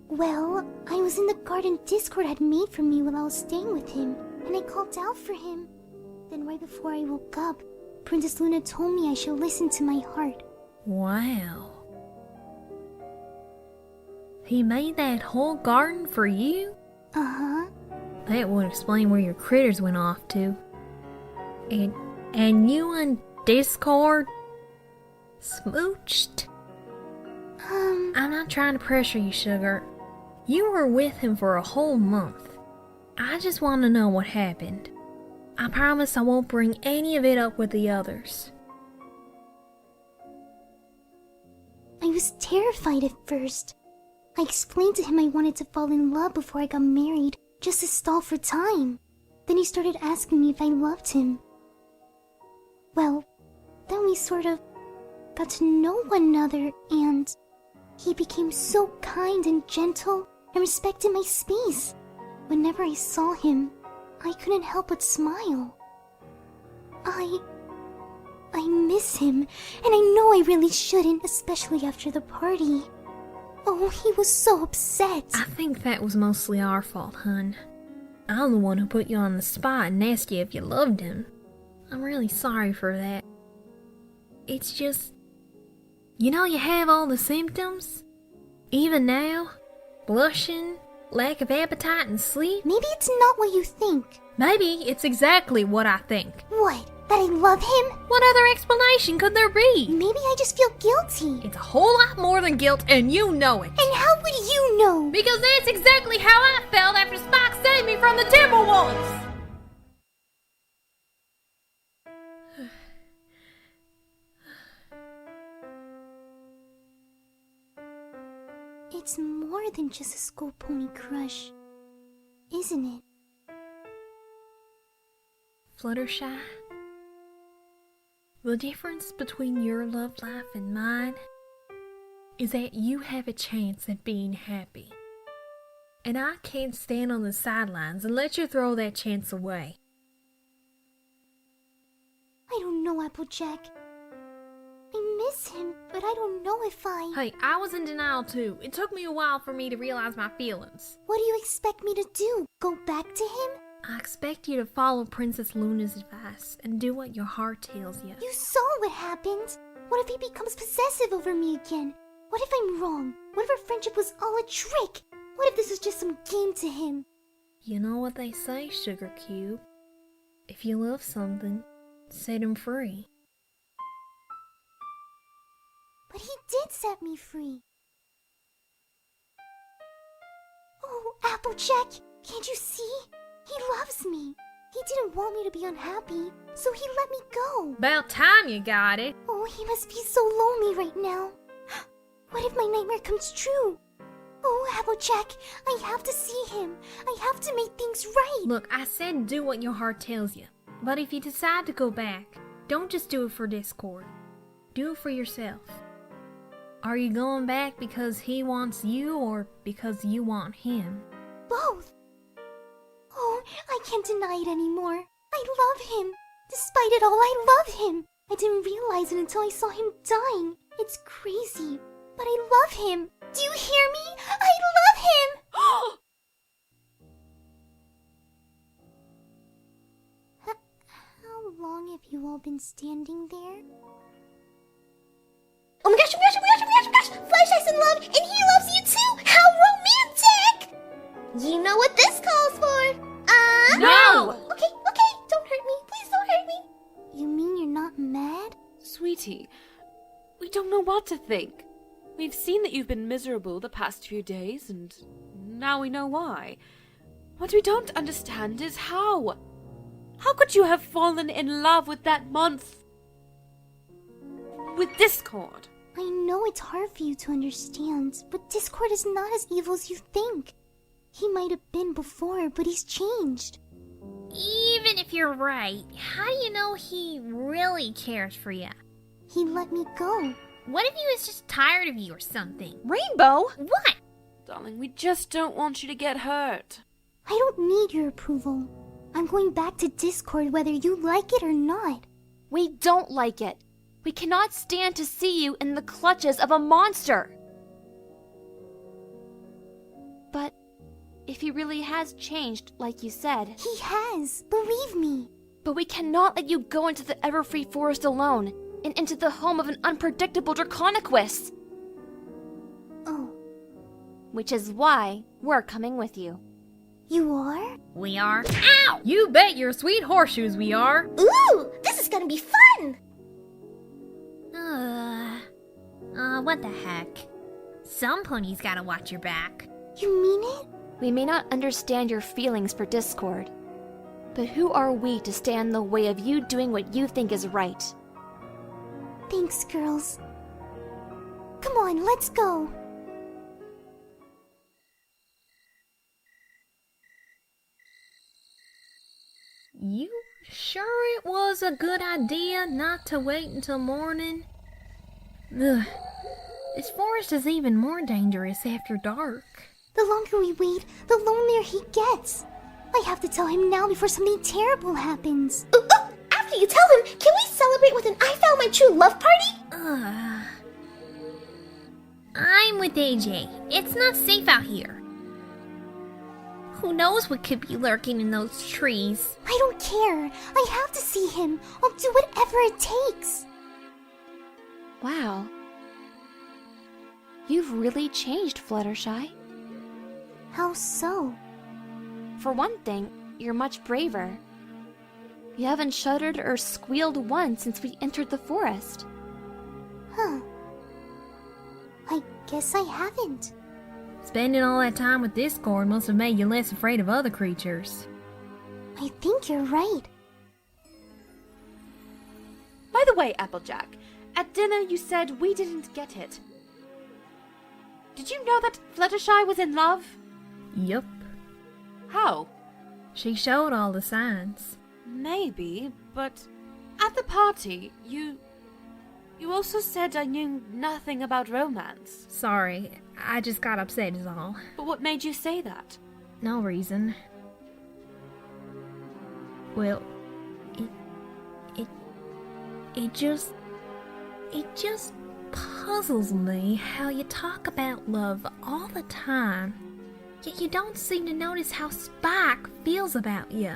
Well, I was in the garden Discord had made for me while I was staying with him, and I called out for him. Then right before I woke up, Princess Luna told me I should listen to my heart. Wow. He made that whole garden for you? Uh-huh. That would explain where your critters went off to. And you and Discord smooched? I'm not trying to pressure you, Sugar. You were with him for a whole month. I just want to know what happened. I promise I won't bring any of it up with the others. I was terrified at first. I explained to him I wanted to fall in love before I got married, just to stall for time. Then he started asking me if I loved him. Well, then we sort of got to know one another, and he became so kind and gentle and respected my space. Whenever I saw him, I couldn't help but smile. I miss him, and I know I really shouldn't, especially after the party. Oh, he was so upset. I think that was mostly our fault, hun. I'm the one who put you on the spot and asked you if you loved him. I'm really sorry for that. It's just... You know you have all the symptoms? Even now? Blushing, lack of appetite and sleep? Maybe it's not what you think. Maybe it's exactly what I think. What? That I love him? What other explanation could there be? Maybe I just feel guilty. It's a whole lot more than guilt, and you know it. And how would you know? Because that's exactly how I felt after Spike saved me from the Timberwolves! It's more than just a school pony crush, isn't it? Fluttershy, the difference between your love life and mine is that you have a chance at being happy. And I can't stand on the sidelines and let you throw that chance away. I don't know, Applejack. I miss him, but I don't know if I... Hey, I was in denial too. It took me a while for me to realize my feelings. What do you expect me to do? Go back to him? I expect you to follow Princess Luna's advice and do what your heart tells you. You saw what happened. What if he becomes possessive over me again? What if I'm wrong? What if our friendship was all a trick? What if this is just some game to him? You know what they say, Sugar Cube. If you love something, set him free. But he did set me free. Oh, Applejack, can't you see? He loves me. He didn't want me to be unhappy, so he let me go. About time you got it. Oh, he must be so lonely right now. What if my nightmare comes true? Oh, Applejack, I have to see him. I have to make things right. Look, I said do what your heart tells you. But if you decide to go back, don't just do it for Discord. Do it for yourself. Are you going back because he wants you or because you want him? Both. Oh, I can't deny it anymore. I love him. Despite it all, I love him. I didn't realize it until I saw him dying. It's crazy, but I love him. Do you hear me? I love him! How long have you all been standing there? Oh my gosh, oh my gosh, oh my gosh, oh my gosh, oh my gosh! Fluttershy's in love, and he loves you too! How romantic! You know what this calls for? No! Okay, don't hurt me. Please don't hurt me. You mean you're not mad? Sweetie, we don't know what to think. We've seen that you've been miserable the past few days, and now we know why. What we don't understand is how. How could you have fallen in love with that month? With Discord? I know it's hard for you to understand, but Discord is not as evil as you think. He might have been before, but he's changed. Even if you're right, how do you know he really cares for you? He let me go. What if he was just tired of you or something? Rainbow? What? Darling, we just don't want you to get hurt. I don't need your approval. I'm going back to Discord whether you like it or not. We don't like it. We cannot stand to see you in the clutches of a monster. But if he really has changed, like you said... He has, believe me. But we cannot let you go into the Everfree Forest alone, and into the home of an unpredictable Draconiquist. Oh. Which is why we're coming with you. You are? We are. Ow! You bet your sweet horseshoes we are. Ooh, this is gonna be fun! What the heck? Some ponies gotta watch your back. You mean it? We may not understand your feelings for Discord, but who are we to stand in the way of you doing what you think is right? Thanks, girls. Come on, let's go. You sure it was a good idea not to wait until morning? Ugh. This forest is even more dangerous after dark. The longer we wait, the lonelier he gets. I have to tell him now before something terrible happens. After you tell him, can we celebrate with an I found my true love party? I'm with AJ. It's not safe out here. Who knows what could be lurking in those trees? I don't care. I have to see him. I'll do whatever it takes. Wow. You've really changed, Fluttershy. How so? For one thing, you're much braver. You haven't shuddered or squealed once since we entered the forest. Huh. I guess I haven't. Spending all that time with Discord must have made you less afraid of other creatures. I think you're right. By the way, Applejack, at dinner you said we didn't get it. Did you know that Fluttershy was in love? Yup. How? She showed all the signs. Maybe, but at the party, you also said I knew nothing about romance. Sorry, I just got upset is all. But what made you say that? No reason. Well, it just puzzles me how you talk about love all the time, yet you don't seem to notice how Spike feels about you.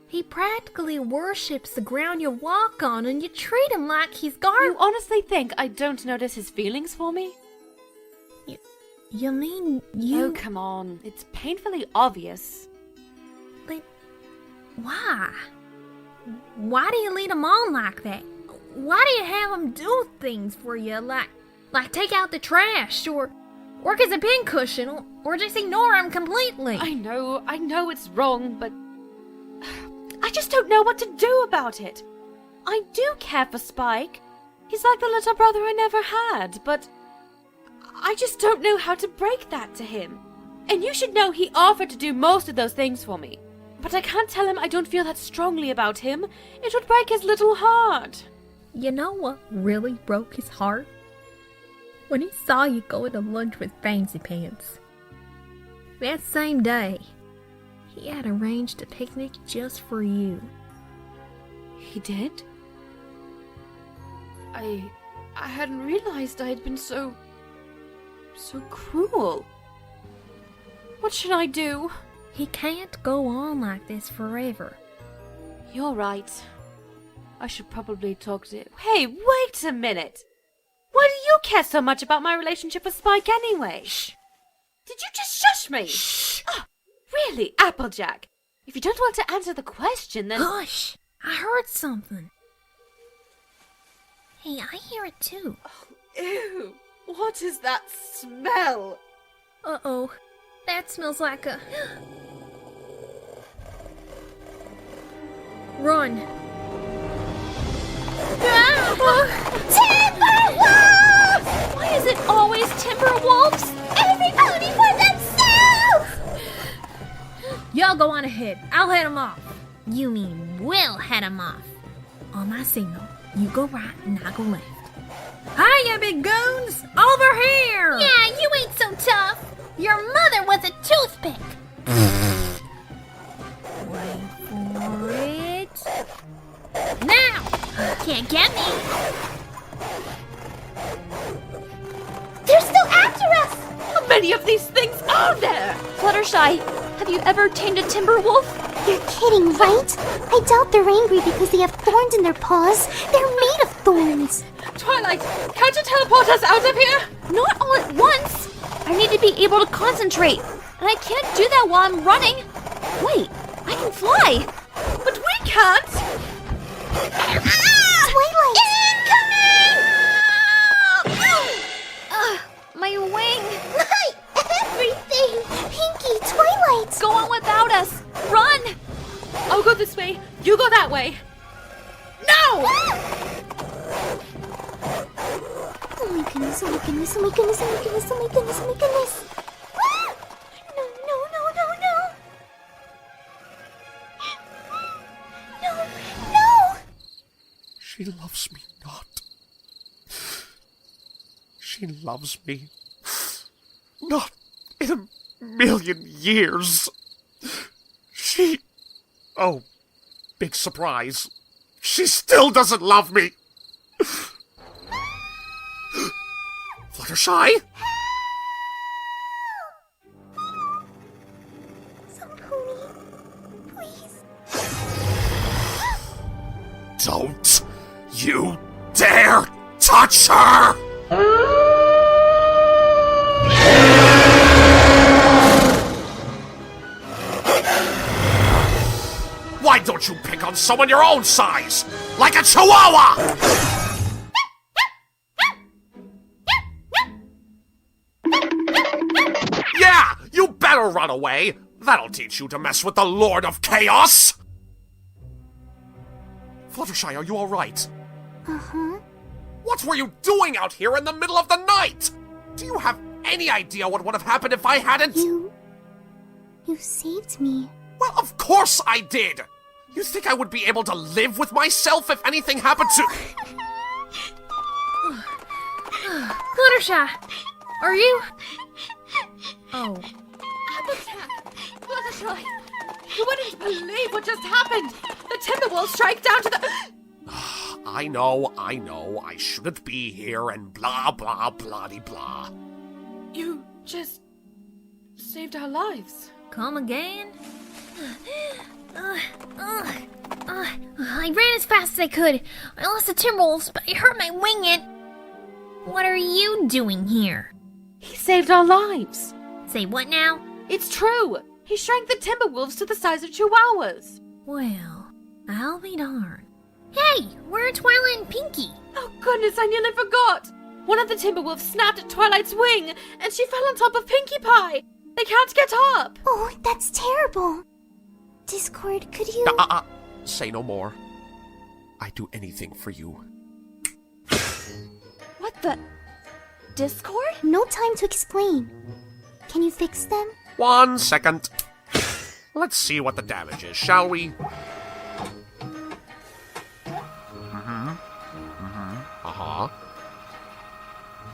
He practically worships the ground you walk on, and you treat him like he's garbage. You honestly think I don't notice his feelings for me? You mean you... Oh, come on. It's painfully obvious. But why? Why do you lead him on like that? Why do you have him do things for you, like take out the trash, or work as a pincushion, or just ignore him completely? I know it's wrong, but I just don't know what to do about it. I do care for Spike. He's like the little brother I never had, but I just don't know how to break that to him. And you should know he offered to do most of those things for me. But I can't tell him I don't feel that strongly about him. It would break his little heart. You know what really broke his heart? When he saw you going to lunch with Fancy Pants. That same day, he had arranged a picnic just for you. He did? I hadn't realized I had been so cruel. What should I do? He can't go on like this forever. You're right. I should probably talk to him. Hey, wait a minute! Why do you care so much about my relationship with Spike anyway? Shh! Did you just shush me? Shh! Oh, really, Applejack? If you don't want to answer the question, then... Hush! I heard something. Hey, I hear it too. Oh, ew! What is that smell? Uh-oh. That smells like a... Run! Timberwolves! Why is it always Timberwolves? Every pony for themselves! Y'all go on ahead. I'll head them off. You mean we'll head them off. On my signal, you go right and I go left. Hiya, big goons! Over here! Yeah, you ain't so tough. Your mother was a toothpick. Wait for it. Now! Can't get me. They're still after us. How many of these things are there? Fluttershy, have you ever tamed a Timberwolf? You're kidding, right? I doubt they're angry because they have thorns in their paws. They're made of thorns. Twilight, can't you teleport us out of here? Not all at once. I need to be able to concentrate, and I can't do that while I'm running. Wait, I can fly. But we can't. Twilight! My wing. Everything! Pinky, Twilight! Go on without us. Run. I'll go this way. You go that way. No! Oh my goodness, oh my goodness, oh my goodness, oh my goodness, oh my goodness, oh my goodness. No. She loves me not. She loves me not in a million years. She... Oh, big surprise. She still doesn't love me. Fluttershy? Don't you dare touch her! Why don't you pick on someone your own size? Like a chihuahua! Yeah, you better run away! That'll teach you to mess with the Lord of Chaos! Fluttershy, are you alright? Uh-huh. What were you doing out here in the middle of the night? Do you have any idea what would have happened if I hadn't? You saved me. Well, of course I did! You think I would be able to live with myself if anything happened to... Fluttershy, are you? Oh. Fluttershy! You wouldn't believe what just happened! The Timberwolves strike down to the... I know, I shouldn't be here and blah blah blah-de blah. You just... saved our lives. Come again? I ran as fast as I could. I lost the Timberwolves, but I hurt my wing and... What are you doing here? He saved our lives. Say what now? It's true. He shrank the Timberwolves to the size of chihuahuas. Well, I'll be darned. Hey, where are Twilight and Pinky? Oh goodness, I nearly forgot. One of the Timberwolves snapped at Twilight's wing, and she fell on top of Pinkie Pie. They can't get up. Oh, that's terrible. Discord, could you... Say no more. I'd do anything for you. What the... Discord? No time to explain. Can you fix them? 1 second. Let's see what the damage is, shall we? Uh-huh.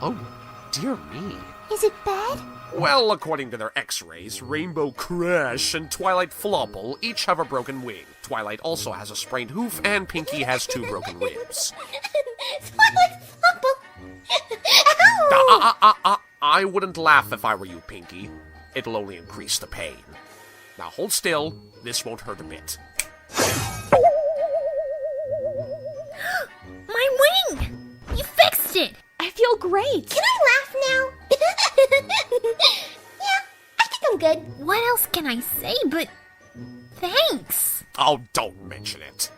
Oh, dear me. Is it bad? Well, according to their x-rays, Rainbow Crash and Twilight Flopple each have a broken wing. Twilight also has a sprained hoof, and Pinky has 2 broken ribs. Twilight Flopple! I wouldn't laugh if I were you, Pinky. It'll only increase the pain. Now hold still, this won't hurt a bit. My wing! You fixed it! I feel great. Can I laugh now? Yeah, I think I'm good. What else can I say but... thanks? Oh, don't mention it.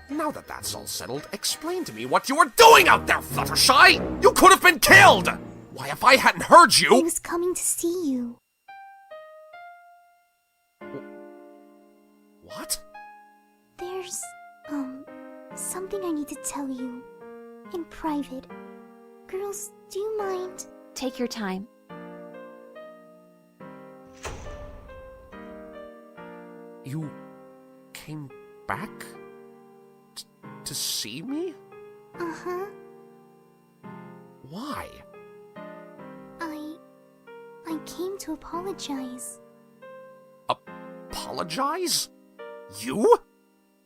Now that that's all settled, explain to me what you were doing out there, Fluttershy! You could have been killed! Why, if I hadn't heard you... I was coming to see you. What? There's, something I need to tell you. In private. Girls, do you mind? Take your time. You came back? To see me? Uh-huh. Why? I came to apologize. Apologize? You?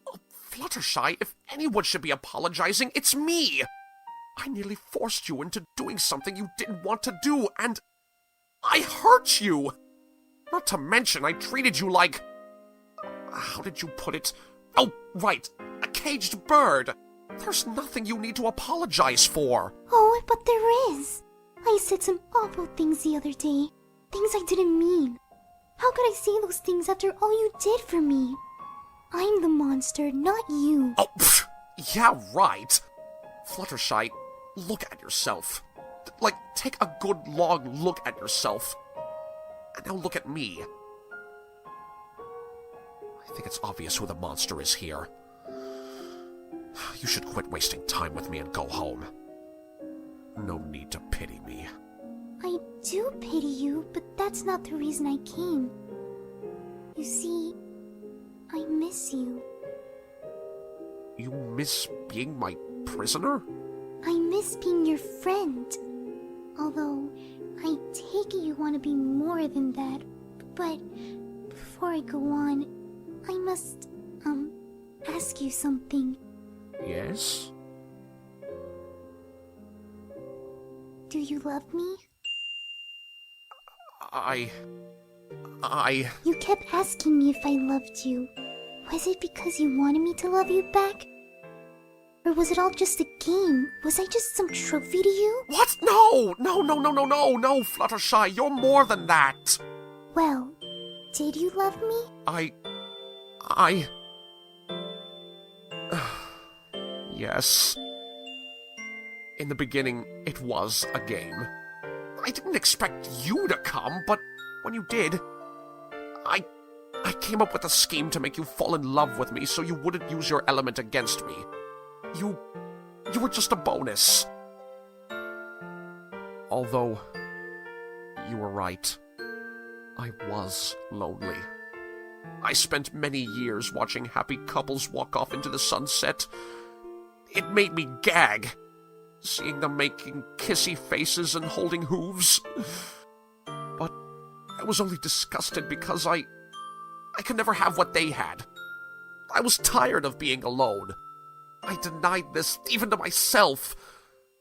Oh, Fluttershy, if anyone should be apologizing, it's me! I nearly forced you into doing something you didn't want to do, and I hurt you! Not to mention, I treated you like... How did you put it? Oh, right, a caged bird. There's nothing you need to apologize for. Oh, but there is. I said some awful things the other day. Things I didn't mean. How could I say those things after all you did for me? I'm the monster, not you. Oh, yeah, right. Fluttershy, look at yourself. Like, take a good long look at yourself. And now look at me. I think it's obvious who the monster is here. You should quit wasting time with me and go home. No need to pity me. I do pity you, but that's not the reason I came. You see, I miss you. You miss being my prisoner? I miss being your friend. Although, I take it you want to be more than that. But, before I go on, I must, ask you something. Yes? Do you love me? You kept asking me if I loved you. Was it because you wanted me to love you back? Or was it all just a game? Was I just some trophy to you? What? No, Fluttershy, you're more than that. Well, did you love me? Yes. In the beginning, it was a game. I didn't expect you to come, but when you did, I came up with a scheme to make you fall in love with me so you wouldn't use your element against me. You were just a bonus. Although, you were right. I was lonely. I spent many years watching happy couples walk off into the sunset. It made me gag, seeing them making kissy faces and holding hooves. But I was only disgusted because I could never have what they had. I was tired of being alone. I denied this even to myself,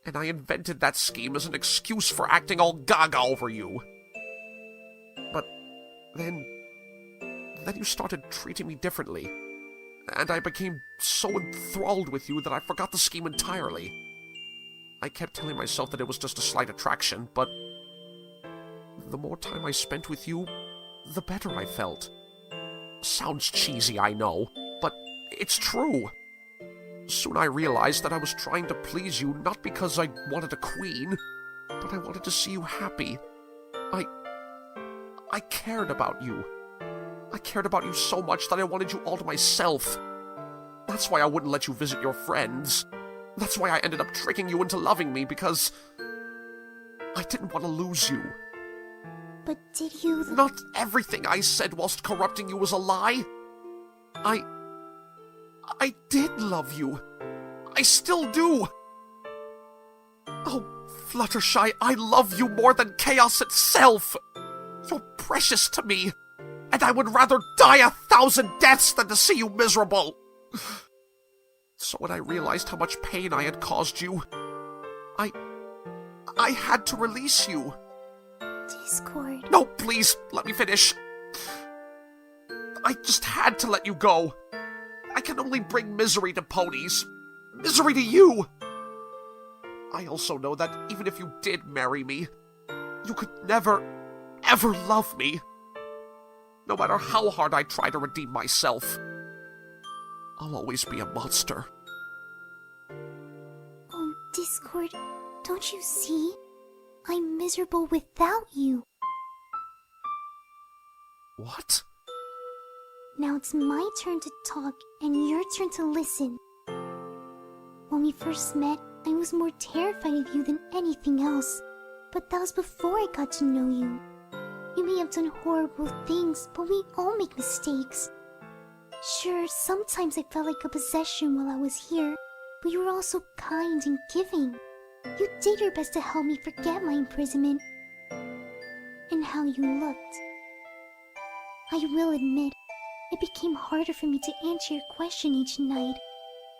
and I invented that scheme as an excuse for acting all gaga over you. But then you started treating me differently, and I became so enthralled with you that I forgot the scheme entirely. I kept telling myself that it was just a slight attraction, but the more time I spent with you, the better I felt. Sounds cheesy, I know, but it's true. Soon I realized that I was trying to please you not because I wanted a queen, but I wanted to see you happy. I cared about you. I cared about you so much that I wanted you all to myself. That's why I wouldn't let you visit your friends. That's why I ended up tricking you into loving me, because I didn't want to lose you. But did you... Not everything I said whilst corrupting you was a lie. I did love you. I still do. Oh, Fluttershy, I love you more than chaos itself. You're precious to me, and I would rather die 1,000 deaths than to see you miserable. So when I realized how much pain I had caused you, I had to release you. Discord. No, please, let me finish. I just had to let you go. I can only bring misery to ponies. Misery to you. I also know that even if you did marry me, you could never, ever love me. No matter how hard I try to redeem myself, I'll always be a monster. Oh, Discord, don't you see? I'm miserable without you. What? Now it's my turn to talk and your turn to listen. When we first met, I was more terrified of you than anything else. But that was before I got to know you. You may have done horrible things, but we all make mistakes. Sure, sometimes I felt like a possession while I was here, but you were also kind and giving. You did your best to help me forget my imprisonment and how you looked. I will admit, it became harder for me to answer your question each night.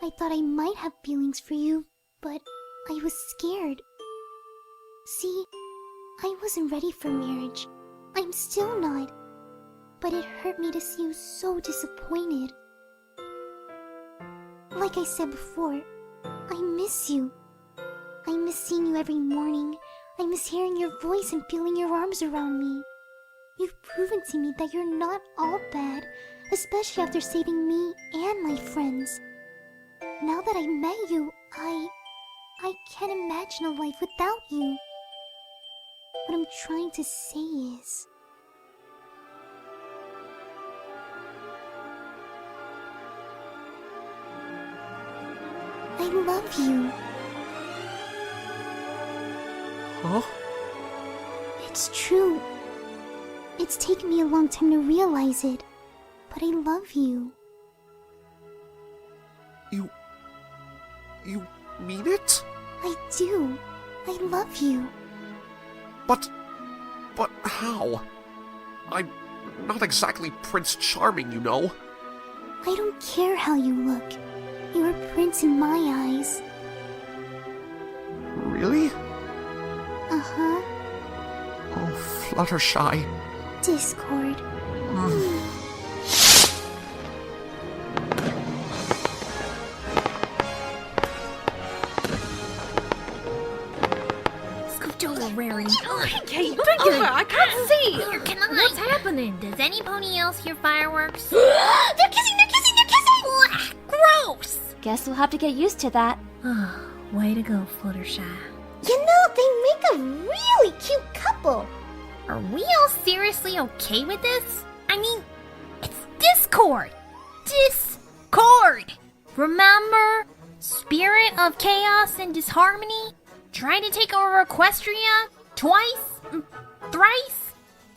I thought I might have feelings for you, but I was scared. See, I wasn't ready for marriage. I'm still not. But it hurt me to see you so disappointed. Like I said before, I miss you. I miss seeing you every morning. I miss hearing your voice and feeling your arms around me. You've proven to me that you're not all bad, especially after saving me and my friends. Now that I met you, I can't imagine a life without you. What I'm trying to say is... I love you. Huh? It's true. It's taken me a long time to realize it, but I love you. You mean it? I do. I love you. But how? I'm not exactly Prince Charming, you know. I don't care how you look. You're a prince in my eyes. Really? Fluttershy. Discord. Scooch over, Rarity. Kate, drink it. I can't see. Here, can I? What's happening? Does any pony else hear fireworks? They're kissing! Gross! Guess we'll have to get used to that. Way to go, Fluttershy. You know, they make a really cute couple. Are we all seriously okay with this? I mean, it's Discord! Discord! Remember? Spirit of chaos and disharmony? Tried to take over Equestria? Twice? Thrice?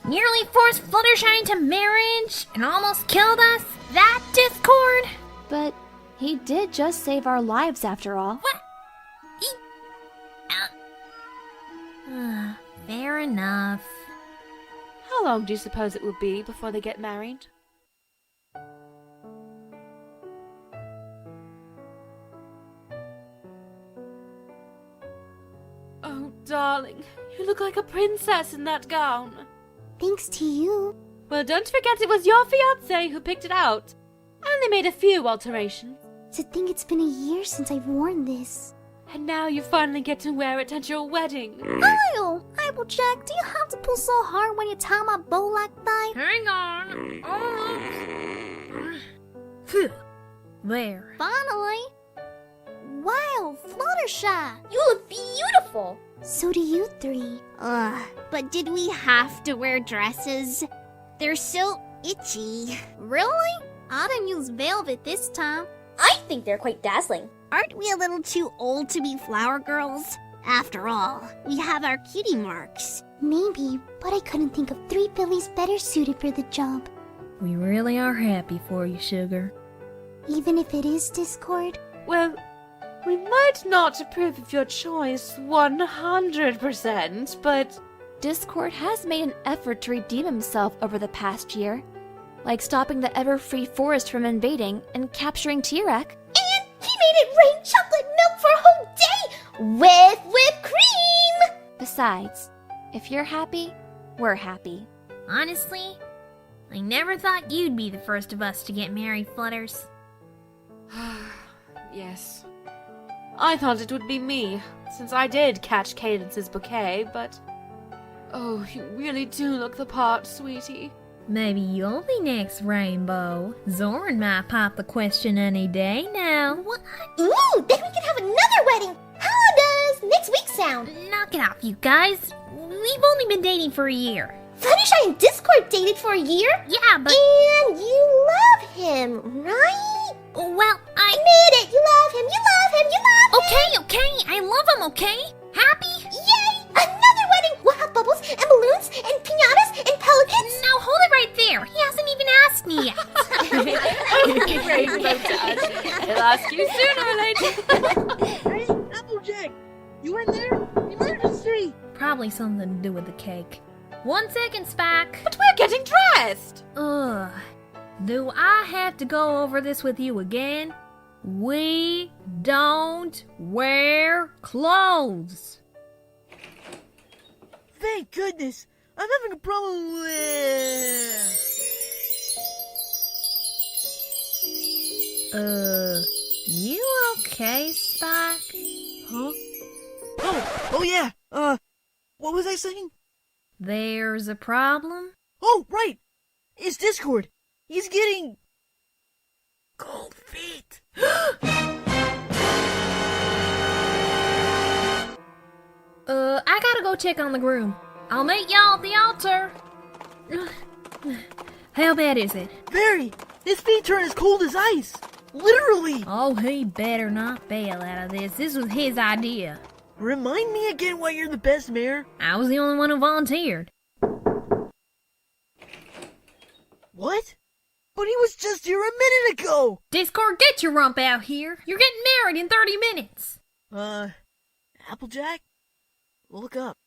Nearly forced Fluttershy into marriage and almost killed us? That Discord? But he did just save our lives after all. What? Fair enough. How long do you suppose it would be before they get married? Oh, darling, you look like a princess in that gown. Thanks to you. Well, don't forget it was your fiancé who picked it out. And they made a few alterations. To think it's been a year since I've worn this. And now you finally get to wear it at your wedding. Applejack, do you have to pull so hard when you tie my bow like that? Hang on. There. Finally. Wow, Fluttershy, You look beautiful! So do you three. But did we have to wear dresses? They're so itchy. Really? I didn't use velvet this time. I think they're quite dazzling. Aren't we a little too old to be flower girls? After all, we have our cutie marks. Maybe, but I couldn't think of 3 fillies better suited for the job. We really are happy for you, Sugar. Even if it is Discord? Well, we might not approve of your choice 100%, but Discord has made an effort to redeem himself over the past year, like stopping the Everfree Forest from invading and capturing Tirek. And he made it rain chocolate milk for a whole day with whipped cream! Besides, if you're happy, we're happy. Honestly, I never thought you'd be the first of us to get married, Flutters. Yes. I thought it would be me, since I did catch Cadence's bouquet, but... Oh, you really do look the part, sweetie. Maybe you'll be next, Rainbow. Zoran might pop the question any day now. What? Ooh, then we can have another wedding! How does next week sound? Knock it off, you guys. We've only been dating for a year. Fluttershy and Discord dated for a year? Yeah, but... And you love him, right? Well, Admit it! You love him! You love him! You love him! Okay, I love him, okay? Happy? Yay! Another wedding! We'll have bubbles and balloons and piñatas and pelicans. Now hold it right there. He hasn't even asked me yet. Rainbow Dash. I'll ask you sooner or later. Hey, Applejack! You in there? Emergency! Probably something to do with the cake. 1 second, Spike. But we're getting dressed! Ugh. Do I have to go over this with you again? We don't wear clothes. Thank goodness! I'm having a problem with... You okay, Spike? Huh? Oh yeah! What was I saying? There's a problem? Oh, right! It's Discord! He's getting... cold feet! I gotta go check on the groom. I'll meet y'all at the altar. How bad is it? Very! His feet turn as cold as ice! Literally! Oh, he better not bail out of this. This was his idea. Remind me again why you're the best mayor? I was the only one who volunteered. What? But he was just here a minute ago! Discord, get your rump out here. You're getting married in 30 minutes. Applejack? Look up.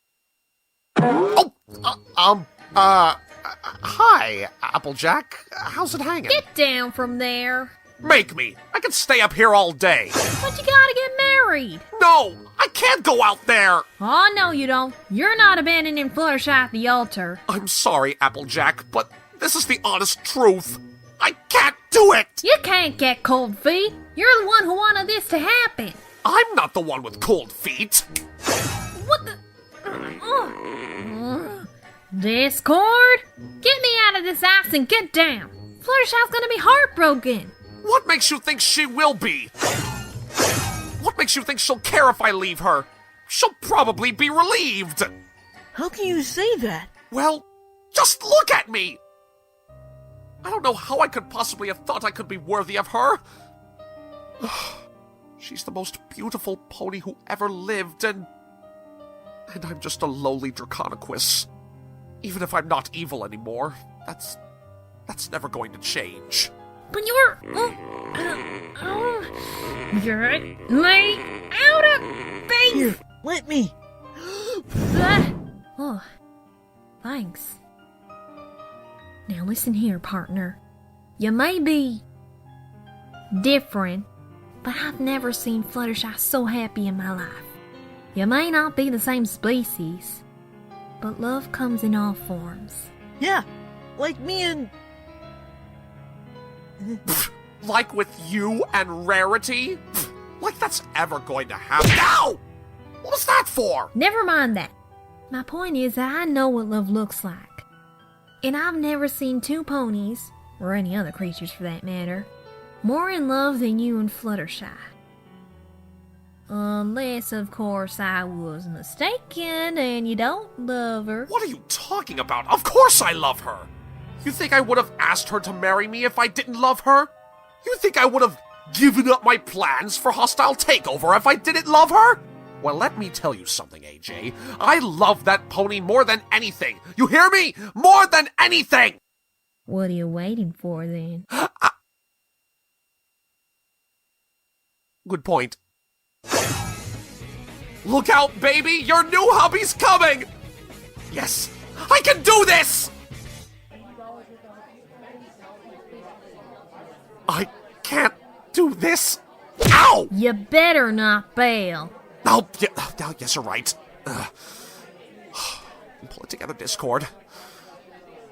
Hi, Applejack. How's it hanging? Get down from there. Make me. I could stay up here all day. But you gotta get married. married! No! I can't go out there! Oh, no, you don't. You're not abandoning Fluttershy at the altar. I'm sorry, Applejack, but this is the honest truth. I can't do it! You can't get cold feet. You're the one who wanted this to happen. I'm not the one with cold feet. What the... Discord? Get me out of this ice and get down. Fluttershy's gonna be heartbroken. What makes you think she will be? What makes you think she'll care if I leave her? She'll probably be relieved. How can you say that? Well, just look at me. I don't know how I could possibly have thought I could be worthy of her. She's the most beautiful pony who ever lived, and I'm just a lowly Draconequus. Even if I'm not evil anymore, that's never going to change. But you're... Get me out of base! Here, let me. Oh, thanks. Now listen here, partner. You may be different, but I've never seen Fluttershy so happy in my life. You may not be the same species, but love comes in all forms. Yeah, like me and... Like with you and Rarity? Like that's ever going to happen. Ow! What was that for? Never mind that. My point is that I know what love looks like. And I've never seen two ponies, or any other creatures for that matter, more in love than you and Fluttershy. Unless, of course, I was mistaken and you don't love her. What are you talking about? Of course I love her! You think I would have asked her to marry me if I didn't love her? You think I would have given up my plans for hostile takeover if I didn't love her? Well, let me tell you something, AJ. I love that pony more than anything. You hear me? More than anything! What are you waiting for, then? Good point. Look out, baby! Your new hubby's coming! Yes, I can do this! I can't do this. Ow! You better not bail. Oh, yeah, yes, you're right. Pull it together, Discord.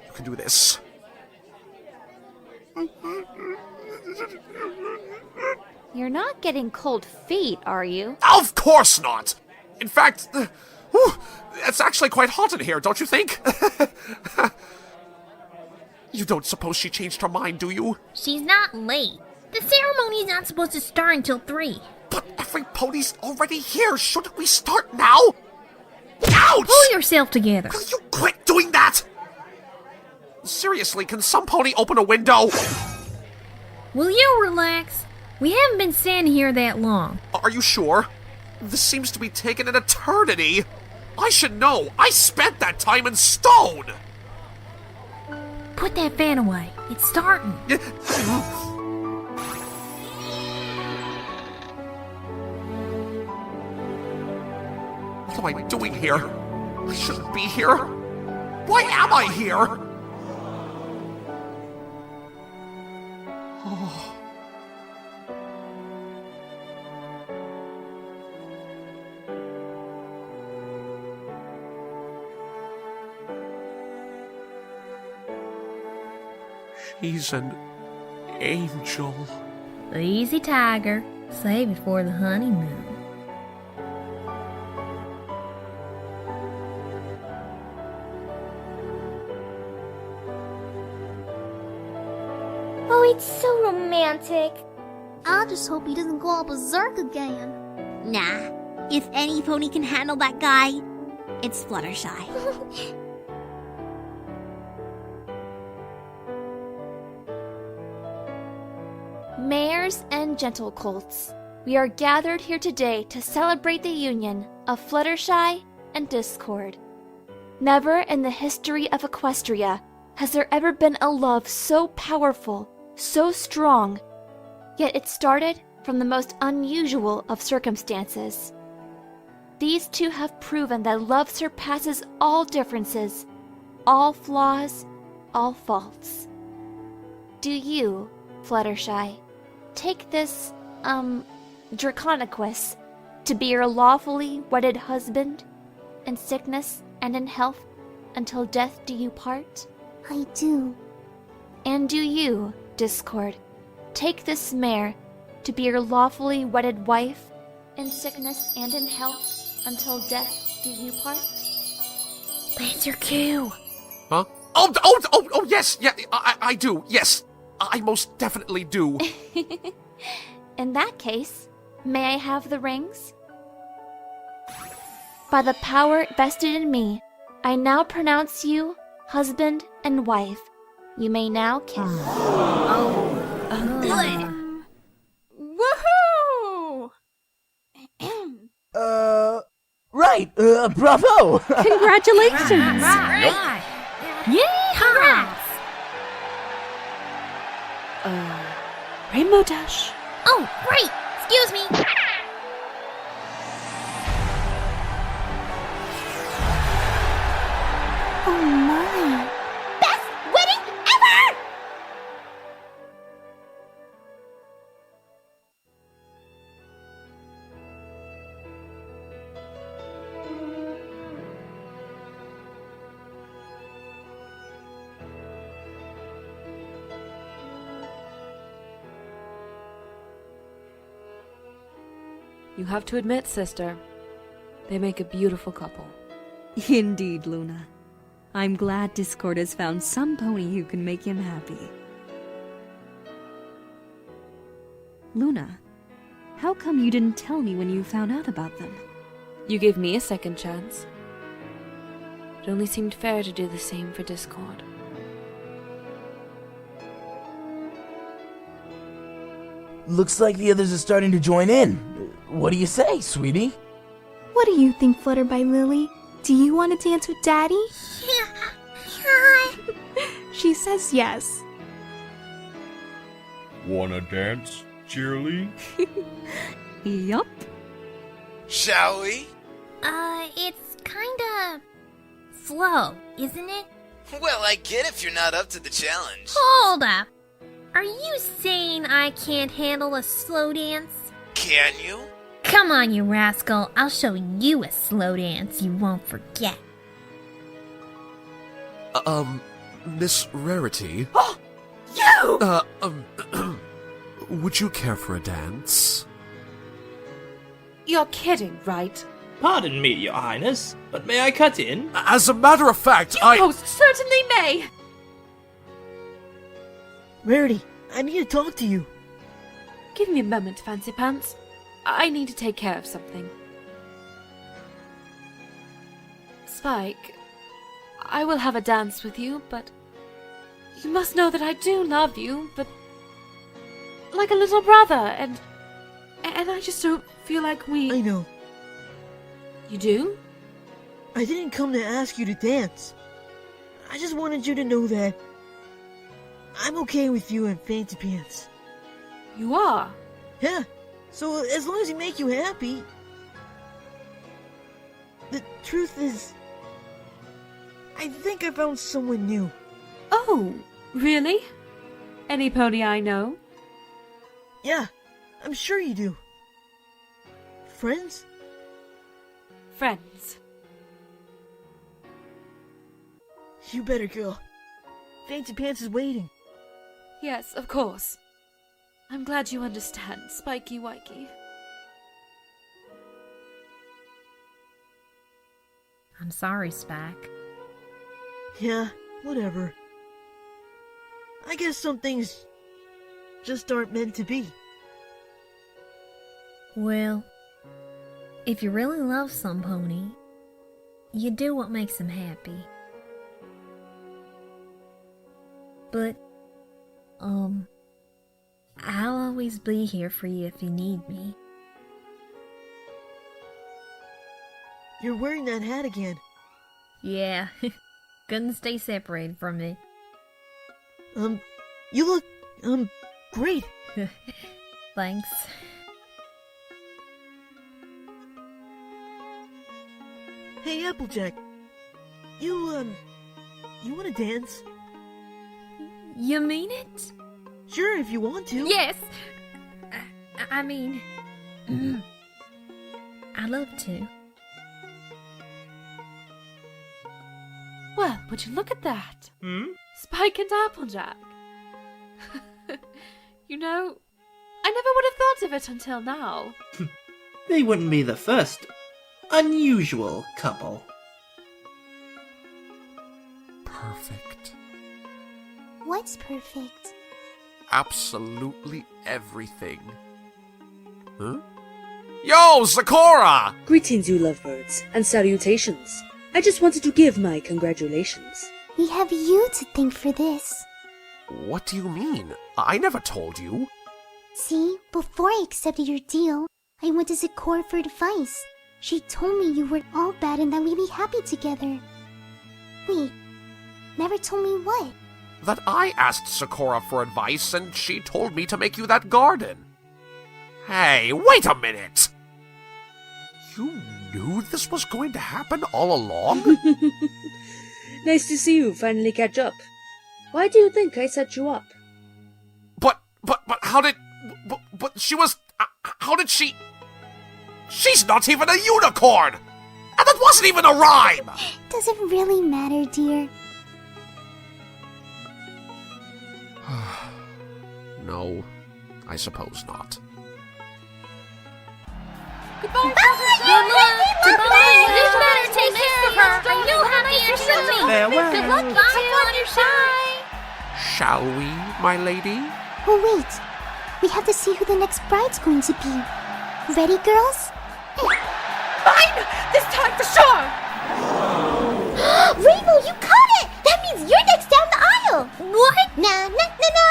You can do this. You're not getting cold feet, are you? Of course not! In fact, it's actually quite hot in here, don't you think? You don't suppose she changed her mind, do you? She's not late. The ceremony's not supposed to start until 3. But every pony's already here. Shouldn't we start now? Ouch! Pull yourself together. Will you quit doing that? Seriously, can some pony open a window? Will you relax? We haven't been standing here that long. Are you sure? This seems to be taking an eternity. I should know. I spent that time in stone. Put that fan away. It's starting. What am I doing here? I shouldn't be here. Why am I here? Oh. She's an angel. Easy, Tiger. Save it for the honeymoon. Oh, it's so romantic. I just hope he doesn't go all berserk again. Nah. If any pony can handle that guy, it's Fluttershy. Mares and gentle colts, we are gathered here today to celebrate the union of Fluttershy and Discord. Never in the history of Equestria has there ever been a love so powerful, so strong, yet it started from the most unusual of circumstances. These two have proven that love surpasses all differences, all flaws, all faults. Do you, Fluttershy, take this, Draconequus to be your lawfully wedded husband, in sickness and in health, until death do you part? I do. And do you, Discord, take this mare to be your lawfully wedded wife, in sickness and in health, until death do you part? That's your cue. Huh? Oh, yes, yeah, I do, yes. I most definitely do. In that case, may I have the rings? By the power vested in me, I now pronounce you husband and wife. You may now kiss. Woohoo! Right, bravo! Congratulations! Yeehaw! Rainbow Dash. Oh, great! Excuse me. Oh my. Best wedding ever! You have to admit, sister, they make a beautiful couple. Indeed, Luna. I'm glad Discord has found some pony who can make him happy. Luna, how come you didn't tell me when you found out about them? You gave me a second chance. It only seemed fair to do the same for Discord. Looks like the others are starting to join in. What do you say, sweetie? What do you think, Flutterby Lily? Do you want to dance with Daddy? She says yes. Wanna dance, cheerly? Yup. Shall we? It's kinda slow, isn't it? Well, I get if you're not up to the challenge. Hold up. Are you saying I can't handle a slow dance? Can you? Come on, you rascal. I'll show you a slow dance you won't forget. Miss Rarity? You! Would you care for a dance? You're kidding, right? Pardon me, Your Highness, but may I cut in? As a matter of fact, You most certainly may! Rarity, I need to talk to you. Give me a moment, Fancy Pants. I need to take care of something. Spike, I will have a dance with you, but you must know that I do love you, but like a little brother, and I just don't feel like we... I know. You do? I didn't come to ask you to dance. I just wanted you to know that I'm okay with you and Fancy Pants. You are? Yeah, so as long as you make you happy. The truth is, I think I found someone new. Oh, really? Any pony I know? Yeah, I'm sure you do. Friends? Friends. You better go. Fancy Pants is waiting. Yes, of course. I'm glad you understand, Spiky Wikey. I'm sorry, Spike. Yeah, whatever. I guess some things just aren't meant to be. Well, if you really love some pony, you do what makes him happy. But, I'll always be here for you if you need me. You're wearing that hat again. Yeah, couldn't stay separated from it. You look, great. Thanks. Hey, Applejack. You wanna dance? You mean it? Sure, if you want to. Yes! I mean... I'd love to. Well, would you look at that? Hmm? Spike and Applejack. You know, I never would have thought of it until now. They wouldn't be the first unusual couple. Perfect. What's perfect? Absolutely everything. Huh? Yo, Sakura! Greetings, you lovebirds, and salutations. I just wanted to give my congratulations. We have you to thank for this. What do you mean? I never told you. See, before I accepted your deal, I went to Sakura for advice. She told me you weren't all bad and that we'd be happy together. Wait, never told me what? That I asked Sakura for advice and she told me to make you that garden. Hey, wait a minute! You knew this was going to happen all along? Nice to see you finally catch up. Why do you think I set you up? But how did... But she was... How did she... She's not even a unicorn! And that wasn't even a rhyme! Does it really matter, dear? No, I suppose not. Goodbye, Fluttershy! Goodbye! You better take care of her, and you'll have to hear something! Farewell. Good luck, Fluttershy! Shall we, my lady? Oh wait, we have to see who the next bride's going to be. Ready, girls? Mine! This time for sure! Rainbow, you caught it! That means you're next down the aisle! What? Na na na na!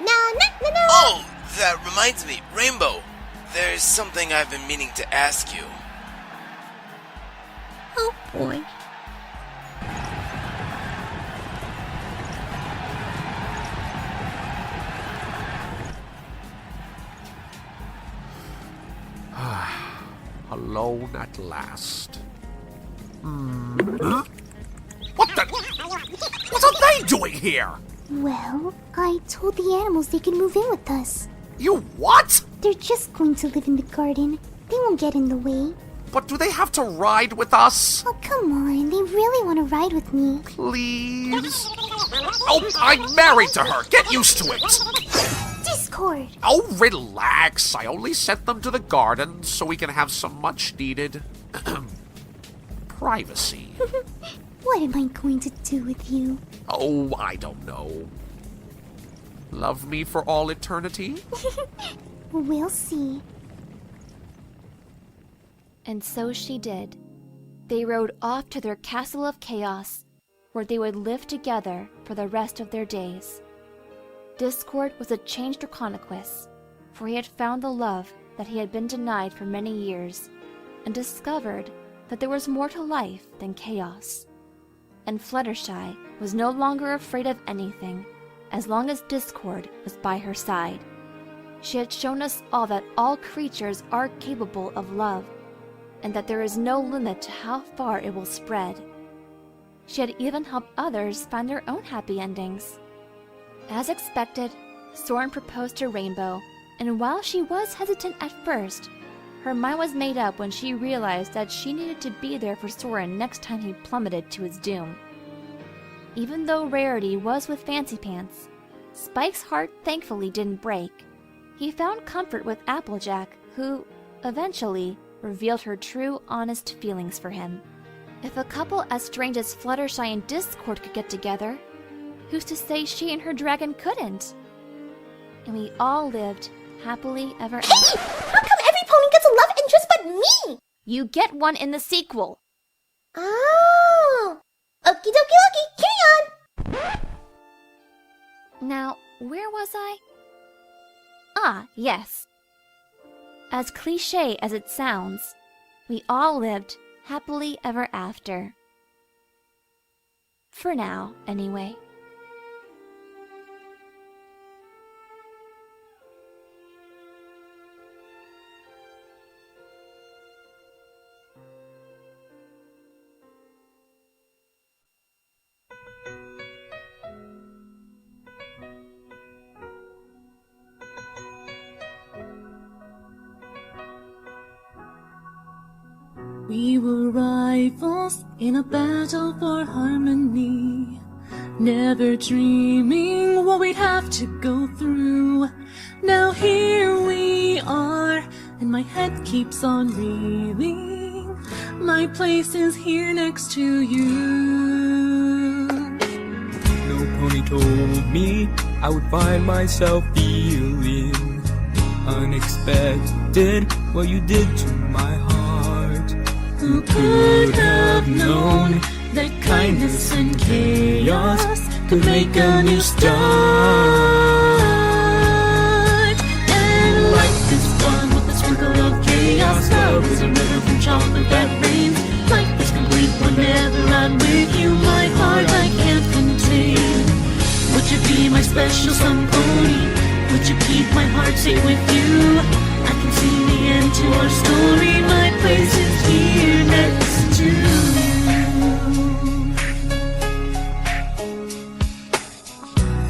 Na na na na! Oh, that reminds me, Rainbow. There's something I've been meaning to ask you. Oh boy. Alone at last. What the... What are they doing here? Well, I told the animals they could move in with us. You what? They're just going to live in the garden. They won't get in the way. But do they have to ride with us? Oh, come on. They really want to ride with me. Please? Oh, I'm married to her. Get used to it. Discord. Oh, relax. I only sent them to the garden so we can have some much-needed... privacy. What am I going to do with you? Oh, I don't know. Love me for all eternity? We'll see. And so she did. They rode off to their castle of chaos, where they would live together for the rest of their days. Discord was a changed Draconequus, for he had found the love that he had been denied for many years, and discovered that there was more to life than chaos. And Fluttershy was no longer afraid of anything, as long as Discord was by her side. She had shown us all that all creatures are capable of love, and that there is no limit to how far it will spread. She had even helped others find their own happy endings. As expected, Soren proposed to Rainbow, and while she was hesitant at first, her mind was made up when she realized that she needed to be there for Soren next time he plummeted to his doom. Even though Rarity was with Fancy Pants, Spike's heart thankfully didn't break. He found comfort with Applejack, who, eventually, revealed her true, honest feelings for him. If a couple as strange as Fluttershy and Discord could get together, who's to say she and her dragon couldn't? And we all lived happily ever after. Hey! How come every pony gets a love interest but me? You get one in the sequel. Oh! Okie dokie, carry on! Now, where was I? Ah, yes. As cliché as it sounds, we all lived happily ever after. For now, anyway. We were rivals in a battle for harmony, never dreaming what we'd have to go through. Now here we are, and my head keeps on reeling. My place is here next to you. No pony told me I would find myself feeling unexpected what you did to my heart. Who could have known that kindness and chaos could make a new start? And life is fun with a sprinkle of chaos. Love is a river from chocolate that rains. Life is complete whenever I'm with you. My heart I can't contain. Would you be my special sun pony? Would you keep my heart safe with you? I can see the end to our story. My place is here next to you.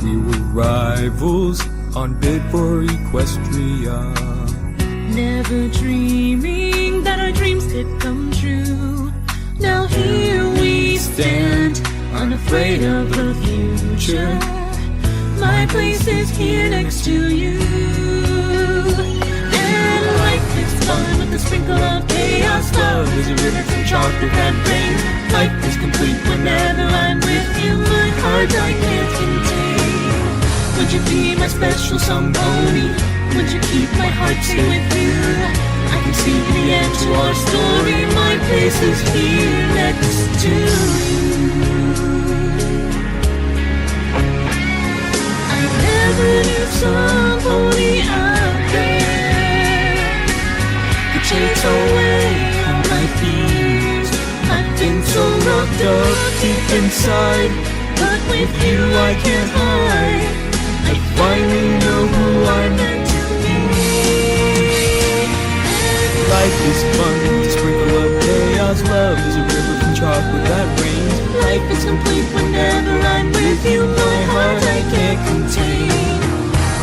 We were rivals on bid for Equestria, never dreaming that our dreams could come true. Now here we stand, unafraid of the future. My place is here next to you. And life is fun with a sprinkle of chaos. Love is a river from chocolate that rains. Life is complete whenever I'm with you. My heart I can't contain. Would you be my special sun pony? Would you keep my heart safe with you? I can see the end to our story. My place is here next to you. Never knew some pony out there could chase away all my fears. I've been so locked up deep inside, but with you I can't hide. I finally know who I'm meant to be. Life is fun with a sprinkle of chaos. Love is a river from chocolate that rains. Life is complete whenever I'm with you. My heart I can't contain.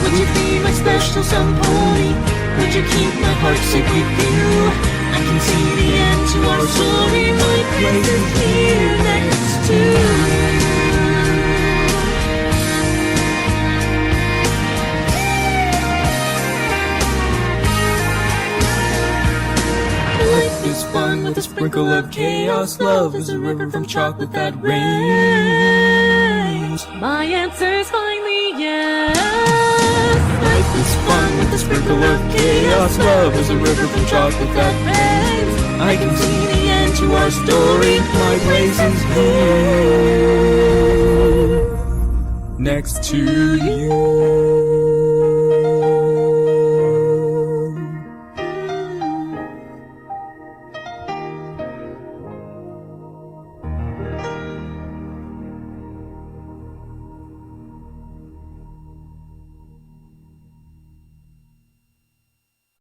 Would you be my special sun pony? Would you keep my heart safe with you? I can see the end to our story. My place is here next to you. Life is fun with a sprinkle of chaos. Love is a river from chocolate that rains. My answer's finally yes. Life is fun with a sprinkle of chaos. Love is a river from chocolate that rains. I can see the end to our story. My place is here next to you.